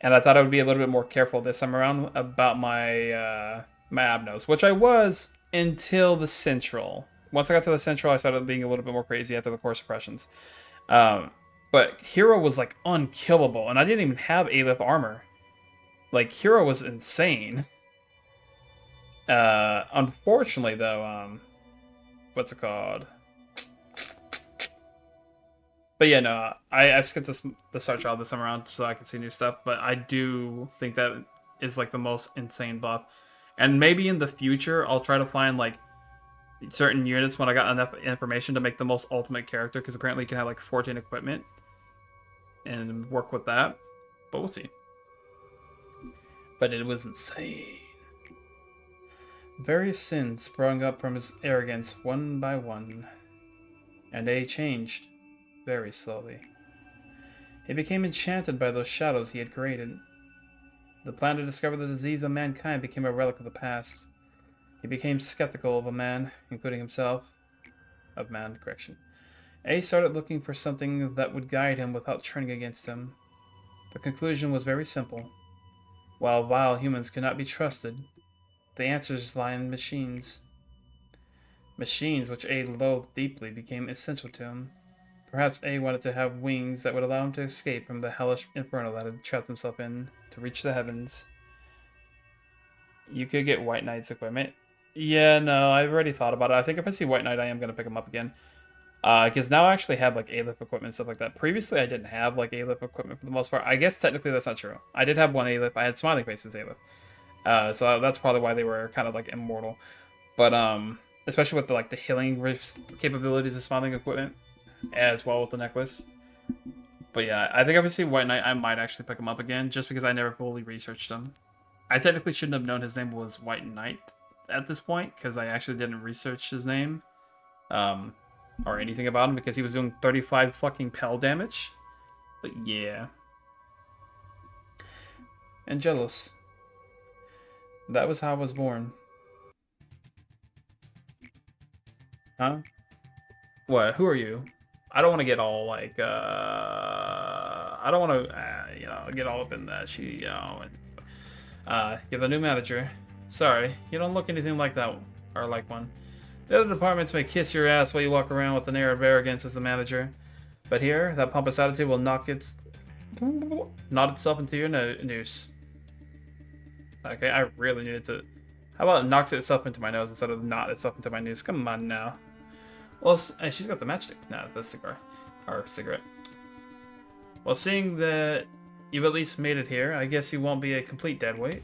And I thought I would be a little bit more careful this time around about my my Abnos, which I was until the Central. Once I got to the Central, I started being a little bit more crazy after the core suppressions. But Hero was like unkillable, and I didn't even have Aleph armor. Like, Hero was insane. Unfortunately, though, what's it called? But yeah, no, I skipped the Star Child this time around so I can see new stuff. But I do think that is like the most insane buff. And maybe in the future, I'll try to find like certain units when I got enough information to make the most ultimate character. Because apparently you can have like 14 equipment and work with that. But we'll see. But it was insane. Various sins sprung up from his arrogance one by one. And they changed. Very slowly. He became enchanted by those shadows he had created. The plan to discover the disease of mankind became a relic of the past. He became skeptical of a man, including himself. Of man, correction. A started looking for something that would guide him without turning against him. The conclusion was very simple. While vile humans cannot be trusted, the answers lie in machines. Machines which A loathed deeply became essential to him. Perhaps A wanted to have wings that would allow him to escape from the hellish inferno that had trapped himself in, to reach the heavens. You could get White Knight's equipment. Yeah, no, I've already thought about it. I think if I see White Knight, I am going to pick him up again. Because now I actually have, like, Aleph equipment and stuff like that. Previously, I didn't have, like, Aleph equipment for the most part. I guess technically that's not true. I did have one Aleph. I had Smiling Face's Aleph. So that's probably why they were kind of, like, immortal. But, especially with, the healing capabilities of Smiling equipment. As well with the necklace. But yeah, I think if I see White Knight, I might actually pick him up again, just because I never fully researched him. I technically shouldn't have known his name was White Knight at this point, because I actually didn't research his name. Or anything about him, because he was doing 35 fucking Pell damage. But yeah. Angelus. That was how I was born. Huh? What? Who are you? I don't want to get all like I don't want to get all up in that. You're the new manager. Sorry, you don't look anything like that or like one. The other departments may kiss your ass while you walk around with an air of arrogance as the manager, but here, that pompous attitude will knot itself into your noose. Okay, I really needed to. How about it knocks itself into my nose instead of not itself into my nose? Come on now. Well, and she's got the matchstick. No, the cigar. Or cigarette. Well, seeing that you've at least made it here, I guess you won't be a complete deadweight.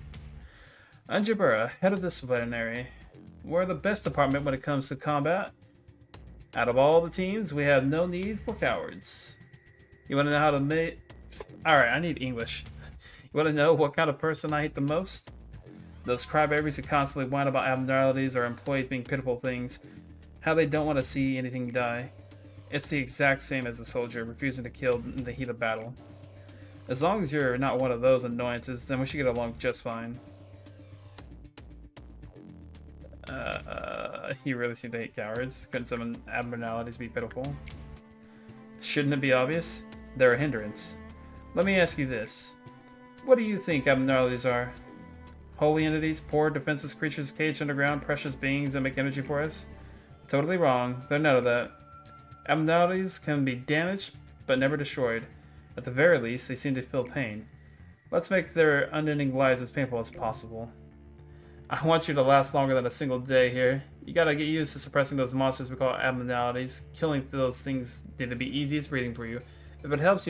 Anjabura, head of disciplinary. We're the best department when it comes to combat. Out of all the teams, we have no need for cowards. You want to know how to make... Alright, I need English. You want to know what kind of person I hate the most? Those crybabies who constantly whine about abnormalities or employees being pitiful things. How they don't want to see anything die. It's the exact same as a soldier, refusing to kill in the heat of battle. As long as you're not one of those annoyances, then we should get along just fine. He really seemed to hate cowards. Couldn't some abnormalities be pitiful? Shouldn't it be obvious? They're a hindrance. Let me ask you this. What do you think abnormalities are? Holy entities, poor, defenseless creatures caged underground, precious beings that make energy for us? Totally wrong. They're none of that. Abnormalities can be damaged, but never destroyed. At the very least, they seem to feel pain. Let's make their unending lives as painful as possible. I want you to last longer than a single day here. You gotta get used to suppressing those monsters we call abnormalities. Killing those things need to be easiest breathing for you. If it helps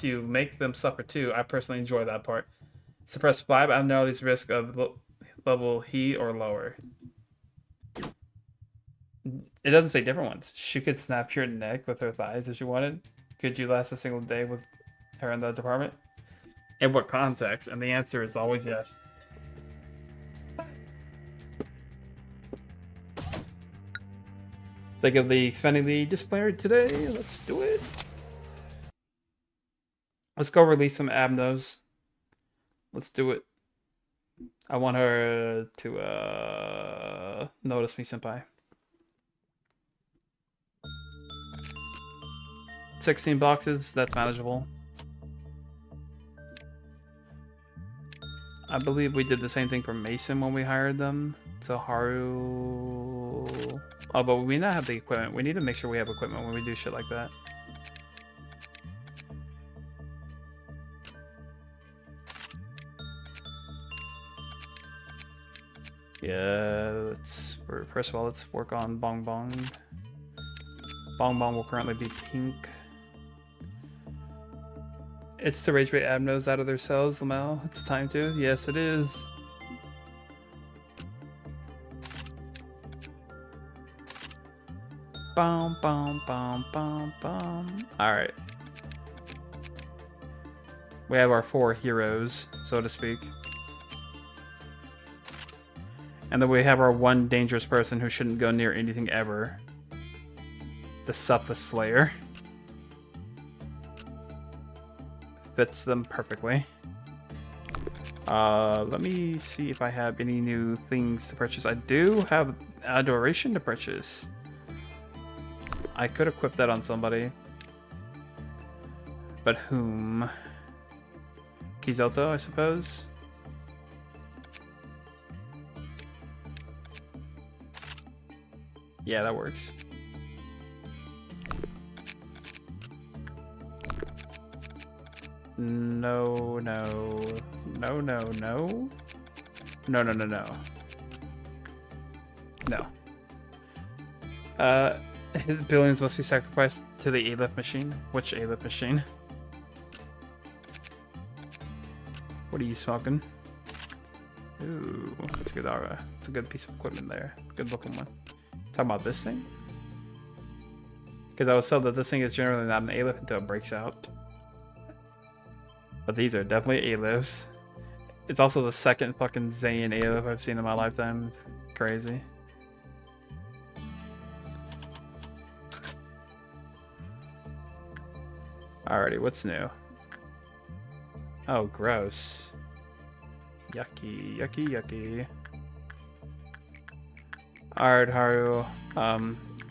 you make them suffer too, I personally enjoy that part. Suppress 5 abnormalities risk of level he or lower. It doesn't say different ones. She could snap your neck with her thighs if she wanted. Could you last a single day with her in the department? In what context? And the answer is always yes. Think of the expanding the disciplinary today. Let's do it. Let's go release some abnos. Let's do it. I want her to notice me, senpai. 16 boxes, that's manageable. I believe we did the same thing for Mason when we hired them. So Haru... Oh, but we not have the equipment. We need to make sure we have equipment when we do shit like that. Yeah, first of all, let's work on Bong Bong. Bong Bong will currently be pink. It's to rage bait abnos out of their cells, Lamel. It's time to. Yes, it is. Bum, bum, bum, bum, bum. Alright. We have our 4 heroes, so to speak. And then we have our 1 dangerous person who shouldn't go near anything ever. The Suppa Slayer. Fits them perfectly. Let me see if I have any new things to purchase. I do have Adoration to purchase. I could equip that on somebody. But whom? Kizoto, I suppose? Yeah, that works. No, no. No, no, no. No, no, no, no. No. Billions must be sacrificed to the A-lift machine. Which A-lift machine? What are you smoking? Ooh, that's good aura. It's a good piece of equipment there. Good looking one. Talking about this thing? Because I was told that this thing is generally not an A-lift until it breaks out. But these are definitely A-lifts. It's also the second fucking Zayn A-lift I've seen in my lifetime. It's crazy. Alrighty, what's new? Oh, gross. Yucky, yucky, yucky. Alright, Haru.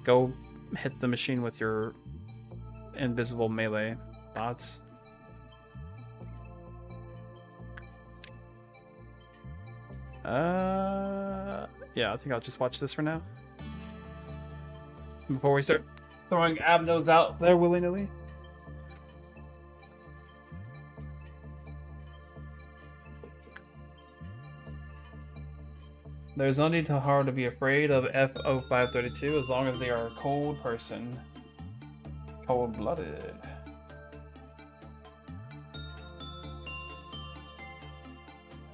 Go hit the machine with your invisible melee bots. Yeah, I think I'll just watch this for now. Before we start throwing abnos out there willy-nilly. There's no need to hard to be afraid of FO532 as long as they are a cold person. Cold-blooded.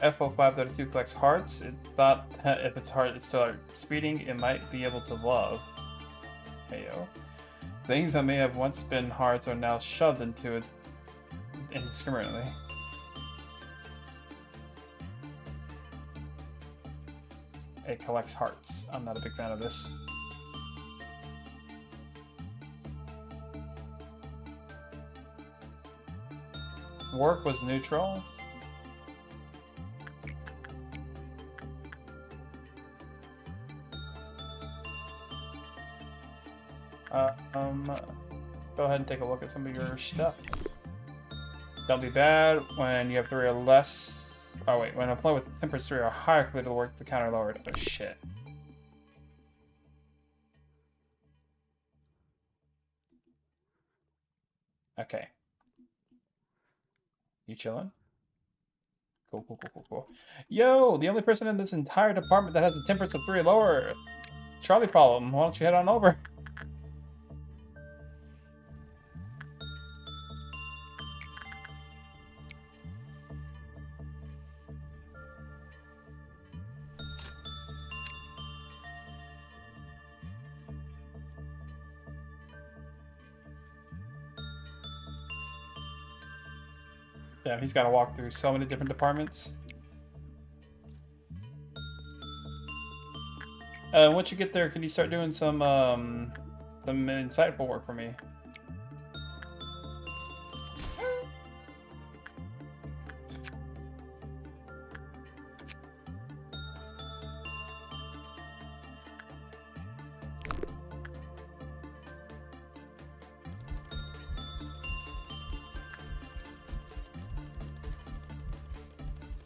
FO532 collects hearts. It thought that if its heart is still speeding, it might be able to love. Heyo. Things that may have once been hearts are now shoved into it indiscriminately. It collects hearts. I'm not a big fan of this. Work was neutral. Go ahead and take a look at some of your stuff. Don't be bad when you have 3 or less. Oh wait, when employed with temperance 3 or higher, clear to work the counter lowered. Oh shit. Okay. You chilling? Cool, cool, cool, cool, cool. Yo, the only person in this entire department that has a temperance of 3 or lower. Charlie problem. Why don't you head on over? Yeah, he's got to walk through so many different departments. Once you get there, can you start doing some insightful work for me?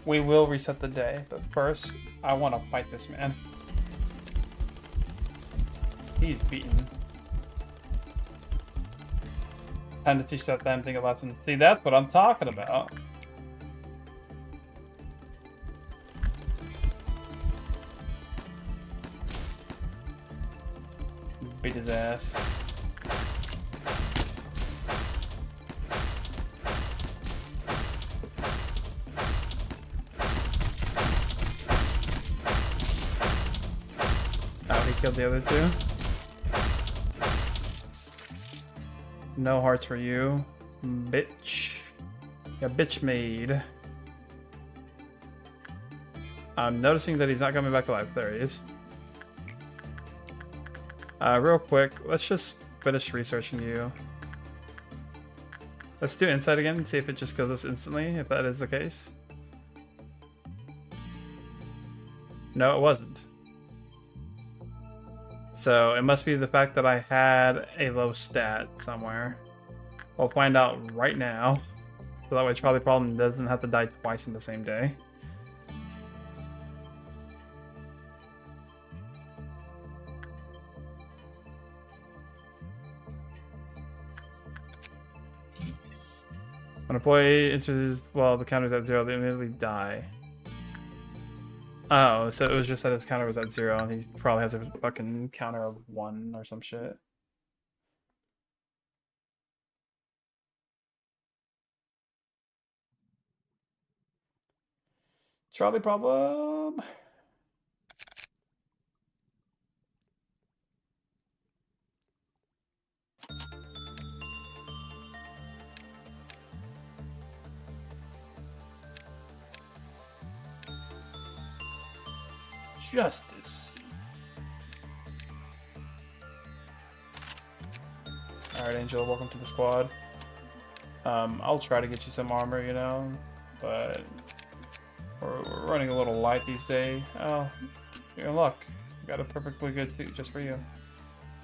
We will reset the day, but first, I want to fight this man. He's beaten. Time to teach that damn thing a lesson. See, that's what I'm talking about. Beat his ass. Killed the other 2. No hearts for you. Bitch. Yeah, bitch made. I'm noticing that he's not coming back alive. There he is. Real quick, let's just finish researching you. Let's do insight again and see if it just kills us instantly, if that is the case. No, it wasn't. So it must be the fact that I had a low stat somewhere. We'll find out right now. So that way Charlie Problem doesn't have to die twice in the same day. When a employee enters while the counter's at 0, they immediately die. Oh, so it was just that his counter was at 0, and he probably has a fucking counter of 1 or some shit. Charlie Problem! Justice. Alright, Angel, welcome to the squad. I'll try to get you some armor, you know, but we're running a little light these days. Oh, you're in luck. Got a perfectly good suit just for you.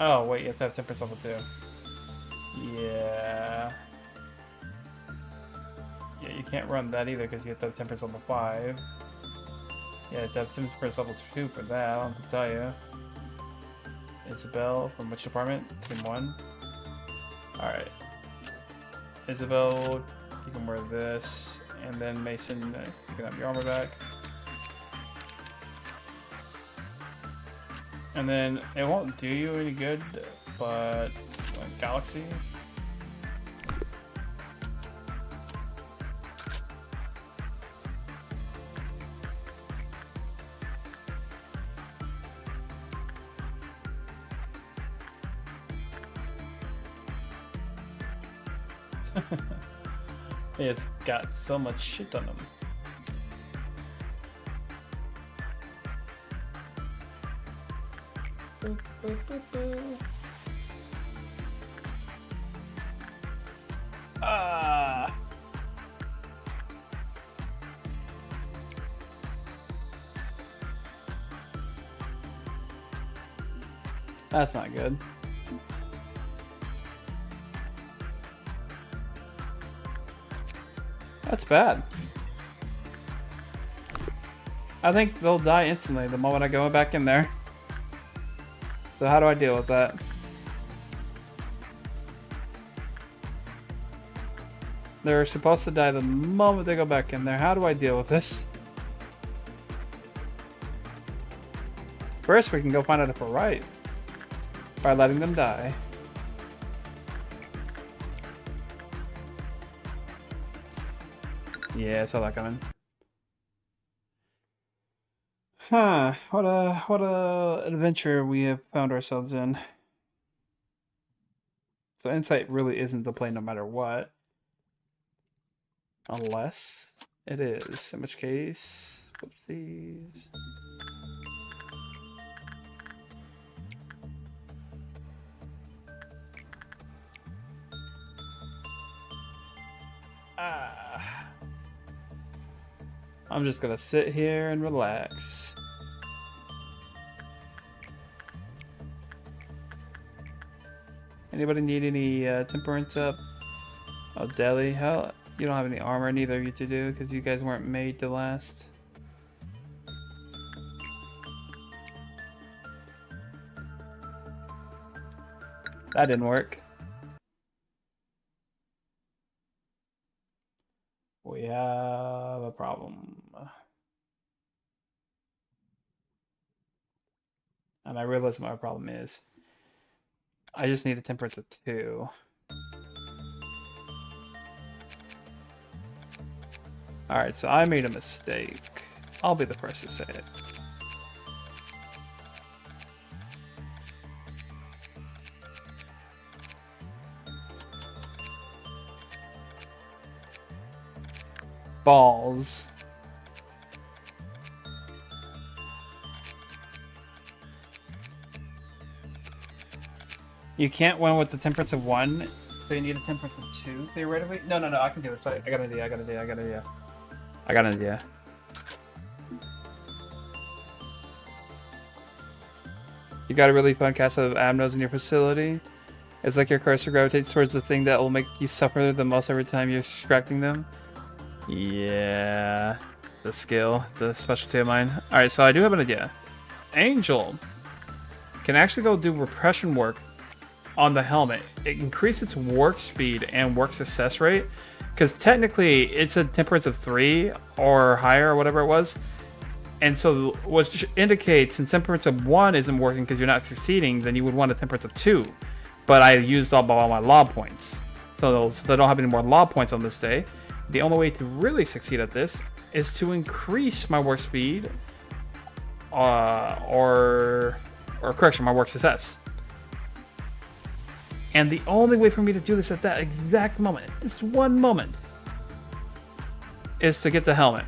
Oh, wait, you have to have temperance level 2. Yeah. Yeah, you can't run that either because you have to have temperance level 5. Yeah, it's have temperance level 2 for that, I don't have to tell you. Isabel, from which department? Team 1. Alright. Isabel, you can wear this. And then Mason, you can have your armor back. And then it won't do you any good, but like Galaxy. It's got so much shit on them. Boop, boop, boop, boop. Ah. That's not good. That's bad. I think they'll die instantly the moment I go back in there. So how do I deal with that? They're supposed to die the moment they go back in there. How do I deal with this? First, we can go find out if we're right. By letting them die. Yeah, I saw that coming. Huh, what a adventure we have found ourselves in. So insight really isn't the play no matter what. Unless it is, in which case, whoopsies. I'm just gonna sit here and relax. Anybody need any temperance up? Oh, Deli, how you don't have any armor, neither of you to do, because you guys weren't made to last. That didn't work. We have a problem. And I realize what my problem is. I just need a temperance of 2. Alright, so I made a mistake. I'll be the first to say it. Balls. You can't win with the temperance of 1, so you need a temperance of 2, theoretically. No, I can do this. I got an idea, I got an idea. You got a really fun cast of Abnos in your facility. It's like your cursor gravitates towards the thing that will make you suffer the most every time you're distracting them. Yeah, the skill, it's a specialty of mine. Alright, so I do have an idea. Angel can actually go do repression work on the helmet. It increases its work speed and work success rate, because technically it's a temperance of 3 or higher or whatever it was. And so which indicates since temperance of 1 isn't working because you're not succeeding, then you would want a temperance of 2. But I used up all my law points. So since I don't have any more law points on this day, the only way to really succeed at this is to increase my work speed or correction, my work success. And the only way for me to do this at that exact moment, this one moment, is to get the helmet.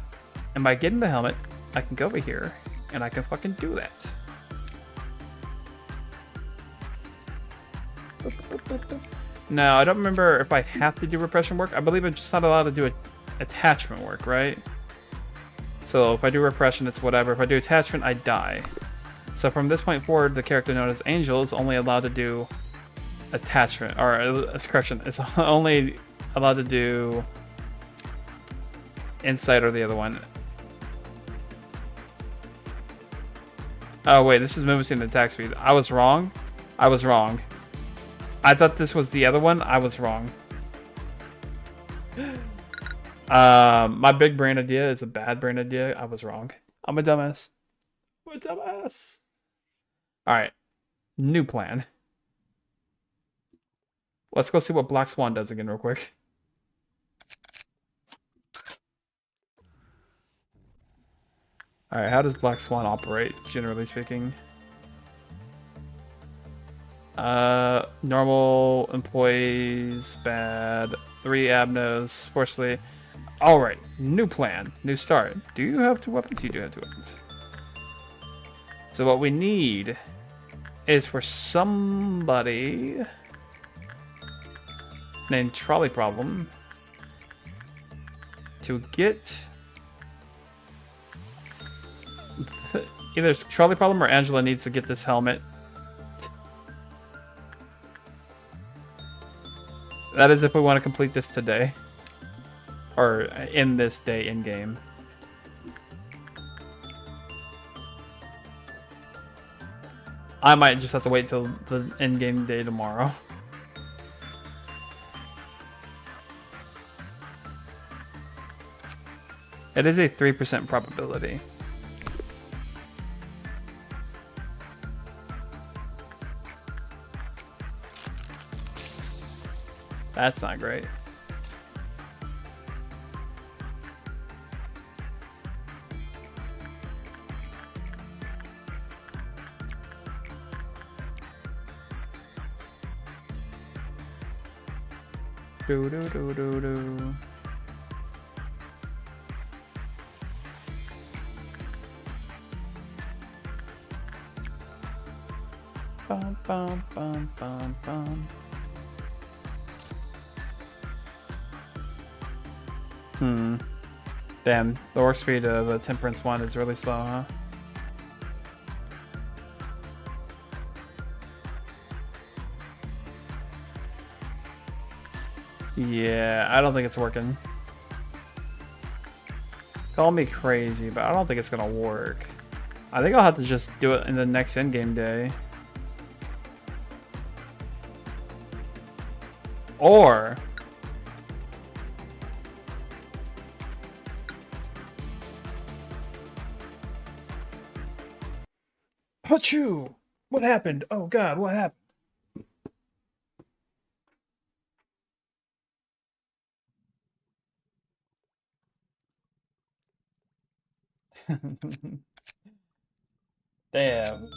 And by getting the helmet, I can go over here and I can fucking do that. Now, I don't remember if I have to do repression work. I believe I'm just not allowed to do attachment work, right? So if I do repression, it's whatever. If I do attachment, I die. So from this point forward, the character known as Angel is only allowed to do attachment, or correction, it's only allowed to do insight or the other one. Oh wait, this is movement and attack speed. I was wrong. I thought this was the other one. I was wrong. My big brain idea is a bad brain idea. I was wrong. I'm a dumbass. Alright. New plan. Let's go see what Black Swan does again real quick. Alright, how does Black Swan operate, generally speaking? Normal employees, bad. 3 Abnos, fortunately. Alright, new plan, new start. Do you have 2 weapons? You do have 2 weapons. So what we need is for somebody named Trolley Problem to get either Trolley Problem or Angela needs to get this helmet. That is if we want to complete this today. Or in this day in game. I might just have to wait till the end game day tomorrow. It is a 3% probability. That's not great. Do do do do do. Bum bum bum bum bum. Damn, the work speed of the Temperance one is really slow, huh? Yeah, I don't think it's working. Call me crazy, but I don't think it's gonna work. I think I'll have to just do it in the next endgame day. Or Achoo! What happened? Oh god, what happened? Damn.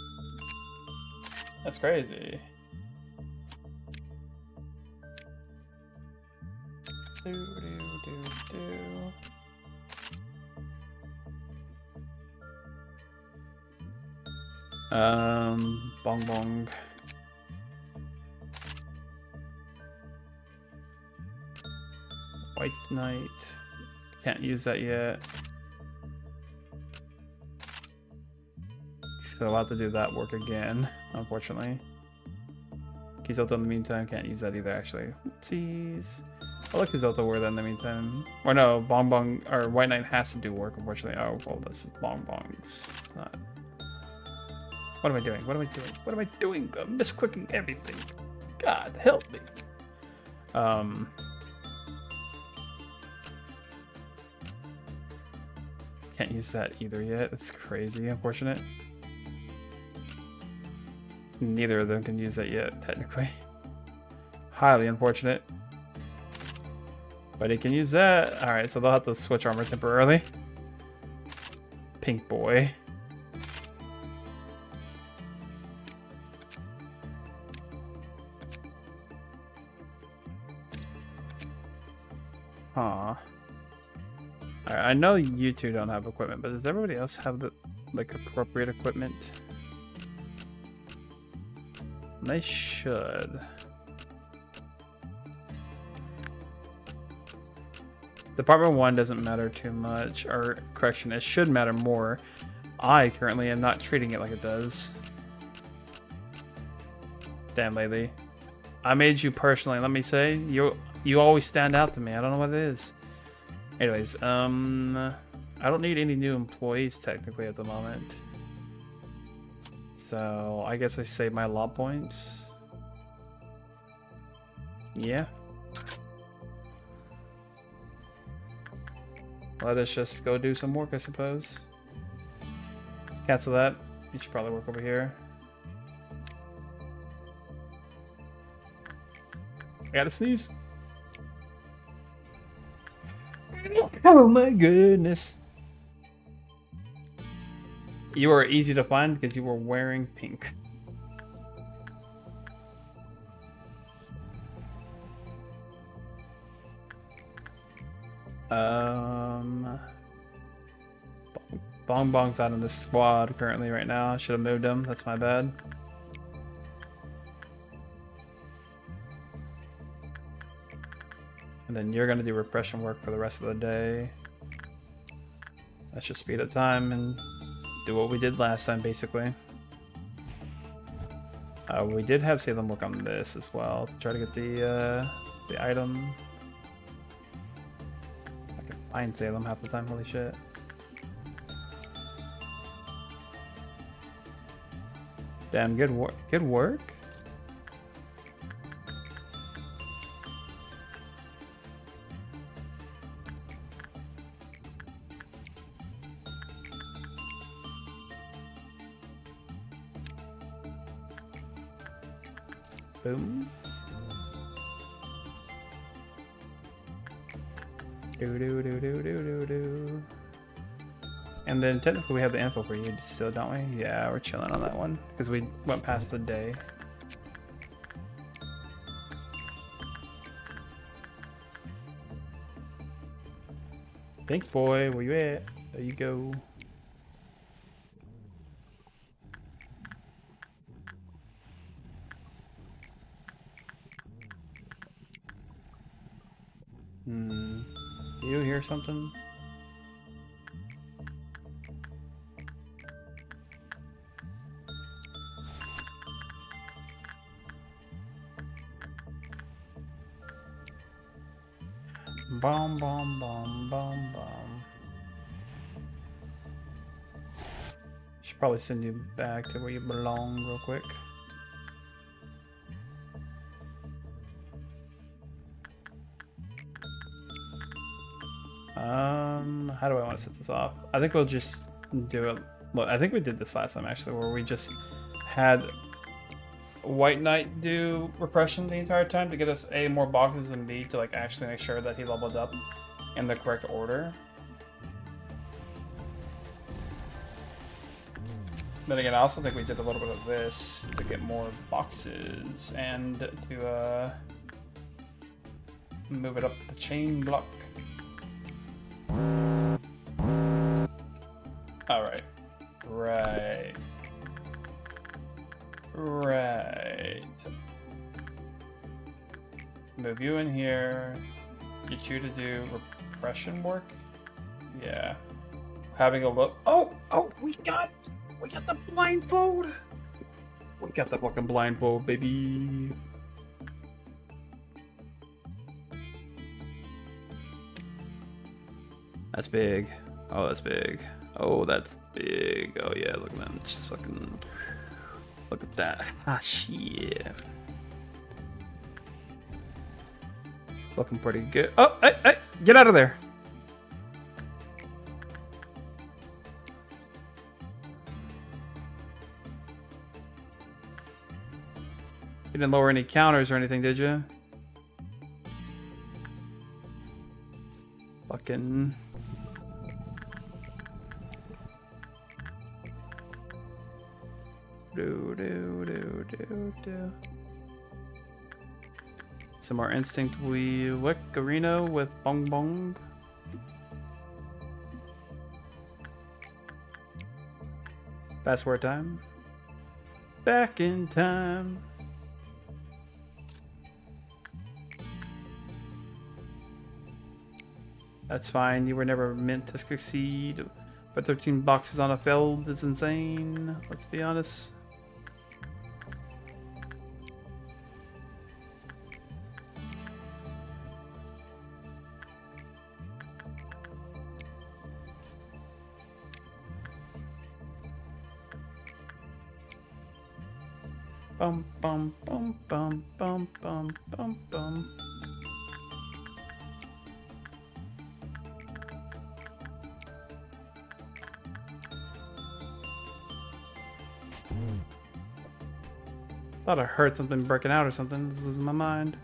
That's crazy. Do, do, do, do. Bong bong. White Knight. Can't use that yet. So I'll have to do that work again, unfortunately. Kizelta in the meantime, can't use that either, actually. Oopsies. I'll let Kizelta wear that in the meantime. Or no, Bong Bong, or White Knight has to do work, unfortunately. Oh, well, this is Bong Bong's. Not. What am I doing? What am I doing? What am I doing? I'm misclicking everything. God, help me. Can't use that either yet. It's crazy, unfortunate. Neither of them can use that yet, technically. Highly unfortunate. But he can use that. Alright, so they'll have to switch armor temporarily. Pink boy. Huh. Alright, I know you two don't have equipment, but does everybody else have the like appropriate equipment? They should. Department 1 doesn't matter too much, or correction, it should matter more. I currently am not treating it like it does. Damn, lady. I made you personally, let me say. You always stand out to me. I don't know what it is. Anyways, I don't need any new employees technically at the moment. So I guess I save my law points. Yeah. Let us just go do some work, I suppose. Cancel that. You should probably work over here. I gotta sneeze. Oh my goodness. You are easy to find because you were wearing pink. Bong Bong's out in the squad currently right now. I should have moved him. That's my bad. And then you're gonna do repression work for the rest of the day. That should speed up time and do what we did last time, basically. We did have Salem work on this as well. Try to get the item. I can find Salem half the time. Holy shit. Damn, good work. Good work. Boom. Do. And then technically we have the info for you still, don't we? Yeah, we're chilling on that one because we went past the day. Pink boy, where you at? There you go. Do you hear something? Bomb, bomb, bomb, bomb, bomb. Should probably send you back to where you belong real quick. How do I want to set this off? I think we'll just do it. Well, I think we did this last time actually, where we just had White Knight do repression the entire time to get us A, more boxes, and B, to like actually make sure that he leveled up in the correct order. Then again, I also think we did a little bit of this to get more boxes and to move it up the chain block. Alright. Right. Move you in here. Get you to do repression work. Yeah. Having a look. Oh, we got the blindfold. We got the fucking blindfold, baby. That's big. Oh, that's big. Oh, that's big. Oh yeah, look man, just fucking look at that. Ah shit. Looking pretty good. Oh, hey, get out of there. You didn't lower any counters or anything, did you? Fucking. Do. Some more instinct. We lick Garino with Bong Bong. Fast forward time. Back in time. That's fine. You were never meant to succeed. But 13 boxes on a field is insane. Let's be honest. Bum bum bum bum bum bum bum bum. Thought I heard something breaking out or something. This is my mind.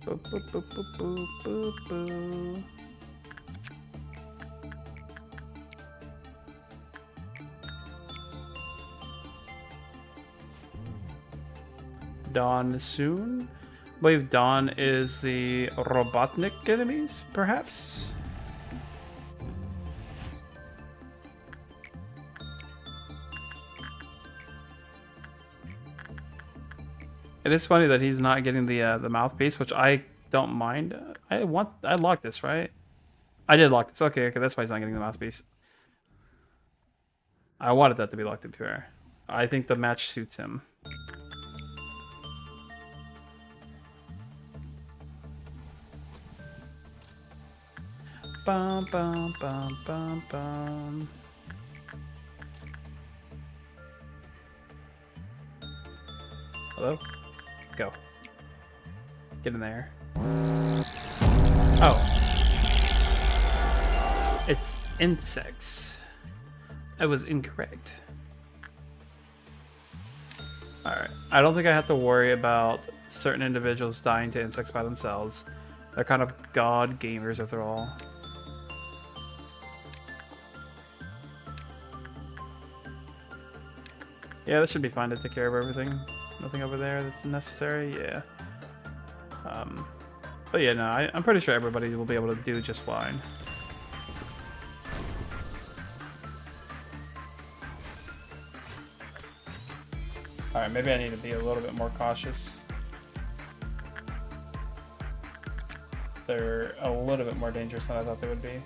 Boop, boop, boop, boop, boop, boop, boop. Dawn soon? I believe Dawn is the Robotnik enemies, perhaps? It is funny that he's not getting the mouthpiece, which I don't mind. I locked this, right? I did lock this. Okay, that's why he's not getting the mouthpiece. I wanted that to be locked, to be fair. I think the match suits him. Bum, bum, bum, bum, bum. Hello? Go. Get in there. Oh. It's insects. I was incorrect. Alright. I don't think I have to worry about certain individuals dying to insects by themselves. They're kind of god gamers after all. Yeah, that should be fine to take care of everything. Nothing over there that's necessary, yeah. But yeah, no, I'm pretty sure everybody will be able to do just fine. Alright, maybe I need to be a little bit more cautious. They're a little bit more dangerous than I thought they would be.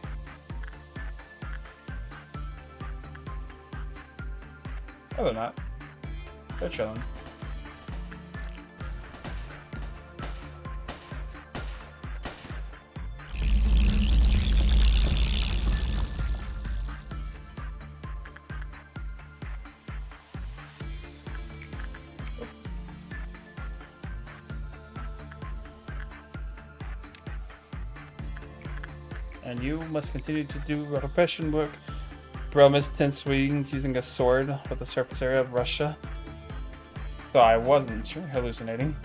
Oh, they're not. They're chilling. And you must continue to do repression work. Bromus 10 swings using a sword with the surface area of Russia. So I wasn't sure, hallucinating.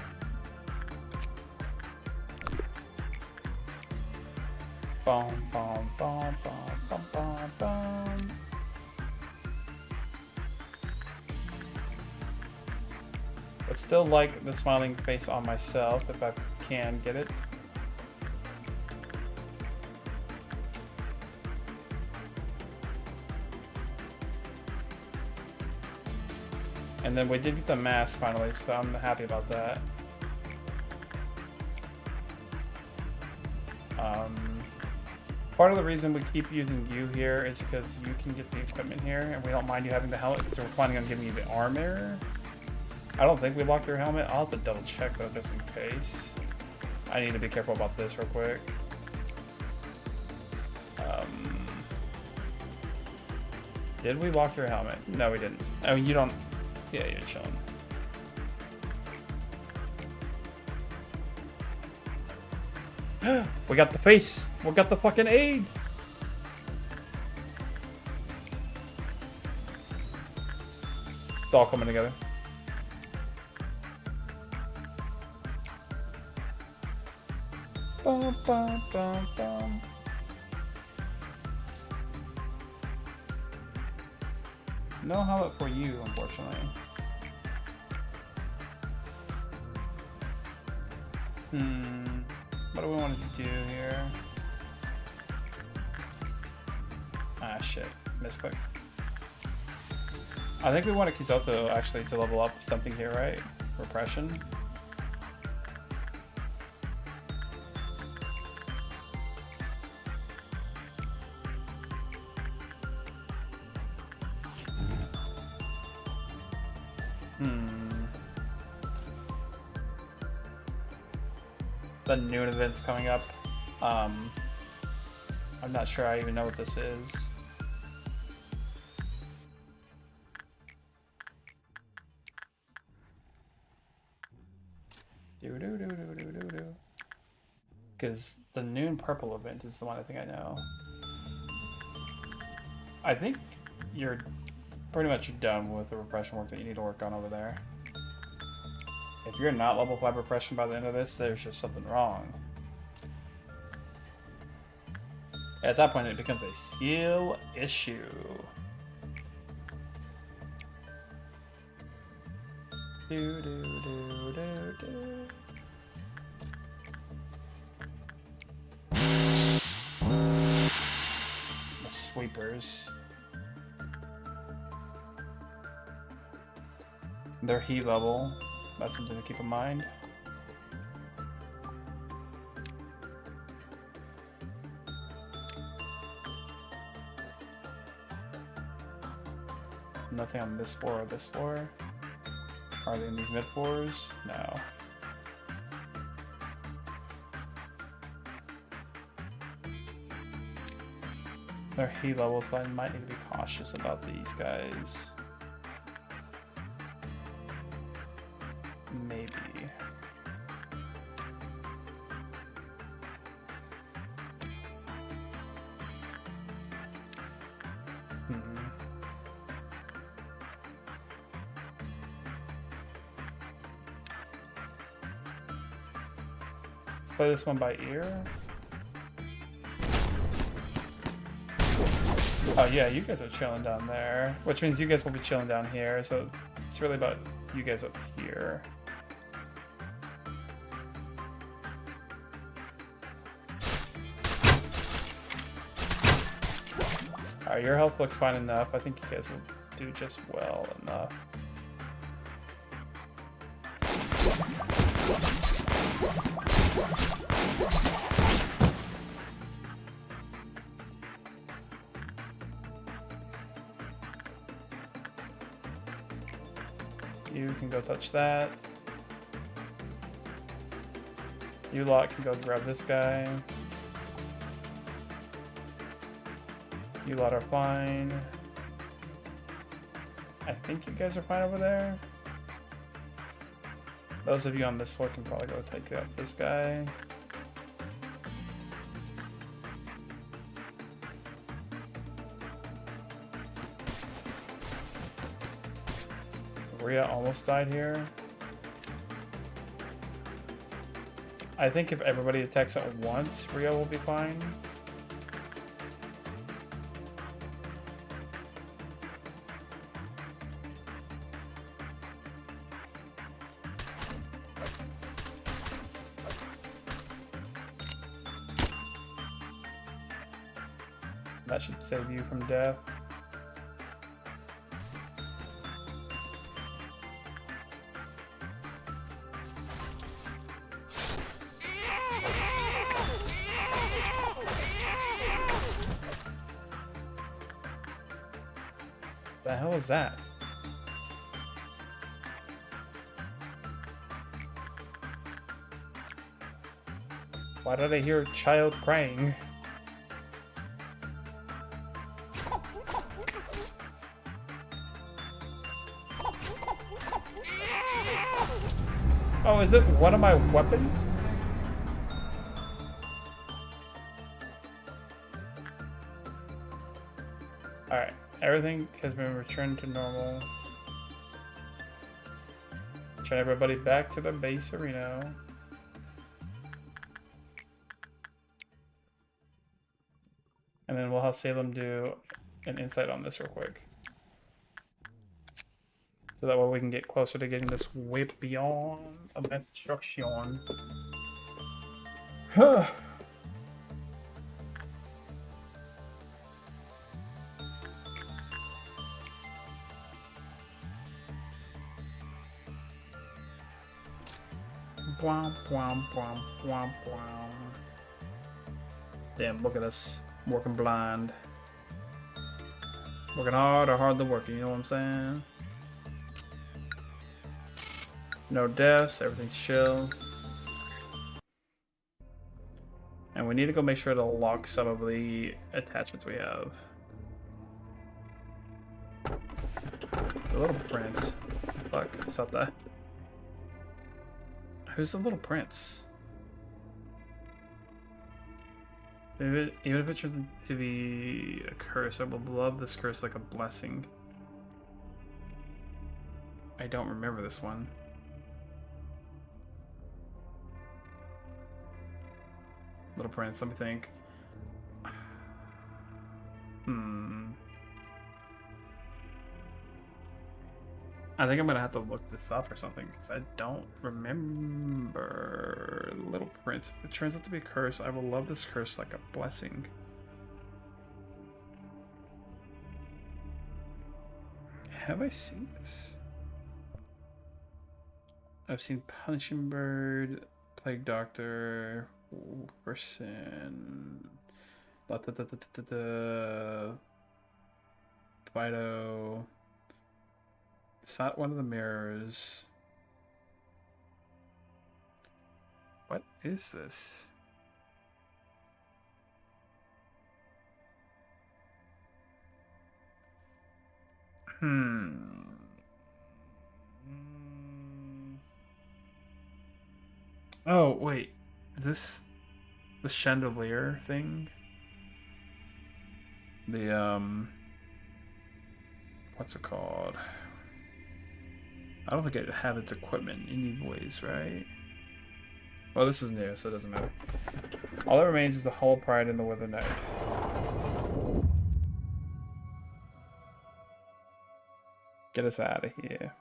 Bum, bum, bum, bum, bum, bum, bum. But still like the smiling face on myself if I can get it. And then we did get the mask finally, so I'm happy about that. Part of the reason we keep using you here is because you can get the equipment here, and we don't mind you having the helmet because we're planning on giving you the armor. I don't think we locked your helmet. I'll have to double check though, just in case. I need to be careful about this real quick. Did we lock your helmet? No, we didn't. I mean, you don't. Yeah, you're chilling. We got the face. We got the fucking aid. It's all coming together. Bum, bum, bum, bum. No helmet for you, unfortunately. What do we want to do here? Ah, shit. Misclick. I think we want Kizoto actually to level up something here, right? Repression. The noon event's coming up. I'm not sure I even know what this is. Because the noon purple event is the one I think I know. I think you're pretty much done with the repression work that you need to work on over there. If you're not level 5 repression by the end of this, there's just something wrong. At that point, it becomes a skill issue. Do, do, do, do, do. The sweepers. Their heat level. That's something to keep in mind. Nothing on this floor or this floor. Are they in these mid floors? No. Their heat level, so I might need to be cautious about these guys. Maybe. Play this one by ear. Oh yeah, you guys are chilling down there, which means you guys will be chilling down here, so it's really about you guys up here. Alright, your health looks fine enough. I think you guys will do just well enough. You can go touch that. You lot can go grab this guy. You lot are fine. I think you guys are fine over there. Those of you on this floor can probably go take out this guy. Rhea almost died here. I think if everybody attacks at once, Rhea will be fine. That should save you from death. The hell is that? Why did I hear a child crying? Oh, is it one of my weapons? Alright, everything has been returned to normal. Turn everybody back to the base arena. And then we'll have Salem do an insight on this real quick. So that way we can get closer to getting this whip beyond a destruction. Damn, look at us working blind. Working hard or hardly working, you know what I'm saying? No deaths, everything's chill. And we need to go make sure to lock some of the attachments we have. The little prince. Fuck, stop that. Who's the little prince? Even if it turns to be a curse, I will love this curse like a blessing. I don't remember this one. Little Prince. Let me think. I think I'm gonna have to look this up or something because I don't remember Little Prince. It turns out to be a curse. I will love this curse like a blessing. Have I seen this? I've seen Punishing Bird, Plague Doctor, Person, Fido. It's not one of the mirrors. What is this? Oh, wait. Is this the chandelier thing? The, what's it called? I don't think it had its equipment anyways, right? Well, this is new, so it doesn't matter. All that remains is the Hall of Pride and the Wither Knight. Get us out of here.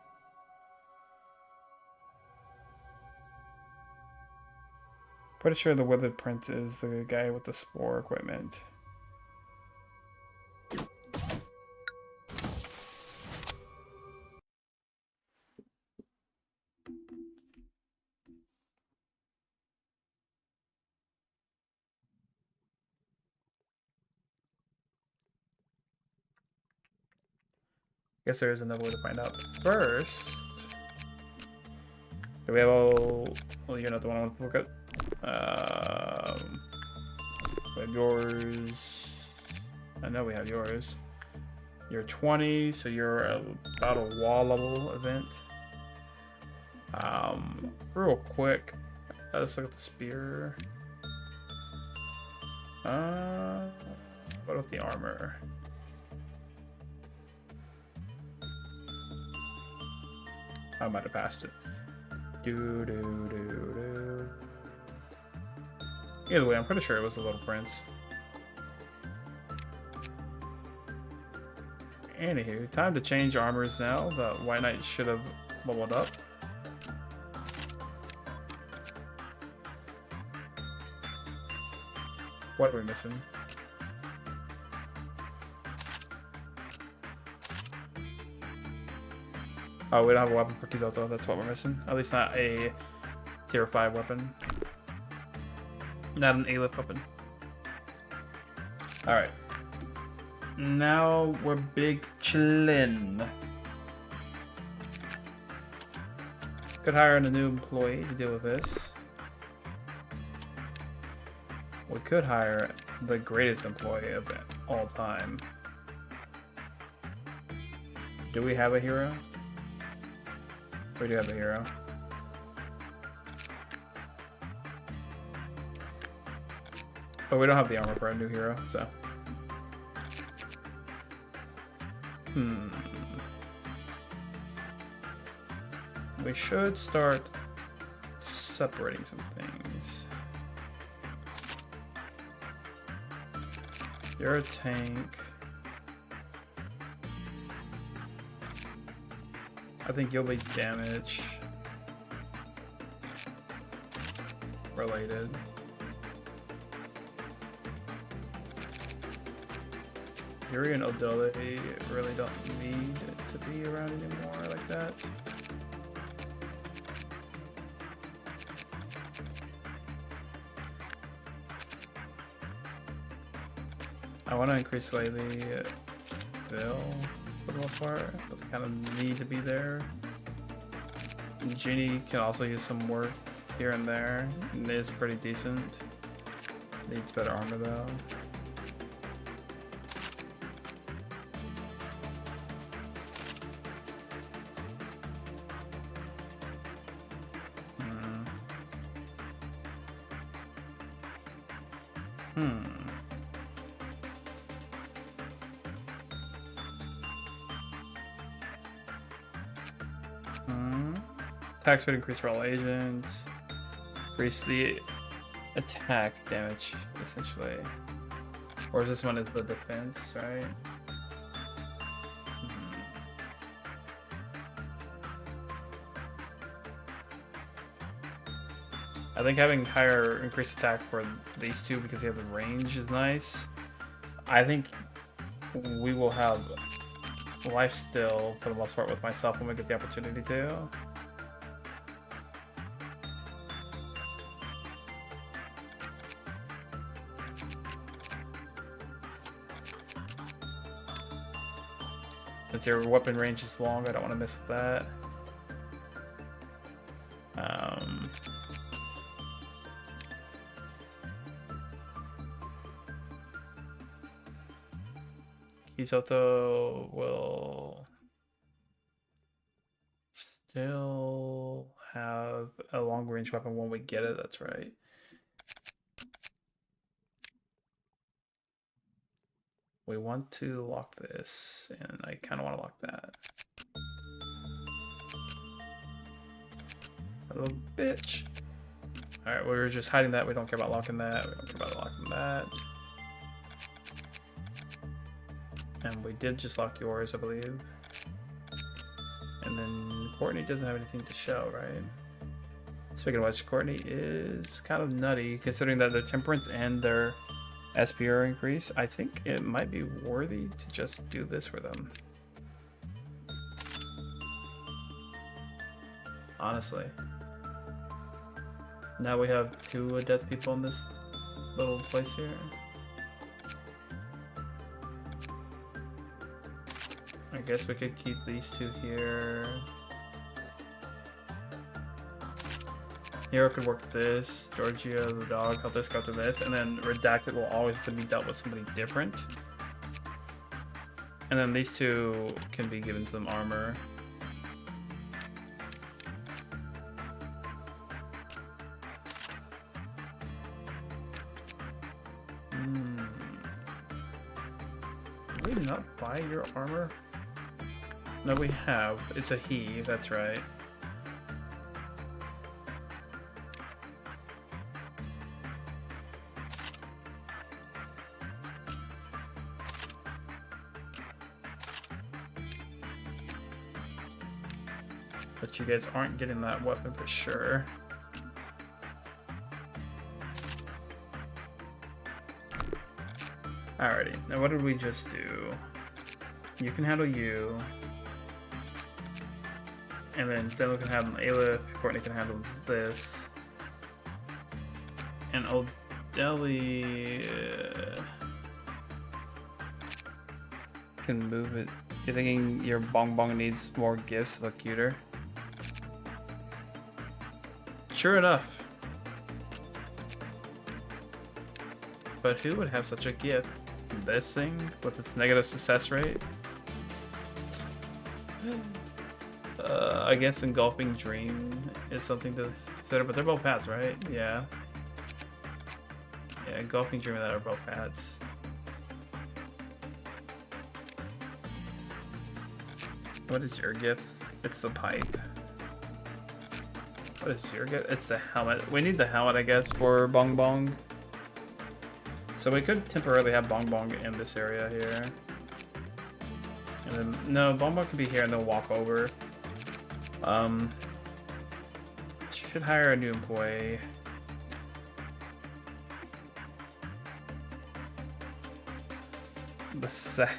Pretty sure the Withered Prince is the guy with the spore equipment. Guess there is another way to find out. First, do we have all? Well, you're not the one I want to look at. We have yours. I know we have yours. You're 20, so you're about a wall level event. Real quick, let's look at the spear. What about the armor? I might have passed it. Either way, I'm pretty sure it was the Little Prince. Anywho, time to change armors now. The White Knight should have leveled up. What are we missing? Oh, we don't have a weapon for Kizoto. That's what we're missing. At least not a tier 5 weapon. Not an A-lip weapon. Alright. Now we're big chillin'. Could hire a new employee to deal with this. We could hire the greatest employee of all time. Do we have a hero? We do have a hero. But we don't have the armor for a new hero, so. We should start separating some things. You're a tank. I think you'll be damage related. Yuri and Odile really don't need to be around anymore like that. I want to increase slightly Bill for the most part, but they kind of need to be there. Ginny can also use some work here and there. It is pretty decent. Needs better armor though. Tax rate increase for all agents. Increase the attack damage, essentially. Or this one is the defense, right? I think having higher increased attack for these two because they have the range is nice. I think we will have life still for the most part with myself when we get the opportunity to. Since your weapon range is long, I don't want to miss with that. Kisoto will still have a long range weapon when we get it, that's right. We want to lock this, and I kind of want to lock that. A little bitch. Alright, we were just hiding that. We don't care about locking that. We don't care about locking that. And we did just lock yours, I believe. And then Courtney doesn't have anything to show, right? Speaking of which, Courtney is kind of nutty, considering that their temperance and their SP are increased. I think it might be worthy to just do this for them. Honestly. Now we have 2 death people in this little place here. I guess we could keep these 2 here. Hero could work this. Georgia, the dog, help this go through this. And then Redacted will always have to be dealt with somebody different. And then these 2 can be given to them armor. Did we not buy your armor? No, we have. It's a he, that's right. But you guys aren't getting that weapon for sure. Alrighty, now what did we just do? You can handle you. And then Zeno can handle Aleph, Courtney can handle this. And Odeli can move it. You're thinking your Bong Bong needs more gifts to look cuter? Sure enough. But who would have such a gift? This thing with its negative success rate? I guess Engulfing Dream is something to consider, but they're both pads, right? Yeah. Yeah, Engulfing Dream and that are both pads. What is your gift? It's the pipe. What is your gift? It's the helmet. We need the helmet, I guess, for Bong Bong. So we could temporarily have Bong Bong in this area here. And then, no, Bong Bong can be here and they'll walk over. Should hire a new employee. The sacrifice.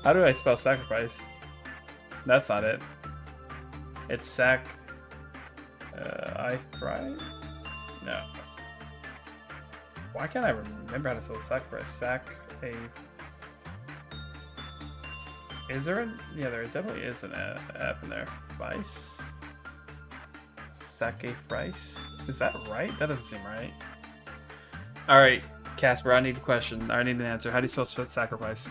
How do I spell sacrifice? That's not it. It's sac. I fry? No. Why can't I remember how to spell sacrifice? Sac a. Is there a? Yeah, there definitely is an F in there. Vice. Sacrifice. Is that right? That doesn't seem right. All right, Casper. I need a question. I need an answer. How do you spell sacrifice?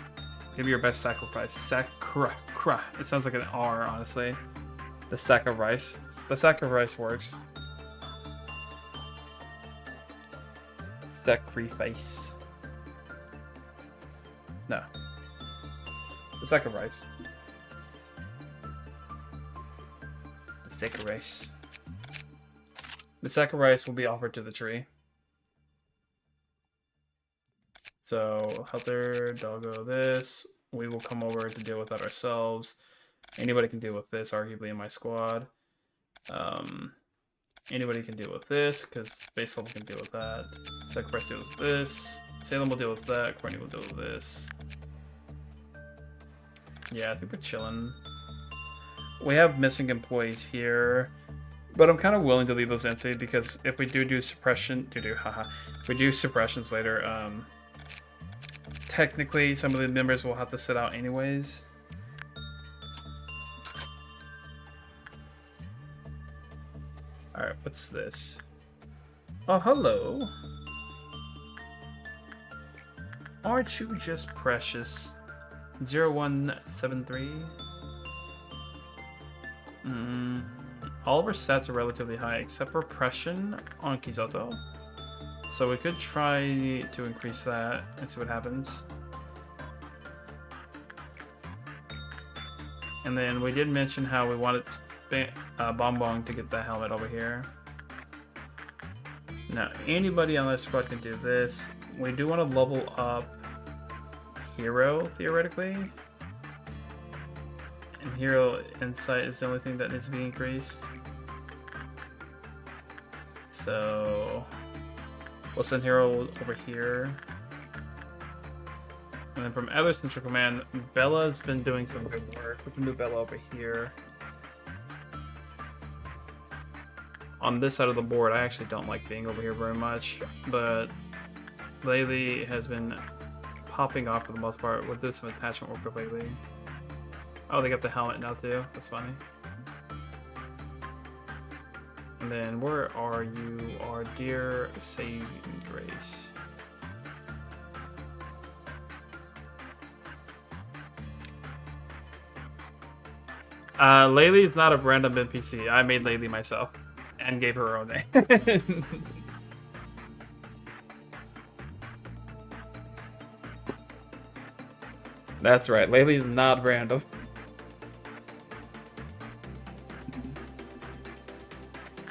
Give me your best sacrifice. Sacra. It sounds like an R, honestly. The sacrifice. The sacrifice works. Sacrifice. No. The sacrifice. Steak of rice. The sack of rice will be offered to the tree. So, Helter, Doggo, this. We will come over to deal with that ourselves. Anybody can deal with this, arguably, in my squad. Anybody can deal with this, because base level can deal with that. Sacrifice deals with this. Salem will deal with that. Courtney will deal with this. Yeah, I think we're chilling. We have missing employees here, but I'm kind of willing to leave those empty because if we do suppression, if we do suppressions later, technically some of the members will have to sit out anyways. Alright, what's this? Oh, hello. Aren't you just precious? 0173. All of our stats are relatively high, except for Oppression on Kizoto. So we could try to increase that and see what happens. And then we did mention how we wanted Bonbon to get the helmet over here. Now, anybody on this squad can do this. We do want to level up Hero, theoretically. And Hero Insight is the only thing that needs to be increased. So we'll send Hero over here. And then from other Central Command, Bella's been doing some good work. We can move Bella over here. On this side of the board, I actually don't like being over here very much, but Laylee has been popping off for the most part. We'll do some attachment work with Laylee. Oh, they got the helmet now too. That's funny. And then where are you, our dear saving grace? Laylee is not a random NPC. I made Laylee myself and gave her own name. That's right. Laylee's not random.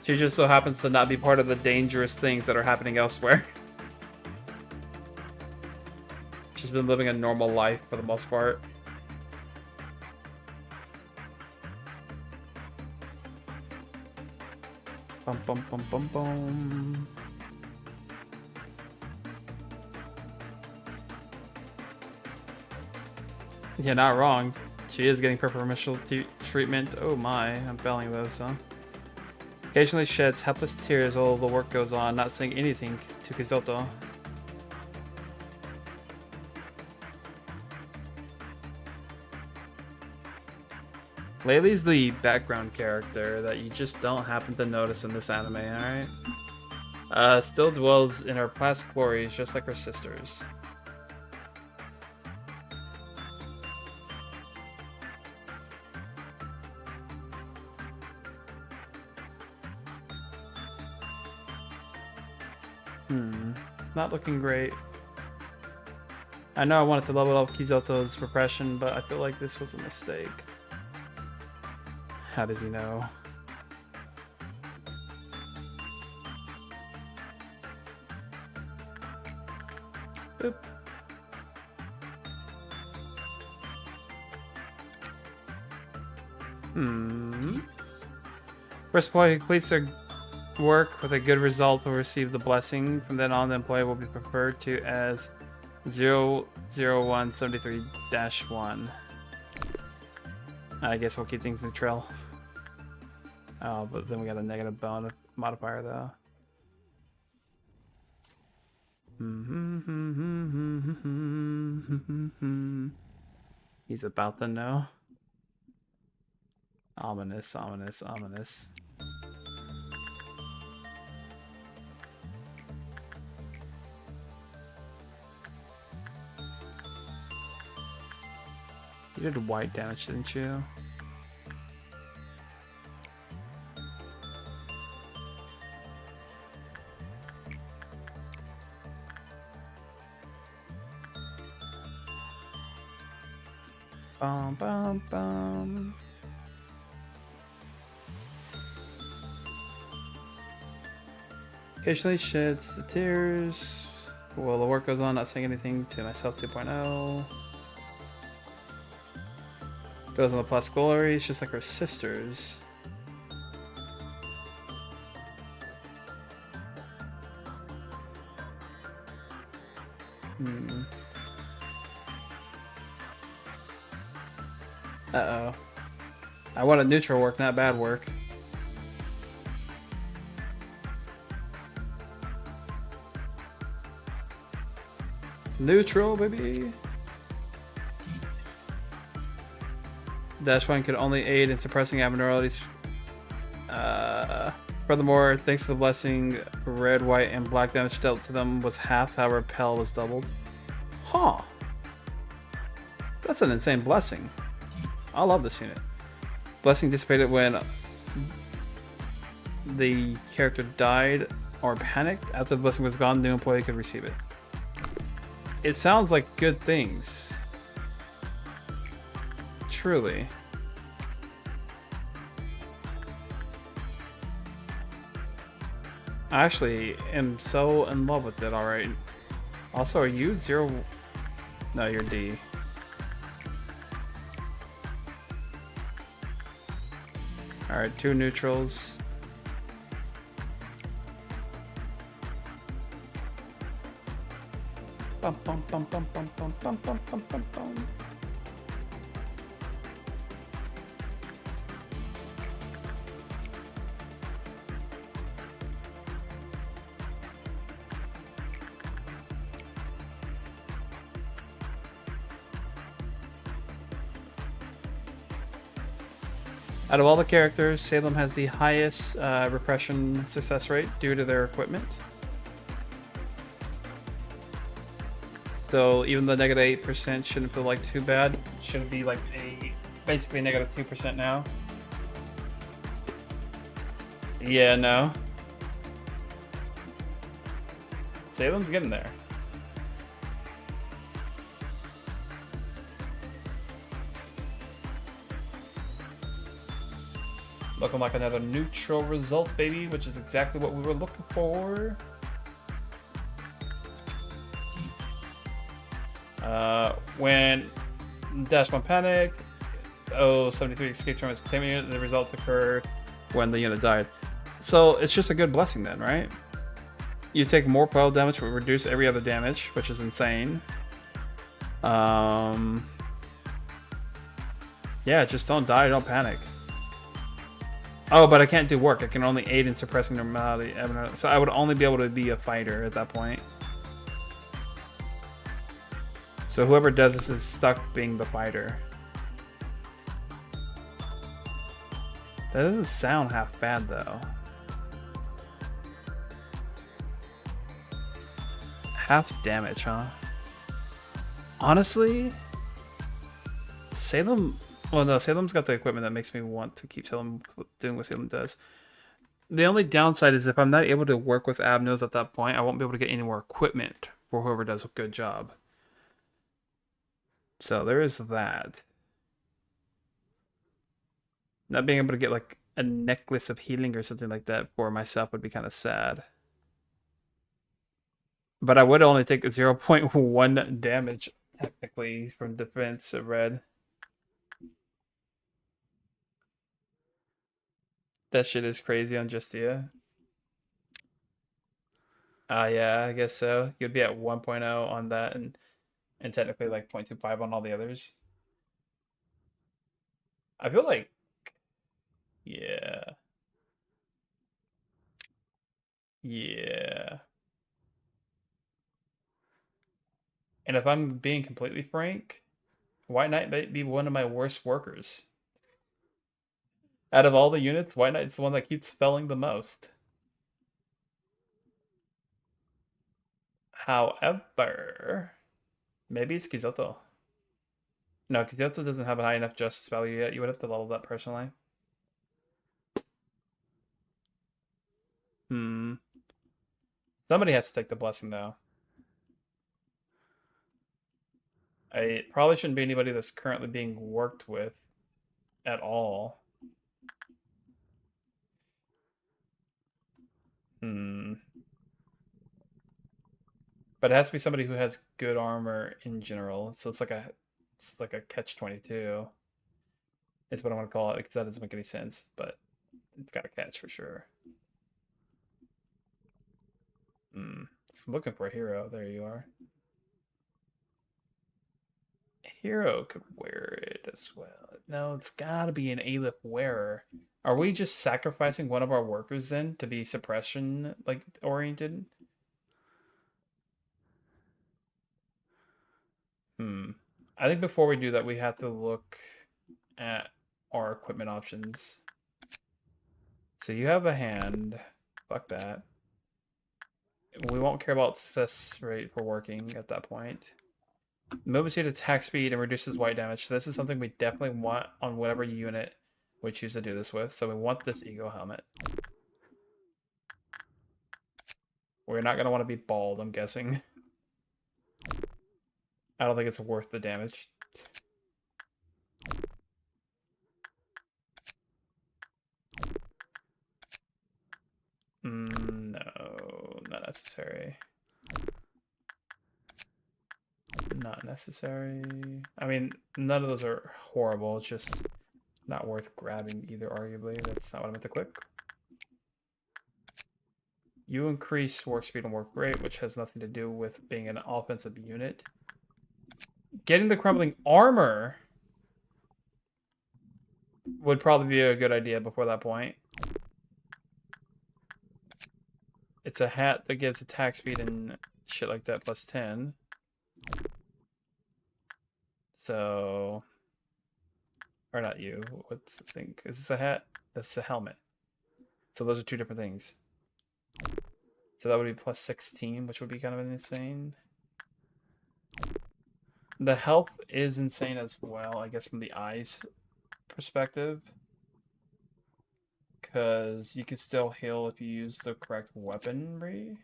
She just so happens to not be part of the dangerous things that are happening elsewhere. She's been living a normal life for the most part. Bum bum bum bum bum. Yeah, not wrong. She is getting preferential treatment. Oh my, I'm failing those, huh? Occasionally sheds helpless tears while the work goes on, not saying anything to Kizoto. Laylee's the background character that you just don't happen to notice in this anime, alright? Still dwells in her past glories just like her sisters. Not looking great. I know I wanted to level up Kizoto's repression, but I feel like this was a mistake. How does he know? Boop. First employee who completes their work with a good result will receive the blessing. From then on, the employee will be referred to as 00173-1. I guess we'll keep things neutral. Oh, but then we got a negative bonus modifier though. He's about to know. Ominous, ominous, ominous. You did white damage, didn't you? Bum bum bum. Occasionally sheds the tears. While the work goes on, not saying anything to myself 2.0. Goes on the plus glories, just like her sisters. Uh-oh. I wanted neutral work, not bad work. Neutral, baby. Dash 1 could only aid in suppressing abnormalities. Furthermore, thanks to the blessing, red, white, and black damage dealt to them was half, however, repel was doubled. Huh. That's an insane blessing. I love this unit. Blessing dissipated when the character died or panicked. After the blessing was gone, the new employee could receive it. It sounds like good things. Truly. I actually am so in love with it, alright. Also, are you 0? No, you're D. Alright, 2 neutrals. Bum, bum, bum, bum, bum, bum, bum, bum, bum, bum, bum. Out of all the characters, Salem has the highest repression success rate due to their equipment. So even the negative 8% shouldn't feel like too bad. It should be like basically negative 2% now. Yeah, no. Salem's getting there. Looking like another neutral result, baby, which is exactly what we were looking for. When Dash 1 panicked, 73 escaped from its containment unit, the result occurred when the unit died. So it's just a good blessing then, right? You take more pile damage but reduce every other damage, which is insane. Yeah, just don't die, don't panic. Oh, but I can't do work. I can only aid in suppressing normality. So I would only be able to be a fighter at that point. So whoever does this is stuck being the fighter. That doesn't sound half bad though. Half damage, huh? Honestly, Salem... Well, no, Salem's got the equipment that makes me want to keep Salem doing what Salem does. The only downside is if I'm not able to work with Abnos at that point, I won't be able to get any more equipment for whoever does a good job. So there is that. Not being able to get like a necklace of healing or something like that for myself would be kind of sad. But I would only take 0.1 damage technically from defense of red. That shit is crazy on Justia. Yeah, I guess so. You'd be at 1.0 on that and technically like 0.25 on all the others. I feel like, yeah. Yeah. And if I'm being completely frank, White Knight might be one of my worst workers. Out of all the units, White Knight's the one that keeps failing the most. However, maybe it's Kizoto. No, Kizoto doesn't have a high enough justice value yet. You would have to level that personally. Somebody has to take the blessing, though. It probably shouldn't be anybody that's currently being worked with at all. But it has to be somebody who has good armor in general. So it's like a catch-22. Is what I want to call it, because that doesn't make any sense, but it's got a catch for sure. Just looking for a hero. There you are. A hero could wear it as well. No, it's gotta be an Aleph wearer. Are we just sacrificing one of our workers then to be suppression like oriented? I think before we do that, we have to look at our equipment options. So you have a hand. Fuck that. We won't care about success rate for working at that point. Movement speed, attack speed, and reduces white damage. So this is something we definitely want on whatever unit we choose to do this with. So we want this Eagle helmet. We're not going to want to be bald, I'm guessing. I don't think it's worth the damage. No, not necessary. Not necessary. I mean, none of those are horrible. It's just not worth grabbing either, arguably. That's not what I meant to click. You increase work speed and work rate, which has nothing to do with being an offensive unit. Getting the crumbling armor would probably be a good idea before that point. It's a hat that gives attack speed and shit like that plus 10. So, or not you. What's the thing? Is this a hat? That's a helmet. So those are two different things. So that would be plus 16, which would be kind of insane. The health is insane as well, I guess, from the eyes perspective. Because you can still heal if you use the correct weaponry.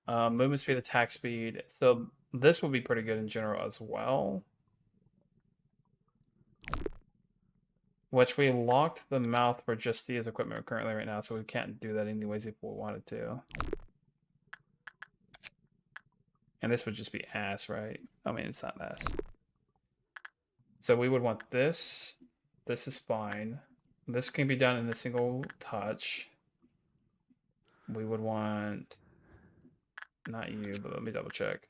Movement speed, attack speed. So this will be pretty good in general as well. Which we locked the mouth for Justia's equipment currently right now, so we can't do that anyways if we wanted to. And this would just be ass, right? I mean, it's not ass. So we would want this. This is fine. This can be done in a single touch. We would want... Not you, but let me double check.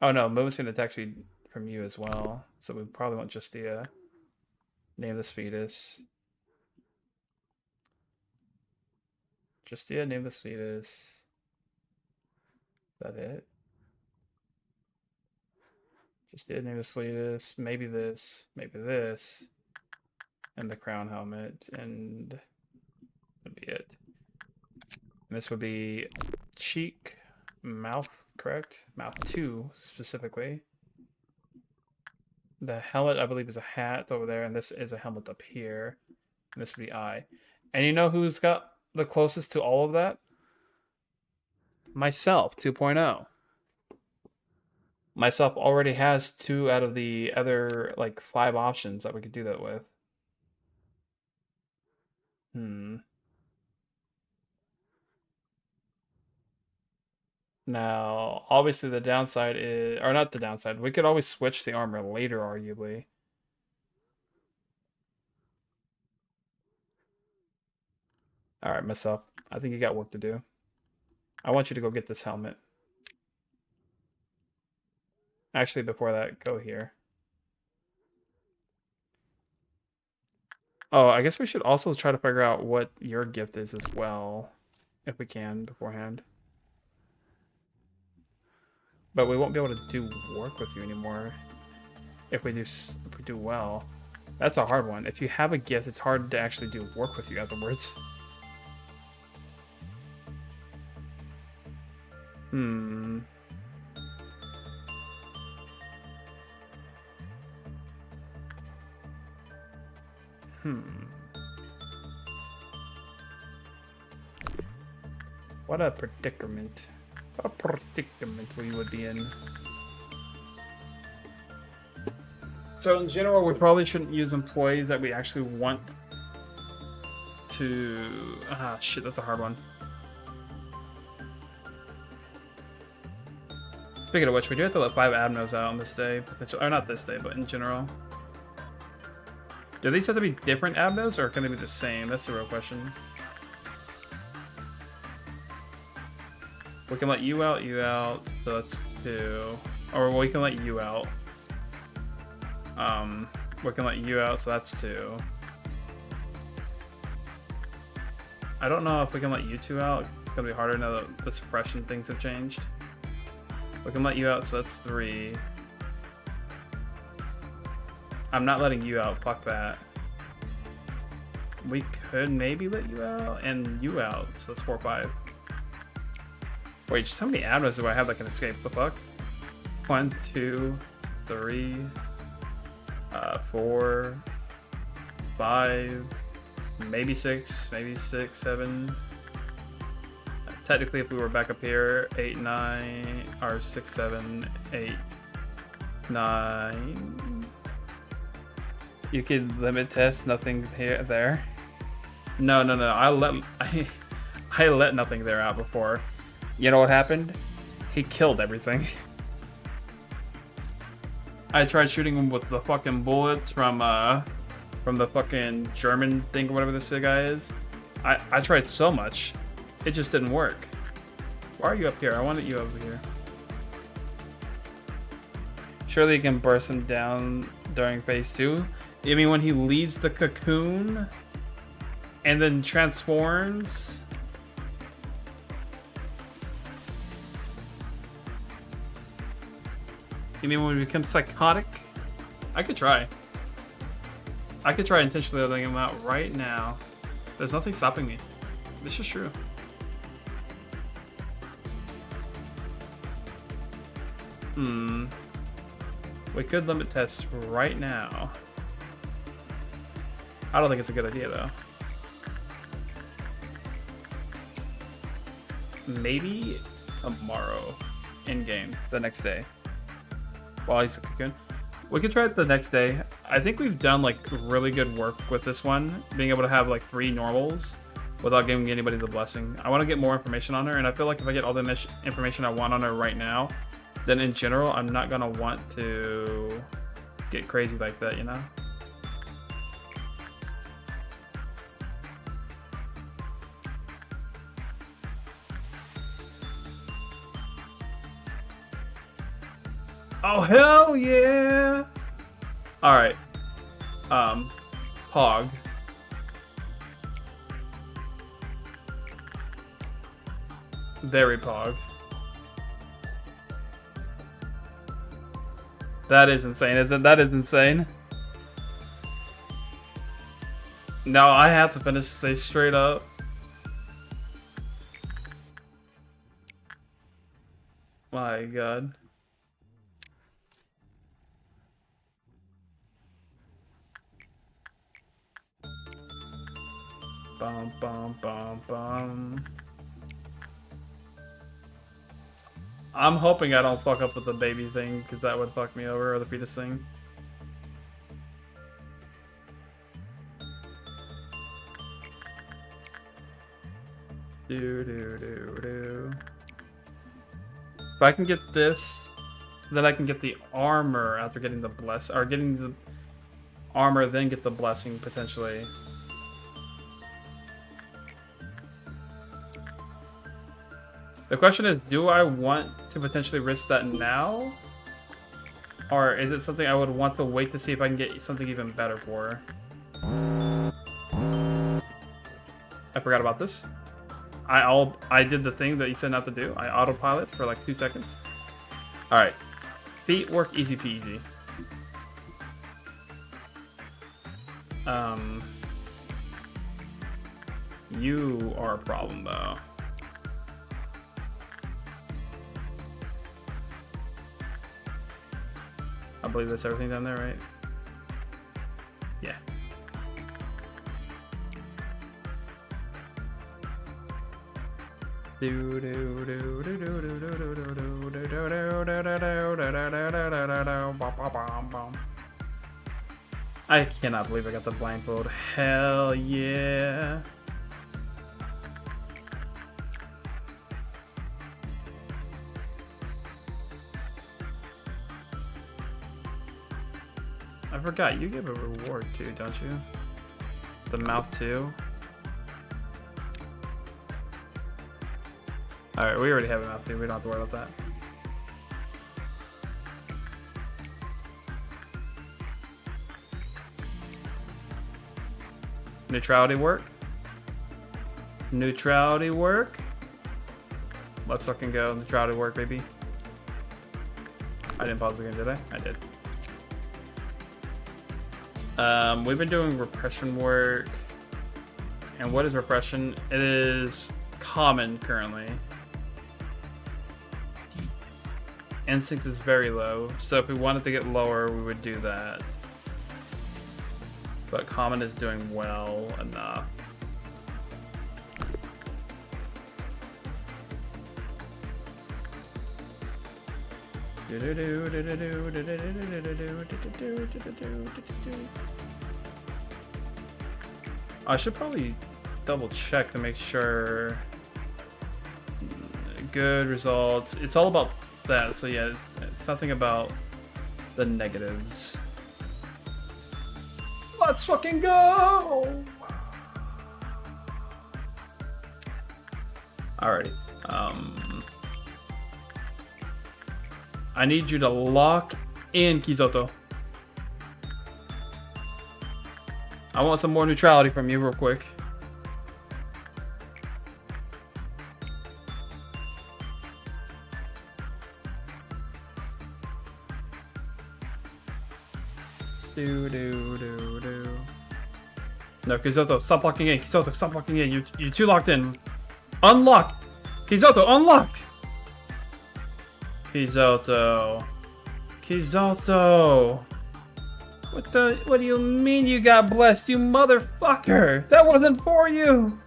Oh no, movement speed and attack speed from you as well. So we probably want Justia. Name this fetus. Justia, name this fetus. Is that it? Justia, name this fetus. Maybe this. Maybe this. And the crown helmet. And that'd be it. And this would be cheek. Mouth, correct? Mouth 2 specifically. The helmet, I believe, is a hat over there, and this is a helmet up here. And this would be eye. And you know who's got the closest to all of that? Myself, 2.0. Myself already has 2 out of the other, like, 5 options that we could do that with. Now, obviously the downside is, or not the downside, we could always switch the armor later, arguably. Alright, myself, I think you got work to do. I want you to go get this helmet. Actually, before that, go here. Oh, I guess we should also try to figure out what your gift is as well, if we can, beforehand. But we won't be able to do work with you anymore if we do well. That's a hard one. If you have a gift, it's hard to actually do work with you afterwards. What a predicament. What a predicament we would be in. So in general, we probably shouldn't use employees that we actually want to... Ah, shit, that's a hard one. Speaking of which, we do have to let 5 Abnos out on this day, potentially, or not this day, but in general. Do these have to be different Abnos, or can they be the same? That's the real question. We can let you out, so that's 2. Or we can let you out. We can let you out, so that's 2. I don't know if we can let you 2 out. It's gonna be harder now that the suppression things have changed. We can let you out, so that's 3. I'm not letting you out, fuck that. We could maybe let you out, and you out, so that's 4, 5. Wait, just how many Abnos do I have that can escape? The fuck? 1, 2, 3, 4, 5, maybe 6, 7. Technically, if we were back up here, 8, 9, or 6, 7, 8, 9. You could limit test, nothing here, there. No. I let nothing there out before. You know what happened? He killed everything. I tried shooting him with the fucking bullets from the fucking German thing or whatever this guy is. I tried so much. It just didn't work. Why are you up here? I wanted you over here. Surely you can burst him down during phase 2. You mean when he leaves the cocoon and then transforms? You mean when we become psychotic? I could try. I could try intentionally letting him out right now. There's nothing stopping me. This is true. We could limit test right now. I don't think it's a good idea though. Maybe tomorrow in game, the next day. While he's a cocoon. We could try it the next day. I think we've done like really good work with this one, being able to have like 3 normals without giving anybody the blessing. I want to get more information on her, and I feel like if I get all the information I want on her right now, then in general, I'm not gonna want to get crazy like that, you know? Oh, hell yeah! Alright. Pog. Very Pog. That is insane, isn't it? That is insane. No, I have to finish this straight up. My god. Bum bum bum bum. I'm hoping I don't fuck up with the baby thing, because that would fuck me over, or the fetus thing. Do. If I can get this, then I can get the armor after getting the or getting the armor, then get the blessing potentially. The question is, do I want to potentially risk that now? Or is it something I would want to wait to see if I can get something even better for? I forgot about this. I did the thing that you said not to do. I autopilot for like 2 seconds. Alright. Feet work easy peasy. You are a problem though. I believe that's everything down there, right? Yeah. I cannot believe I got the blindfold. Hell yeah. I forgot, you give a reward too, don't you? The mouth too? Alright, we already have a mouth too, we don't have to worry about that. Neutrality work? Neutrality work? Let's fucking go. Neutrality work, baby. I didn't pause the game, did I? I did. We've been doing repression work. And what is repression? It is common currently. Instinct is very low, so if we wanted to get lower, we would do that. But common is doing well enough. I should probably double check to make sure. Good results. It's all about that, so yeah, it's nothing about the negatives. Let's fucking go! Alrighty. I need you to lock in, Kizoto. I want some more neutrality from you real quick. No, Kizoto, stop locking in. Kizoto, stop locking in. You're too locked in. Unlock! Kizoto, unlock! Kizoto. Kizoto. What do you mean you got blessed, you motherfucker? That wasn't for you!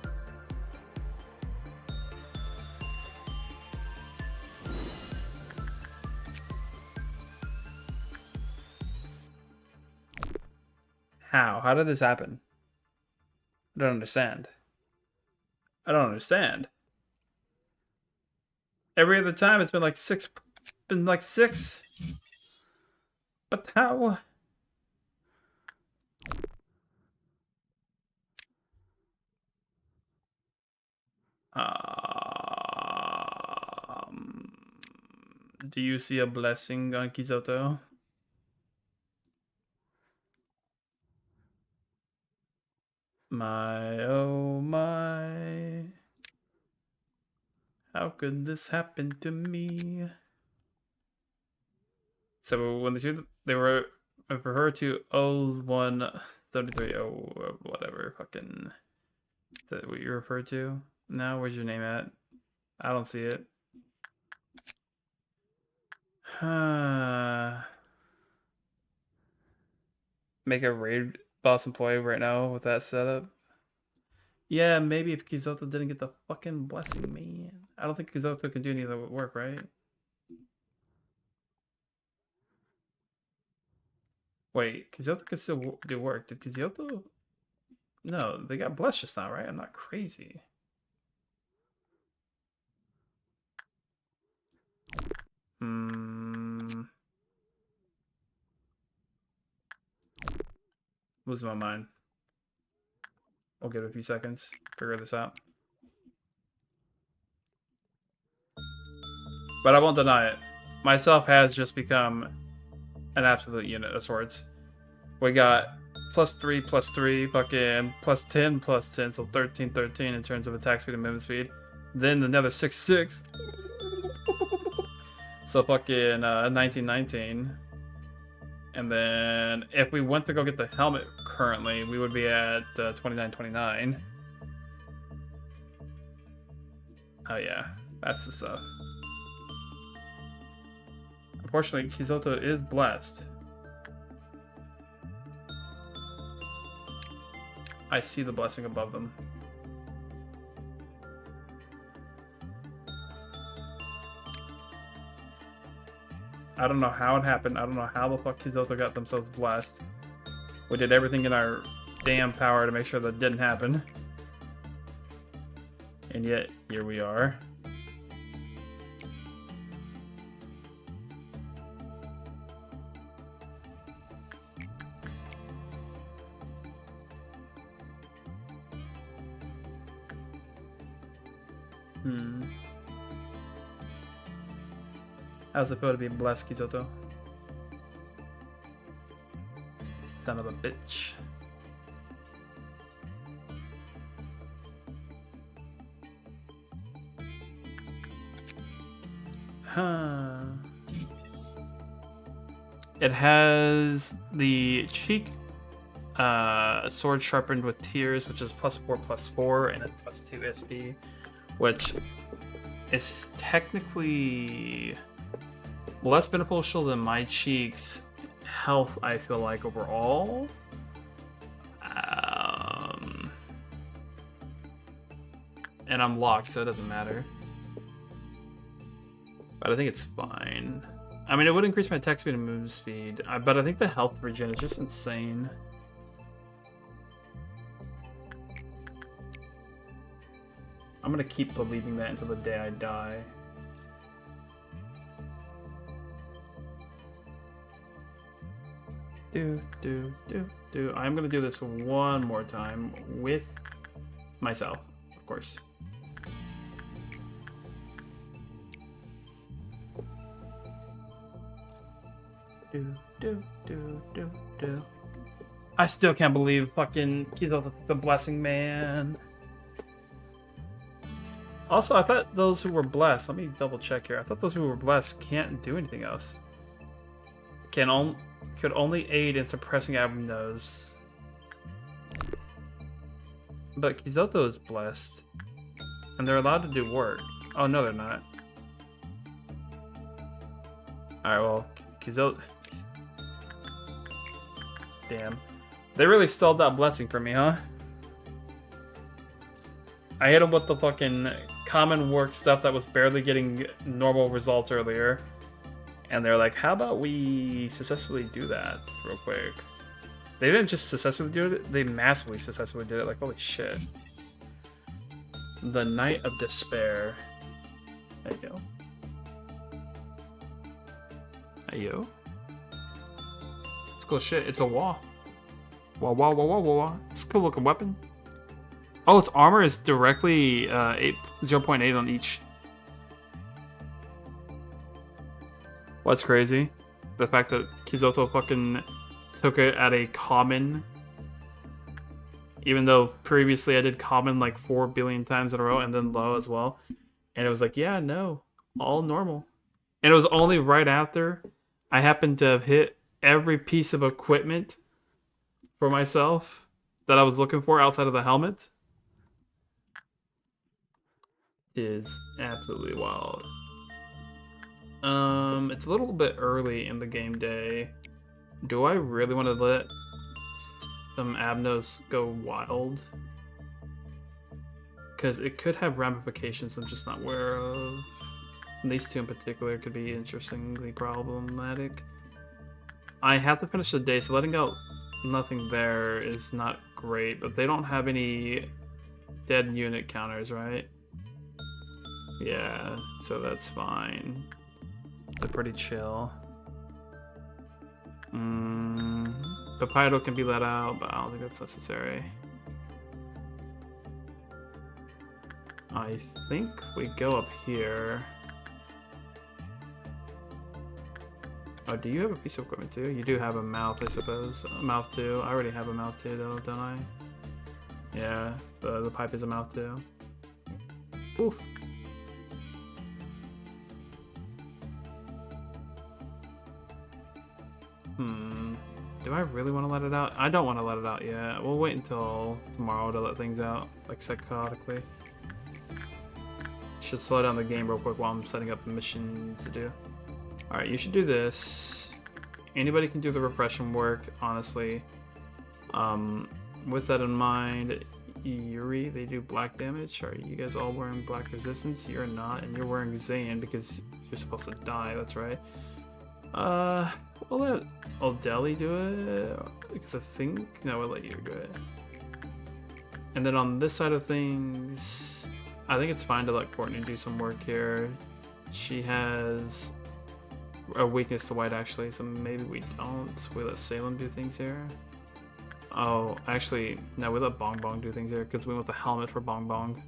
How? How did this happen? I don't understand. I don't understand. Every other time it's been like six. But how? Do you see a blessing on Kizoto? My, oh my. How could this happen to me? So when they were for her to 0173, oh whatever, fucking, is that what you referred to? Now where's your name at? I don't see it. Make a raid boss employee right now with that setup. Yeah, maybe if Kizoto didn't get the fucking blessing, man. I don't think Kizoto can do any of the work, right? Wait, Kizoto can still do work. Did Kizoto? No, they got blessed just now, right? I'm not crazy. Losing my mind. I'll give it a few seconds. Figure this out. But I won't deny it. Myself has just become an absolute unit of sorts. We got +3/+3, fucking +10/+10, so 13/13 in terms of attack speed and movement speed. Then another 6/6. So fucking 19/19. And then if we went to go get the helmet currently, we would be at 29/29. Oh yeah, that's the stuff. Unfortunately, Kizoto is blessed. I see the blessing above them. I don't know how it happened. I don't know how the fuck Kizoto got themselves blessed. We did everything in our damn power to make sure that didn't happen. And yet, here we are. Hmm. How's it feel to be blessed, Kizoto? Son of a bitch. Huh. It has the cheek sword sharpened with tears, which is +4/+4, and then +2 SP, which is technically less beneficial than my cheek's health, I feel like, overall. And I'm locked, so it doesn't matter. But I think it's fine. I mean, it would increase my attack speed and move speed, but I think the health regen is just insane. I'm gonna keep believing that until the day I die. I'm gonna do this one more time with myself, of course. I still can't believe fucking Kizoto the blessing, man. Also, I thought those who were blessed, let me double check here. I thought those who were blessed can't do anything else. Could only aid in suppressing Abnos. But Kizoto is blessed. And they're allowed to do work. Oh, no, they're not. Alright, well, Kizoto... Damn. They really stalled that blessing for me, huh? I hit them with the fucking common work stuff that was barely getting normal results earlier. And they're like, how about we successfully do that real quick? They didn't just successfully do it, they massively successfully did it. Like, holy shit. The Night of Despair. There you go. Hey, yo. It's cool shit. It's a wall. Wah. It's a cool looking weapon. Oh, its armor is directly 0.8 on each. What's crazy? The fact that Kizoto fucking took it at a common. Even though previously I did common like 4 billion times in a row and then low as well. And it was like, yeah, no. All normal. And it was only right after I happened to have hit every piece of equipment for myself that I was looking for outside of the helmet. It is absolutely wild. It's a little bit early in the game day. Do I really want to let some Abnos go wild? Because it could have ramifications I'm just not aware of. And these two in particular could be interestingly problematic. I have to finish the day, so letting out nothing there is not great, but they don't have any dead unit counters, right? Yeah, so that's fine. They're pretty chill. Papaido can be let out, but I don't think that's necessary. I think we go up here. Oh, do you have a piece of equipment too? You do have a mouth, I suppose. A mouth too. I already have a mouth too, though, don't I? Yeah, the pipe is a mouth too. Oof. Do I really want to let it out? I don't want to let it out yet. We'll wait until tomorrow to let things out, like psychotically. Should slow down the game real quick while I'm setting up a mission to do. Alright, you should do this. Anybody can do the repression work, honestly. With that in mind, Yuri, they do black damage. Are you guys all wearing black resistance? You're not, and you're wearing Zayn because you're supposed to die, that's right. We'll let Oldeli do it, because I think... No, we'll let you do it. And then on this side of things, I think it's fine to let Courtney do some work here. She has a weakness to white, actually, so maybe we don't. We let Salem do things here. Oh, actually, no, we let Bong Bong do things here, because we want the helmet for Bong Bong.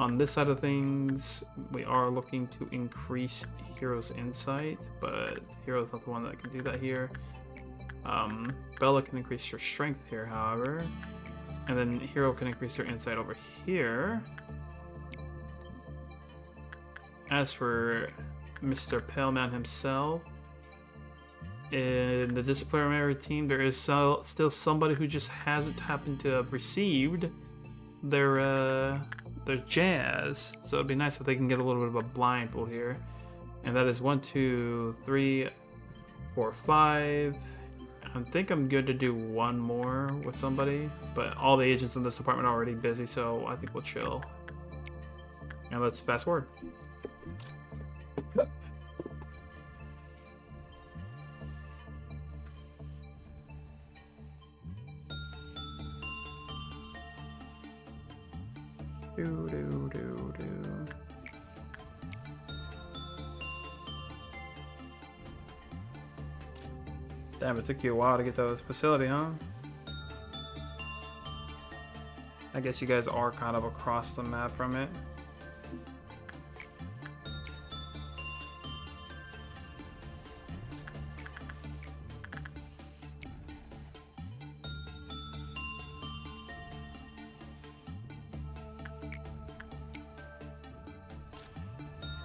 On this side of things, we are looking to increase Hero's insight, but Hero's not the one that can do that here. Bella can increase her strength here, however. And then Hero can increase her insight over here. As for Mr. Paleman himself, in the disciplinary team, there is still somebody who just hasn't happened to have received their jazz. So it'd be nice if they can get a little bit of a blindfold here. And that is 1, 2, 3, 4, 5. I think I'm good to do one more with somebody, but all the agents in this department are already busy, so I think we'll chill. And let's fast forward. Do, do, do, do. Damn, it took you a while to get to this facility, huh? I guess you guys are kind of across the map from it.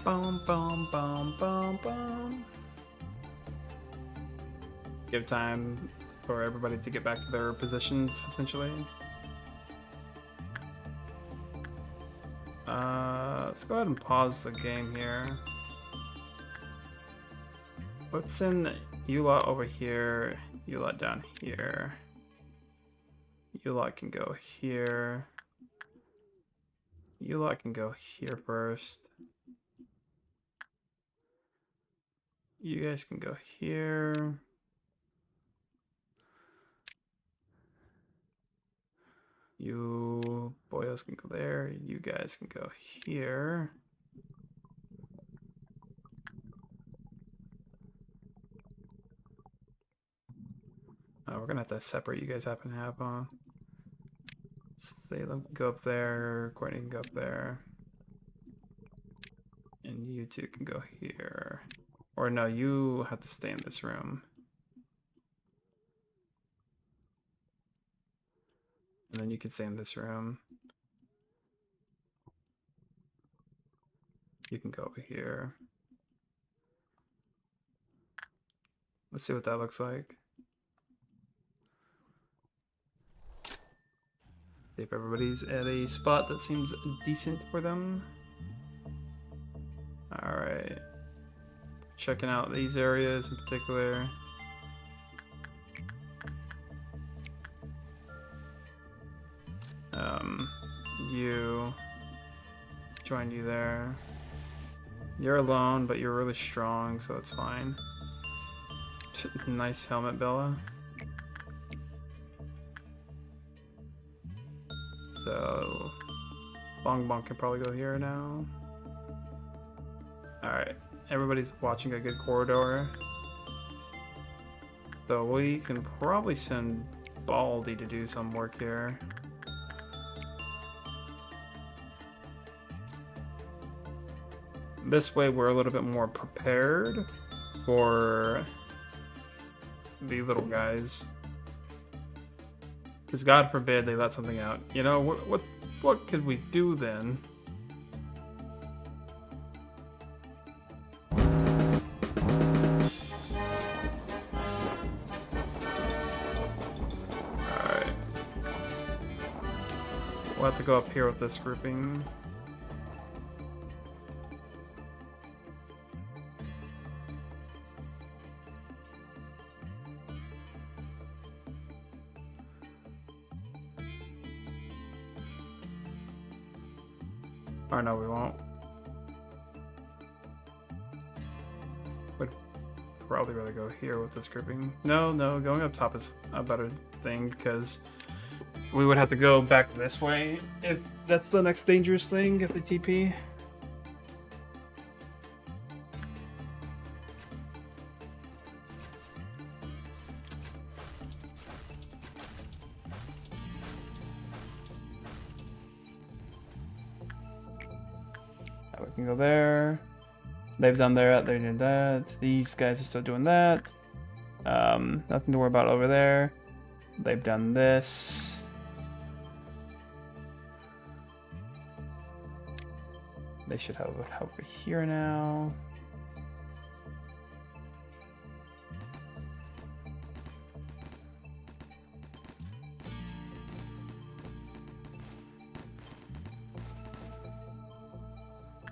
Bum, bum, bum, bum, bum. Give time for everybody to get back to their positions, potentially. Let's go ahead and pause the game here. Let's send you lot over here, you lot down here. You lot can go here. You lot can go here first. You guys can go here. You boys can go there. You guys can go here. Oh, we're gonna have to separate. You guys happen to have on. Salem can go up there. Courtney can go up there. And you two can go here. Or no, you have to stay in this room. And then you can stay in this room. You can go over here. Let's see what that looks like. See if everybody's at a spot that seems decent for them. Alright. Checking out these areas in particular. You joined you there. You're alone, but you're really strong, so it's fine. Nice helmet, Bella. So Bong Bong can probably go here now. Alright. Everybody's watching a good corridor. So we can probably send Baldy to do some work here. This way we're a little bit more prepared for the little guys. Because God forbid they let something out. You know, what could we do then? Alright. We'll have to go up here with this grouping. Or no, we won't. Would probably rather go here with this grouping. No, going up top is a better thing because we would have to go back this way if that's the next dangerous thing, if they TP. can go there. They've done that. They did that. These guys are still doing that. Nothing to worry about over there. They've done this. They should have it over here now.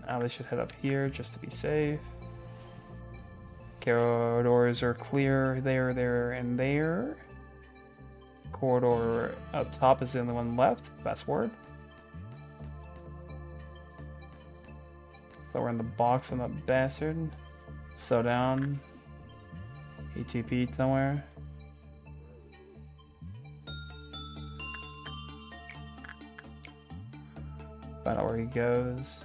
Now they should head up here just to be safe. Corridors are clear there, there, and there. Corridor up top is the only one left. Fast forward. So we're in the box on that bastard. Slow down. ATP somewhere. Find out where he goes.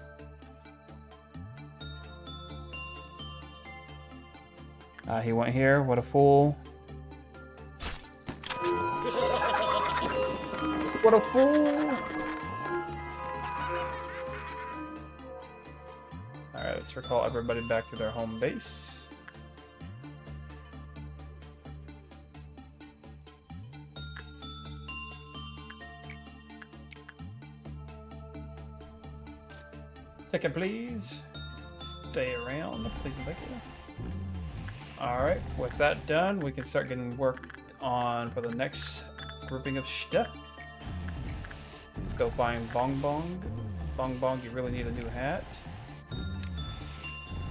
He went here. What a fool. What a fool! Alright, let's recall everybody back to their home base. Ticket, please. Stay around, please and thank you. Alright, with that done, we can start getting work on for the next grouping of stuff. Let's go find Bong Bong. Bong Bong, you really need a new hat.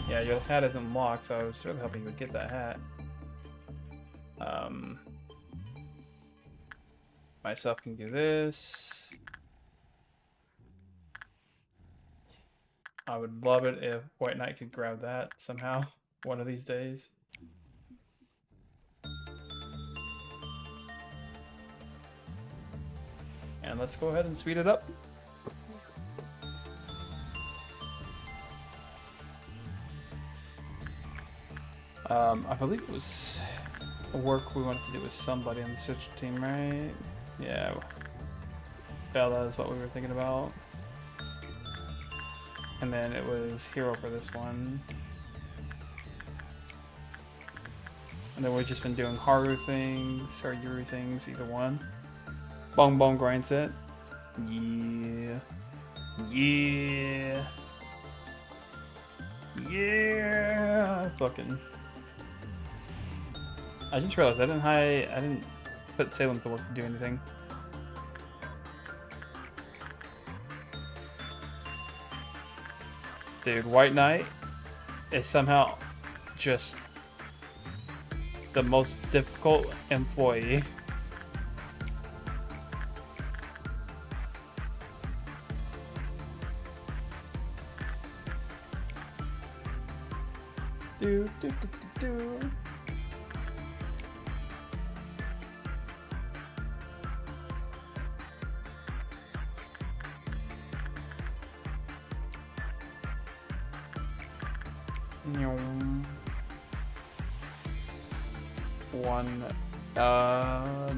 Yeah, your hat isn't locked, so I was really hoping you would get that hat. Myself can do this. I would love it if White Knight could grab that somehow, one of these days. And let's go ahead and speed it up. I believe it was work we wanted to do with somebody on the Citrus team, right? Yeah. Bella is what we were thinking about. And then it was Hero for this one. And then we've just been doing Haru things, or Yuri things, either one. Bong Bong grinds it. Yeah. Yeah. Yeah. Fucking. I just realized I didn't put Salem to work to do anything. Dude, White Knight is somehow just the most difficult employee. Do, do, do, do, do.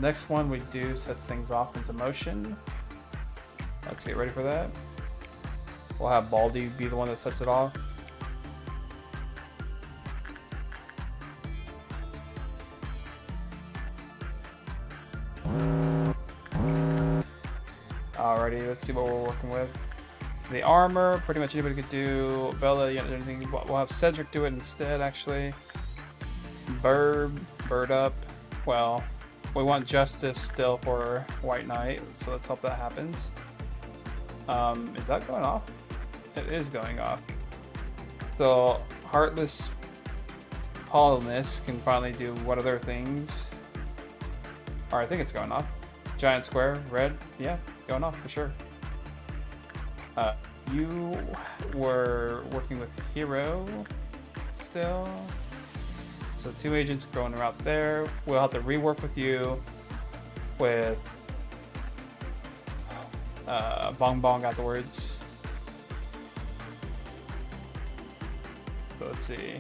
Next one we do sets things off into motion. Let's get ready for that. We'll have Baldy be the one that sets it off. Alrighty, let's see what we're working with. The armor, pretty much anybody could do. Bella, you don't do anything. We'll have Cedric do it instead, actually. Bird up. Well, we want Justice still for White Knight, so let's hope that happens. Is that going off? It is going off. So, Heartless Paulness can finally do what other things? Alright, I think it's going off. Giant Square, red, yeah, going off for sure. You were working with Hero still. So 2 agents going around there. We'll have to rework with you with Bong Bong afterwards. So let's see.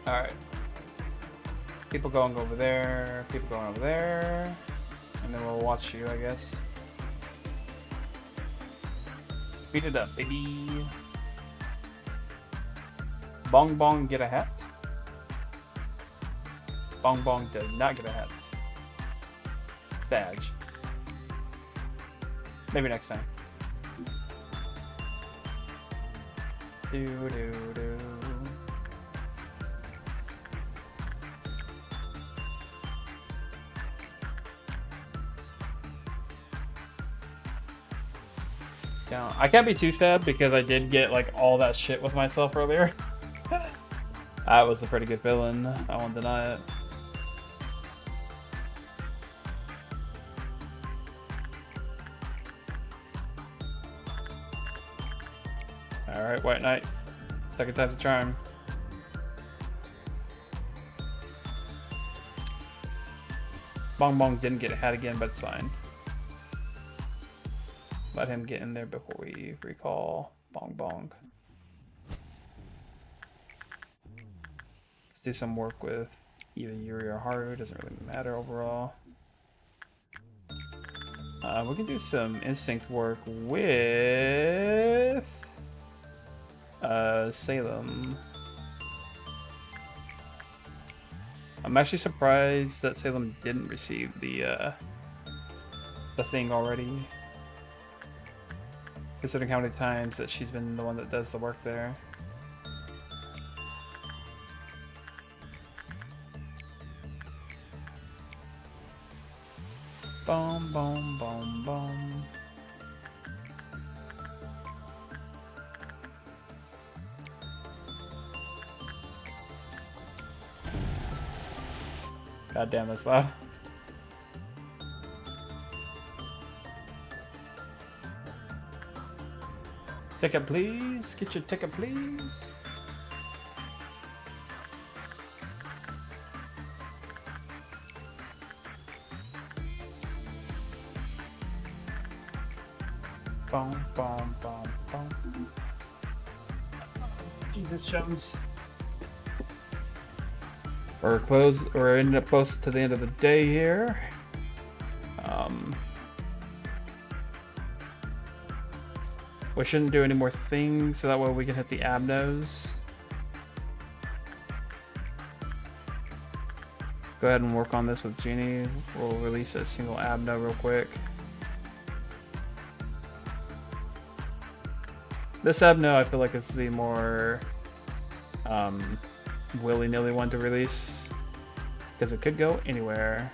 Alright. People going over there, people going over there. And and then we'll watch you, I guess. Speed it up, baby. Bong Bong get a hat. Bong Bong did not get a hat. Sag. Maybe next time. Do do do. Yeah, I can't be too sad because I did get like all that shit with myself earlier. That was a pretty good villain. I won't deny it. Alright, White Knight. Second time's a charm. Bong Bong didn't get a hat again, but it's fine. Let him get in there before we recall Bong Bong. Let's do some work with either Yuri or Haru. Doesn't really matter overall. We can do some instinct work with Salem. I'm actually surprised that Salem didn't receive the thing already, considering how many times that she's been the one that does the work there. Boom, boom, boom, boom. God damn, that's loud. Ticket, please. Get your ticket, please. Boom, boom, boom, boom. Jesus, Jones. We're ending up close to the end of the day here. We shouldn't do any more things, so that way we can hit the Abnos. Go ahead and work on this with Genie. We'll release a single Abno real quick. This Abno, I feel like is the more willy-nilly one to release, because it could go anywhere.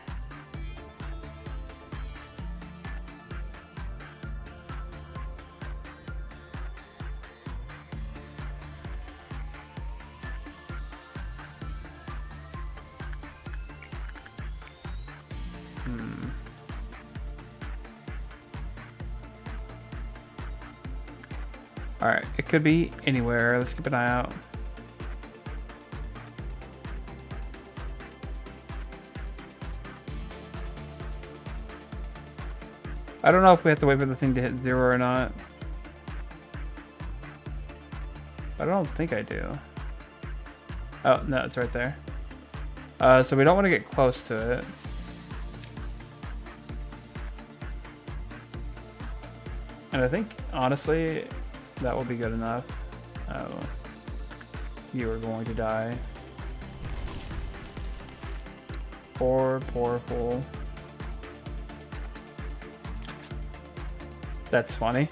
Alright, it could be anywhere. Let's keep an eye out. I don't know if we have to wait for the thing to hit 0 or not. I don't think I do. Oh, no, it's right there. So we don't want to get close to it. And I think, honestly, that will be good enough. Oh, you are going to die. Poor, poor fool. That's funny.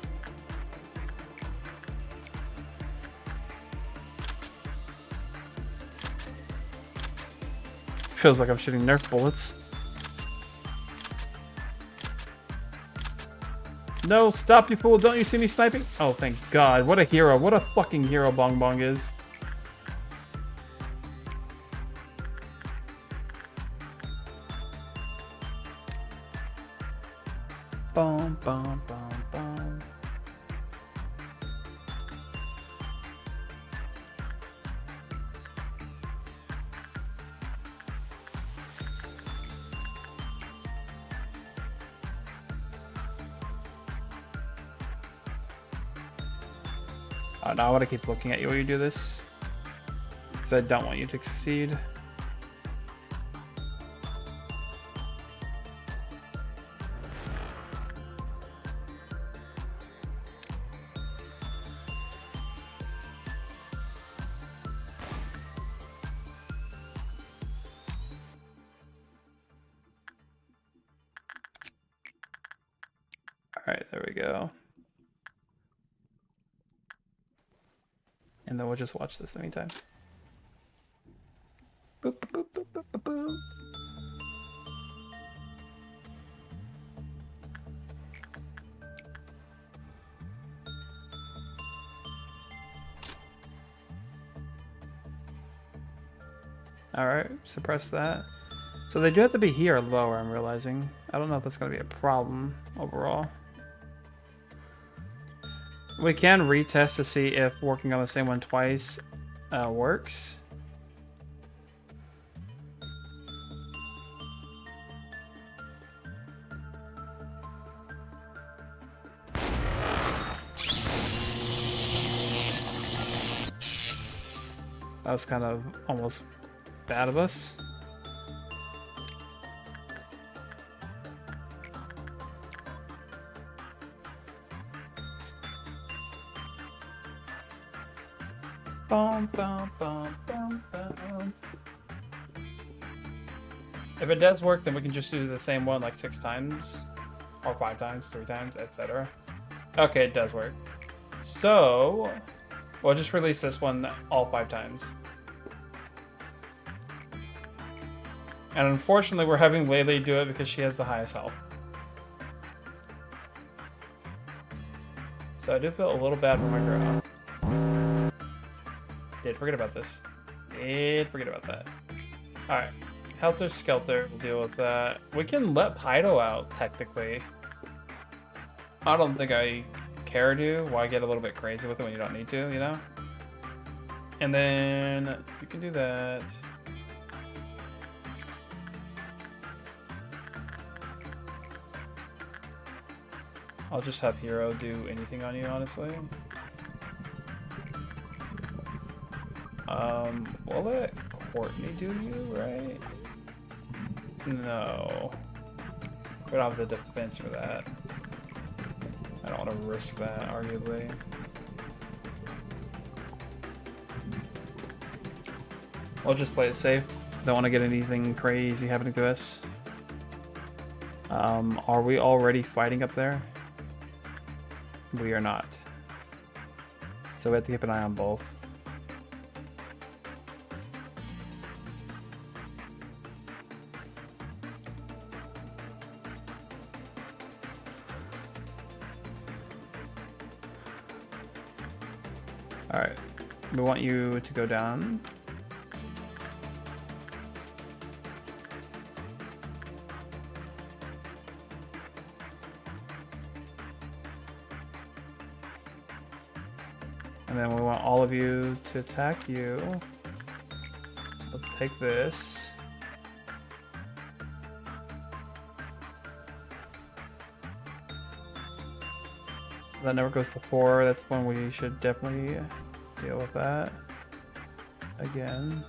Feels like I'm shooting Nerf bullets. No, stop, you fool. Don't you see me sniping? Oh, thank God. What a hero. What a fucking hero Bong Bong is. Boom, boom, boom, boom. Now I want to keep looking at you while you do this, because I don't want you to succeed. Alright, there we go. And then we'll just watch this anytime. Boop, boop, boop, boop, boop, boop. Alright, suppress that. So they do have to be here or lower, I'm realizing. I don't know if that's going to be a problem overall. We can retest to see if working on the same one twice works. That was kind of almost bad of us. Bum, bum, bum, bum, bum. If it does work, then we can just do the same one like 6 times, or 5 times, 3 times, etc. Okay, it does work. So, we'll just release this one all 5 times. And unfortunately, we're having Lele do it because she has the highest health. So I do feel a little bad for my girl. Did forget about this. Did forget about that. Alright. Helter Skelter, we'll deal with that. We can let Pydo out, technically. I don't think I care to. Why get a little bit crazy with it when you don't need to, you know? And then you can do that. I'll just have Hero do anything on you, honestly. We'll let Courtney do you, right? No. We don't have the defense for that. I don't want to risk that, arguably. We'll just play it safe. Don't want to get anything crazy happening to us. Are we already fighting up there? We are not. So we have to keep an eye on both. Alright. We want you to go down. And then we want all of you to attack you. Let's take this. That never goes to 4. That's when we should definitely deal with that again.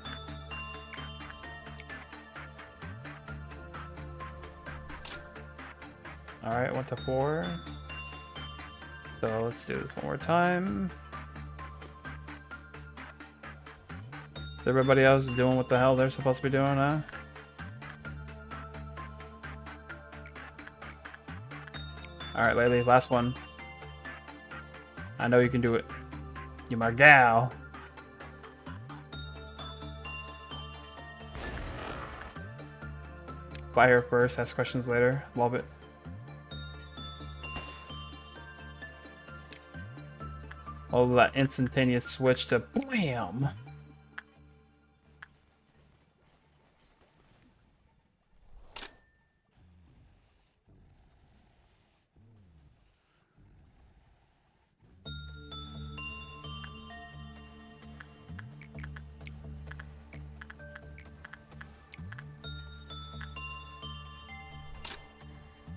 Alright, went to 4. So let's do this one more time. Is everybody else doing what the hell they're supposed to be doing, huh? Alright, Lele, last one. I know you can do it. You're my gal. Fire first, ask questions later. Love it. All that instantaneous switch to BAM!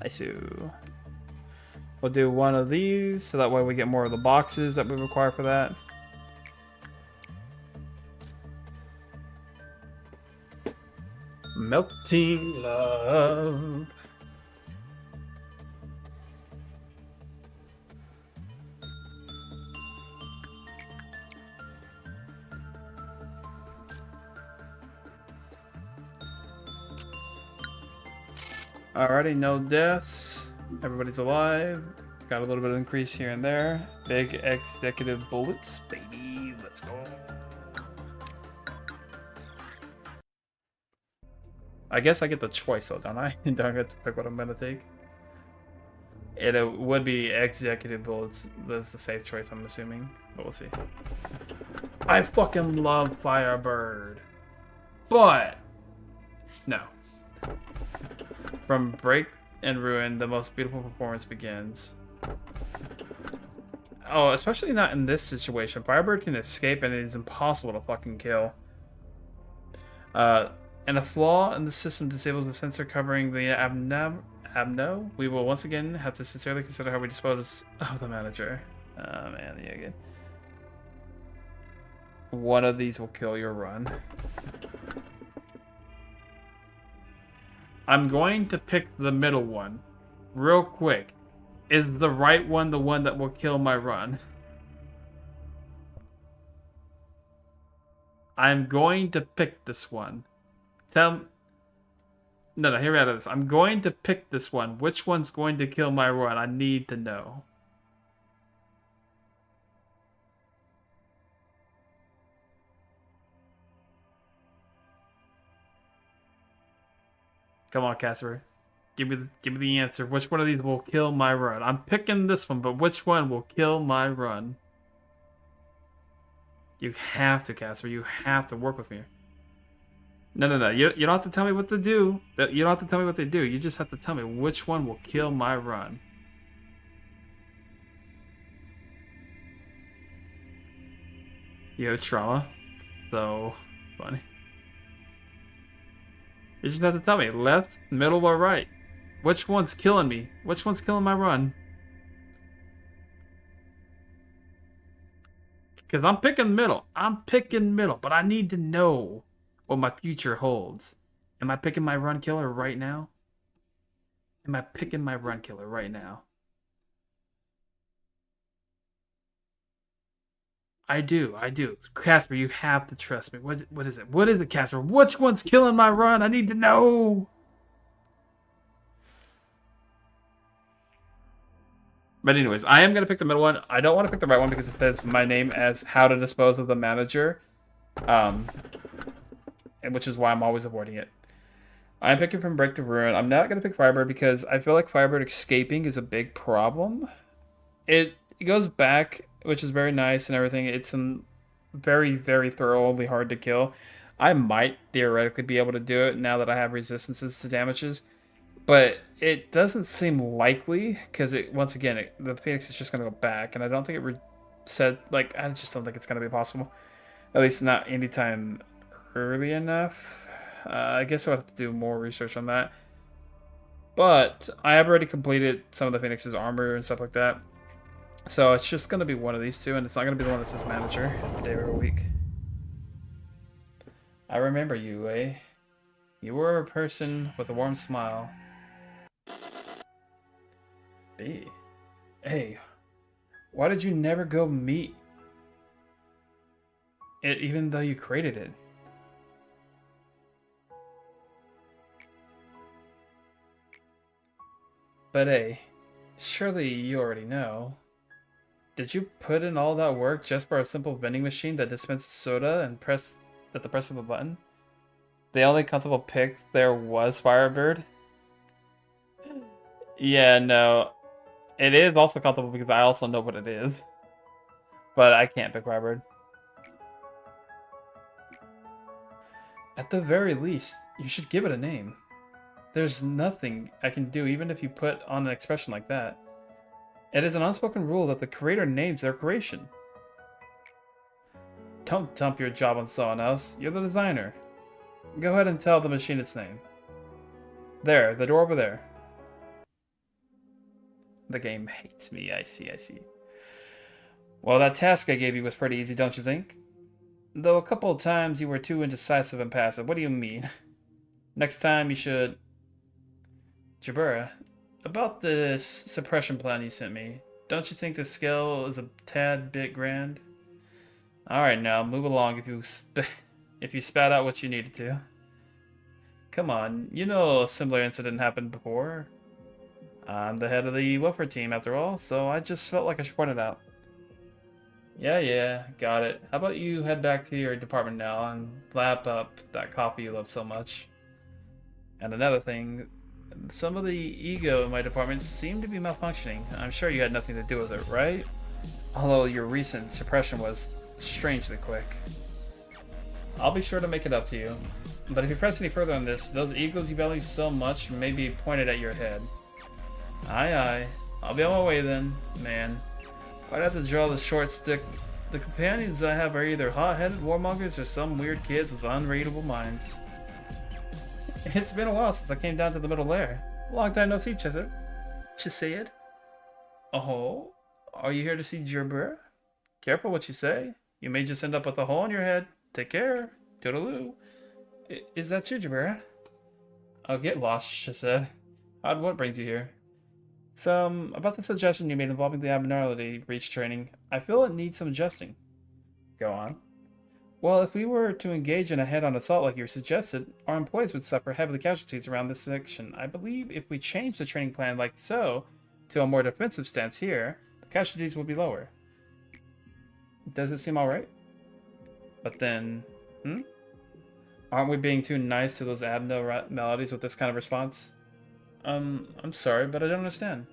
Nice. We'll do one of these so that way we get more of the boxes that we require for that. Melting love. Alrighty, no deaths. Everybody's alive. got a little bit of increase here and there. Big executive bullets, baby. Let's go. I guess I get the choice though, don't I? Don't I get to pick what I'm gonna take? It would be executive bullets. That's the safe choice, I'm assuming. But we'll see. I fucking love Firebird. But no. From Break and Ruin, the most beautiful performance begins. Oh, especially not in this situation. Firebird can escape and it is impossible to fucking kill. And a flaw in the system disables the sensor covering the Abno. We will once again have to sincerely consider how we dispose of the manager. Oh man, yeah, again. One of these will kill your run. I'm going to pick the middle one. Real quick. Is the right one the one that will kill my run? I'm going to pick this one. No, hear me out of this. I'm going to pick this one. Which one's going to kill my run? I need to know. Come on, Casper. Give me the answer. Which one of these will kill my run? I'm picking this one, but which one will kill my run? You have to, Casper. You have to work with me. No. You don't have to tell me what to do. You don't have to tell me what they do. You just have to tell me which one will kill my run. You have trauma. So funny. You just have to tell me left, middle, or right. Which one's killing me? Which one's killing my run? Because I'm picking middle. But I need to know what my future holds. Am I picking my run killer right now? I do. Casper, you have to trust me. What is it? What is it, Casper? Which one's killing my run? I need to know. But anyways, I am going to pick the middle one. I don't want to pick the right one because it says my name as how to dispose of the manager. And which is why I'm always avoiding it. I'm picking from Break to Ruin. I'm not going to pick Firebird because I feel like Firebird escaping is a big problem. It goes back, which is very nice and everything. It's very, very thoroughly hard to kill. I might theoretically be able to do it now that I have resistances to damages. But it doesn't seem likely because once again, the Phoenix is just going to go back. And I don't think I just don't think it's going to be possible. At least not anytime early enough. I guess I'll have to do more research on that. But I have already completed some of the Phoenix's armor and stuff like that. So it's just going to be one of these two, and it's not going to be the one that says manager every day of the week. I remember you, eh? You were a person with a warm smile. B. Hey, why did you never go meet it even though you created it? But hey, surely you already know. Did you put in all that work just for a simple vending machine that dispenses soda and at the press of a button? The only comfortable pick there was Firebird? Yeah, no. It is also comfortable because I also know what it is. But I can't pick Firebird. At the very least, you should give it a name. There's nothing I can do even if you put on an expression like that. It is an unspoken rule that the creator names their creation. Don't dump your job on someone else. You're the designer. Go ahead and tell the machine its name. There, the door over there. The game hates me, I see. Well, that task I gave you was pretty easy, don't you think? Though a couple of times you were too indecisive and passive. What do you mean? Next time you should... Jabura, about this suppression plan you sent me, don't you think the scale is a tad bit grand? Alright now, move along if you spat out what you needed to. Come on, you know a similar incident happened before. I'm the head of the welfare team, after all, so I just felt like I should point it out. Yeah, got it. How about you head back to your department now and lap up that coffee you love so much? And another thing, some of the ego in my department seem to be malfunctioning. I'm sure you had nothing to do with it, right? Although your recent suppression was strangely quick. I'll be sure to make it up to you. But if you press any further on this, those egos you value so much may be pointed at your head. Aye. I'll be on my way then, man. I'd have to draw the short stick. The companions I have are either hot-headed warmongers or some weird kids with unreadable minds. It's been a while since I came down to the middle layer. Long time no see, Chesed. Oh, are you here to see Gerbera? Careful what you say. You may just end up with a hole in your head. Take care. Toodaloo. Is that you, Gerbera? Oh, get lost, Chesed. What brings you here? About the suggestion you made involving the abnormality breach training, I feel it needs some adjusting. Go on. Well, if we were to engage in a head-on assault like you suggested, our employees would suffer heavy casualties around this section. I believe if we change the training plan like so, to a more defensive stance here, the casualties will be lower. Does it seem alright? But then, aren't we being too nice to those abnormalities with this kind of response? I'm sorry, but I don't understand.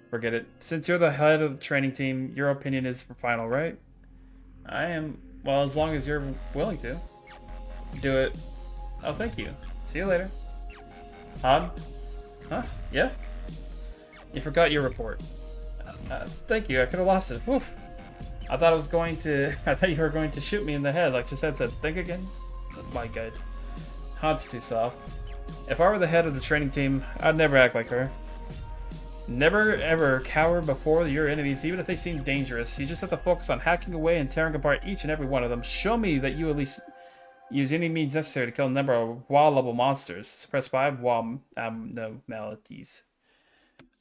Forget it. Since you're the head of the training team, your opinion is final, right? I am. Well, as long as you're willing to. Do it. Oh, thank you. See you later. Hod? Huh? Yeah? You forgot your report. Thank you. I could have lost it. Whew. I thought you were going to shoot me in the head, like Chesed said. Think again? My God. Hod's too soft. If I were the head of the training team, I'd never act like her. Never ever cower before your enemies, even if they seem dangerous. You just have to focus on hacking away and tearing apart each and every one of them. Show me that you at least use any means necessary to kill a number of WoW-level monsters. Suppress 5 WoW abnormalities.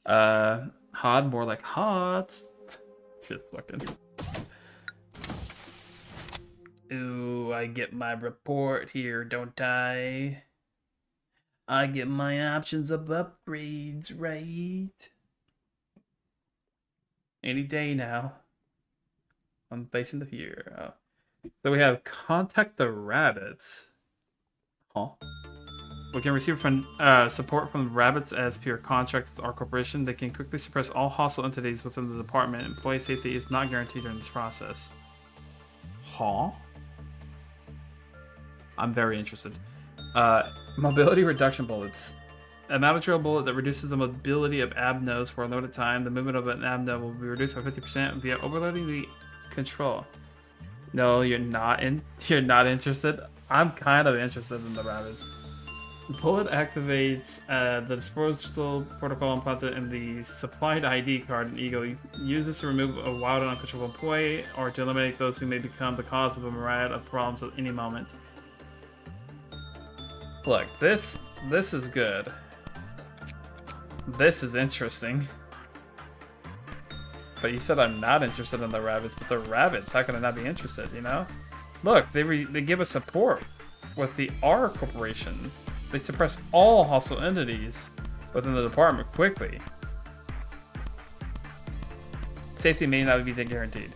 Hod, more like hot. Just fucking. Ooh, I get my report here, don't I? I get my options of upgrades, right? Any day now. I'm facing the future. Oh. So we have contact the rabbits. Huh? We can receive support from the rabbits as per contract with our corporation. They can quickly suppress all hostile entities within the department. Employee safety is not guaranteed during this process. Huh? I'm very interested. Mobility reduction bullets. A material bullet that reduces the mobility of abnos for a limited time. The movement of an abno will be reduced by 50% via overloading the control. No, you're not interested. I'm kind of interested in the rabbits. Bullet activates the disposal protocol implanted in the supplied ID card in Eagle. Use this to remove a wild and uncontrollable employee or to eliminate those who may become the cause of a myriad of problems at any moment. Look, this is good. This is interesting. But you said I'm not interested in the rabbits, but the rabbits, how can I not be interested, you know? Look, they give us support with the R Corporation. They suppress all hostile entities within the department quickly. Safety may not be guaranteed.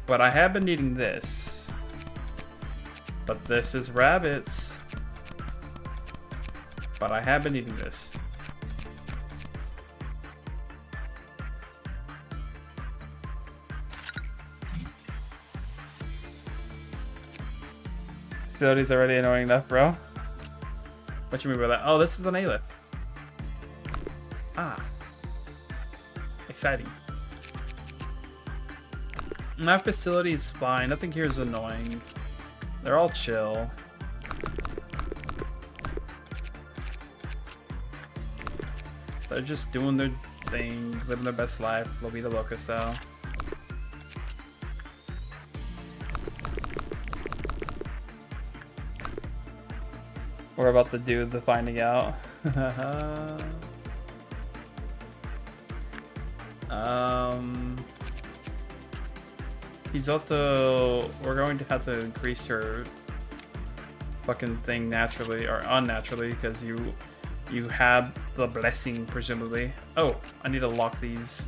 But I have been needing this. But this is rabbits. But I have been eating this. Facility's already annoying enough, bro. What you mean by that? Oh, this is an A-lift. Ah. Exciting. My facility is fine. Nothing here is annoying. They're all chill. They're just doing their thing, living their best life. Lobita Loca style. We're about to do the finding out. Hisoto, we're going to have to increase your fucking thing naturally or unnaturally because you had the blessing presumably. Oh, I need to lock these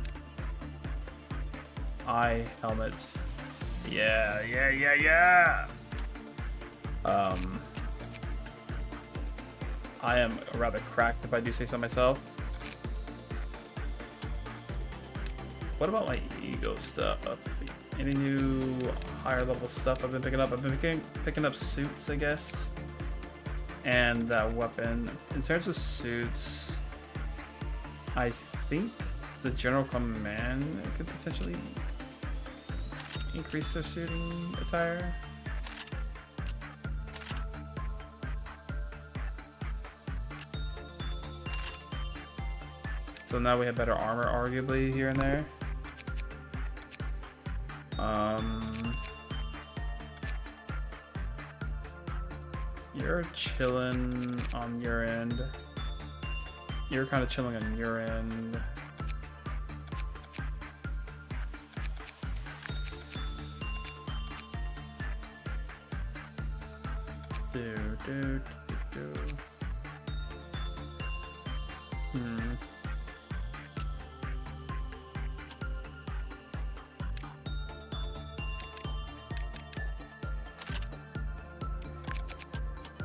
eye helmets. Yeah. I am rather cracked if I do say so myself. What about my ego stuff? Any new higher level stuff I've been picking up? I've been picking up suits, I guess. And that weapon. In terms of suits, I think the general command could potentially increase their suiting attire. So now we have better armor, arguably, here and there. You're chilling on your end. You're kind of chilling on your end. Do.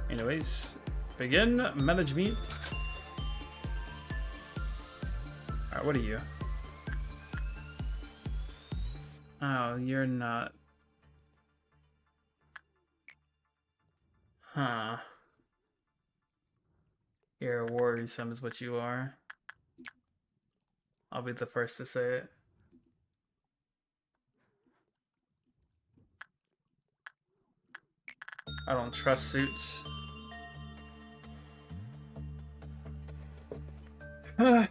Anyways, begin management. Alright, what are you? Oh, you're not. Huh. You're worrisome is what you are. I'll be the first to say it. I don't trust suits. The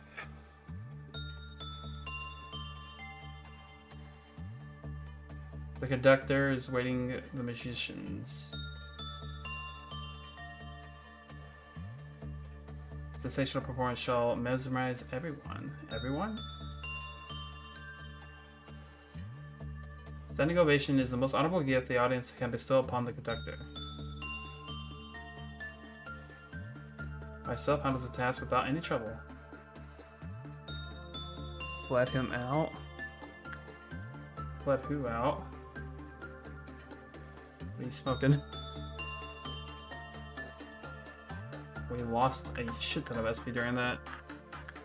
conductor is waiting the musicians. Sensational performance shall mesmerize everyone. Everyone? Standing ovation is the most honorable gift the audience can bestow upon the conductor. Myself handles the task without any trouble. Let him out. Let who out? What are you smoking? We lost a shit ton of SP during that.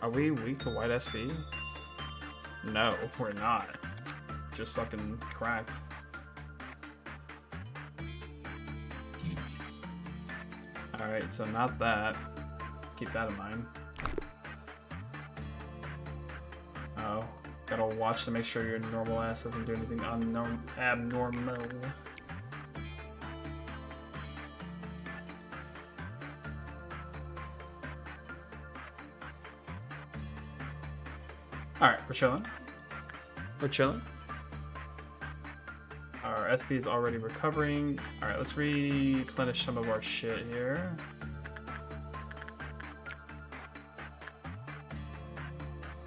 Are we weak to white SP? No, we're not. Just fucking cracked. Alright, so not that. Keep that in mind. Oh, gotta watch to make sure your normal ass doesn't do anything abnormal. Alright, we're chilling. We're chilling. Our SP is already recovering. Alright, let's replenish some of our shit here.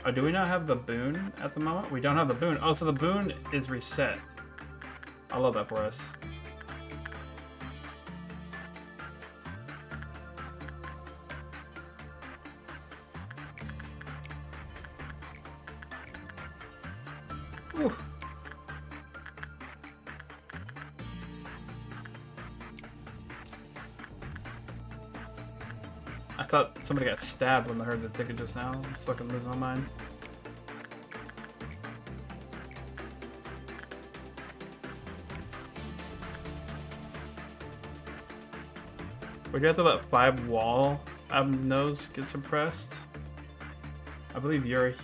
Oh, do we not have the boon at the moment? We don't have the boon. Oh, so the boon is reset. I love that for us. Whew. I thought somebody got stabbed when I heard the ticket just now. It's fucking losing my mind. We're gonna have to let 5 wall nose get suppressed. I believe you're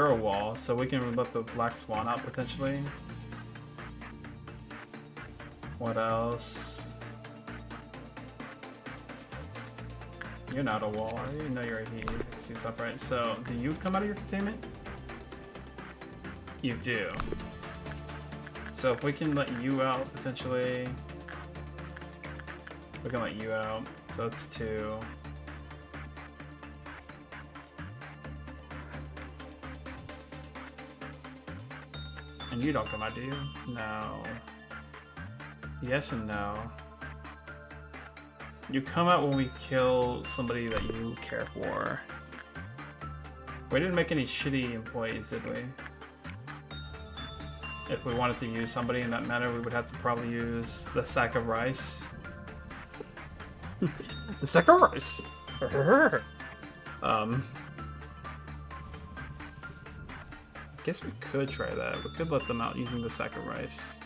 a wall, so we can let the Black Swan out potentially. What else? You're not a wall, are you? No, you're a he. Seems upright. So, do you come out of your containment? You do. So if we can let you out potentially, we can let you out. So that's 2. And you don't come out, do you? No. Yes and no. You come out when we kill somebody that you care for. We didn't make any shitty employees, did we? If we wanted to use somebody in that manner, we would have to probably use the sack of rice. The sack of rice! I guess we could try that. We could let them out using the sack of rice.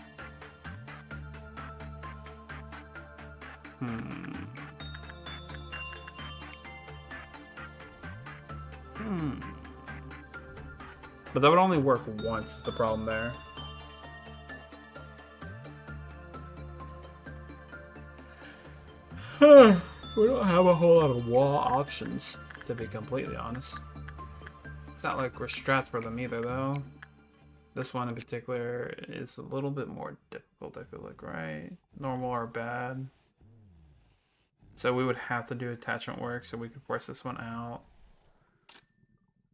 But that would only work once, is the problem there. We don't have a whole lot of wall options, to be completely honest. It's not like we're strapped for them either, though. This one in particular is a little bit more difficult, I feel like, right? Normal or bad. So we would have to do attachment work, so we could force this one out.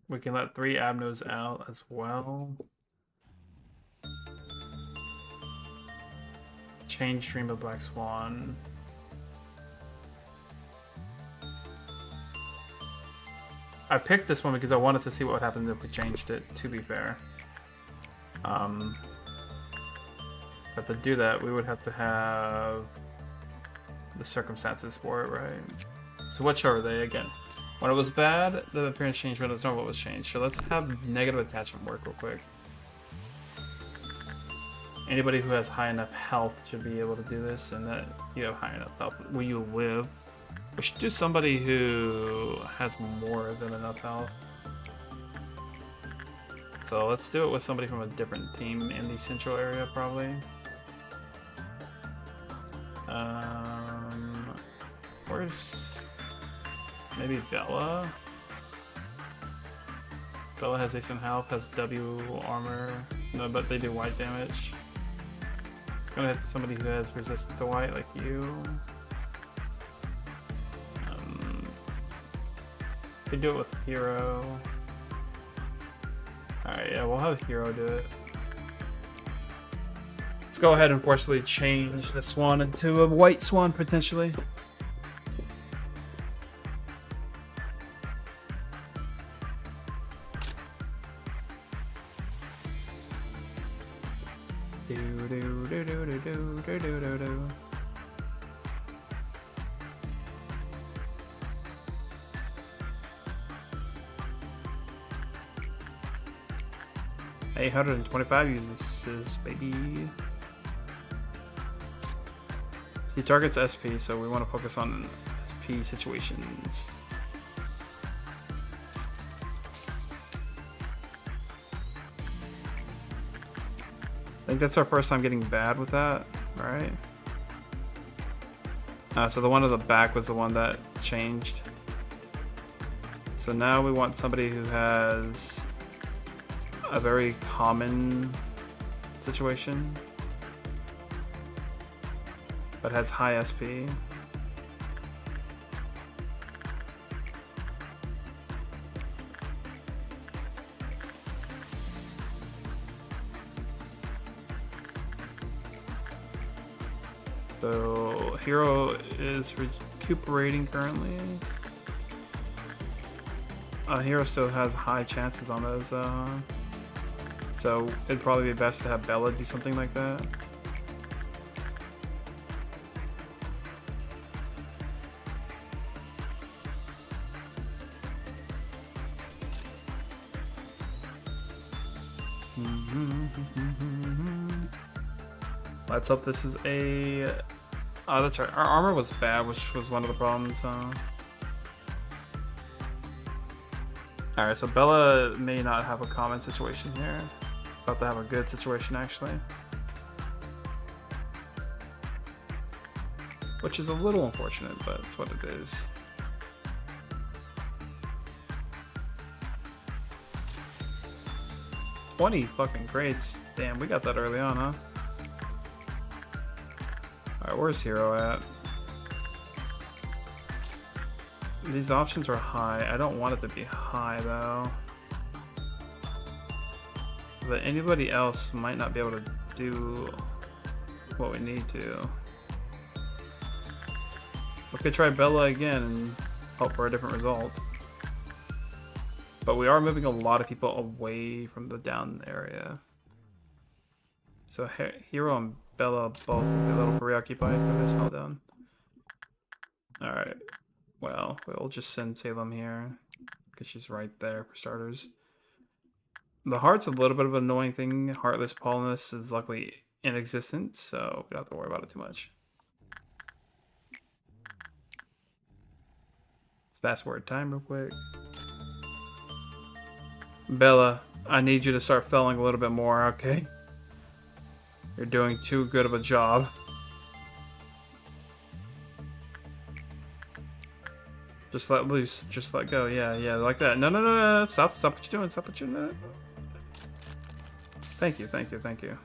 We can let 3 Abnos out as well. Change Stream of Black Swan. I picked this one because I wanted to see what would happen if we changed it, to be fair. But to do that, we would have to have the circumstances for it, right? So which are they again? When it was bad, the appearance changed. When it was normal, it was changed. So let's have negative attachment work real quick. Anybody who has high enough health should be able to do this, and that you have high enough health where you live. We should do somebody who has more than enough health. So let's do it with somebody from a different team in the central area, probably. Where's maybe Bella? Bella has decent health, has W armor. No, but they do white damage. Gonna hit somebody who has resistance to white, like you. We do it with Hero. Alright, yeah, we'll have Hero do it. Let's go ahead and forcefully change the swan into a white swan, potentially. Do. 825 uses, baby. He targets SP, so we want to focus on SP situations. I think that's our first time getting bad with that, right? So the one at the back was the one that changed. So now we want somebody who has a very common situation, but has high SP. So Hero is recuperating currently. Hero still has high chances on those, so it'd probably be best to have Bella do something like that. Let's hope this is a... Oh, that's right. Our armor was bad, which was one of the problems. Alright, so Bella may not have a common situation here. About to have a good situation, actually. Which is a little unfortunate, but it's what it is. $20 fucking crates. Damn, we got that early on, huh? Alright, where's Hero at? These options are high. I don't want it to be high, though. But anybody else might not be able to do what we need to. We could try Bella again and hope for a different result. But we are moving a lot of people away from the down area. So Hero and Bella both will be a little preoccupied for this meltdown. Alright. Well, we'll just send Salem here. Because she's right there for starters. The Heart's a little bit of an annoying thing. Heartless Paulness is luckily inexistent, so we don't have to worry about it too much. Let's fast forward time real quick. Bella, I need you to start felling a little bit more, okay? You're doing too good of a job. Just let loose. Just let go. Yeah, yeah, like that. No, no, no, no. Stop what you're doing. Stop what you're doing. Thank you, thank you, thank you.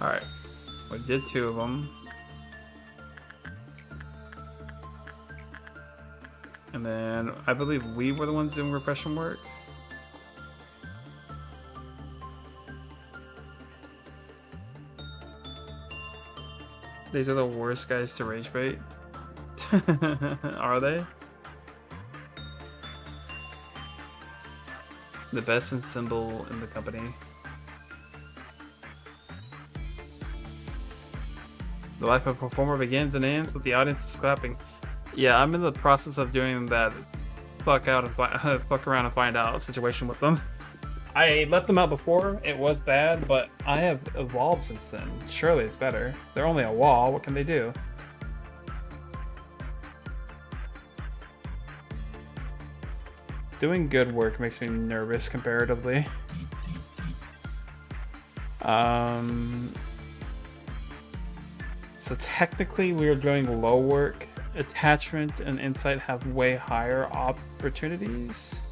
Alright. We did 2 of them. And then I believe we were the ones doing repression work. These are the worst guys to rage bait. Are they? The best and symbol in the company. The life of a performer begins and ends with the audience clapping. Yeah, I'm in the process of doing that fuck around and find out situation with them. I let them out before, it was bad, but I have evolved since then. Surely it's better. They're only a wall, what can they do? Doing good work makes me nervous comparatively. So technically we are doing low work. Attachment and insight have way higher opportunities.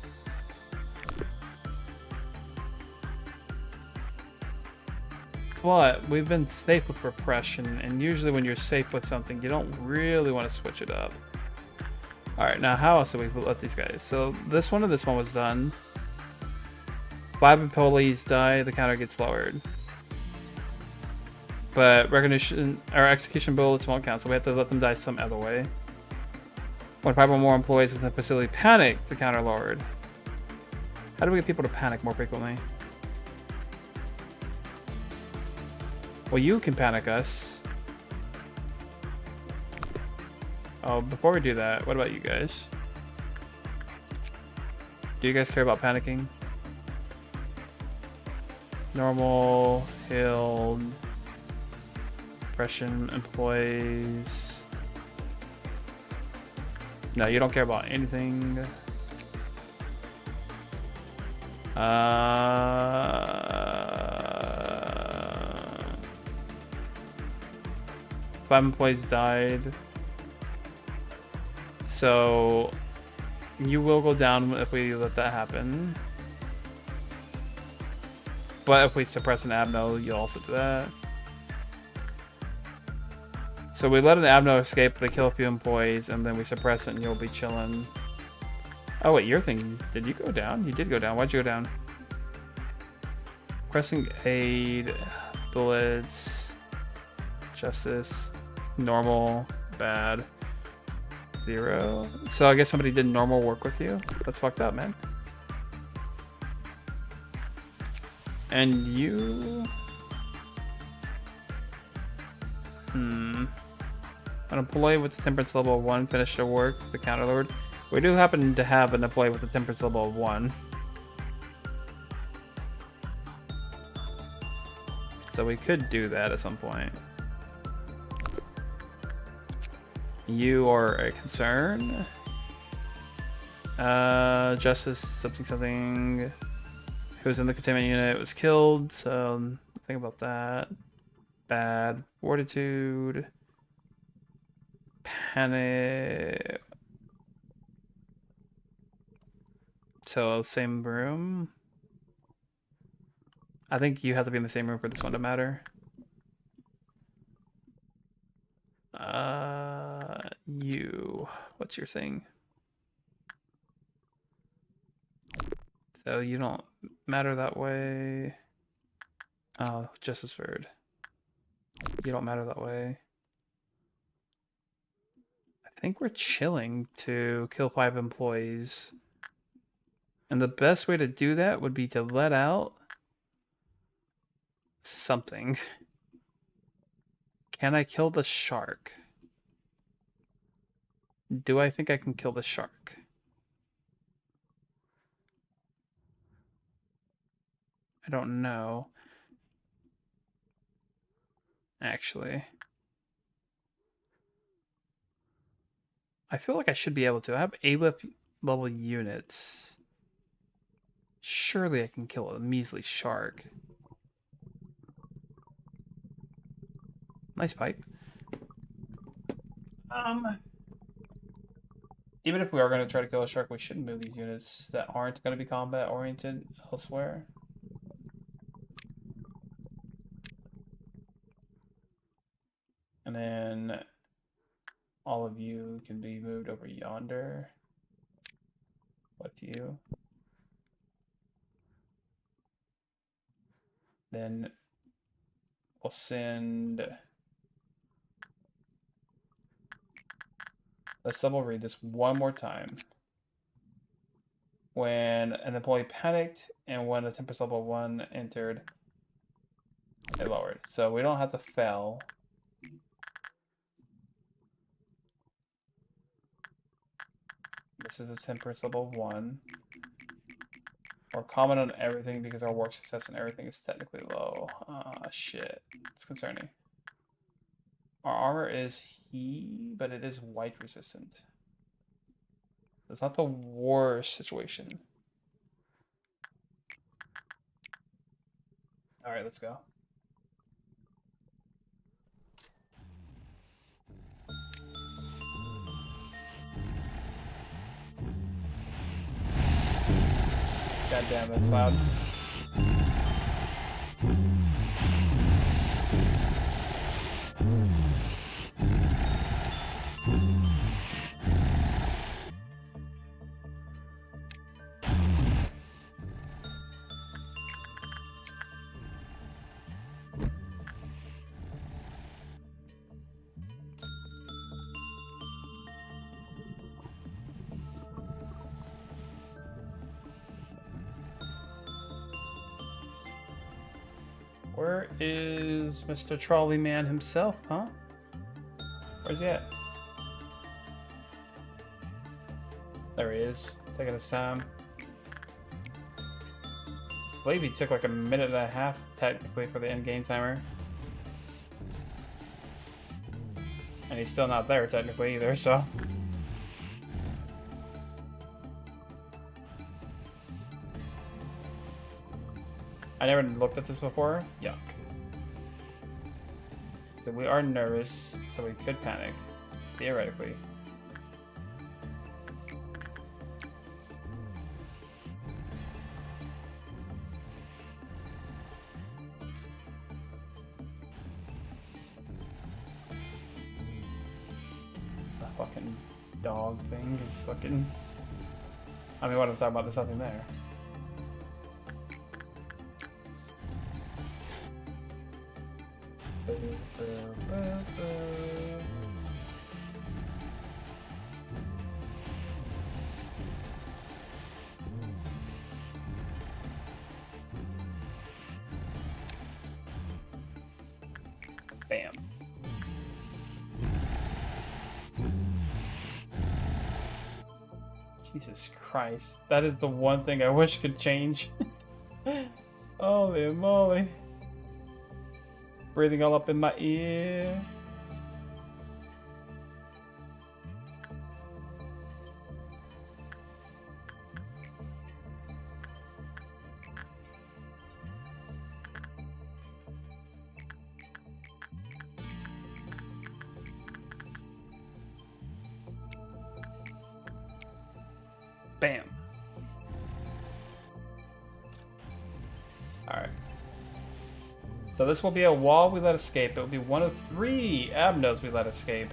But we've been safe with repression, and usually when you're safe with something, you don't really want to switch it up. Alright, now how else do we let these guys? So this one and this one was done. 5 employees die, the counter gets lowered. But recognition or execution bullets won't count, so we have to let them die some other way. When 5 or more employees within the facility panic, the counter lowered. How do we get people to panic more frequently? Well, you can panic us. Oh, before we do that, what about you guys? Do you guys care about panicking? Normal, healed, depression, employees. No, you don't care about anything. 5 employees died. So you will go down if we let that happen. But if we suppress an Abno, you'll also do that. So we let an Abno escape, they kill a few employees, and then we suppress it and you'll be chilling. Oh wait, your thing, did you go down? You did go down. Why'd you go down? Pressing aid, bullets, justice, normal, bad, 0. So I guess somebody did normal work with you? That's fucked up, man. And you... An employee with a temperance level of 1 finished their work, the counter lowered. We do happen to have an employee with a temperance level of 1. So we could do that at some point. You are a concern. Justice something. Who was in the containment unit was killed, so think about that. Bad. Fortitude. Panic. So same room. I think you have to be in the same room for this one to matter. You. What's your thing? So you don't matter that way. Oh, Justice Bird. You don't matter that way. I think we're chilling to kill 5 employees. And the best way to do that would be to let out something. Can I kill the shark? Do I think I can kill the shark? I don't know. Actually. I feel like I should be able to. I have A-level units. Surely I can kill a measly shark. Nice pipe. Even if we are going to try to kill a shark, we shouldn't move these units that aren't going to be combat oriented elsewhere. And then all of you can be moved over yonder with you. Then we'll send... Let's double read this one more time. When an employee panicked and when a Tempest level 1 entered, it lowered. So we don't have to fail. This is a Tempest level 1. We're common on everything because our work success and everything is technically low. Ah, shit. It's concerning. Our armor is but it is white resistant. It's not the worst situation. Alright, let's go. God damn, that's loud. Where is Mr. Trolley Man himself, huh? Where's he at? There he is, taking his time. I believe he took like a minute and a half, technically, for the end-game timer. And he's still not there, technically, either, so... I never looked at this before. Yuck. So we are nervous, so we could panic, theoretically. The fucking dog thing is fucking... I mean, what I'm talking about, there's nothing there. Bam. Jesus Christ. That is the one thing I wish could change. Holy moly. Breathing all up in my ear. Bam. Alright. So this will be a wall we let escape. It will be one of 3 Abnos we let escape.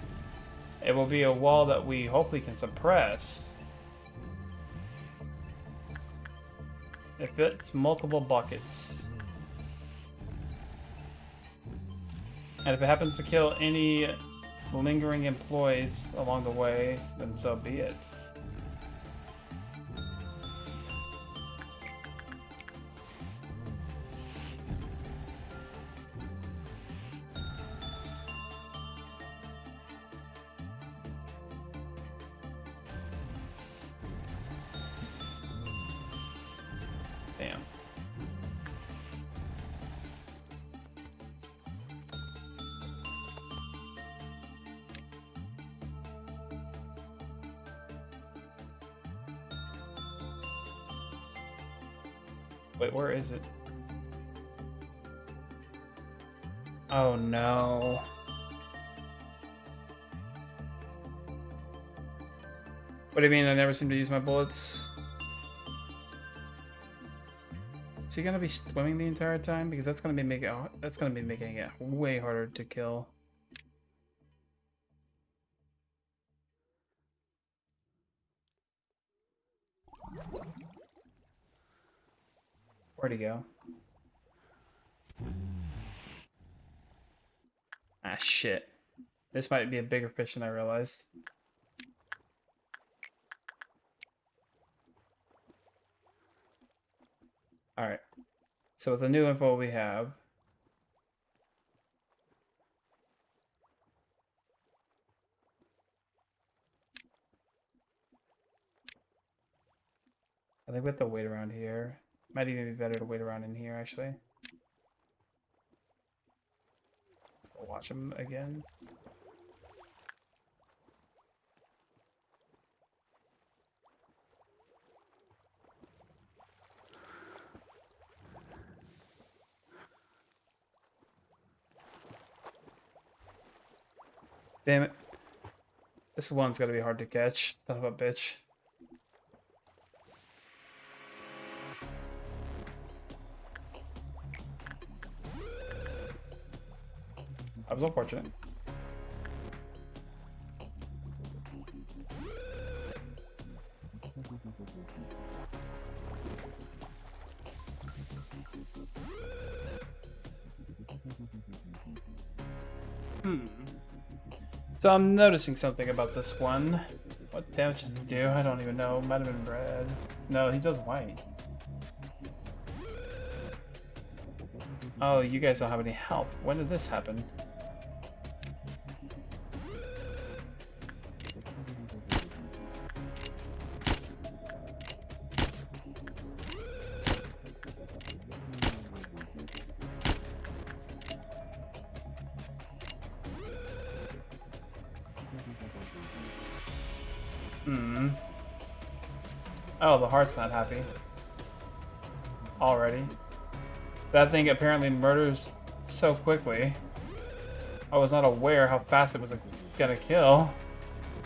It will be a wall that we hopefully can suppress. It fits multiple buckets. And if it happens to kill any lingering employees along the way, then so be it. Damn. Wait, where is it? Oh no. What do you mean I never seem to use my bullets? Is he gonna be swimming the entire time? Because that's gonna be making it way harder to kill. Where'd he go? Ah, shit. This might be a bigger fish than I realized. Alright. So with the new info we have... I think we have to wait around here. Might even be better to wait around in here, actually. Let's go watch him again. Damn it. This one's gotta be hard to catch. Son of a bitch. I was unfortunate. So I'm noticing something about this one. What damage did he do? I don't even know. Might have been red. No, he does white. Oh, you guys don't have any help. When did this happen? Oh, the heart's not happy. Already. That thing apparently murders so quickly. I was not aware how fast it was gonna kill.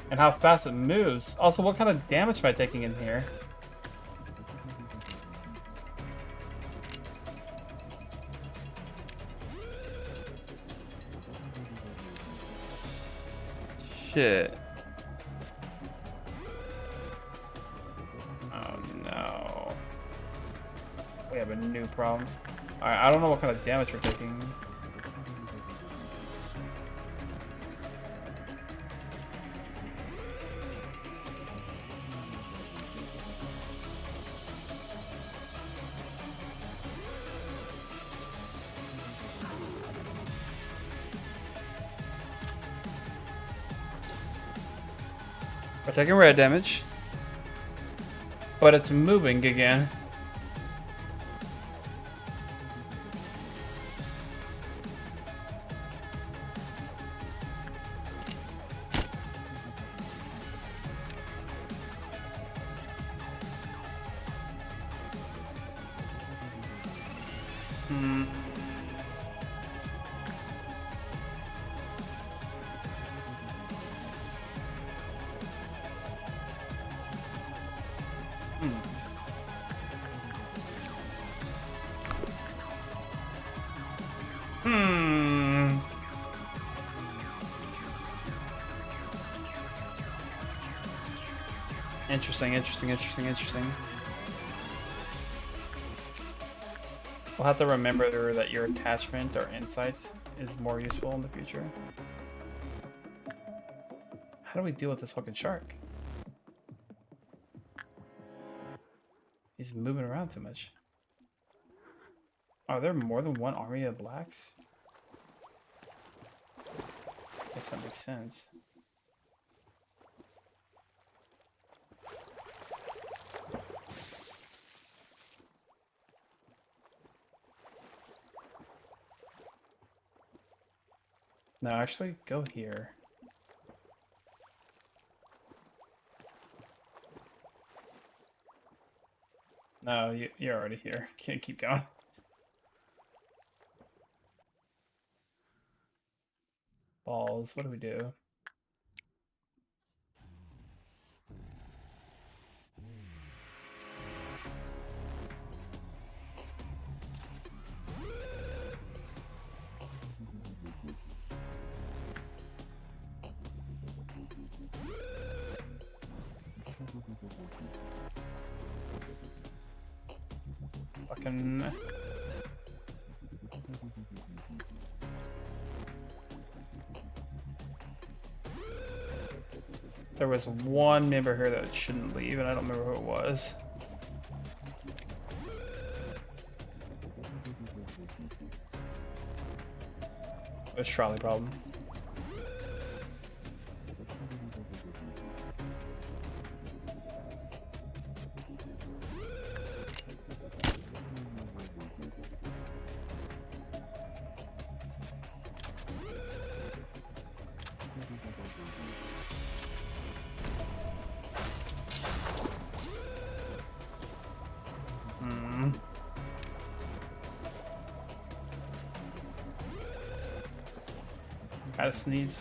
And how fast it moves. Also, what kind of damage am I taking in here? Shit. Oh no. We have a new problem. Alright, I don't know what kind of damage we're taking. We're taking red damage. But it's moving again. Interesting. We'll have to remember that your attachment or insight is more useful in the future. How do we deal with this fucking shark? He's moving around too much. Are there more than one army of blacks? I guess that makes sense. No, actually, go here. No, you're already here. Can't keep going. Balls, what do we do? Fucking... There was one member here that shouldn't leave, and I don't remember who it was. It was trolley problem. Had a sneeze.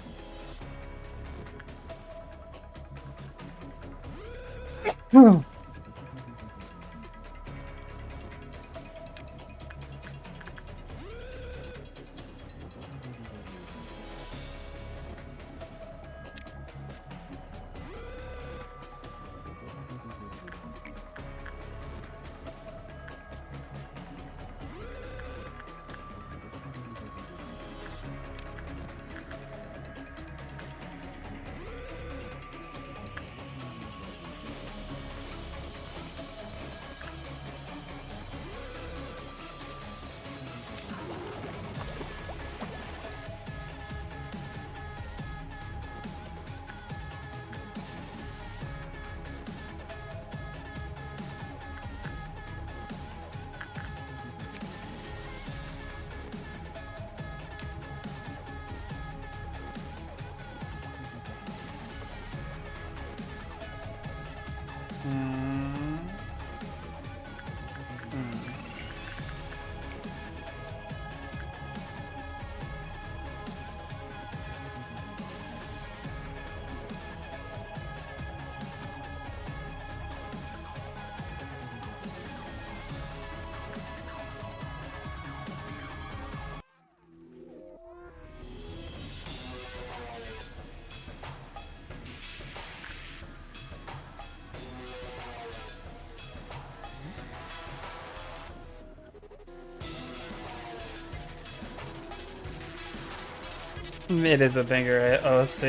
It is a banger at OST.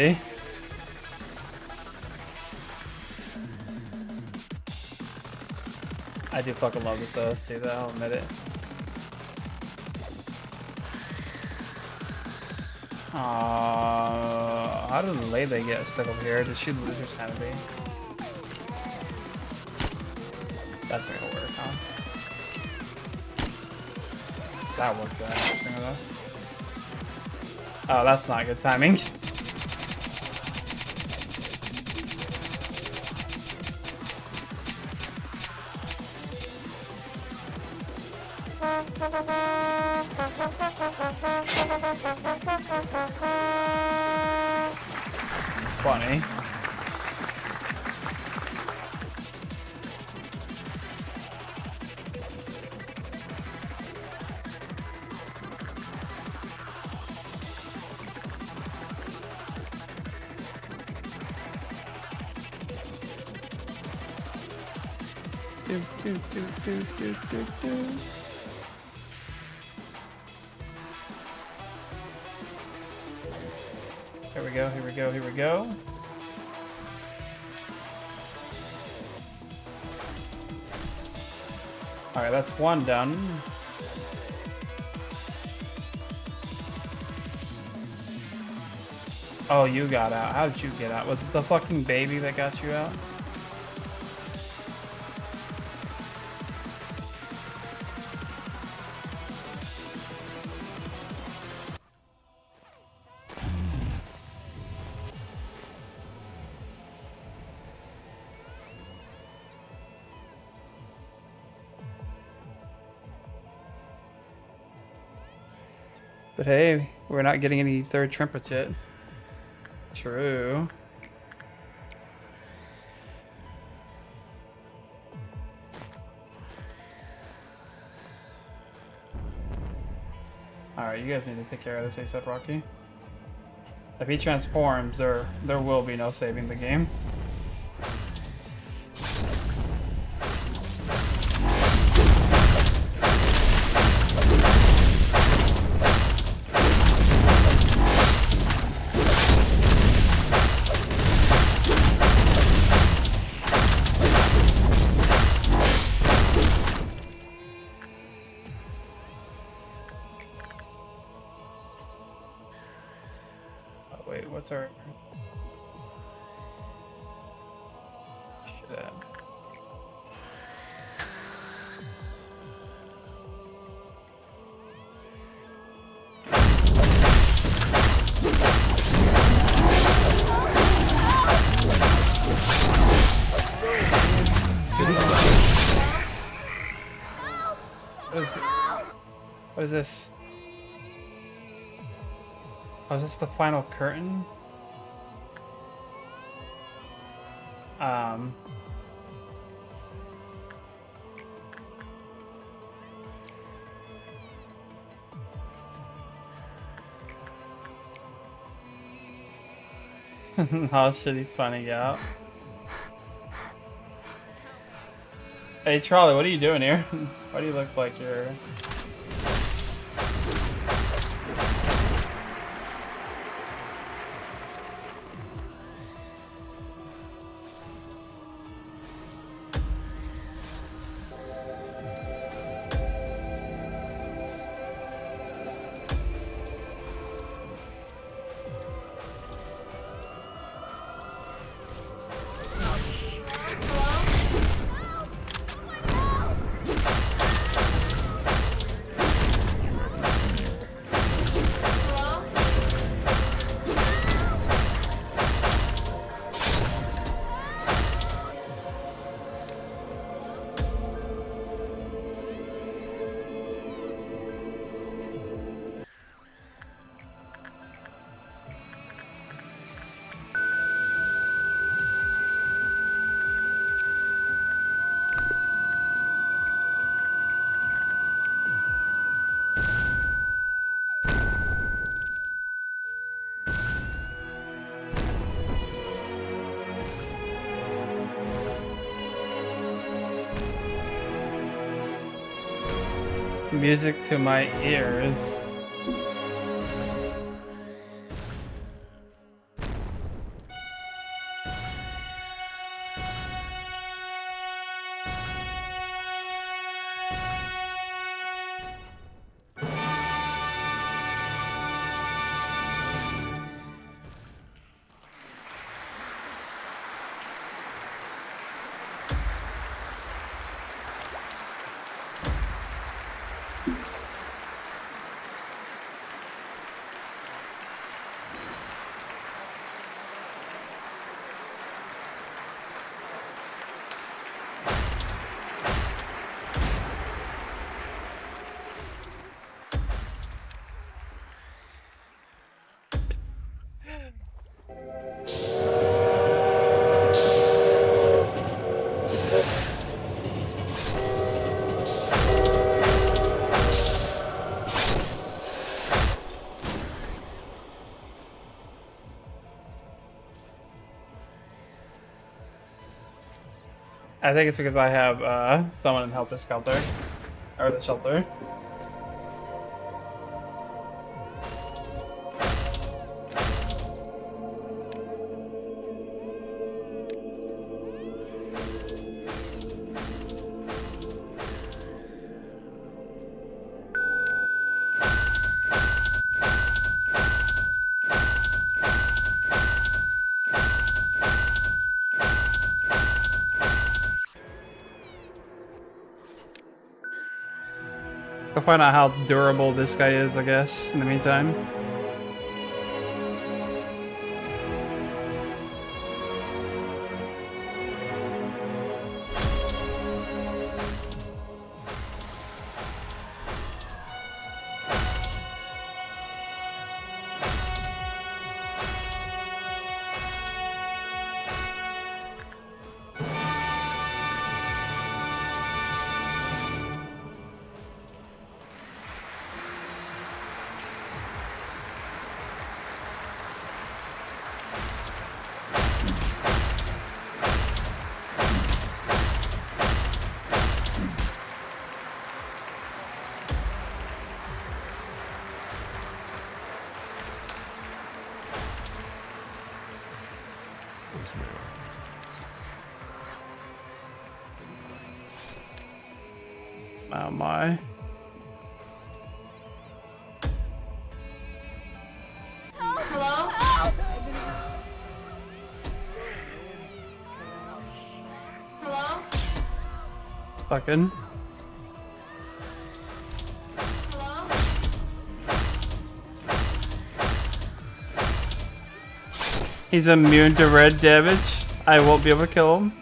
I do fucking love this OST though, I'll admit it. How did Lele get stuck over here? Did she lose her sanity? That's not gonna work, huh? That worked that interesting though. Oh, that's not good timing. Funny. Do. Here we go, here we go, here we go. Alright, that's one done. Oh, you got out. How did you get out? Was it the fucking baby that got you out? But hey, we're not getting any third trumpets yet. True. Alright, you guys need to take care of this ASAP, Rocky. If he transforms, there will be no saving the game. Wait, what's our... Shit. What is this? Oh, is this the final curtain? How should he finding out? Hey Charlie, what are you doing here? Why do you look like you're... Music to my ears. I think it's because I have someone in Helter Skelter. Or the shelter. Go find out how durable this guy is, I guess, in the meantime. Voicemail. Oh my. Hello? Hello? Fucking. Hello? He's immune to red damage. I won't be able to kill him.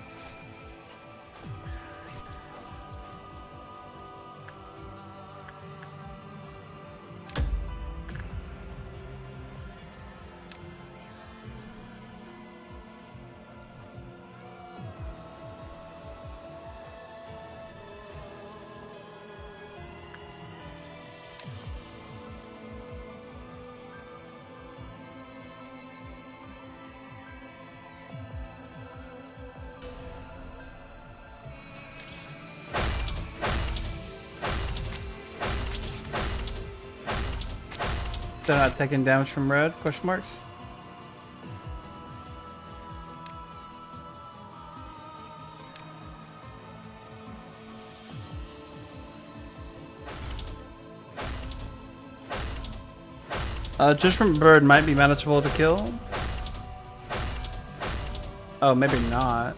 They're not taking damage from red? Question marks. Judgment Bird might be manageable to kill. Oh, maybe not.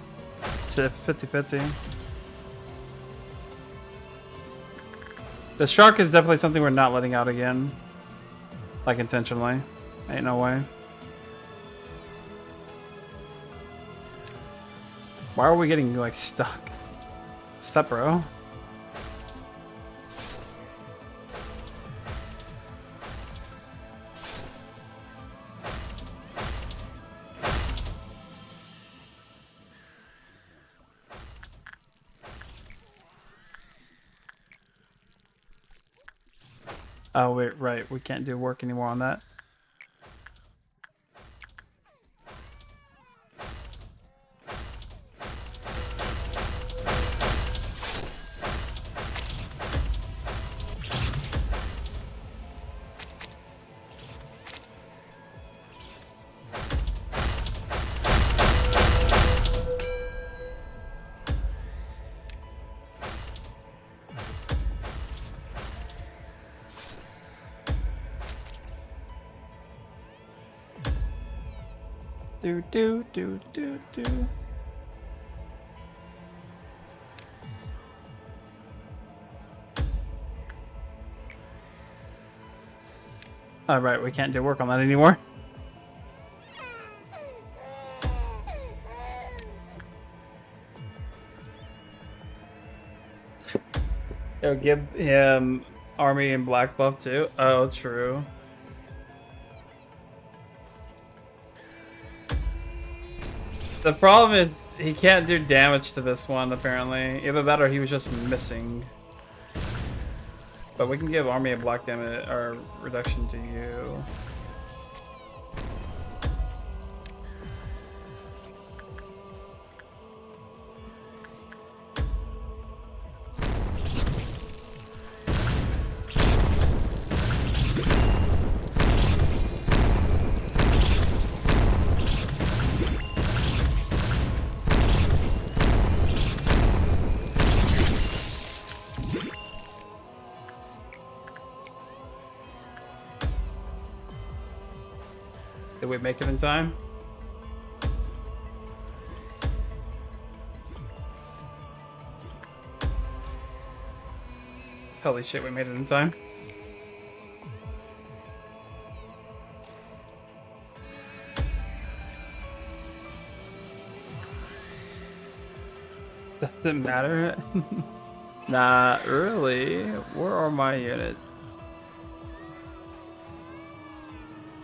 It's a 50-50. The shark is definitely something we're not letting out again. Like intentionally. Ain't no way. Why are we getting like stuck? Stop, bro. Oh wait, right. We can't do work anymore on that. Do. All right, we can't do work on that anymore. Yo, give him army and black buff too. Oh, true. The problem is he can't do damage to this one apparently. Either that or he was just missing. But we can give army and black damage or reduction to you. Did we make it in time? Holy shit, we made it in time. Does it matter? Not really. Where are my units?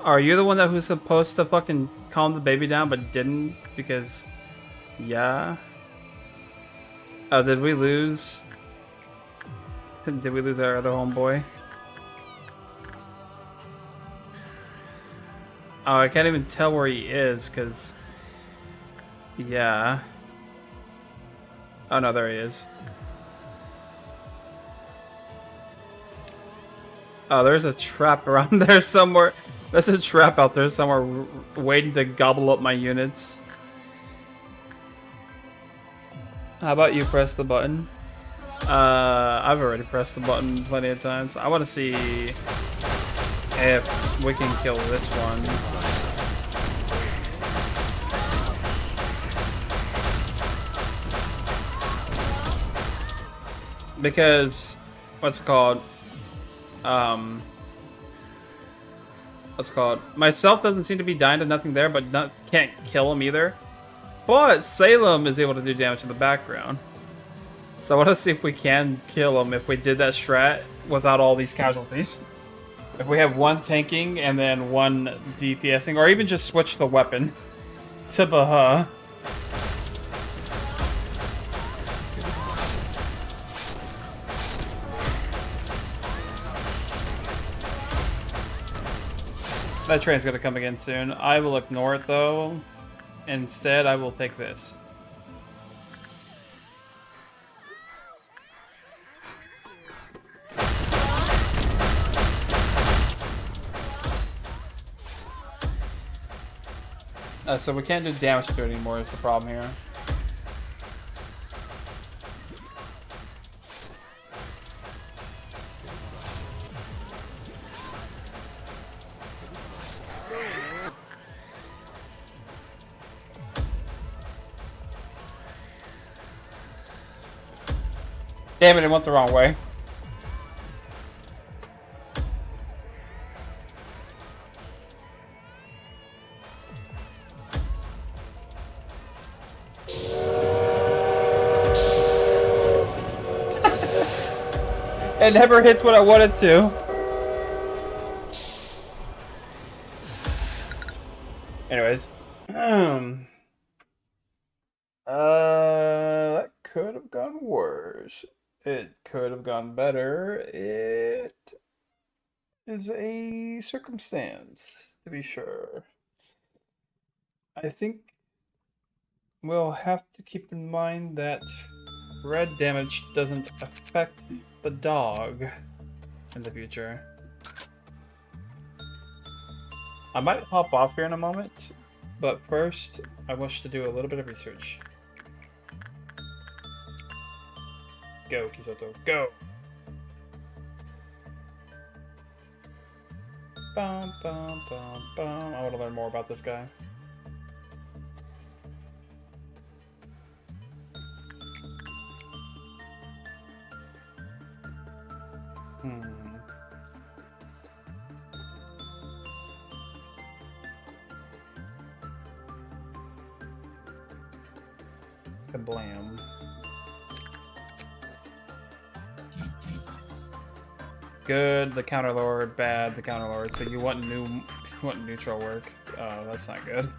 Are you the one that was supposed to fucking calm the baby down but didn't? Because, yeah. Oh, did we lose? Did we lose our other homeboy? Oh, I can't even tell where he is, because... Yeah. Oh no, there he is. Oh, there's a trap around there somewhere. There's a trap out there somewhere waiting to gobble up my units. How about you press the button? I've already pressed the button plenty of times. I want to see if we can kill this one. Because, what's it called? What's it called? Myself doesn't seem to be dying to nothing there, but can't kill him either. But Salem is able to do damage in the background. So I want to see if we can kill him if we did that strat without all these casualties. If we have one tanking and then one DPSing, or even just switch the weapon to Baha. That train's gonna come again soon. I will ignore it though. Instead, I will take this. So we can't do damage to it anymore is the problem here. Damn it, it went the wrong way. It never hits what I wanted to. Anyways. That could have gone worse. It could have gone better. It is a circumstance, to be sure. I think we'll have to keep in mind that red damage doesn't affect the dog in the future. I might hop off here in a moment, but first I wish to do a little bit of research. Go, Kizoto, go! Bum, bum, bum, bum. I want to learn more about this guy. Kablam. Good, the counter lord. Bad, the counter lord. So you want neutral work. Oh, that's not good.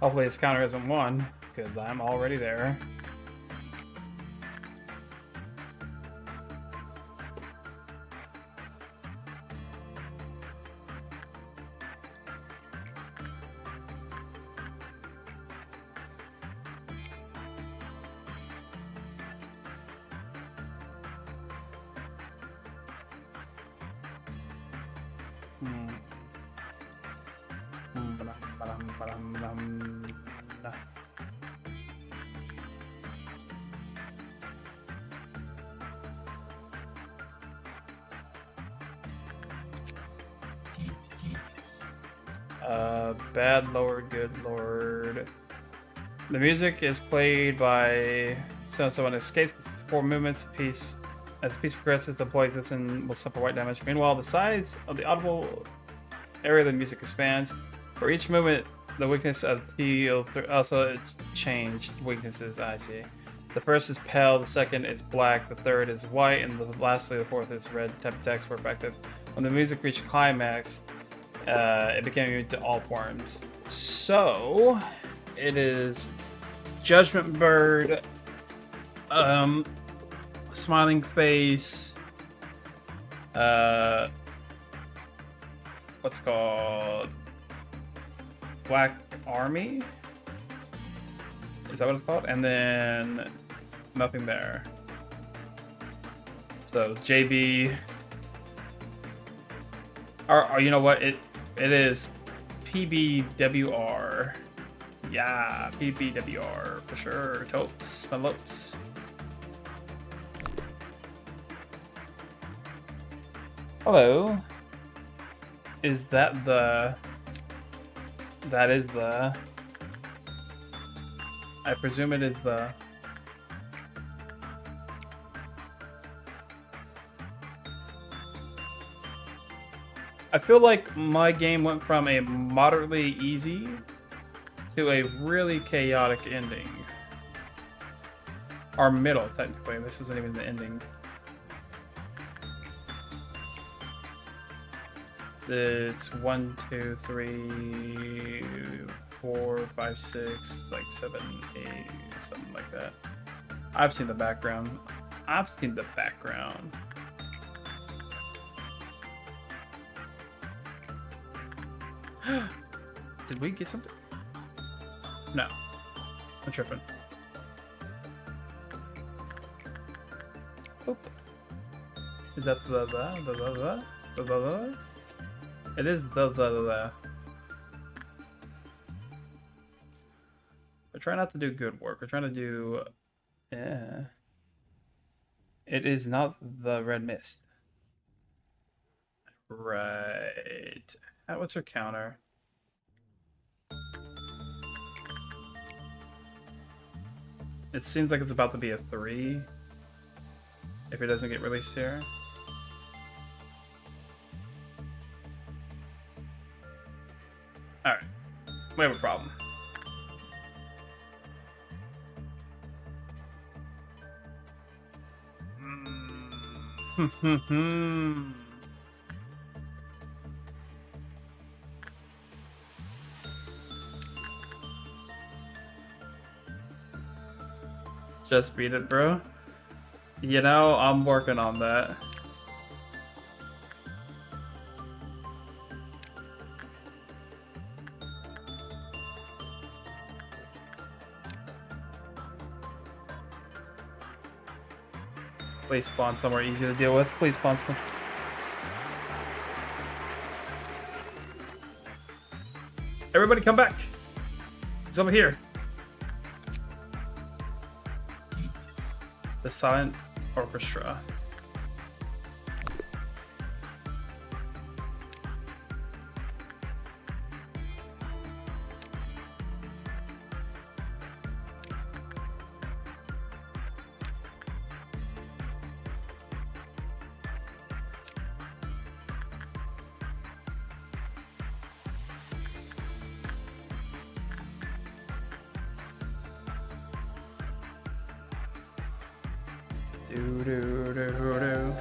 Hopefully his counter isn't 1, because I'm already there. Bad lord, good lord. The music is played by so when it escapes 4 movements apiece As the piece progresses, the poison will suffer white damage. Meanwhile, the size of the audible area of the music expands. For each movement, the weakness of T also changed weaknesses. I see. The first is pale, the second is black, the third is white, and lastly, the fourth is red. Type of text were effective. When the music reached climax, it became immune to all forms. So, it is Judgment Bird, Smiling Face, what's called Black Army? Is that what it's called? And then nothing there. So JB, or you know what? It is PBWR. Yeah, PBWR for sure. Totes, my lotes. Hello. Is that the? That is the. I presume it is the. I feel like my game went from a moderately easy to a really chaotic ending. Or middle, technically. This isn't even the ending. It's 1, 2, 3, 4, 5, 6, like 7, 8, something like that. I've seen the background. I've seen the background. Did we get something? No. I'm tripping. Oop. Is that the? It is the. We're trying not to do good work. We're trying to do. Yeah. It is not the red mist. Right. What's her counter? It seems like it's about to be a 3. If it doesn't get released here. Alright. We have a problem. Just beat it, bro. You know, I'm working on that. Please spawn somewhere easy to deal with. Please spawn somewhere. Everybody come back. He's over here. The Silent Orchestra. Do do do do.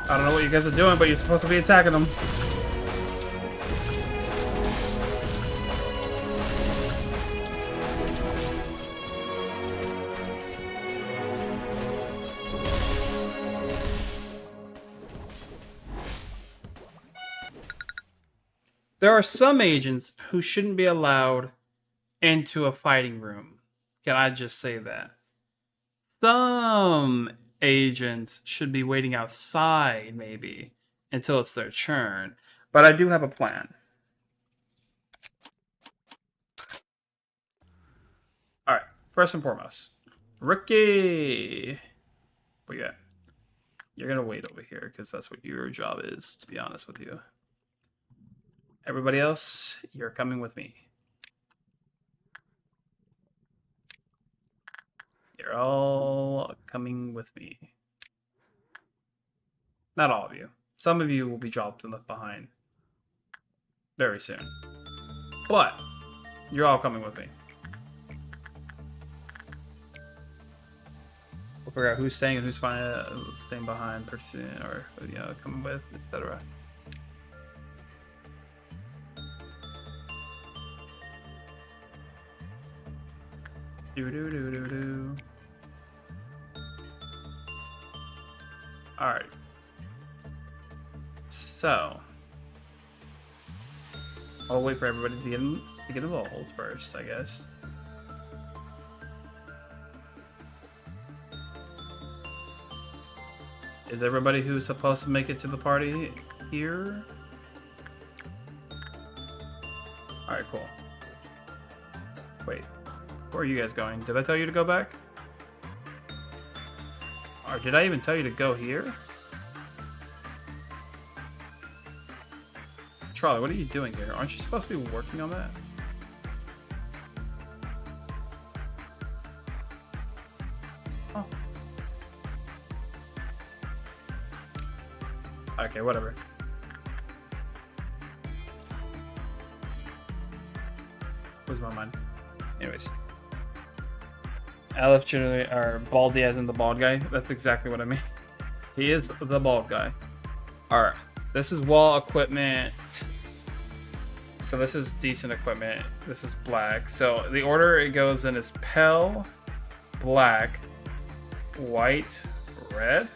I don't know what you guys are doing, but you're supposed to be attacking them. There are some agents who shouldn't be allowed into a fighting room. Can I just say that? Some agents should be waiting outside, maybe, until it's their turn. But I do have a plan. Alright, first and foremost. Ricky! Where you at? You're gonna wait over here, because that's what your job is, to be honest with you. Everybody else, you're coming with me. You're all coming with me. Not all of you. Some of you will be dropped and left behind very soon. But you're all coming with me. We'll figure out who's staying and who's staying behind, purchasing, or coming with, etc. Do. Alright. So I'll wait for everybody to get involved first, I guess. Is everybody who's supposed to make it to the party here? Alright, cool. Wait. Where are you guys going? Did I tell you to go back? Or did I even tell you to go here? Charlie, what are you doing here? Aren't you supposed to be working on that? Oh. Okay, whatever. Where's my mind? Anyways. Aleph generally are Baldy as in the bald guy. That's exactly what I mean. He is the bald guy. Alright. This is wall equipment. So this is decent equipment. This is black. So the order it goes in is Pell, black, white, red.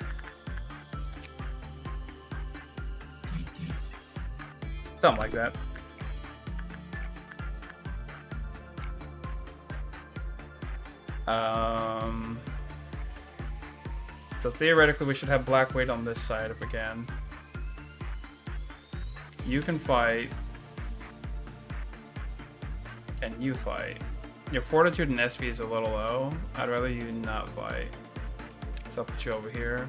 Something like that. So theoretically we should have black weight on this side if we can. You can fight. Can you fight? Your fortitude and SP is a little low. I'd rather you not fight. So I'll put you over here.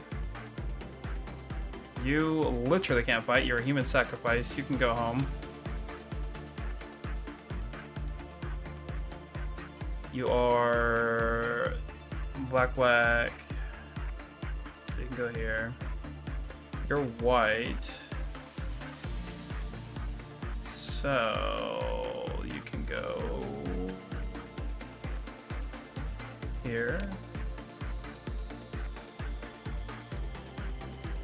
You literally can't fight. You're a human sacrifice. You can go home. You are black. You can go here. You're white. So you can go here.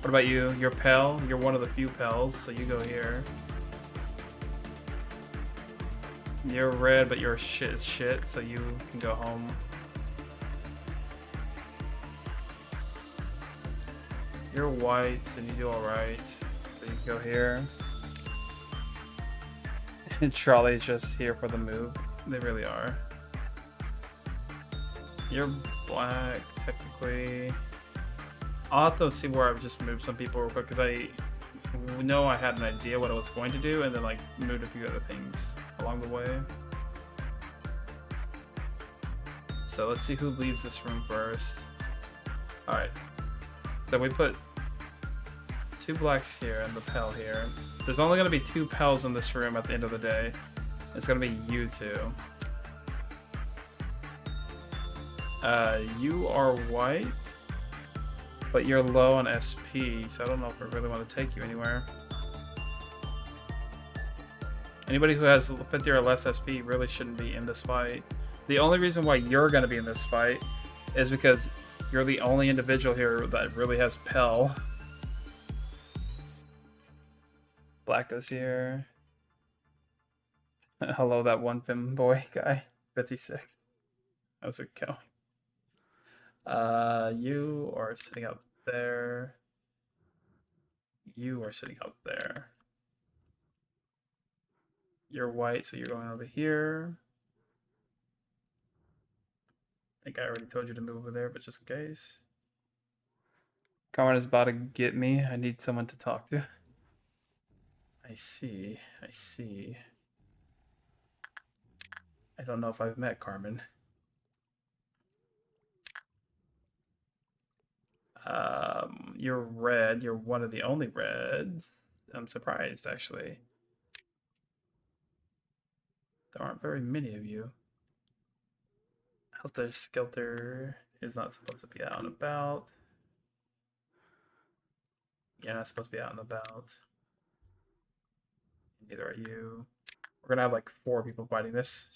What about you? You're Pell. You're one of the few Pells, so you go here. You're red, but you're shit, so you can go home. You're white, and you do alright. So you can go here. And Charlie's just here for the move. They really are. You're black, technically. I'll have to see where I've just moved some people real quick, because I know I had an idea what I was going to do, and then like moved a few other things along the way. So let's see who leaves this room first. Alright. So we put 2 blacks here and the Pell here. There's only going to be 2 Pells in this room at the end of the day. It's going to be you two. You are white, but you're low on SP, so I don't know if I really want to take you anywhere. Anybody who has 50 or less SP really shouldn't be in this fight. The only reason why you're going to be in this fight is because you're the only individual here that really has Pell. Black goes here. Hello, that one Pim boy guy. 56. How's it going? You are sitting up there. You are sitting up there. You're white, so you're going over here. I think I already told you to move over there, but just in case. Carmen is about to get me. I need someone to talk to. I see. I see. I don't know if I've met Carmen. You're red. You're one of the only reds. I'm surprised, actually. There aren't very many of you. Helter Skelter is not supposed to be out and about. You're not supposed to be out and about. Neither are you. We're gonna have like 4 people fighting this.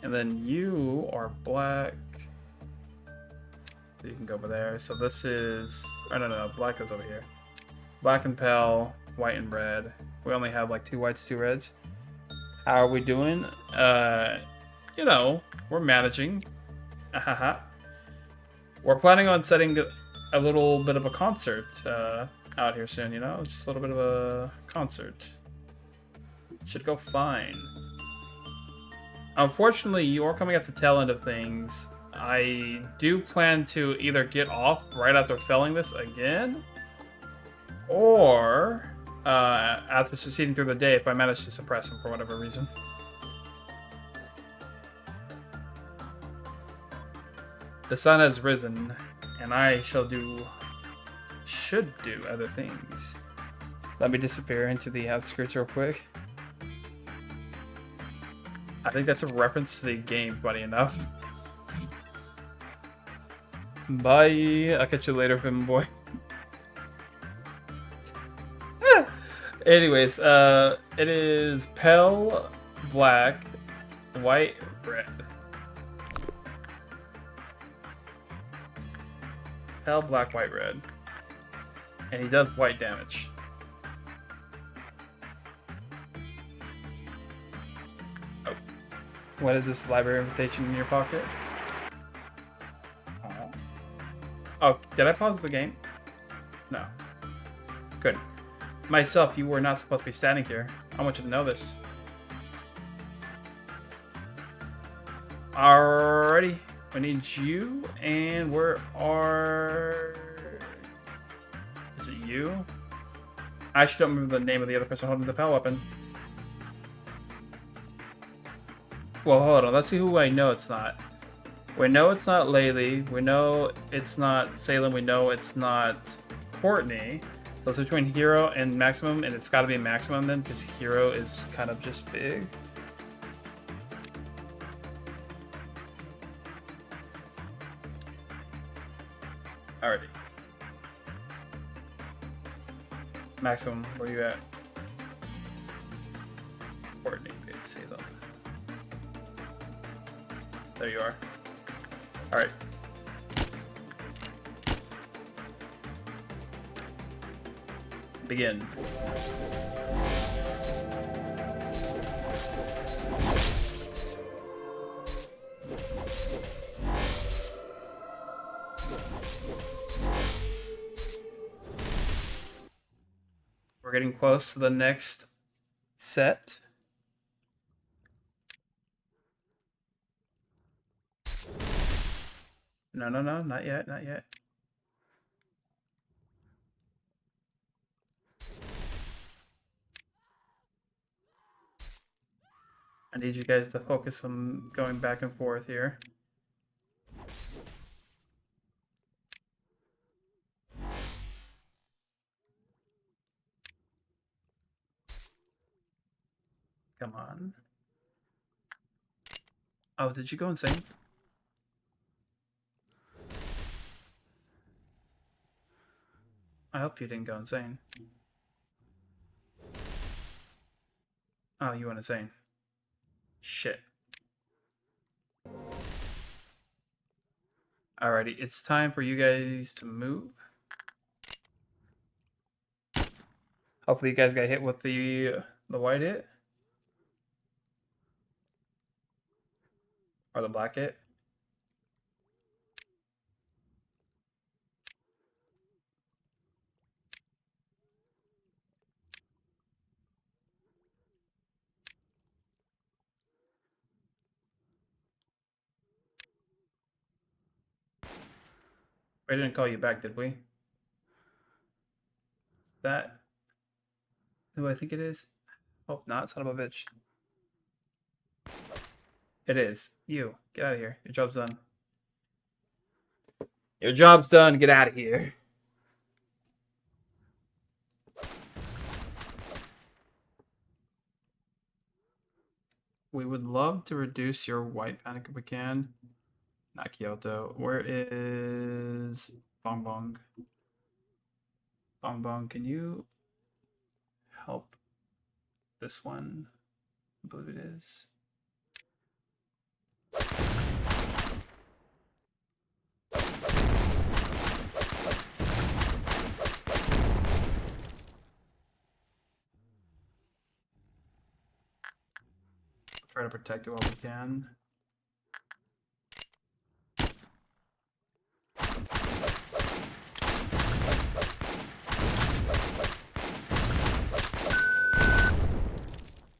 And then you are black. So you can go over there. So this is... I don't know. Black is over here. Black and pale. White and red. We only have like 2 whites, 2 reds. How are we doing? You know, we're managing. We're planning on setting a little bit of a concert out here soon, you know? Just a little bit of a concert. Should go fine. Unfortunately, you are coming at the tail end of things. I do plan to either get off right after felling this again, or after succeeding through the day if I manage to suppress him for whatever reason. The sun has risen, and I should do other things. Let me disappear into the outskirts real quick. I think that's a reference to the game, funny enough. Bye. I'll catch you later, Pim boy. Anyways, it is pale black, white, red. Pale black, white, red. And he does white damage. Oh. What is this library invitation in your pocket? Oh, did I pause the game? No. Good. Myself, you were not supposed to be standing here. I want you to know this. Alrighty. I need you, and where are... Is it you? I actually don't remember the name of the other person holding the pal weapon. Well, hold on. Let's see who I know it's not. We know it's not Laylee. We know it's not Salem. We know it's not Courtney. So it's between Hero and Maximum, and it's got to be Maximum then, because Hero is kind of just big. Alrighty. Maximum, where you at? Courtney, okay, Salem. There you are. Alright. Begin. We're getting close to the next set. No, not yet, not yet. I need you guys to focus on going back and forth here. Come on. Oh, did you go insane? I hope you didn't go insane. Oh, you went insane. Shit. Alrighty, it's time for you guys to move. Hopefully you guys got hit with the white hit. Or the black hit. We didn't call you back, did we? That who I think it is? Hope not, son of a bitch. It is. You. Get out of here. Your job's done. Your job's done. Get out of here. We would love to reduce your white panic if we can. Not Kyoto. Where is Bong Bong? Bong Bong, can you help this one? I believe it is. Try to protect it while we can.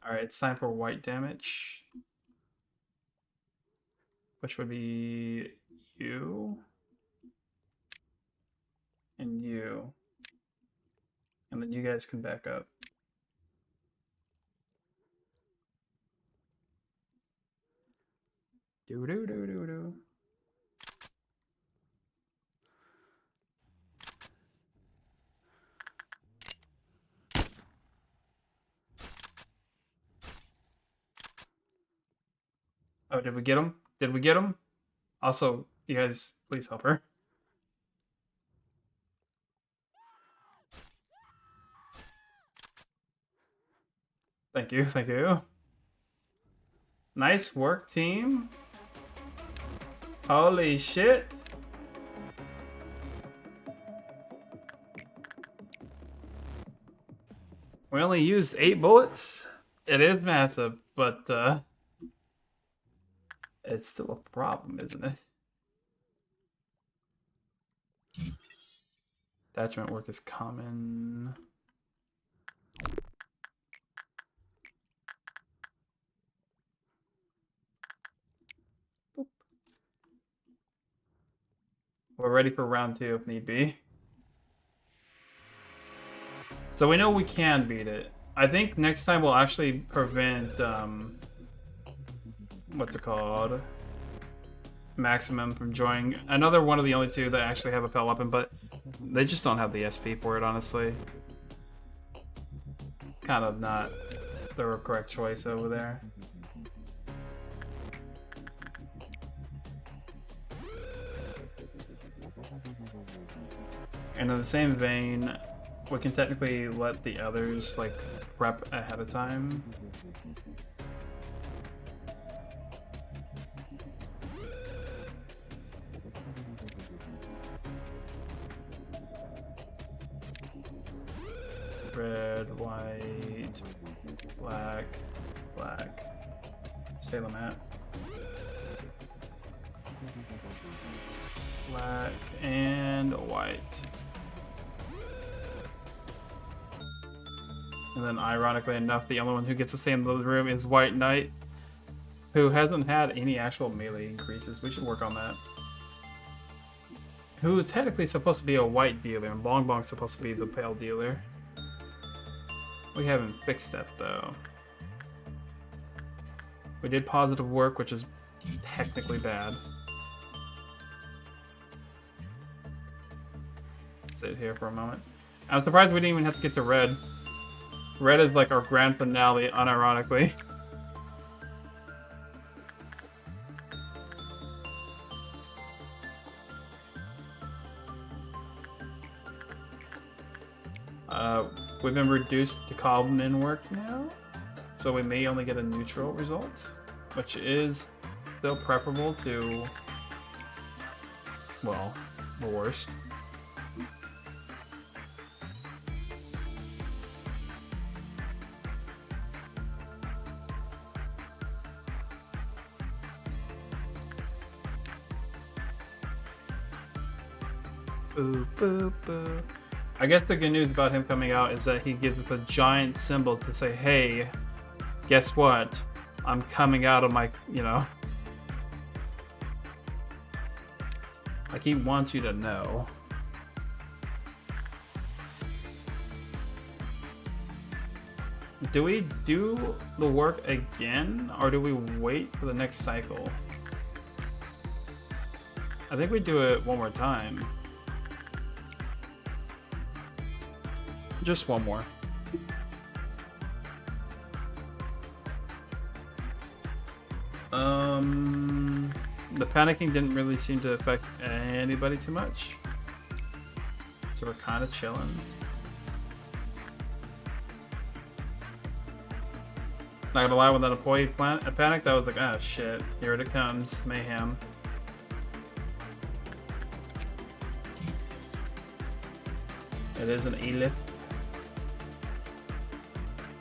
Alright, it's time for white damage. Which would be you. And you. And then you guys can back up. Do do do do do. Oh, did we get him? Did we get him? Also, you guys, please help her. Thank you, thank you. Nice work, team. Holy shit. We only used 8 bullets. It is massive, but it's still a problem, isn't it? Attachment work is common. Boop. We're ready for round 2 if need be. So we know we can beat it. I think next time we'll actually prevent what's it called? Maximum from joining. Another one of the only 2 that actually have a pelt weapon, but they just don't have the SP for it, honestly. Kind of not the correct choice over there. And in the same vein, we can technically let the others like prep ahead of time. Red, white, black, black. Salem hat. Black and white. And then ironically enough, the only one who gets to stay in the room is White Knight, who hasn't had any actual melee increases. We should work on that. Who technically is supposed to be a white dealer, and Bong Bong's supposed to be the pale dealer. We haven't fixed that though. We did positive work, which is technically bad. Sit here for a moment. I'm surprised we didn't even have to get to red. Red is like our grand finale, unironically. We've been reduced to common work now, so we may only get a neutral result, which is still preferable to, well, the worst. Boo, boo, boo. I guess the good news about him coming out is that he gives us a giant symbol to say, hey, guess what? I'm coming out of my, you know. Like, he wants you to know. Do we do the work again, or do we wait for the next cycle? I think we do it one more time. Just one more. The panicking didn't really seem to affect anybody too much. So we're kind of chilling. Not gonna lie, when that employee panicked, I was like, ah, shit, here it comes, mayhem. It is an elif.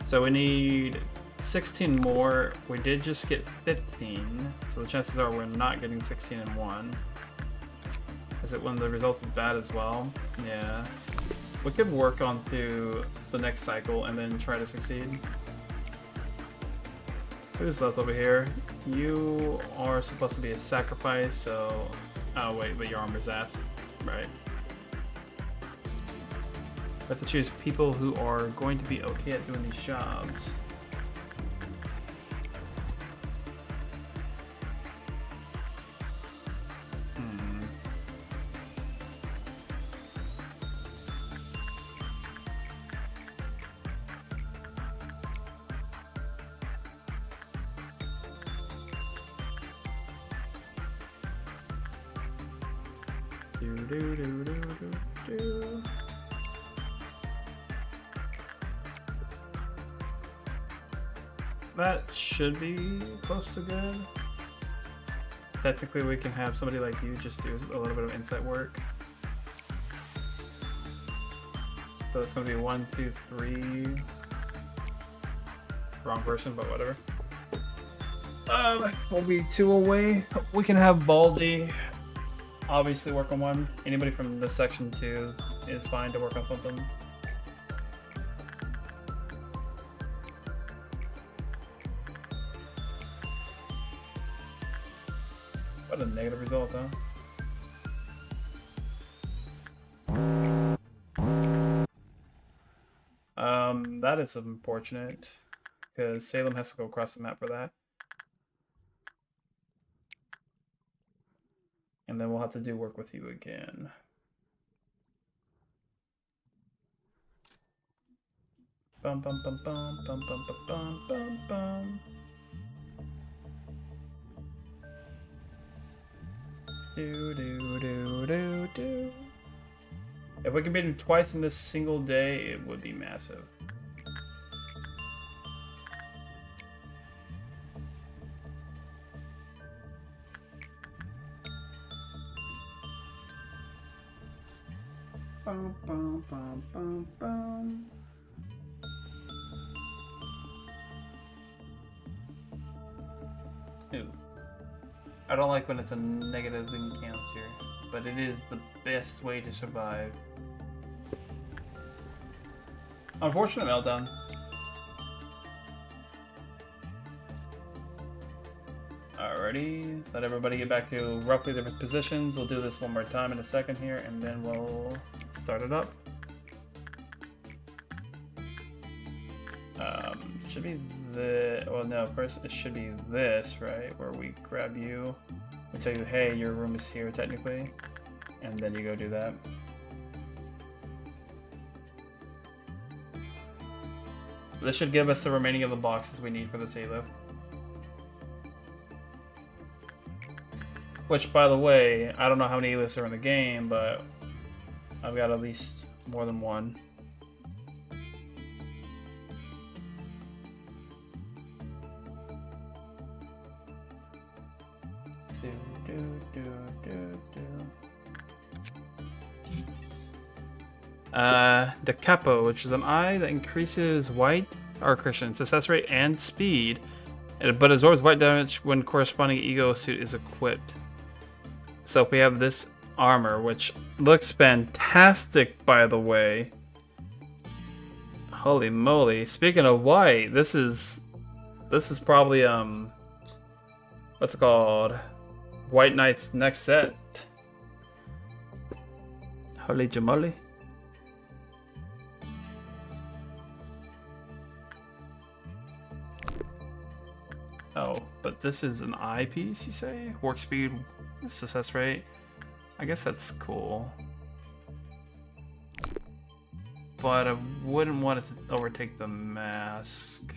So we need 16 more. We did just get 15, so the chances are we're not getting 16 in one. Is it when the result is bad as well? Yeah. We could work on to the next cycle and then try to succeed. Who's left over here? You are supposed to be a sacrifice, so... Oh wait, but your armor's ass. Right. I have to choose people who are going to be okay at doing these jobs. That should be close to good. Technically, we can have somebody like you just do a little bit of insight work. So it's going to be 1, 2, 3. Wrong person, but whatever. We'll be 2 away. We can have Baldy obviously work on one. Anybody from this section 2 is fine to work on something. What a negative result, huh? That is unfortunate, because Salem has to go across the map for that. And then we'll have to do work with you again. Bum bum bum bum bum bum bum bum bum. Do do do do do. If we can beat him twice in this single day, it would be massive. Bum, bum, bum, bum, bum. Ew. I don't like when it's a negative encounter, but it is the best way to survive. Unfortunate meltdown. Alrighty, let everybody get back to roughly their positions. We'll do this one more time in a second here, and then we'll start it up. Should be the, well no, first it should be this, right? Where we grab you, we tell you, hey, your room is here technically, and then you go do that. This should give us the remaining of the boxes we need for the Halo. Which, by the way, I don't know how many Elifs are in the game, but I've got at least more than one. The Capo, which is an eye that increases white, or Christian, success rate and speed, but absorbs white damage when corresponding ego suit is equipped. So if we have this armor, which looks fantastic, by the way. Holy moly! Speaking of white, this is probably what's it called? White Knight's next set. Holy jamoli. Oh, but this is an eyepiece, you say? Work speed, success rate. I guess that's cool. But I wouldn't want it to overtake the mask.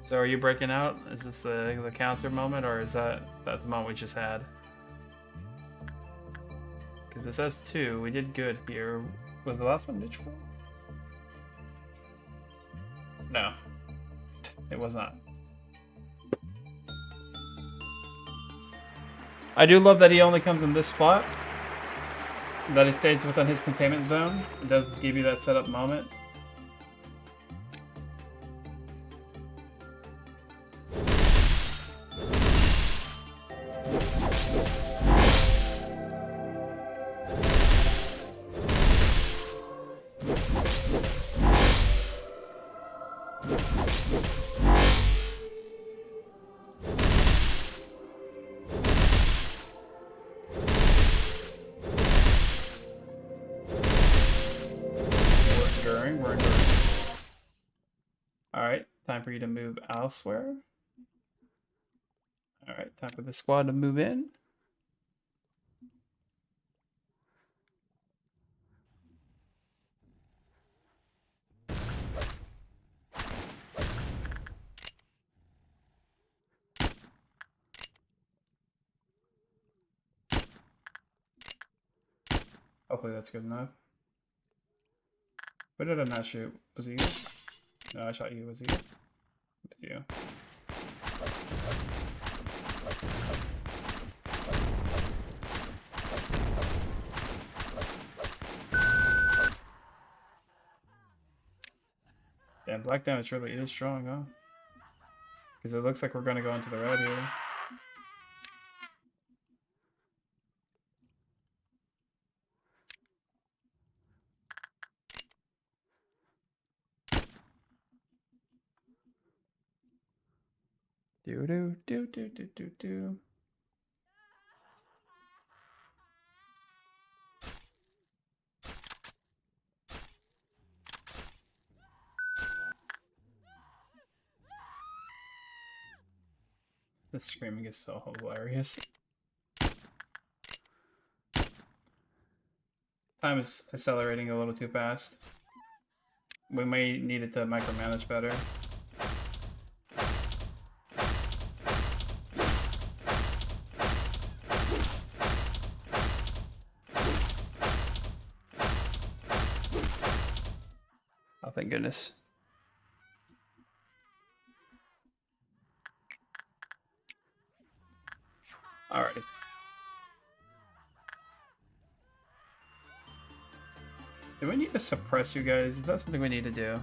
So are you breaking out? Is this the counter moment, or is that the moment we just had? Because this says 2. We did good here. Was the last one neutral? No. It was not. I do love that he only comes in this spot. That he stays within his containment zone. It does give you that setup moment. We're enduring. Alright, time for you to move elsewhere. Alright, time for the squad to move in. Hopefully that's good enough. What did I not shoot? Was it you? No, I shot you. Was it you? It was you. Damn, black damage really is strong, huh? Because it looks like we're going to go into the red here. Do do do do do do do. This screaming is so hilarious. Time is accelerating a little too fast. We may need it to micromanage better. Oh, thank goodness. Alrighty. Do we need to suppress you guys? Is that something we need to do?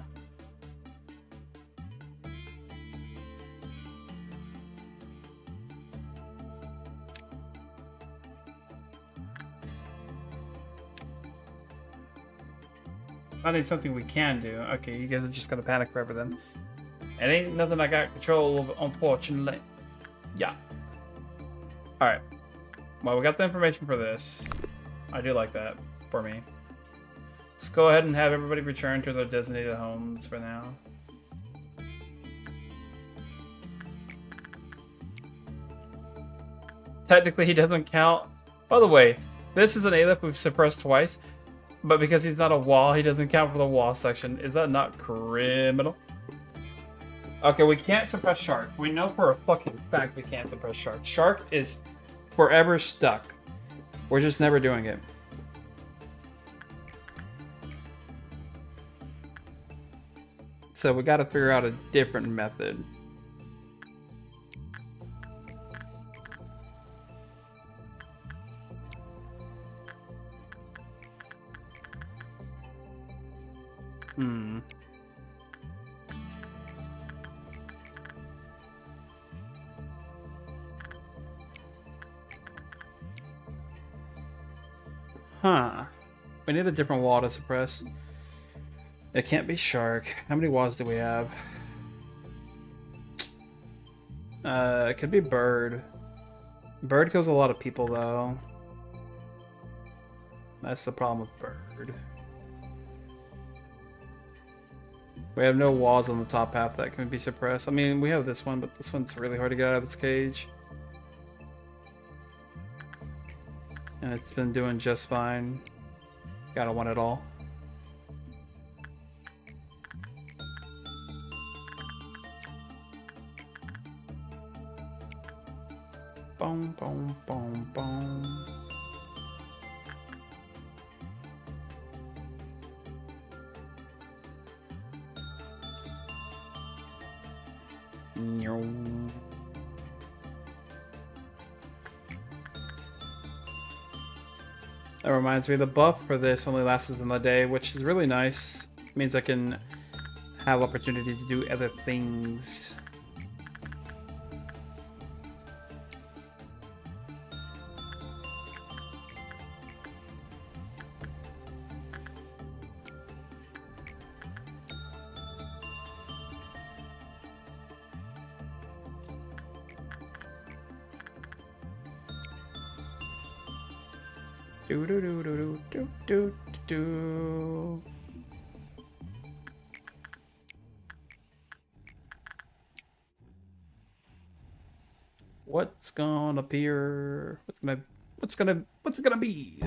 I think something we can do. Okay, you guys are just gonna panic forever then. It ain't nothing I got control of, unfortunately. Yeah. Alright. Well, we got the information for this. I do like that, for me. Let's go ahead and have everybody return to their designated homes for now. Technically, he doesn't count. By the way, this is an Aleph we've suppressed twice. But because he's not a wall, he doesn't count for the wall section. Is that not criminal? Okay, we can't suppress Shark. We know for a fucking fact we can't suppress Shark. Shark is forever stuck. We're just never doing it. So we gotta figure out a different method. Huh. We need a different wall to suppress. It can't be shark. How many walls do we have? It could be bird. Bird kills a lot of people though. That's the problem with bird. We have no walls on the top half that can be suppressed. I mean, we have this one, but this one's really hard to get out of its cage. And it's been doing just fine. Gotta want it all. Boom, boom, boom, boom. That reminds me, the buff for this only lasts in the day, which is really nice. It means I can have opportunity to do other things. Do do do do do do do. What's gonna appear? What's it gonna be?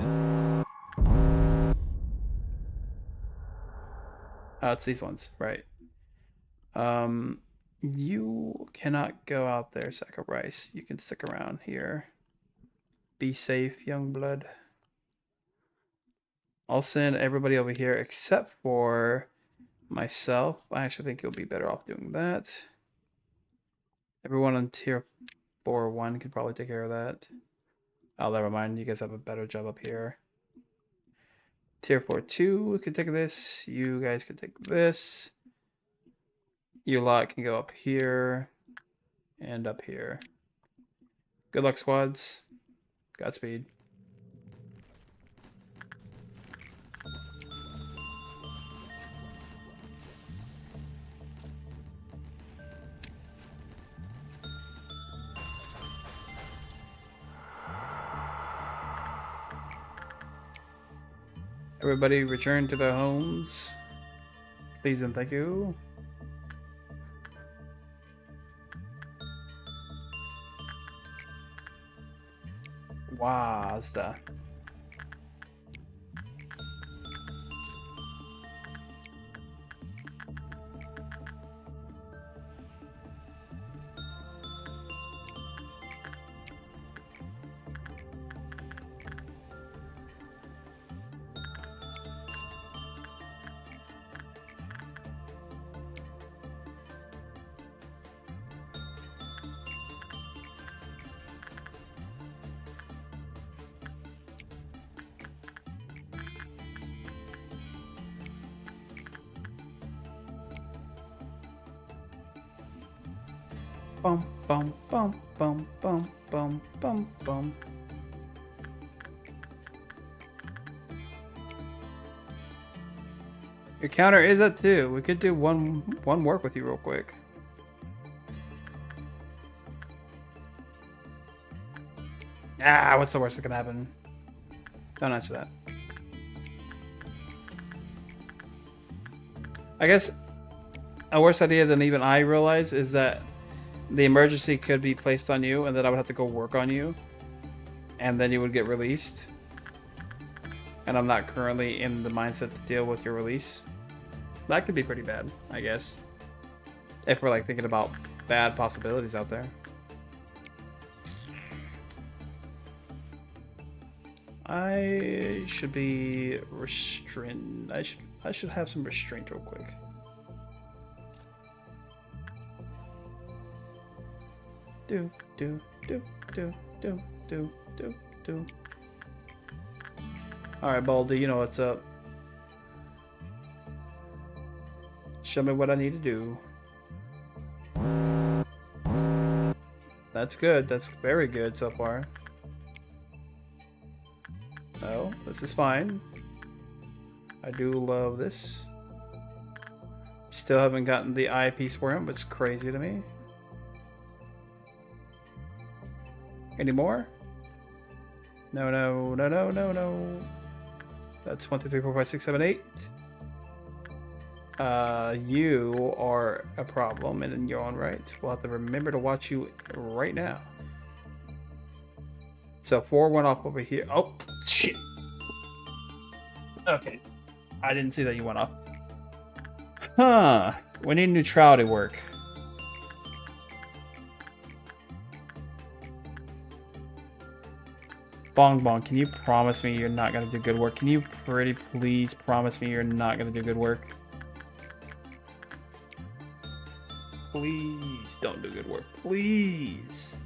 Oh, it's these ones, right? You cannot go out there, sack of rice. You can stick around here. Be safe, young blood. I'll send everybody over here except for myself. I actually think you'll be better off doing that. Everyone on tier 4-1 could probably take care of that. Oh, never mind. You guys have a better job up here. Tier 4-2 could take this. You guys can take this. You lot can go up here and up here. Good luck, squads. Godspeed. Everybody return to their homes. Please and thank you. Wazda. Bum bum bum bum bum bum bum bum. Your counter is at 2. We could do one work with you real quick. Ah, what's the worst that can happen? Don't answer that. I guess a worse idea than even I realize is that the emergency could be placed on you, and then I would have to go work on you, and then you would get released. And I'm not currently in the mindset to deal with your release. That could be pretty bad, I guess. If we're like thinking about bad possibilities out there. I should be restrained. I should have some restraint real quick. Do do do do do do do do. All right, Baldy, you know what's up. Show me what I need to do. That's good. That's very good so far. No, this is fine. I do love this. Still haven't gotten the eye piece for him, which is crazy to me. Any more? No, no, no, no, no, no. That's 1, 2, 3, 4, 5, 6, 7, 8. You are a problem in your own right. We'll have to remember to watch you right now. So 4 went off over here. Oh, shit. Okay. I didn't see that you went off. Huh. We need neutrality work. Bong Bong, can you promise me you're not gonna do good work? Can you pretty please promise me you're not gonna do good work? Please don't do good work. Please.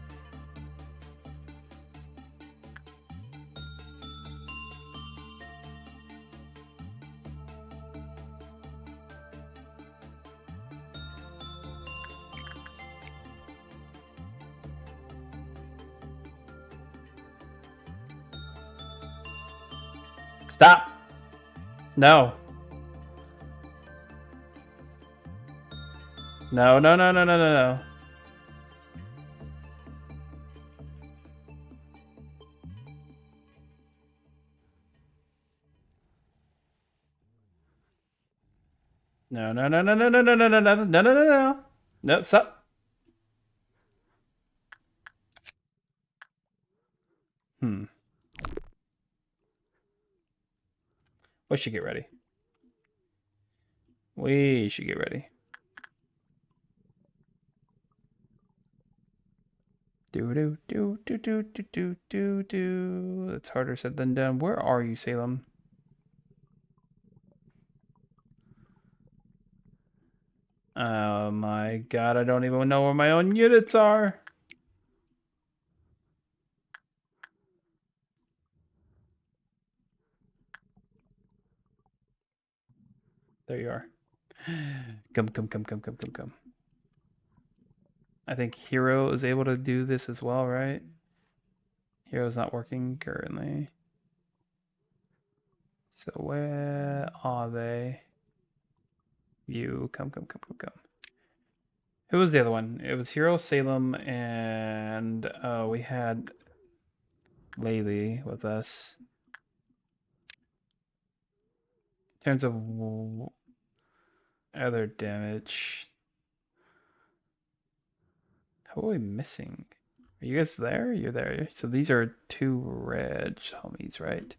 Stop. No. No, no, no, no, no, no, no. No, no, no, no, no, no, no, no, no, no, no, no, no, no. No, stop. We should get ready. We should get ready. Do do do do do do do do do. That's harder said than done. Where are you, Salem? Oh my god, I don't even know where my own units are. There you are. Come, come, come, come, come, come, come. I think Hero is able to do this as well, right? Hero's not working currently. So where are they? You, come, come, come, come, come. Who was the other one? It was Hero, Salem, and we had Laylee with us. In terms of other damage, how are we missing? Are you guys there? You're there. So these are 2 red homies, right?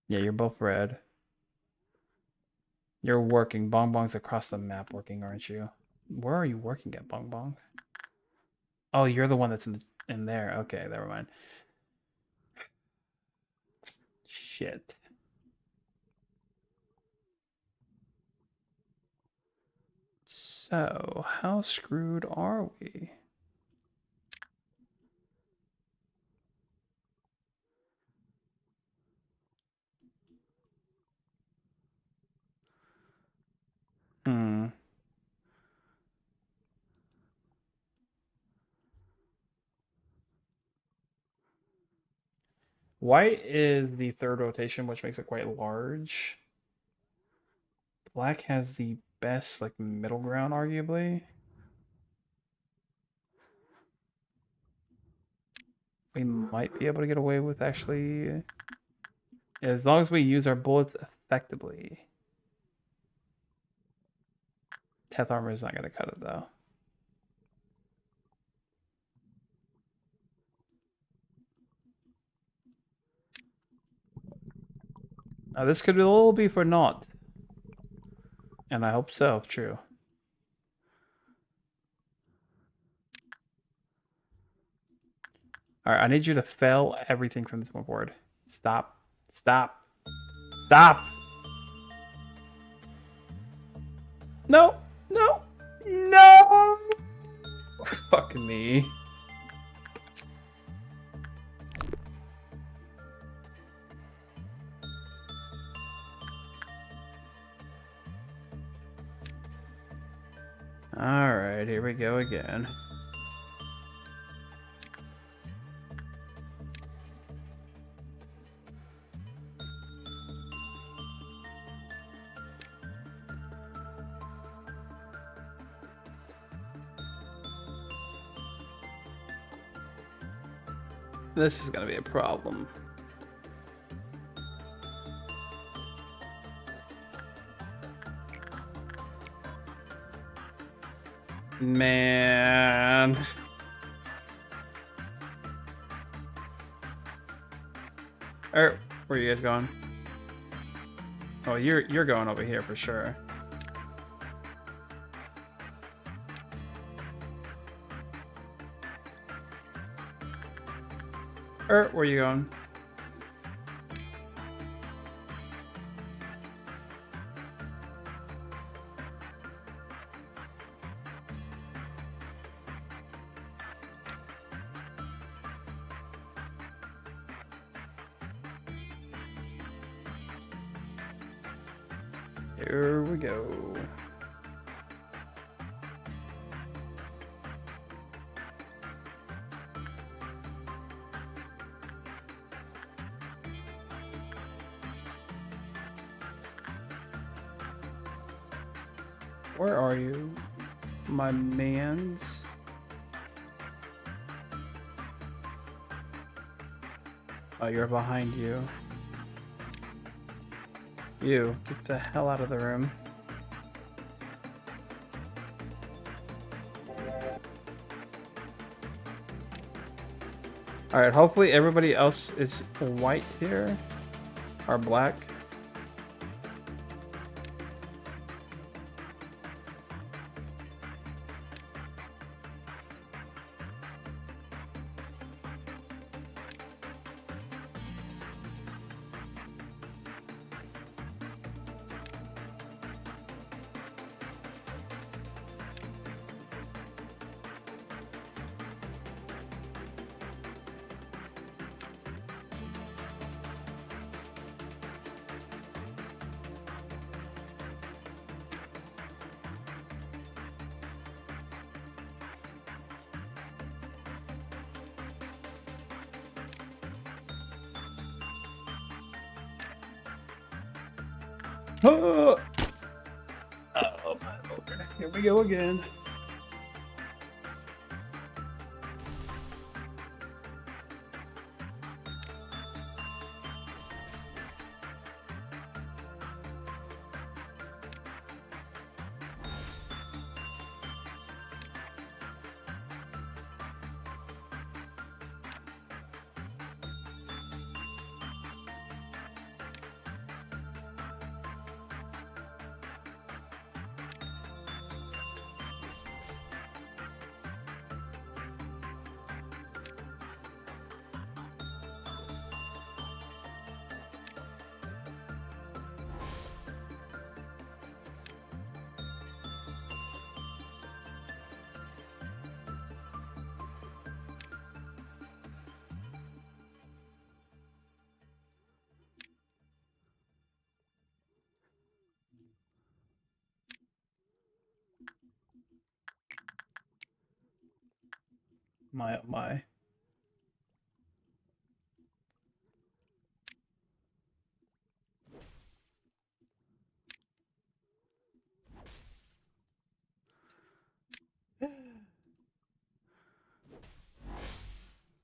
Yeah, you're both red. You're working. Bong Bong's across the map working, aren't you? Where are you working at, Bong Bong? Oh, you're the one that's in there. Okay, never mind. Shit. So, how screwed are we? White is the 3rd rotation, which makes it quite large. Black has the best, like, middle ground, arguably. We might be able to get away with actually... As long as we use our bullets effectively. Teth armor is not going to cut it, though. Now, this could all be for naught. And I hope so, true. Alright, I need you to fail everything from this one board. Stop. Stop. Stop! No! No! No! Fuck me. Alright, here we go again. This is gonna be a problem. Man. Where are you guys going? Oh, you're going over here for sure. Where are you going? Here we go. Where are you, my mans? Oh, you're behind you. You, get the hell out of the room. Alright, hopefully everybody else is white here. Or black. Oh, here we go again. My, oh my.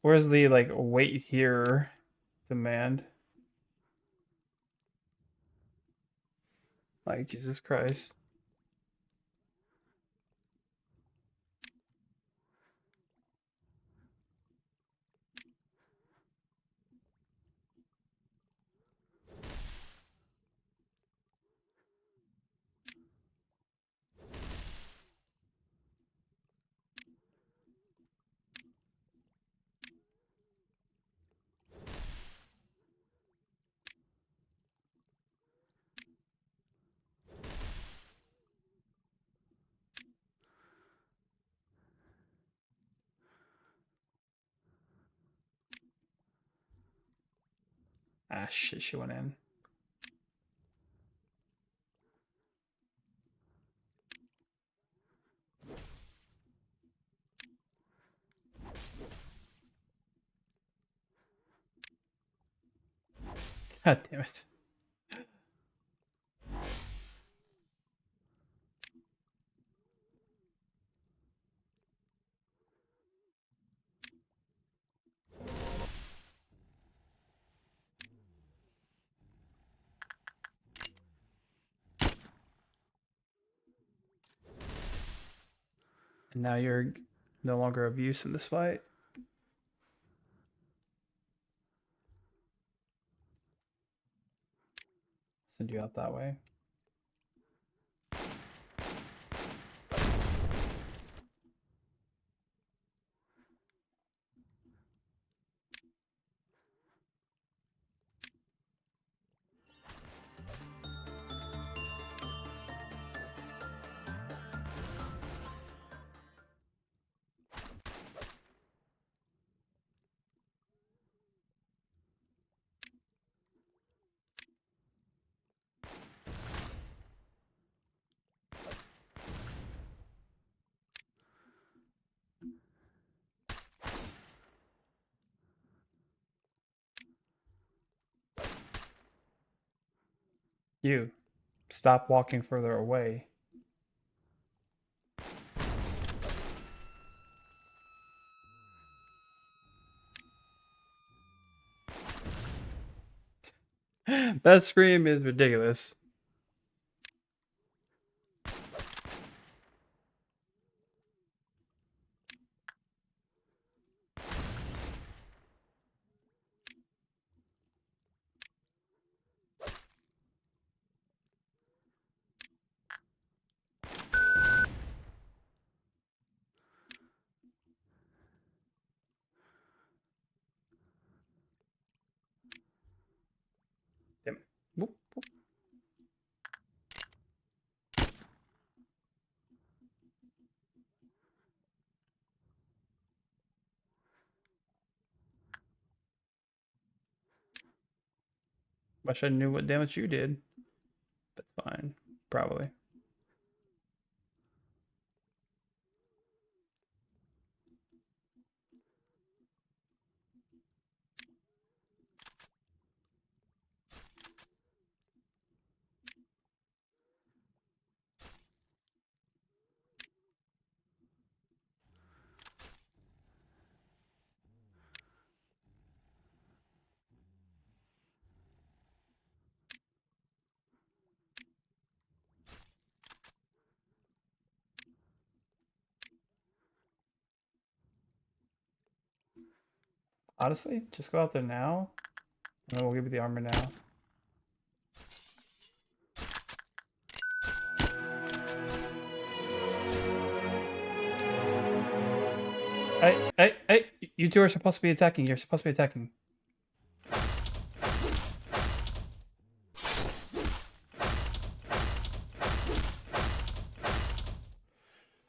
Where's the, like, wait here demand? Like, Jesus Christ. Ah, shit, she went in. God damn it. And now you're no longer of use in this fight. Send you out that way. You, stop walking further away. That scream is ridiculous. Damn it. Whoop, whoop. Wish I knew what damage you did. That's fine. Probably. Honestly, just go out there now, and then we'll give you the armor now. Hey, you two are supposed to be attacking. You're supposed to be attacking.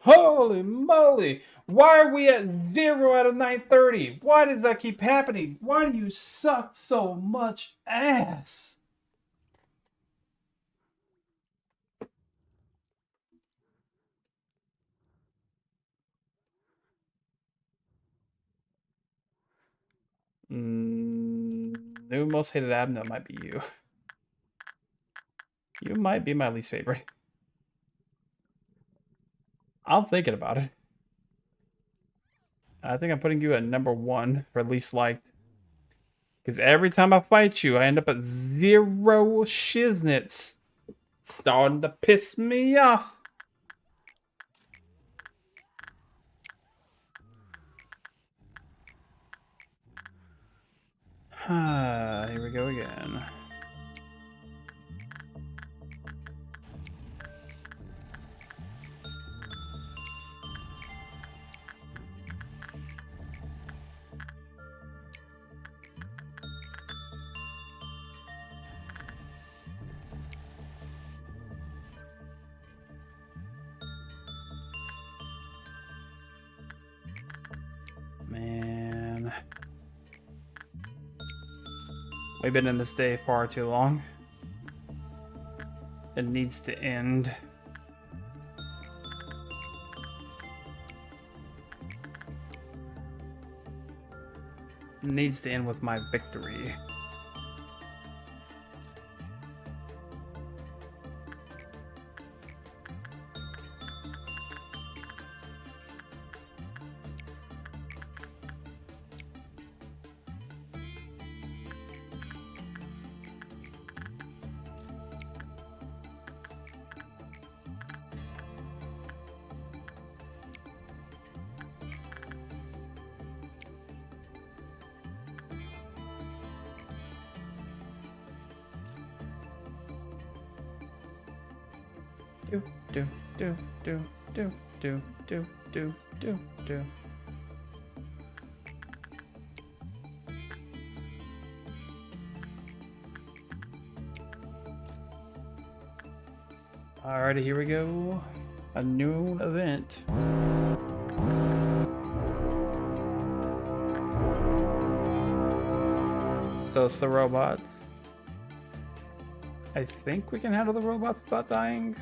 Holy moly! Why are we at 0 out of 930? Why does that keep happening? Why do you suck so much ass? New most hated Abno might be you. You might be my least favorite. I'm thinking about it. I think I'm putting you at number 1 for least liked. Because every time I fight you, I end up at 0 shiznits. It's starting to piss me off. Here we go again. Man. We've been in this day far too long. It needs to end. It needs to end with my victory. do, do, do, do, do, do, do, do, do. Alrighty, here we go. A new event. So it's the robots. I think we can handle the robots without dying.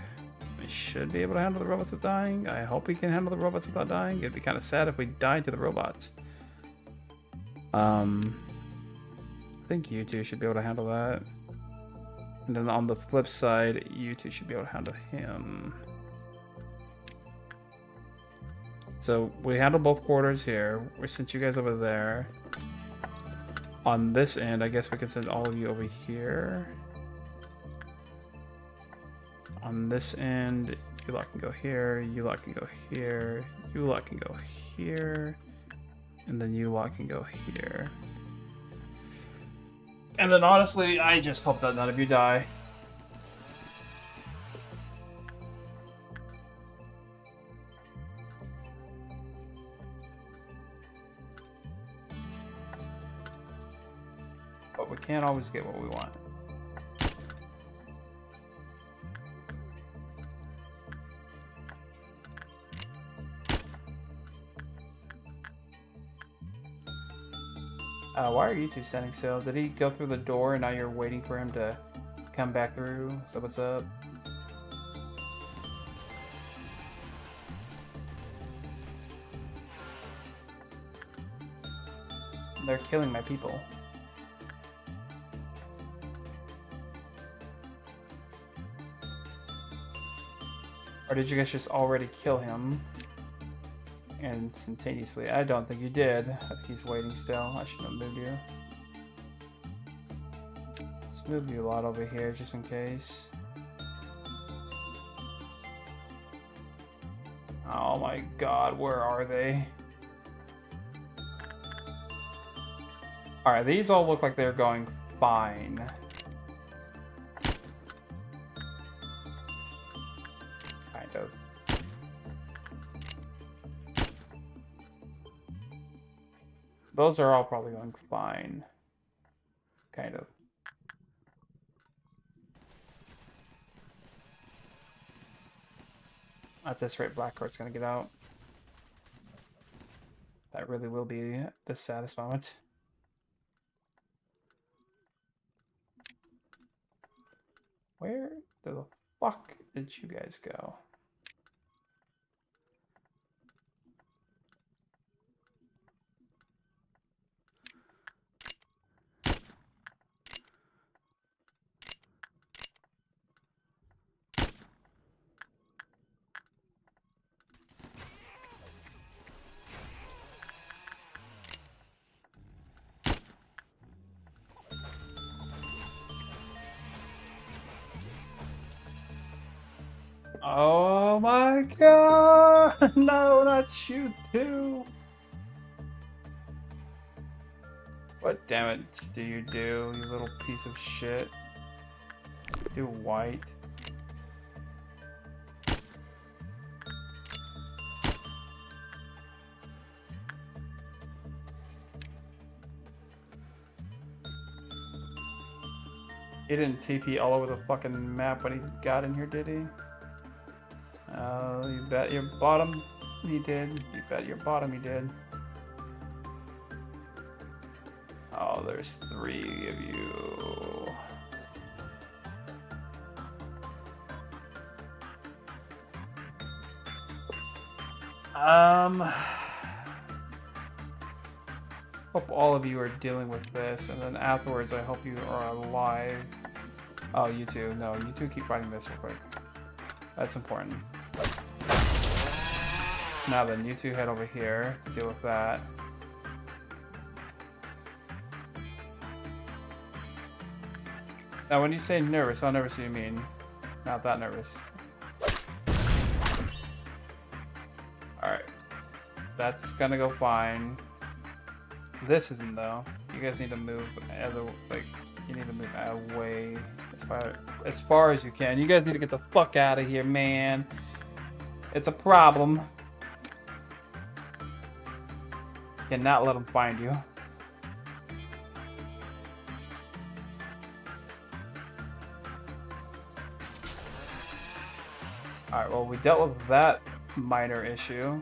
We should be able to handle the robots without dying. I hope we can handle the robots without dying. It'd be kind of sad if we died to the robots. I think you two should be able to handle that. And then on the flip side, you two should be able to handle him. So we handle both quarters here. We sent you guys over there. On this end, I guess we can send all of you over here. On this end, you lot can go here, you lot can go here, you lot can go here, and then you lot can go here. And then honestly, I just hope that none of you die. But we can't always get what we want. Why are you two standing still? Did he go through the door and now you're waiting for him to come back through? So what's up? They're killing my people. Or did you guys just already kill him? Instantaneously. I don't think you did. I think he's waiting still. I shouldn't have moved you. Let's move you a lot over here just in case. Oh my god, where are they? Alright, these all look like they're going fine. Kind of. Those are all probably going fine. Kind of. At this rate, Blackheart's gonna get out. That really will be the saddest moment. Where the fuck did you guys go? Oh my god! No, not you too! What damage do you do, you little piece of shit? Do white. He didn't TP all over the fucking map when he got in here, did he? You bet your bottom he did. You bet your bottom he did. Oh, there's 3 of you. Hope all of you are dealing with this, and then afterwards I hope you are alive. Oh, you two. No, you two keep fighting this real quick. That's important. Now then, you two head over here to deal with that. Now when you say nervous, how nervous do you mean? Not that nervous. Alright. That's gonna go fine. This isn't though. You guys need to move You need to move away as far as you can. You guys need to get the fuck out of here, man. It's a problem. Cannot let them find you. Alright, well, we dealt with that minor issue.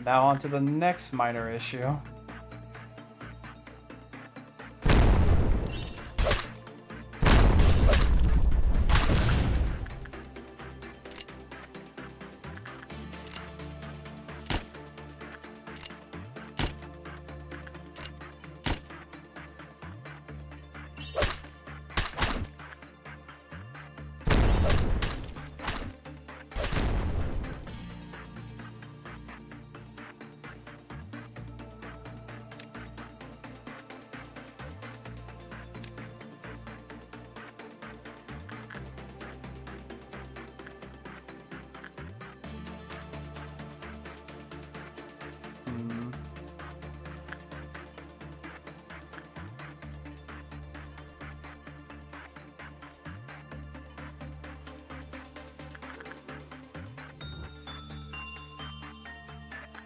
Now on to the next minor issue.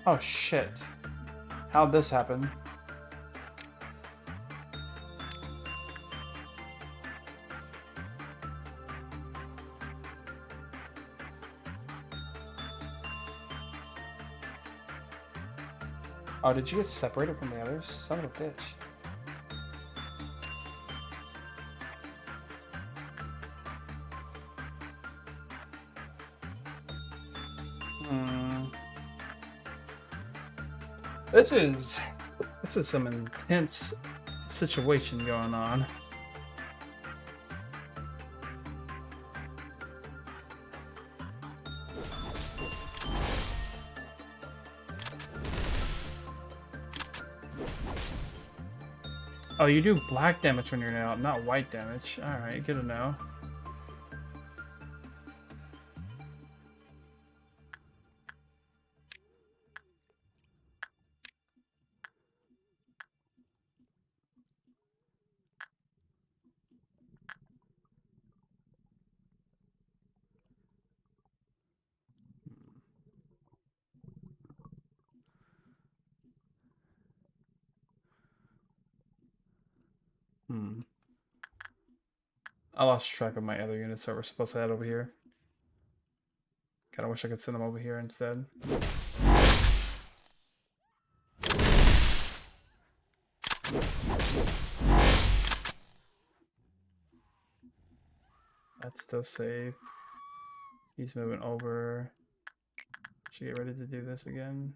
Oh shit. How'd this happen? Oh, did you get separated from the others? Son of a bitch. This is some intense situation going on. Oh, you do black damage when you're out, not white damage. Alright, good to know. I lost track of my other units that were supposed to head over here. Kinda wish I could send them over here instead. That's still safe. He's moving over. Should get ready to do this again.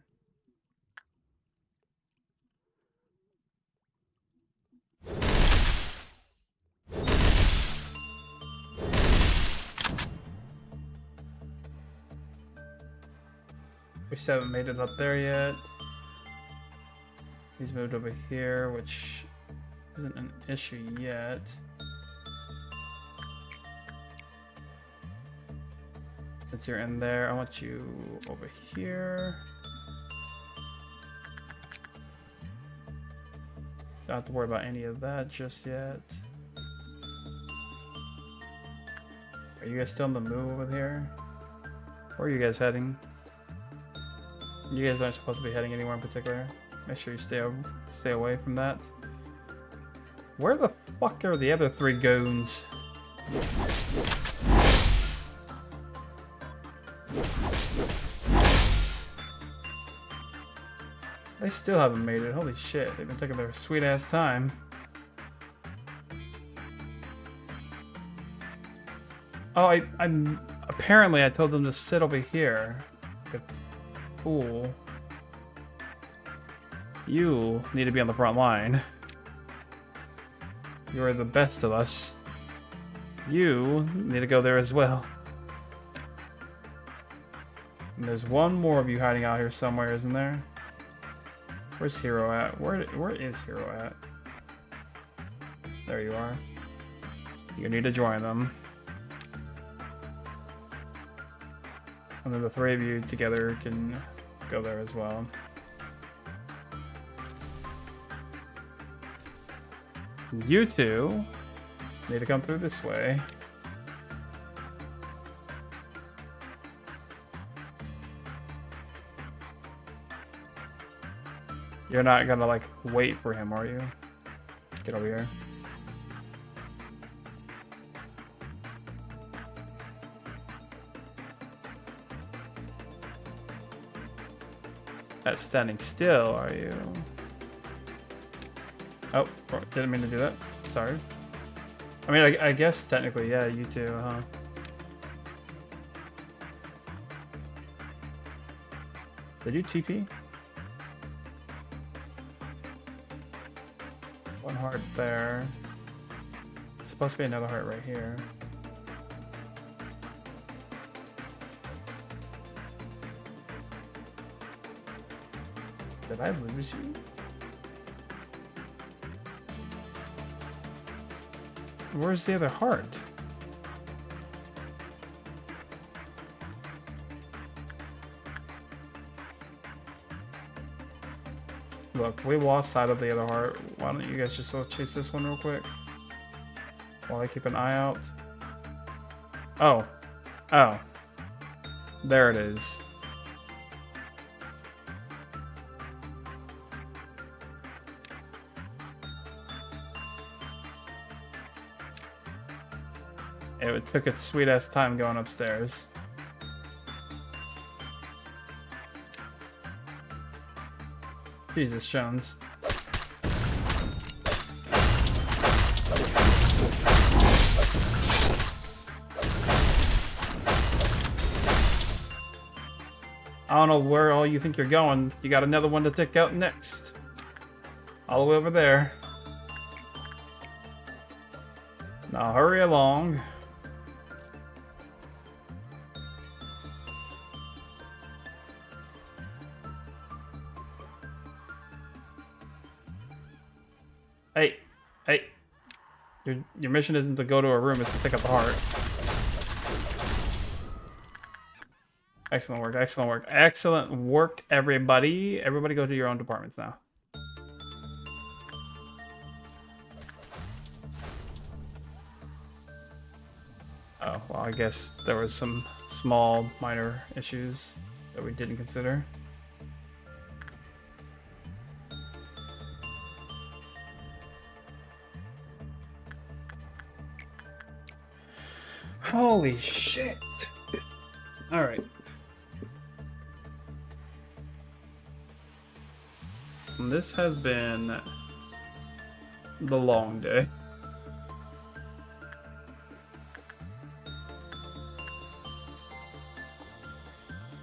We still haven't made it up there yet. He's moved over here, which isn't an issue yet. Since you're in there, I want you over here. Don't have to worry about any of that just yet. Are you guys still on the move over here? Where are you guys heading? You guys aren't supposed to be heading anywhere in particular. Make sure you stay away from that. Where the fuck are the other three goons? They still haven't made it. Holy shit, they've been taking their sweet ass time. Oh, I'm apparently I told them to sit over here. Fool. You need to be on the front line. You are the best of us. You need to go there as well. And there's one more of you hiding out here somewhere, isn't there? Where's Hero at? Where is Hero at? There you are. You need to join them. And then the three of you together can go there as well. You two need to come through this way. You're not gonna like wait for him, are you? Get over here. Not standing still, are you? Oh, didn't mean to do that. Sorry. I mean, I guess technically, yeah, you too, huh? Did you TP? One heart there. Supposed to be another heart right here. Did I lose you? Where's the other heart? Look, we lost sight of the other heart. Why don't you guys just go chase this one real quick? While I keep an eye out. Oh. Oh. There it is. It took its sweet ass time going upstairs. Jesus, Jones. I don't know where all you think you're going. You got another one to take out next. All the way over there. Now hurry along. Hey, hey. Your mission isn't to go to a room, it's to pick up the heart. Excellent work, excellent work. Excellent work, everybody. Everybody go to your own departments now. Oh, well, I guess there was some small, minor issues that we didn't consider. Holy shit. All right. This has been the long day.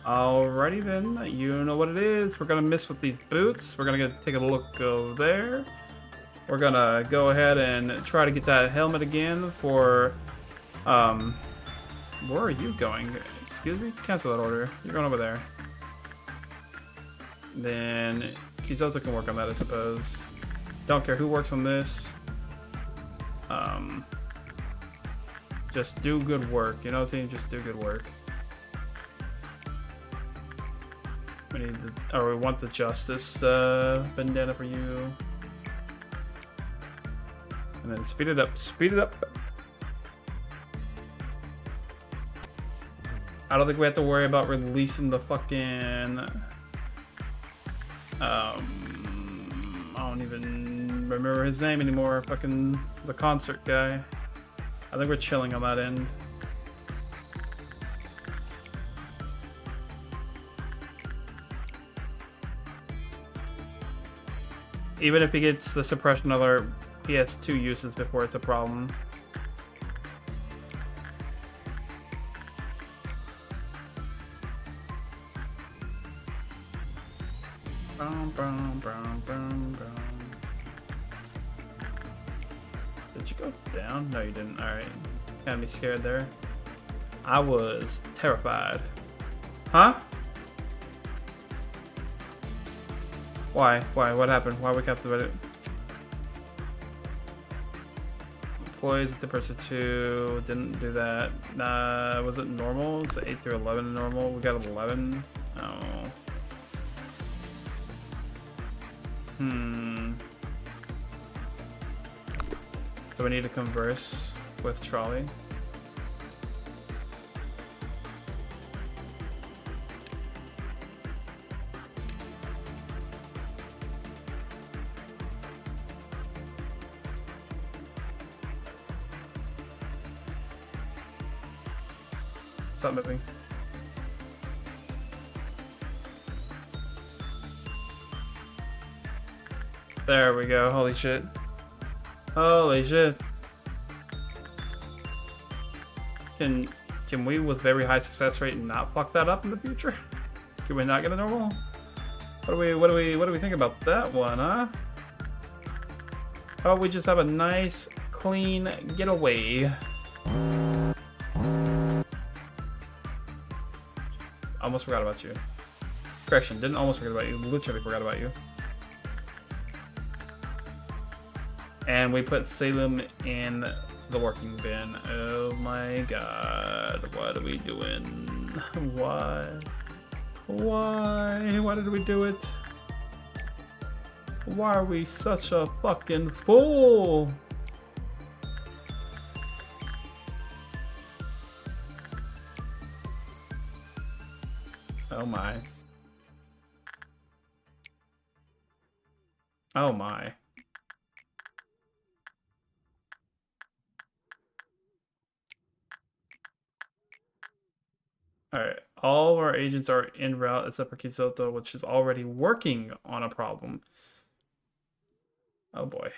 Alrighty then, you know what it is. We're gonna miss with these boots. We're gonna take a look over there. We're gonna go ahead and try to get that helmet again for, where are you going? Excuse me? Cancel that order. You're going over there. Then Kizoto can work on that, I suppose. Don't care who works on this. Just do good work. You know, team, just do good work. We need the, or we want the justice bandana for you. And then speed it up. Speed it up. I don't think we have to worry about releasing the fucking I don't even remember his name anymore. Fucking the concert guy. I think we're chilling on that end. Even if he gets the suppression alert, he has 2 uses before it's a problem. Did you go down? No, you didn't. Alright. Gotta be scared there. I was terrified. Huh? Why? Why? What happened? Why we captivated? Employees at the person 2 didn't do that. Nah, was it normal? It's 8 through 11 normal. We got 11. Oh. So we need to converse with Trolley. Stop moving. There we go. Holy shit. Holy shit. Can we, with very high success rate, not fuck that up in the future? Can we not get a normal? What do we think about that one, huh? How about we just have a nice, clean getaway? Almost forgot about you. Correction, didn't almost forget about you. Literally forgot about you. And we put Salem in the working bin. Oh my god. What are we doing? Why? Why? Why did we do it? Why are we such a fucking fool? Oh my. Oh my. Alright, all of our agents are en route except for Kisoto, which is already working on a problem. Oh boy.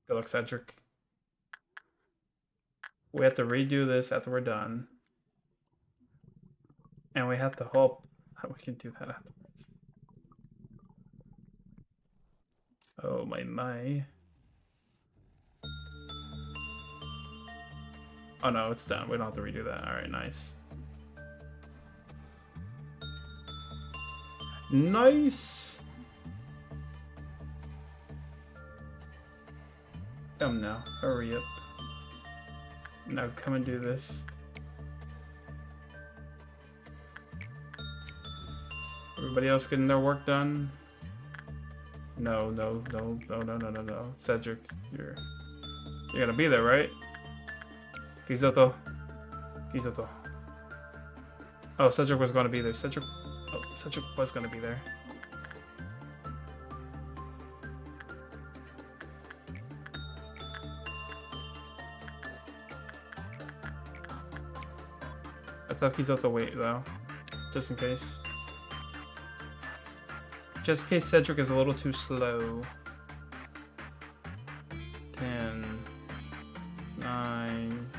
Good luck, Cedric. We have to redo this after we're done. And we have to hope that we can do that afterwards. Oh my. Oh no, it's done. We don't have to redo that. Alright, nice. Nice! Come now, hurry up. Now come and do this. Everybody else getting their work done? No. Cedric, you're gonna be there, right? Kisoto. Oh, Cedric was gonna be there. Cedric was gonna be there. I thought Kisoto wait though, just in case. Just in case Cedric is a little too slow. 10, 9,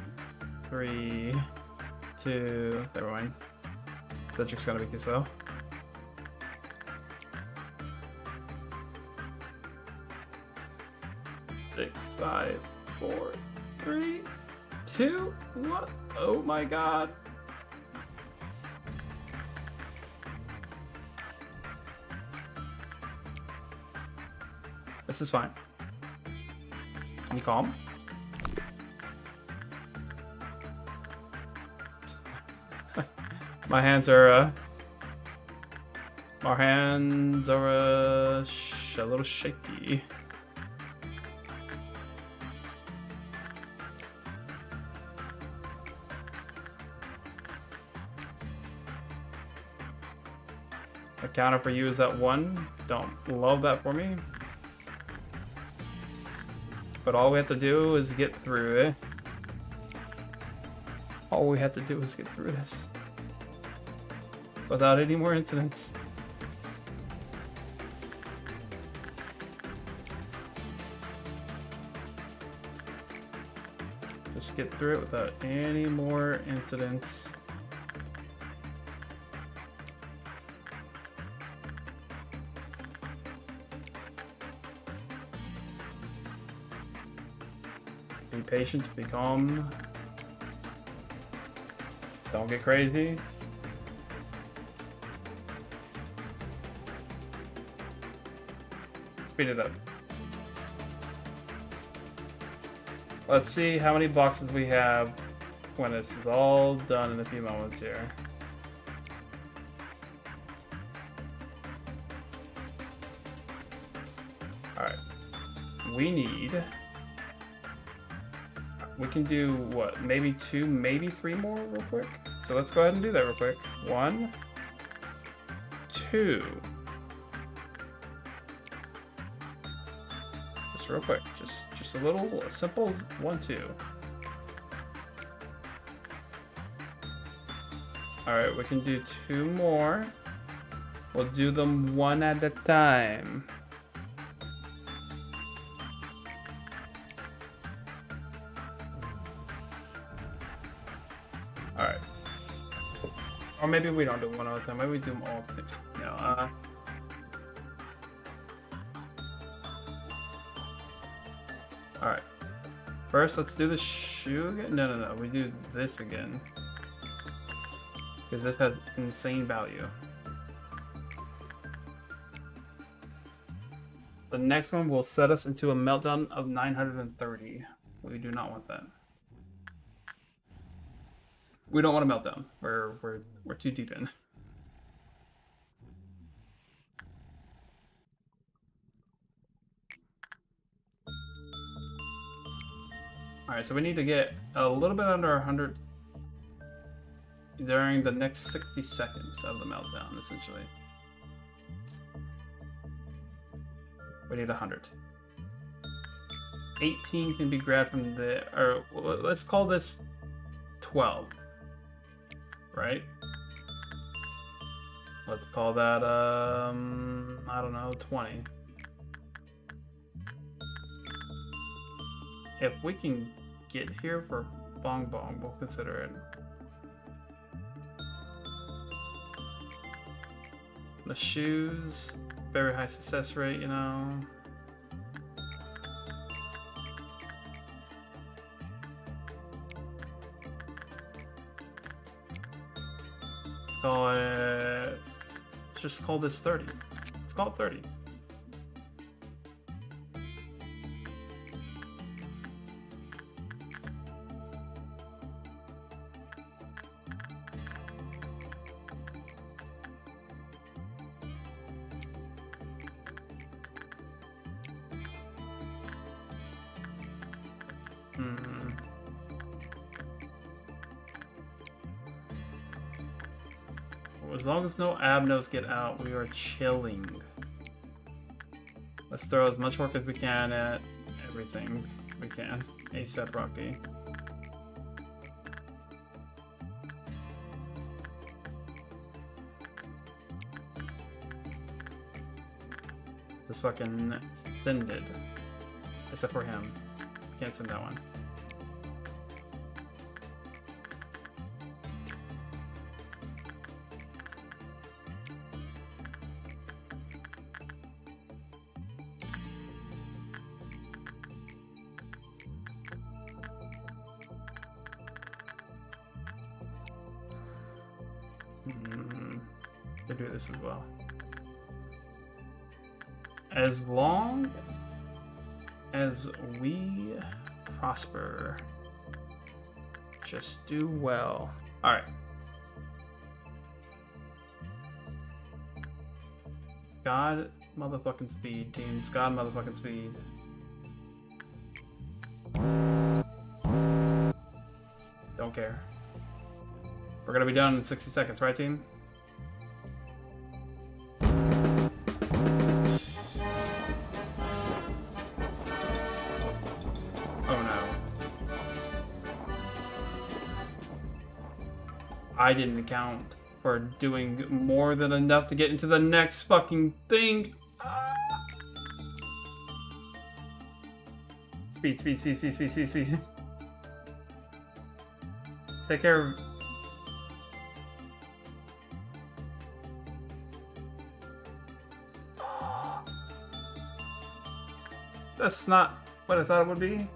3, 2, never mind. Cedric's gonna be too slow. Six, 5, 4, 3, 2, 1. Oh my god. This is fine. I'm calm. My hands are a little shaky. The counter for you is at 1. Don't love that for me. But all we have to do is get through it. All we have to do is get through this. Without any more incidents. Just get through it without any more incidents. Be patient, be calm. Don't get crazy. Speed it up. Let's see how many boxes we have when it's all done in a few moments here. Alright. We can do what? Maybe 2, maybe 3 more real quick? So let's go ahead and do that real quick. 1, 2. Just real quick. Just a simple 1, 2. Alright, we can do 2 more. We'll do them one at a time. Alright. Or maybe we don't do one at a time. Maybe we do them all. No, Alright. First, let's do the shoe again. No. We do this again. Because this has insane value. The next one will set us into a meltdown of 930. We do not want that. We don't want a meltdown. We're too deep in. Alright, so we need to get a little bit under 100 during the next 60 seconds of the meltdown, essentially. We need 100. 18 can be grabbed from the... Or let's call this 12. Right? Let's call that, I don't know, 20. If we can get here for Bong Bong, we'll consider it. The shoes, very high success rate, you know. Let's call it, let's just call this 30. Let's call it 30. As long as no Abnos get out, we are chilling. Let's throw as much work as we can at everything we can. ASAP Rocky. Just fucking send it. Except for him. Can't send that one. To do this as well. As long as we prosper, just do well. All right. God motherfucking speed, teams. God motherfucking speed. Don't care. We're gonna be done in 60 seconds, right, team? I didn't account for doing more than enough to get into the next fucking thing. Speed. Take care of... That's not what I thought it would be.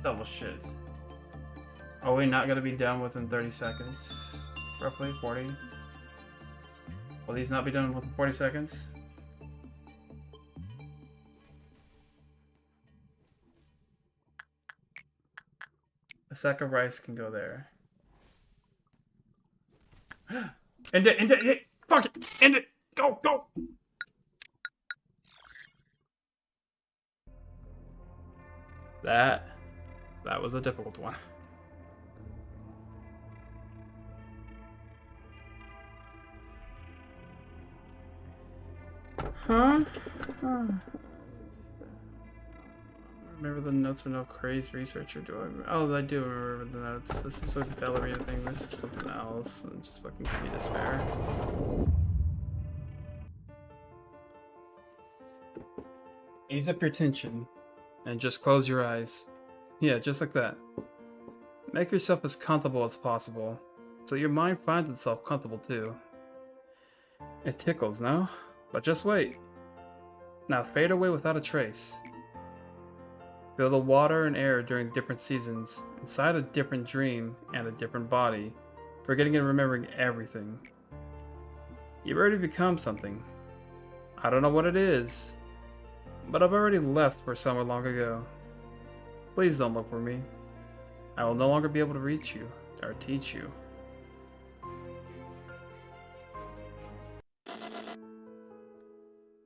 Double shit. Are we not gonna be done within 30 seconds? Roughly 40? Will these not be done within 40 seconds? A sack of rice can go there. End it! End it! End it! Fuck it! End it! Go! Go! That was a difficult one. Huh? Remember the notes with no crazed researcher, do I? Oh, I do remember the notes. This is a ballerina thing, this is something else. I'm just fucking give me despair. Ease up your tension and just close your eyes. Yeah, just like that. Make yourself as comfortable as possible, so your mind finds itself comfortable too. It tickles, no? But just wait. Now fade away without a trace. Feel the water and air during different seasons, inside a different dream and a different body, forgetting and remembering everything. You've already become something. I don't know what it is, but I've already left for somewhere long ago. Please don't look for me. I will no longer be able to reach you or teach you.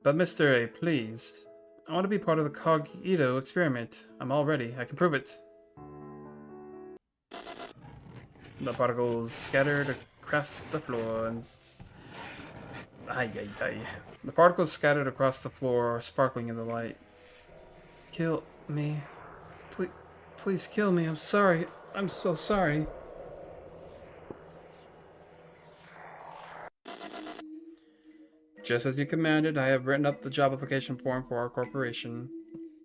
But Mr. A, please. I want to be part of the Cogito experiment. I'm all ready. I can prove it. The particles scattered across the floor and... The particles scattered across the floor are sparkling in the light. Kill me. Please kill me. I'm sorry. I'm so sorry. Just as you commanded, I have written up the job application form for our corporation.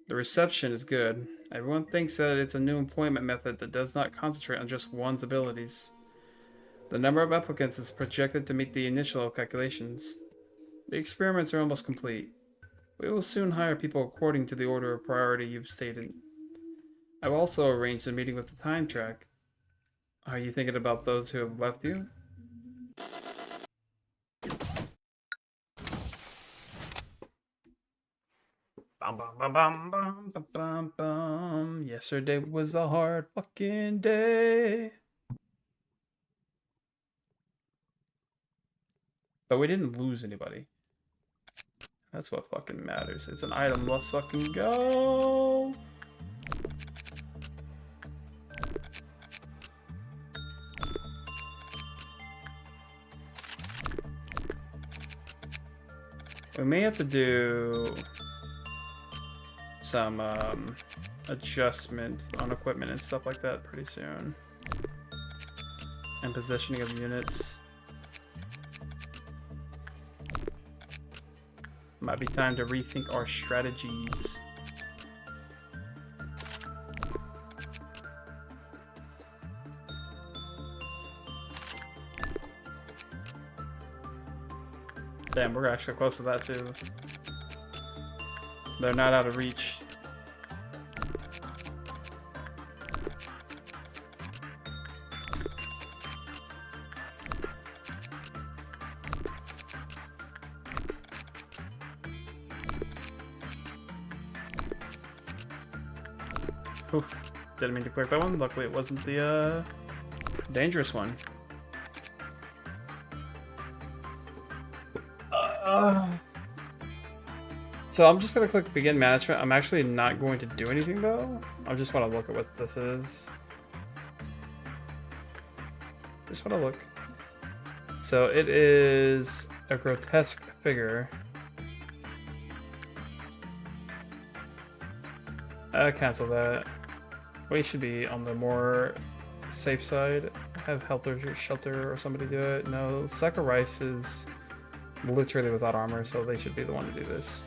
The reception is good. Everyone thinks that it's a new employment method that does not concentrate on just one's abilities. The number of applicants is projected to meet the initial calculations. The experiments are almost complete. We will soon hire people according to the order of priority you've stated. I've also arranged a meeting with the time track. Are you thinking about those who have left you? Bum, bum, bum, bum, bum, bum, bum, bum. Yesterday was a hard fucking day. But we didn't lose anybody. That's what fucking matters. It's an item. Let's fucking go. We may have to do some adjustment on equipment and stuff like that pretty soon. And positioning of units. Might be time to rethink our strategies. Damn, we're actually close to that too. They're not out of reach. Oof, didn't mean to click that one. Luckily it wasn't the dangerous one. So I'm just gonna click begin management. I'm actually not going to do anything though. I just want to look at what this is. Just want to look. So it is a grotesque figure. Cancel that. We should be on the more safe side. Have Helter Shelter or somebody do it. No, Sack of Rice is literally without armor, so they should be the one to do this.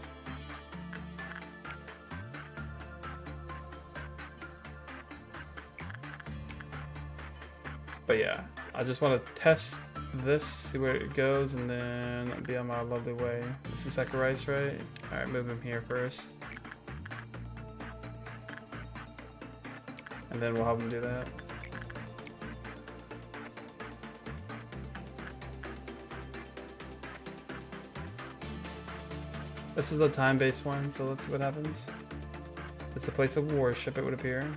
But yeah, I just want to test this, see where it goes, and then be on my lovely way. This is Sack of Rice, right? Alright, move him here first. And then we'll have them do that. This is a time-based one, so let's see what happens. It's a place of worship, it would appear.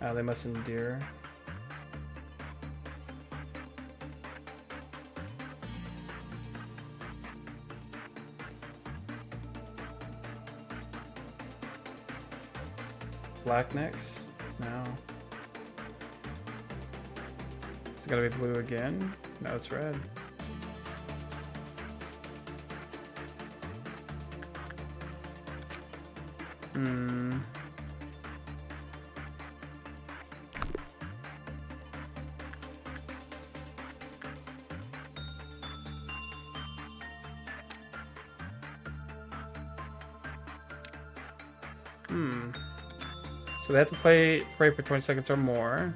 They must endure. Black next? No. It's gotta be blue again? No, it's red. Hmm. So they have to pray for 20 seconds or more.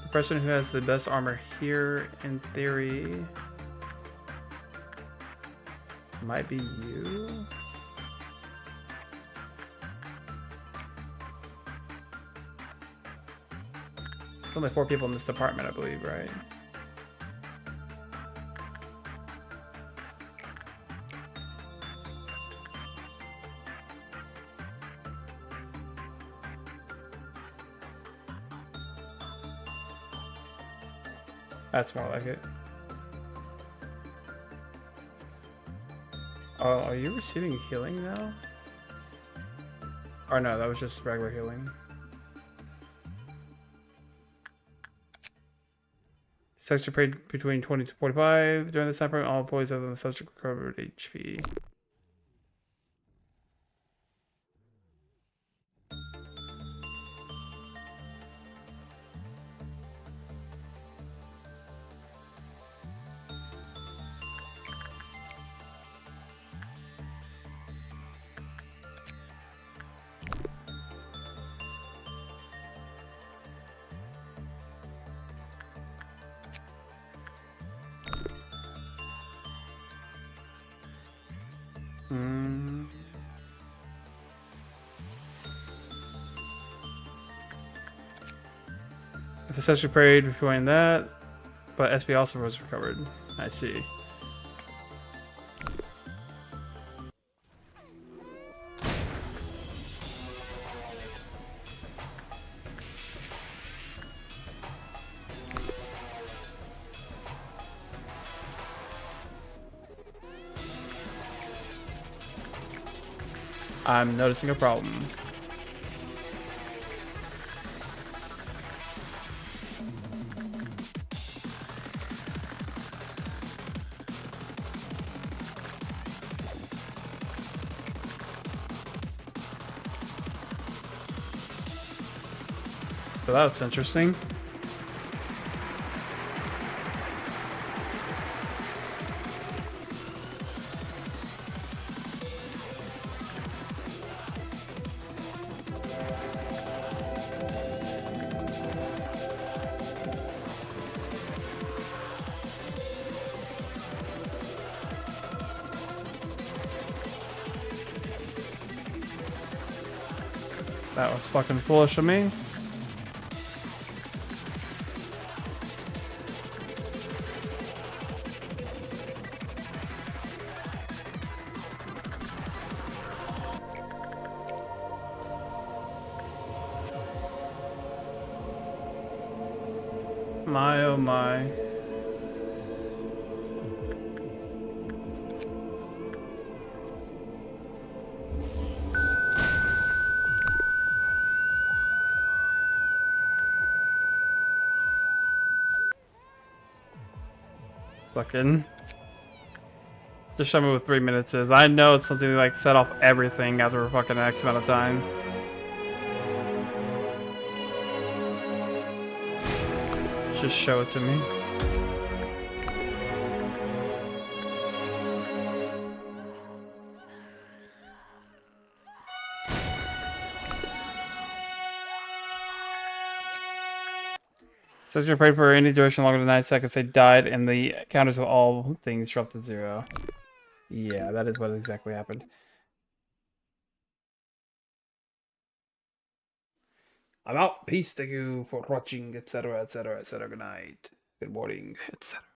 The person who has the best armor here, in theory, might be you. There's only 4 people in this department, I believe, right? That's more like it. Oh, are you receiving healing now? Or no, that was just regular healing. Subject prayed between 20 to 45. During this time frame, all employees other than the subject recovered HP. If the session prayed between that, but SB also was recovered. I see. I'm noticing a problem. So that was interesting. That was fucking foolish of me. My oh my. Fucking. Just show me what 3 minutes is. I know it's something like set off everything after a fucking X amount of time. Just show it to me. Since you prayed for any duration longer than 9 seconds, they died, and the counters of all things dropped to 0. Yeah, that is what exactly happened. I'm out. Peace. Thank you for watching, etc., etc., etc. Good night. Good morning, etc.